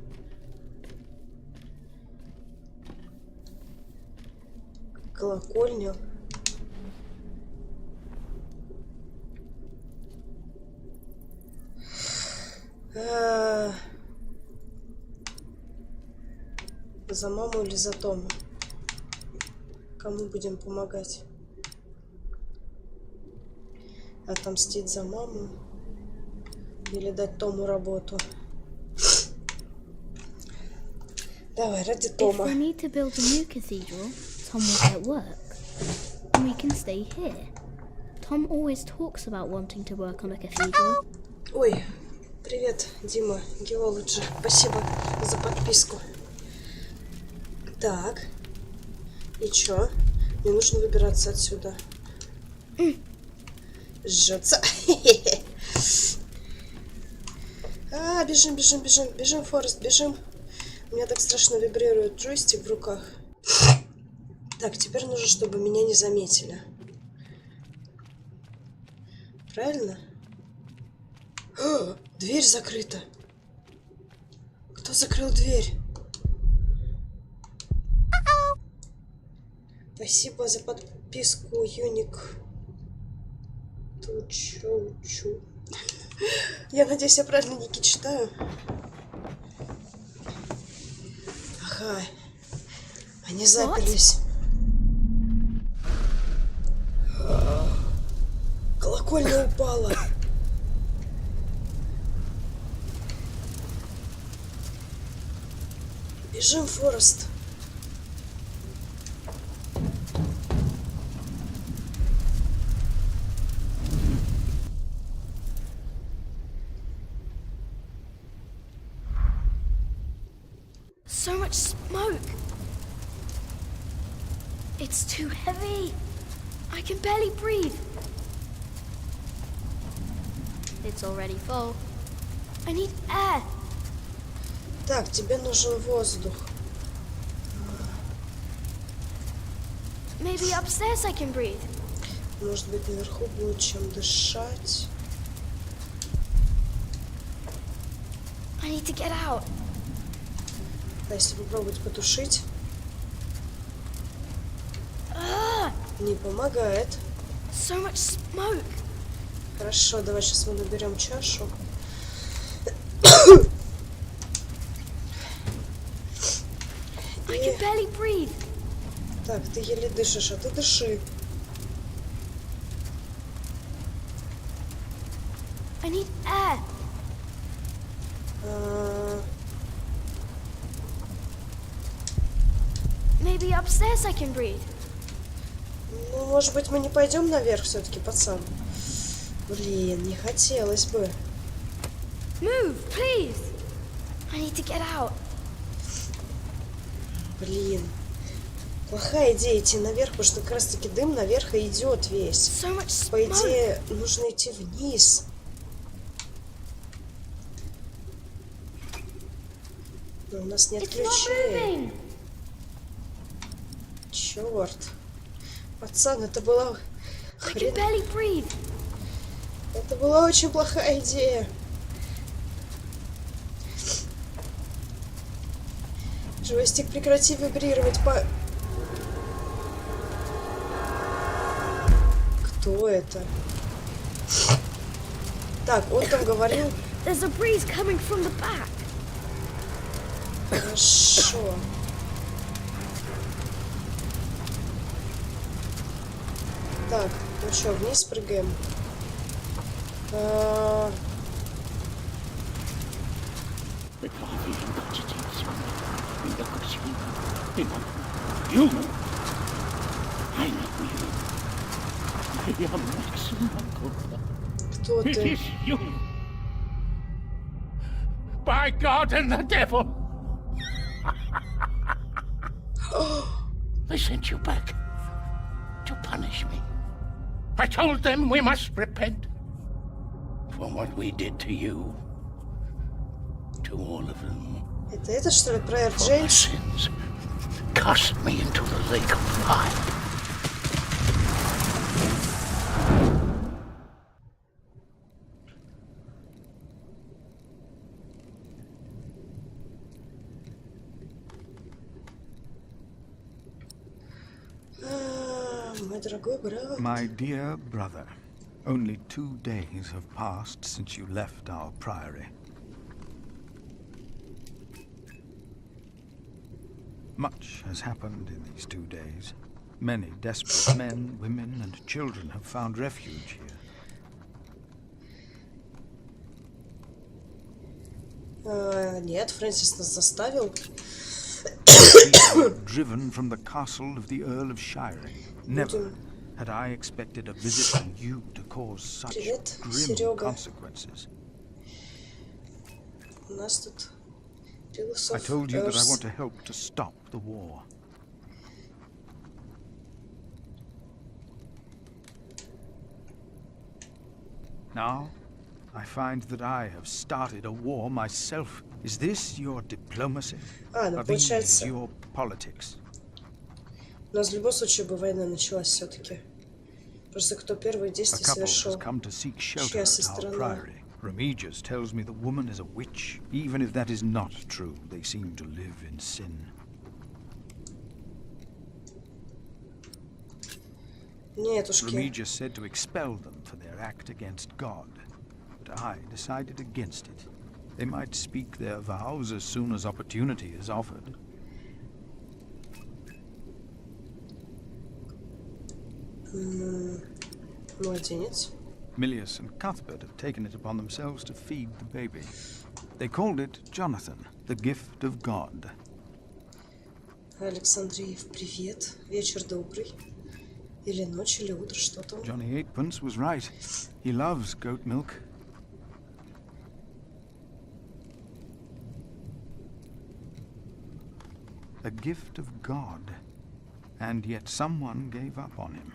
Колокольню. За маму или за Тома? Кому будем помогать? Отомстить за маму? Или дать Тому работу? Давай, ради Тома. If we need to build a new cathedral, Tom will get work. And we can stay here. Tom always talks about wanting to work on a cathedral. Ой, привет, Дима, геологи. Спасибо за подписку. Так. И чё? Мне нужно выбираться отсюда. Жжётся. А, бежим, бежим, бежим. Бежим, Форест, бежим. У меня так страшно вибрирует джойстик в руках. Так, теперь нужно, чтобы меня не заметили. Правильно? О, дверь закрыта. Кто закрыл дверь? Спасибо за подписку, Юник. Тучу. Я надеюсь, я правильно ники читаю. Ага. Они заперлись. прикольно упала. Бежим, Форест. So much smoke. It's too heavy. I can barely breathe. It's already full. I need air. Так, тебе нужен воздух. Maybe upstairs I can breathe. Может быть, наверху будет чем дышать. I need to get out. А если попробовать потушить? Не помогает. So much smoke. Хорошо, давай сейчас мы наберем чашу. I can barely breathe. Так, ты еле дышишь, а ты дыши. I need air. Maybe upstairs I can breathe. Ну, может быть, мы не пойдем наверх все-таки, пацан? Блин, не хотелось бы. Move, please. I need to get out. Блин. Плохая идея идти наверх, потому что как раз таки дым наверх и идет весь. So much smoke. По идее, нужно идти вниз. Но у нас нет ключей. Черт. Пацан, это была... Это была очень плохая идея. Джойстик, прекрати вибрировать по... Кто это? Так, он там говорил... There's a breeze coming from the back. Хорошо. Так, ну что, вниз прыгаем. Кто ты? By God and the devil! They sent you back to punish me. I told them we must repent for what we did to you, to all of them. Это что ли про For my sins cast me into the lake of fire. My dear brother, only 2 days have passed since you left our priory. Much has happened in these 2 days. Many desperate men, women, and children have found refuge here. Нет, Фрэнсис нас заставил. Driven from the castle of the Earl of Shiring. Never had I expected a visit from you to cause such grim consequences. У нас тут I told you that I want to help to stop the war. Now, I find that I have started a war myself. Is this your diplomacy? Are these your politics? У нас в любом случае бы война началась все-таки. Просто кто первые действия совершил? Чья со стороны? Remigius tells me the woman is a witch. Even if that is not true, they seem to live in sin. Remigius said to expel them for their act against God, but I decided against it. They might speak their vows as soon as opportunity is offered. Младенец. Milius and Cuthbert have taken it upon themselves to feed the baby. They called it Jonathan, the gift of God. Александриев, привет. Вечер добрый. Или ночь, или утро, что там. Johnny Eightpence was right. He loves goat milk. A gift of God. And yet someone gave up on him.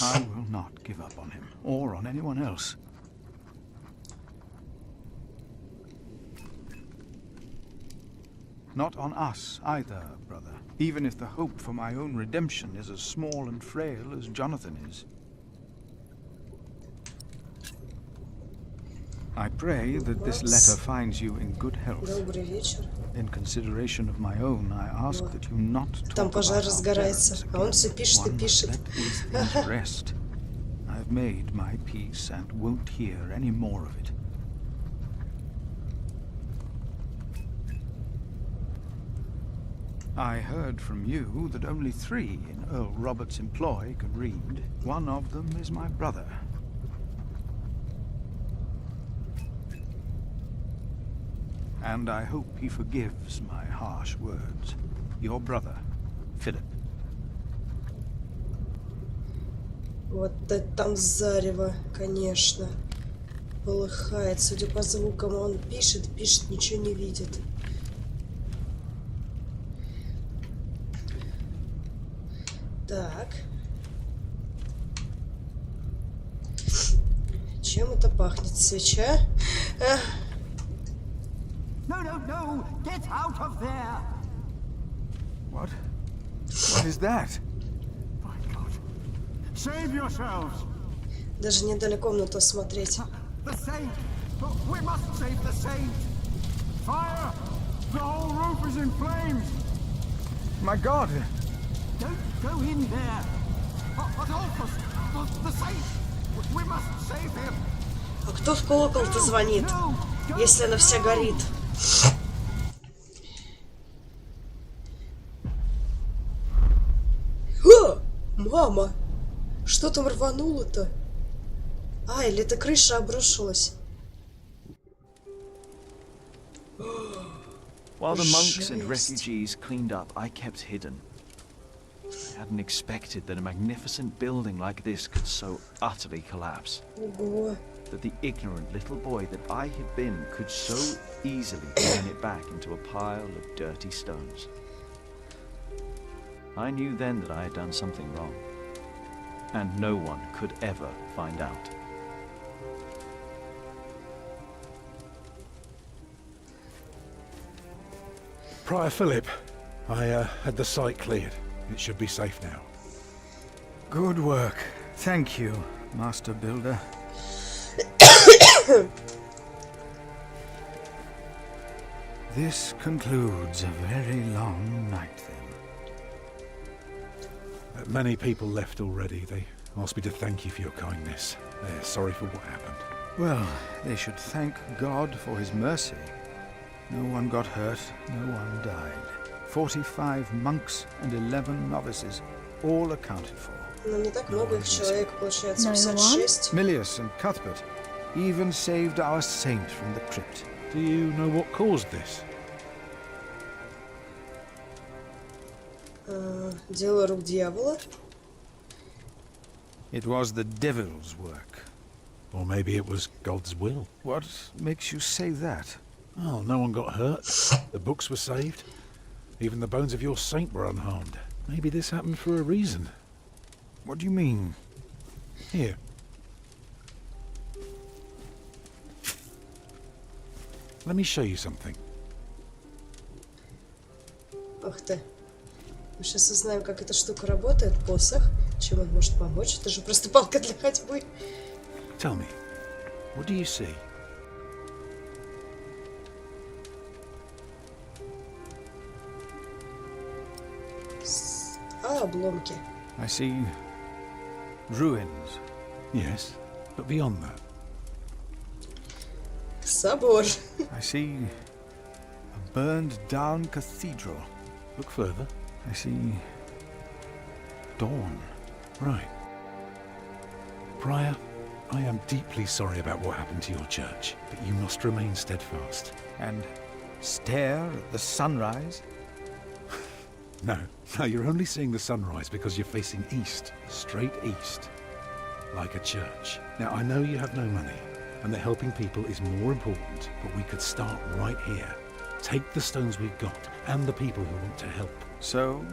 I will not give up on him, or on anyone else. Not on us either, brother, even if the hope for my own redemption is as small and frail as Jonathan is. I pray that this letter finds you in good health. Добрый вечер. In consideration of my own, I ask that you not Там talk пожар about our разгорается, parents а он все again. пишет и One пишет. must let these things rest. I've made my peace and won't hear any more of it. I heard from you that only 3 in Earl Robert's employ can read. One of them is my brother. And I hope he forgives my harsh words. Your brother, Philip. Вот это там зарево, конечно. Полыхает, судя по звукам, он пишет, ничего не видит. Так. Чем это пахнет? Свеча? No, no, no! Get out of there! What? What is that? My God! Save yourselves! Даже не дали комнату осмотреть. The saint! We must save the saint! Fire! The whole roof is in flames! My God! Don't go in there! Adolphus! The saint! We must save him! А кто в колокол-то звонит, если она вся горит? О! Мама! Что там рвануло-то? А, или это крыша обрушилась? While the monks and refugees cleaned up, I kept hidden. I hadn't expected that a magnificent building like this could so utterly collapse. Ого. That the ignorant little boy that I had been could so easily turn it back into a pile of dirty stones. I knew then that I had done something wrong, and no one could ever find out. Prior Philip, I had the site cleared. It should be safe now. Good work. Thank you, Master Builder. This concludes a very long night, then. Many people left already. They asked me to thank you for your kindness. They're sorry for what happened. Well, they should thank God for his mercy. No one got hurt, no one died. 45 monks and 11 novices, all accounted for. Ну, не так много их человек, получается, 56. Milius and Cuthbert even saved our saint from the crypt. Do you know what caused this? Дело рук дьявола. It was the devil's work. Or maybe it was God's will. What makes you say that? Oh, no one got hurt. The books were saved. Even the bones of your saint were unharmed. Maybe this happened for a reason. What do you mean? Here. Let me show you something. Ух ты. Мы сейчас узнаем, как эта штука работает. Посох. Чем он может помочь? Это же просто палка для ходьбы. Tell me, what do you see? Обломки. I see ruins. Yes, but beyond that. Собор. I see a burned down cathedral. Look further. I see dawn. Right. Prior, I am deeply sorry about what happened to your church, but you must remain steadfast. And stare at the sunrise? No, you're only seeing the sunrise because you're facing east, straight east, like a church. Now, I know you have no money, and that helping people is more important, but we could start right here. Take the stones we've got, and the people who want to help. So,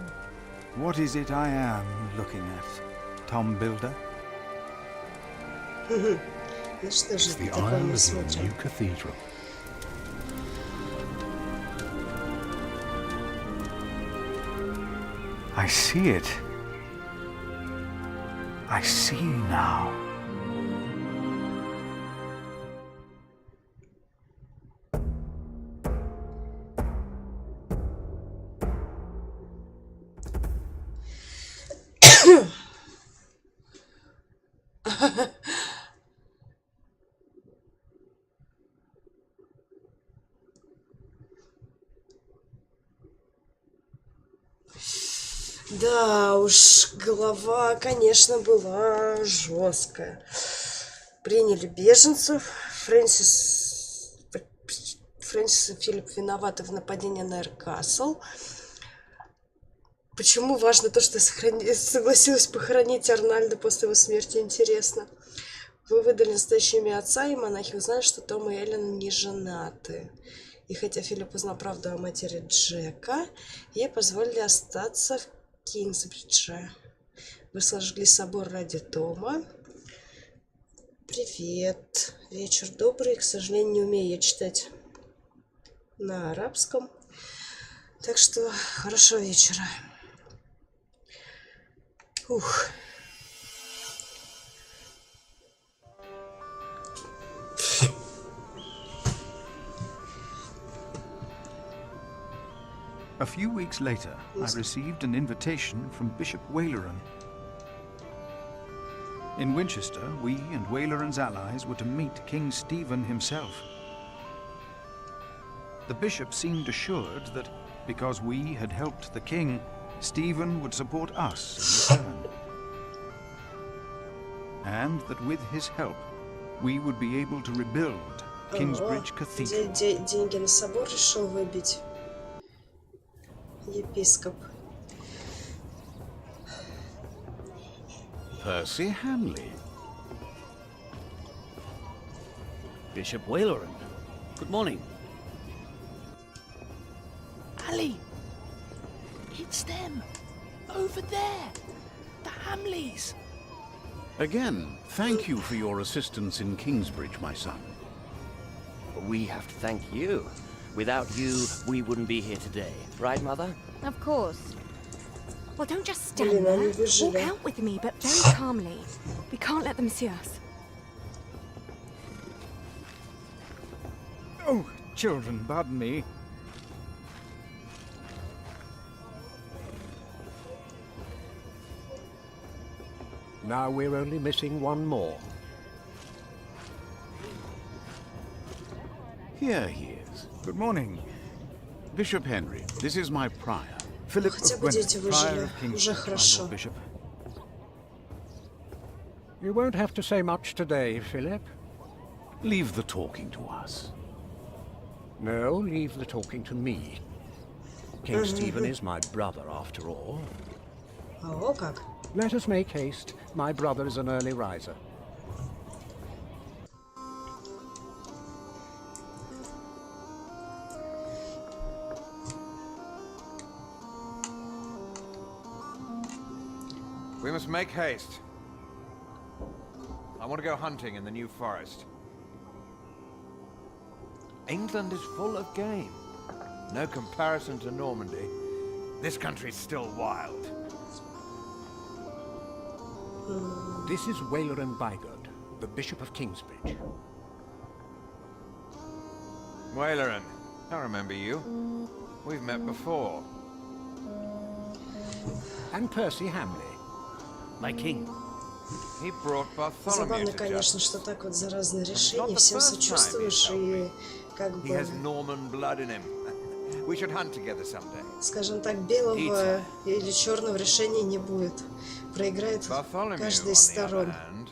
what is it I am looking at, Tom Builder? It's the aisle of your new cathedral. I see it. I see now. Да уж, голова, конечно, была жесткая. Приняли беженцев. Фрэнсис и Филипп виноваты в нападении на Эркасл. Почему важно то, что я согласилась похоронить Арнальда после его смерти, интересно. Вы выдали настоящее имя отца, и монахи узнали, что Том и Эллен не женаты. И хотя Филипп узнал правду о матери Джека, ей позволили остаться в Кингсбридже. Вы сожгли собор ради Тома. Привет. Вечер добрый. К сожалению, не умею я читать на арабском. Так что хорошего вечера. Ух. A few weeks later, I received an invitation from Bishop Waleran. In Winchester, we and Waleran's allies were to meet King Stephen himself. The bishop seemed assured that, because we had helped the king, Stephen would support us in return. And that with his help, we would be able to rebuild Kingsbridge Cathedral. Деньги на собор решил выбить. Епископ. Percy Hamley. Bishop Waleran. Good morning. Ali! It's them! Over there! The Hamleys! Again, thank you for your assistance in Kingsbridge, my son. We have to thank you. Without you, we wouldn't be here today. Right, Mother? Of course. Well, don't just stand there. Walk out with me, but very calmly. We can't let them see us. Oh, children, pardon me. Now we're only missing one more. Here he is. Good morning. Bishop Henry, this is my prior. Philip Хотя of бы Gwynedd, дети prior выжили. of Kingston, Уже my хорошо. Lord Bishop. You won't have to say much today, Philip. Leave the talking to us. No, leave the talking to me. King Stephen is my brother, after all. О, как? Let us make haste. My brother is an early riser. We must make haste. I want to go hunting in the New Forest. England is full of game. No comparison to Normandy. This country's still wild. This is Waleran Bygod, the Bishop of Kingsbridge. Waleran, I remember you. We've met before. And Percy Hamley, my king. He brought Bartholomew Забавно, to конечно, justice. что так вот за разные решения всем сочувствуешь и как He has бы, Norman blood in him. We should hunt together someday. скажем так, белого или черного решения не будет. Проиграет Bartholomew, каждая on из the other сторон. hand,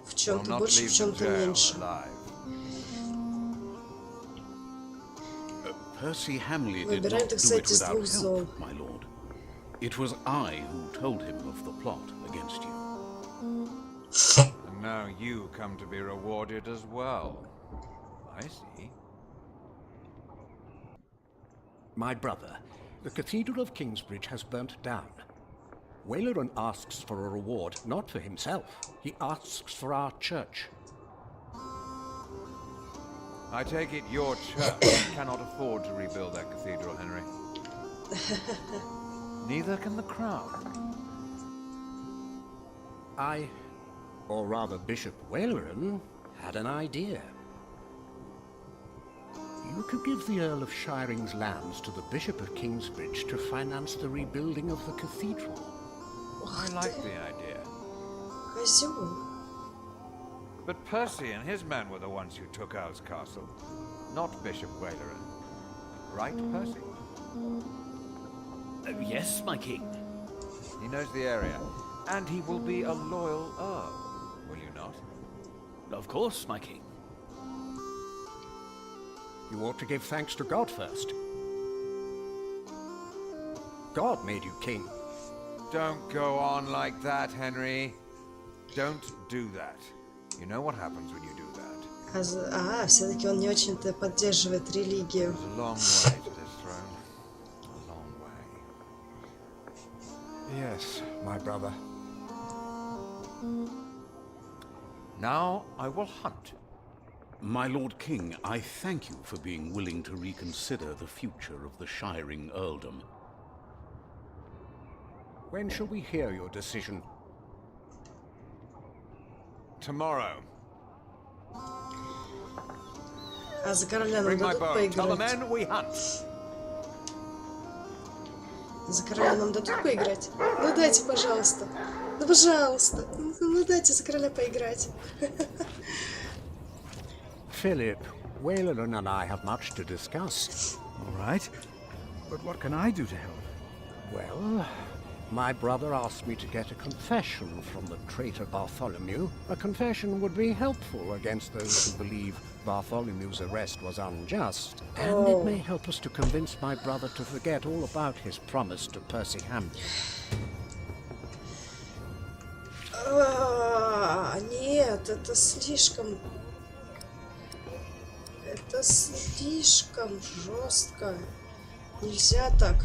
В чем-то больше, в чем-то меньше. Percy Hamley did Выбираем, not так do сказать, it из without двух зол. help, my lord. It was I who told him of the plot against you. And now you come to be rewarded as well. I see. My brother, the Cathedral of Kingsbridge has burnt down. Wayleran asks for a reward, not for himself. He asks for our church. I take it your church cannot afford to rebuild that cathedral, Henry. Neither can the crown. I, or rather Bishop Wayleran, had an idea. You could give the Earl of Shiring's lands to the Bishop of Kingsbridge to finance the rebuilding of the cathedral. I like the idea. Козёл. But Percy and his men were the ones who took Owl's Castle, not Bishop Wayleran. Right, Percy? Yes, my king. He knows the area, and he will be a loyal Earl, will you not? Of course, my king. You ought to give thanks to God first. God made you king. Don't go on like that, Henry. Don't do that. You know what happens when you do that. Все-таки он не очень-то поддерживает религию. There's a long way to this throne. A long way. Yes, my brother. Now I will hunt. My Lord King, I thank you for being willing to reconsider the future of the Shiring earldom. When shall we hear your decision? Tomorrow. А за короля нам Bring my дадут bow. Tell the поиграть? men we hunt. За короля нам дадут поиграть? Ну дайте, пожалуйста. Ну пожалуйста. Ну дайте за короля поиграть. Philip, Wayleran and I have much to discuss. All right. But what can I do to help? Well, my brother asked me to get a confession from the traitor Bartholomew. A confession would be helpful against those who believe Bartholomew's arrest was unjust. And it may help us to convince my brother to forget all about his promise to Percy Hamley. Нет, это слишком... Это слишком жестко. Нельзя так.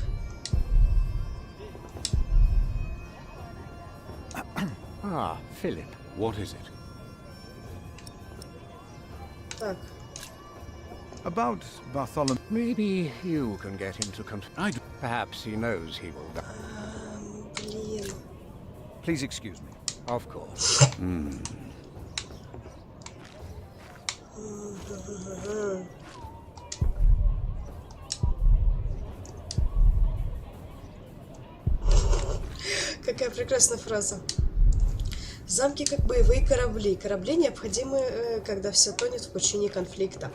Ah, Philip. What is it? Так. About Bartholomew. Maybe you can get him to Perhaps he knows he will die. Блин. Please excuse me. Of course. Какая прекрасная фраза. Замки как боевые корабли. Корабли необходимы, когда все тонет в пучине конфликта.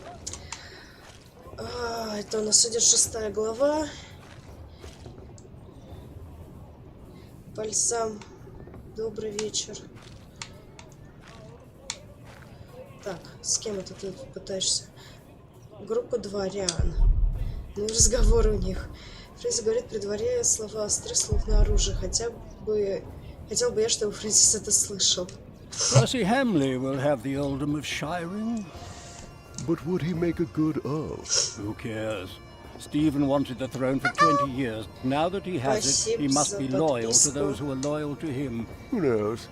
Это у нас идет 6 глава. Бальзам. Добрый вечер. Так, с кем это ты пытаешься? Группа дворян. Ну и разговоры у них. Фрейз говорит при дворе слова остры, словно оружие. Хотел бы я, чтобы Фрейзис это слышал. Percy Hamley will have the earldom of Shiring. But would he make a good earl? Who cares? Stephen wanted the throne for 20 years. Now that he has it, he must be loyal to those who are loyal to him. Who knows?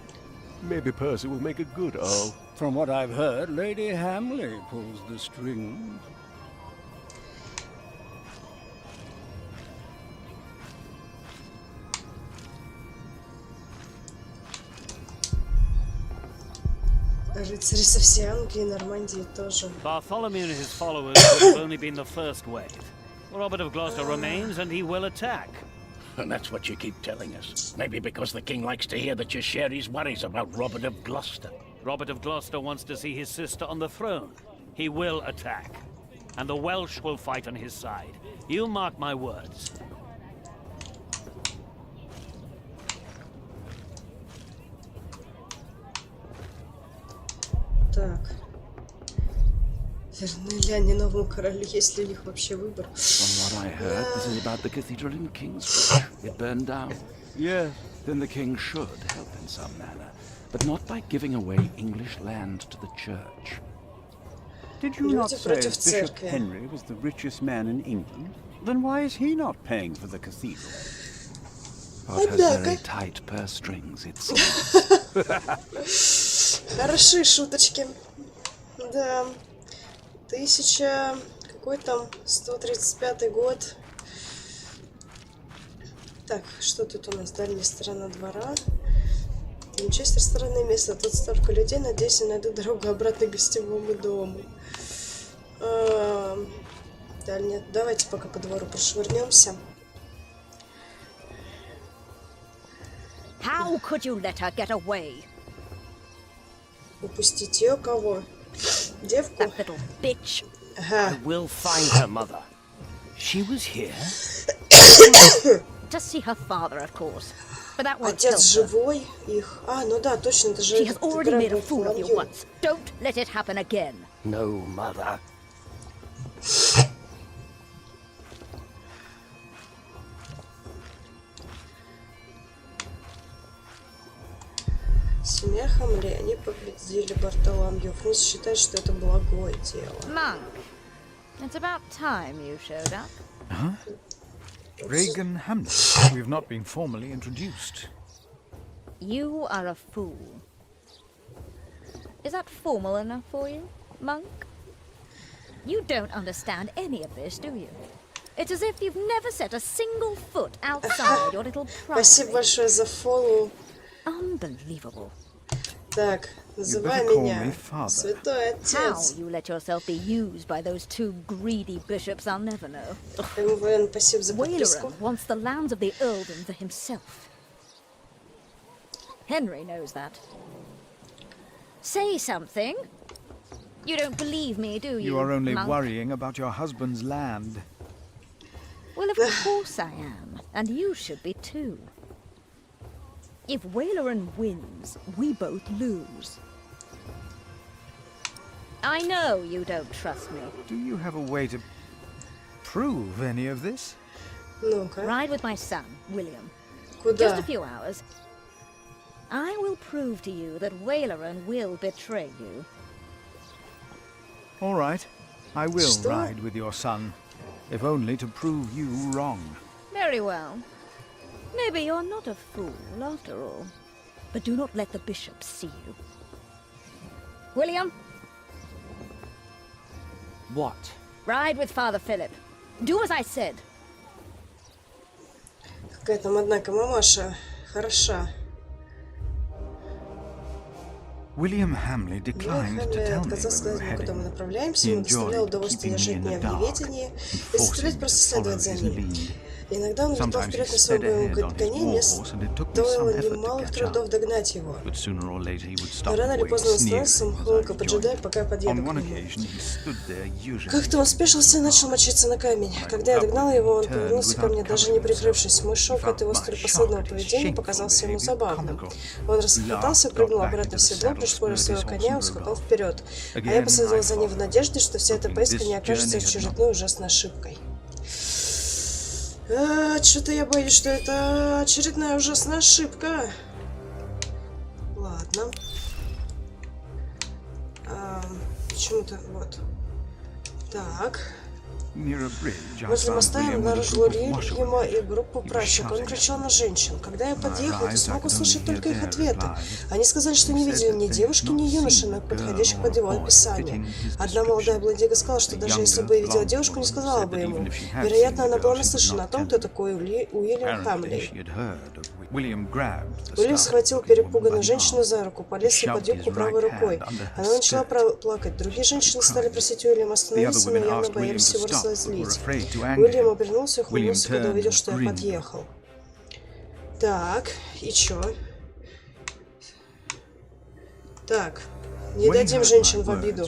Maybe Percy will make a good earl. From what I've heard, Lady Hamley pulls the strings. Рыцари со всей Англии и Нормандии тоже. Bartholomew and his followers would have only been the first wave. Robert of Gloucester remains and he will attack. And that's what you keep telling us. Maybe because the king likes to hear that you share his worries about Robert of Gloucester. Robert of Gloucester wants to see his sister on the throne. He will attack. And the Welsh will fight on his side. You mark my words. Так. Верны ли они новому королю? Есть ли у них вообще выбор? From what I heard, this is about the cathedral in Kingsbridge. It burned down. Yes. Then the king should help in some manner, but not by giving away English land to the church. Did you not say Bishop Henry was the richest man in England? Then why is he not paying for the cathedral? God has very tight purse strings, it seems. Хорошие шуточки. Да. Какой там? 135 год. Так, что тут у нас? Дальняя сторона двора. Часть ресторанное место. Тут столько людей. Надеюсь, я найду дорогу обратно к гостевому дому. Дальняя. Давайте пока по двору прошвырнемся. How could you let her get away? Упустить ее кого? Девку? That little bitch. I will find her, mother. She was here. To see her father, of course. But that won't Отец help her. живой их. Ну да, точно, это же. She has already made a fool of you once. Don't let it happen again. No, mother. Семья Хамли, они победили Бартоломью. Фрунзе считает, что это благое дело. Monk, it's about time you showed up. Huh? Regan Hamlet. We've not been formally introduced. You are a fool. Is that formal enough for you, Monk? You don't understand any of this, do you? It's as if you've never set a single foot outside your little private. Спасибо большое за фоллоу. Unbelievable. Так, называй меня Святой Отец. How you let yourself be used by those two greedy bishops, I'll never know. МВН, спасибо за подписку. Waleran wants the lands of the earldom for himself. Henry knows that. Say something. You don't believe me, do you? You are only Monk? worrying about your husband's land. Well, of course I am, and you should be too. If Waleran wins, we both lose. I know you don't trust me. Do you have a way to prove any of this? Ну-ка. Ride with my son, William. Куда? Just a few hours. I will prove to you that Waleran will betray you. All right. I will Что? ride with your son, if only to prove you wrong. Very well. Maybe you're not a fool, after all. But do not let the bishop see you. William? What? Ride with Father Philip. Do as I said. Какая там, однако, мамаша хороша. William Hamley declined to tell me отказался сказать where we мне, were куда мы heading. направляемся. He Ему доставляло enjoyed удовольствие keeping me держать in меня the в dark неведении and и forcing заставлять me просто to следовать follow за his ним. lead. Иногда он летал Sometimes he вперед на sped своем боевом ahead on his коне, war мне horse, and it took me some стоило effort to немалых catch трудов up. догнать его. But sooner or later he would Но stop рано или away, поздно он становился sneering as I холка, поджидая, rejoined. пока я подъеду On к one нему. occasion he stood there, usually Как-то он спешился и начал мочиться на камень. Когда я догнала его, он повернулся ко мне, даже не прикрывшись. Мой шок от его столь последнего поведения показался ему забавным. Он расхохотался, прыгнул обратно в седло, пришпорил своего коня и ускакал вперед. А я последовала за ним в надежде, что вся эта поездка не окажется очередной ужасной ошибкой. Что-то я боюсь, что это очередная ужасная ошибка. Ладно. Почему-то вот. Так. Возле моста я обнаружила Уильяма и группу прачек. Он кричал на женщин. Когда я подъехал, то смог услышать только их ответы. Они сказали, что не видели ни девушки, ни юноши, подходящих под его описание. Одна молодая блондинка сказала, что даже если бы я видела девушку, не сказала бы ему. Вероятно, она была наслышана о том, кто такой Уильям Хамли. Уильям схватил перепуганную женщину за руку, полез ей под юбку правой рукой. Она начала плакать. Другие женщины стали просить Уильяма остановиться, но явно боялись его разозлить. Уильям обернулся и ухмыльнулся, когда увидел, что я подъехал. Так, и чё? Так, Не дадим женщин в обиду.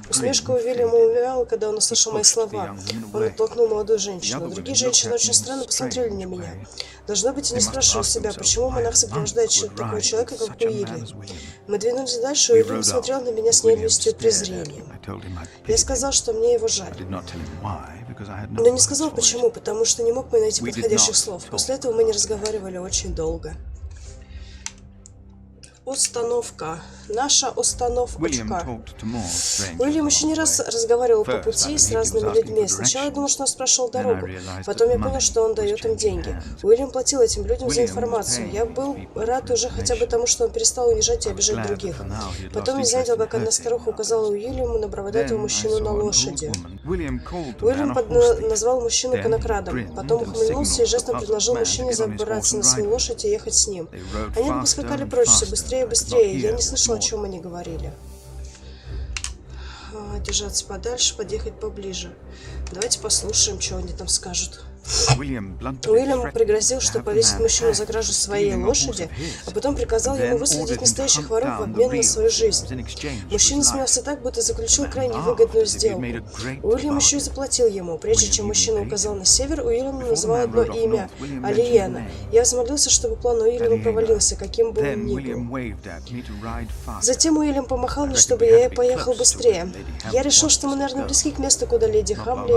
Усмешка у Уильяма умирала, когда он услышал мои слова. Он оттолкнул молодую женщину. Другие женщины очень странно посмотрели на меня. Должно быть, и не спрашивал себя, почему монах сопровождает такого человека, как Уильям. Мы двинулись дальше, и Уильям смотрел на меня с ненавистью и презрением. Я сказал, что мне его жаль. Но не сказал почему, потому что не мог найти подходящих слов. После этого мы не разговаривали очень долго. Установка. Наша установочка. Уильям еще не раз разговаривал по пути с разными людьми. Сначала я думал, что он спрашивал дорогу. Потом я понял, что он дает им деньги. Уильям платил этим людям за информацию. Я был рад уже хотя бы тому, что он перестал унижать и обижать других. Потом я заметил, как одна старуха указала Уильяму на бородатого мужчину на лошади. Уильям назвал мужчину конокрадом. Потом ухмыльнулся и жестом предложил мужчине забраться на свою лошадь и ехать с ним. Они поскакали прочь все быстрее и быстрее. Я не слышал, о чем они говорили. Держаться подальше, подъехать поближе. Давайте послушаем, что они там скажут. Уильям пригрозил, что повесит мужчину за кражу своей лошади, а потом приказал ему выследить настоящих воров в обмен на свою жизнь. Мужчина смеялся так, будто заключил крайне выгодную сделку. Уильям еще и заплатил ему. Прежде чем мужчина указал на север, Уильям назвал одно имя – Алиена. Я взмолился, чтобы план Уильяма провалился, каким бы он ни был. Затем Уильям помахал мне, чтобы я поехал быстрее. Я решил, что мы, наверное, близки к месту, куда леди Хамли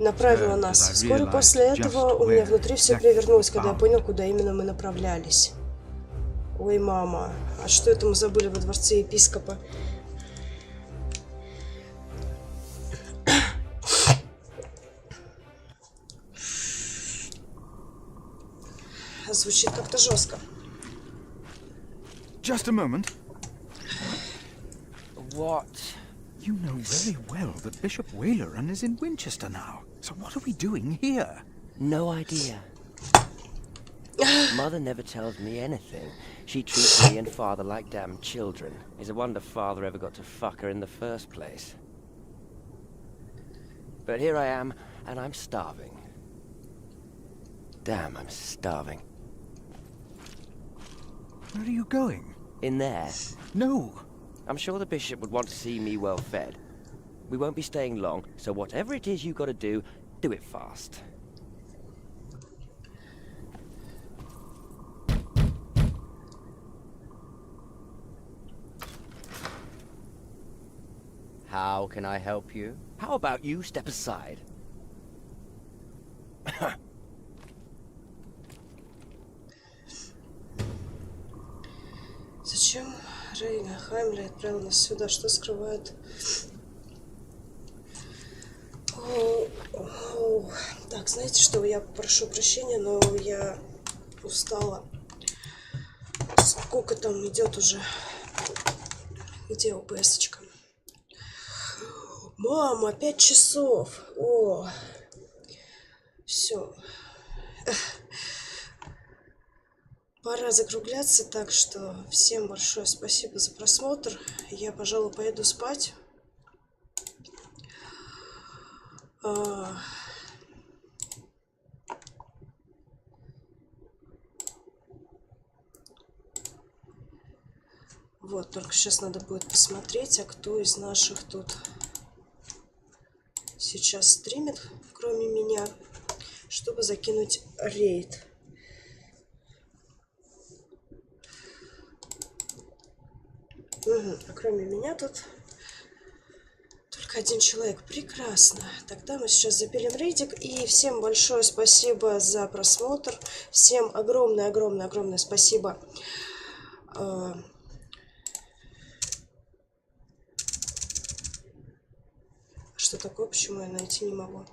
направила нас. Вскоре после этого у меня внутри все перевернулось, когда я понял, куда именно мы направлялись. Ой, мама, а что это мы забыли во дворце епископа? Звучит как-то жестко. Just a moment. What? You know very well that Bishop Waylaran is in Winchester now. So what are we doing here? No idea. Mother never tells me anything. She treats me and Father like damn children. It's a wonder Father ever got to fuck her in the first place. But here I am, and I'm starving. Damn, I'm starving. Where are you going? In there. No. I'm sure the bishop would want to see me well fed. We won't be staying long, so whatever it is you gotta do it fast. How can I help you? How about you step aside? Зачем Рейна Хаймли отправил нас сюда? Что скрывает? Так, знаете что, я прошу прощения, но я устала. Сколько там идет уже? Где ОБС-очка? Мама, 5 часов. О, все. Пора закругляться, так что всем большое спасибо за просмотр. Я, пожалуй, поеду спать. Вот, только сейчас надо будет посмотреть, а кто из наших тут сейчас стримит, кроме меня, чтобы закинуть рейд. А кроме меня тут только один человек. Прекрасно. Тогда мы сейчас запилим рейдик. И всем большое спасибо за просмотр. Всем огромное спасибо. Что такое? Почему я найти не могу?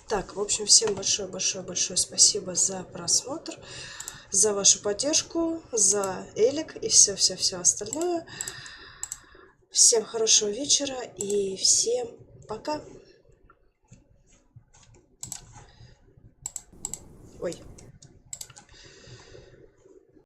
Так, в общем, всем большое спасибо за просмотр, за вашу поддержку, за Элик и все остальное. Всем хорошего вечера и всем пока. Ой.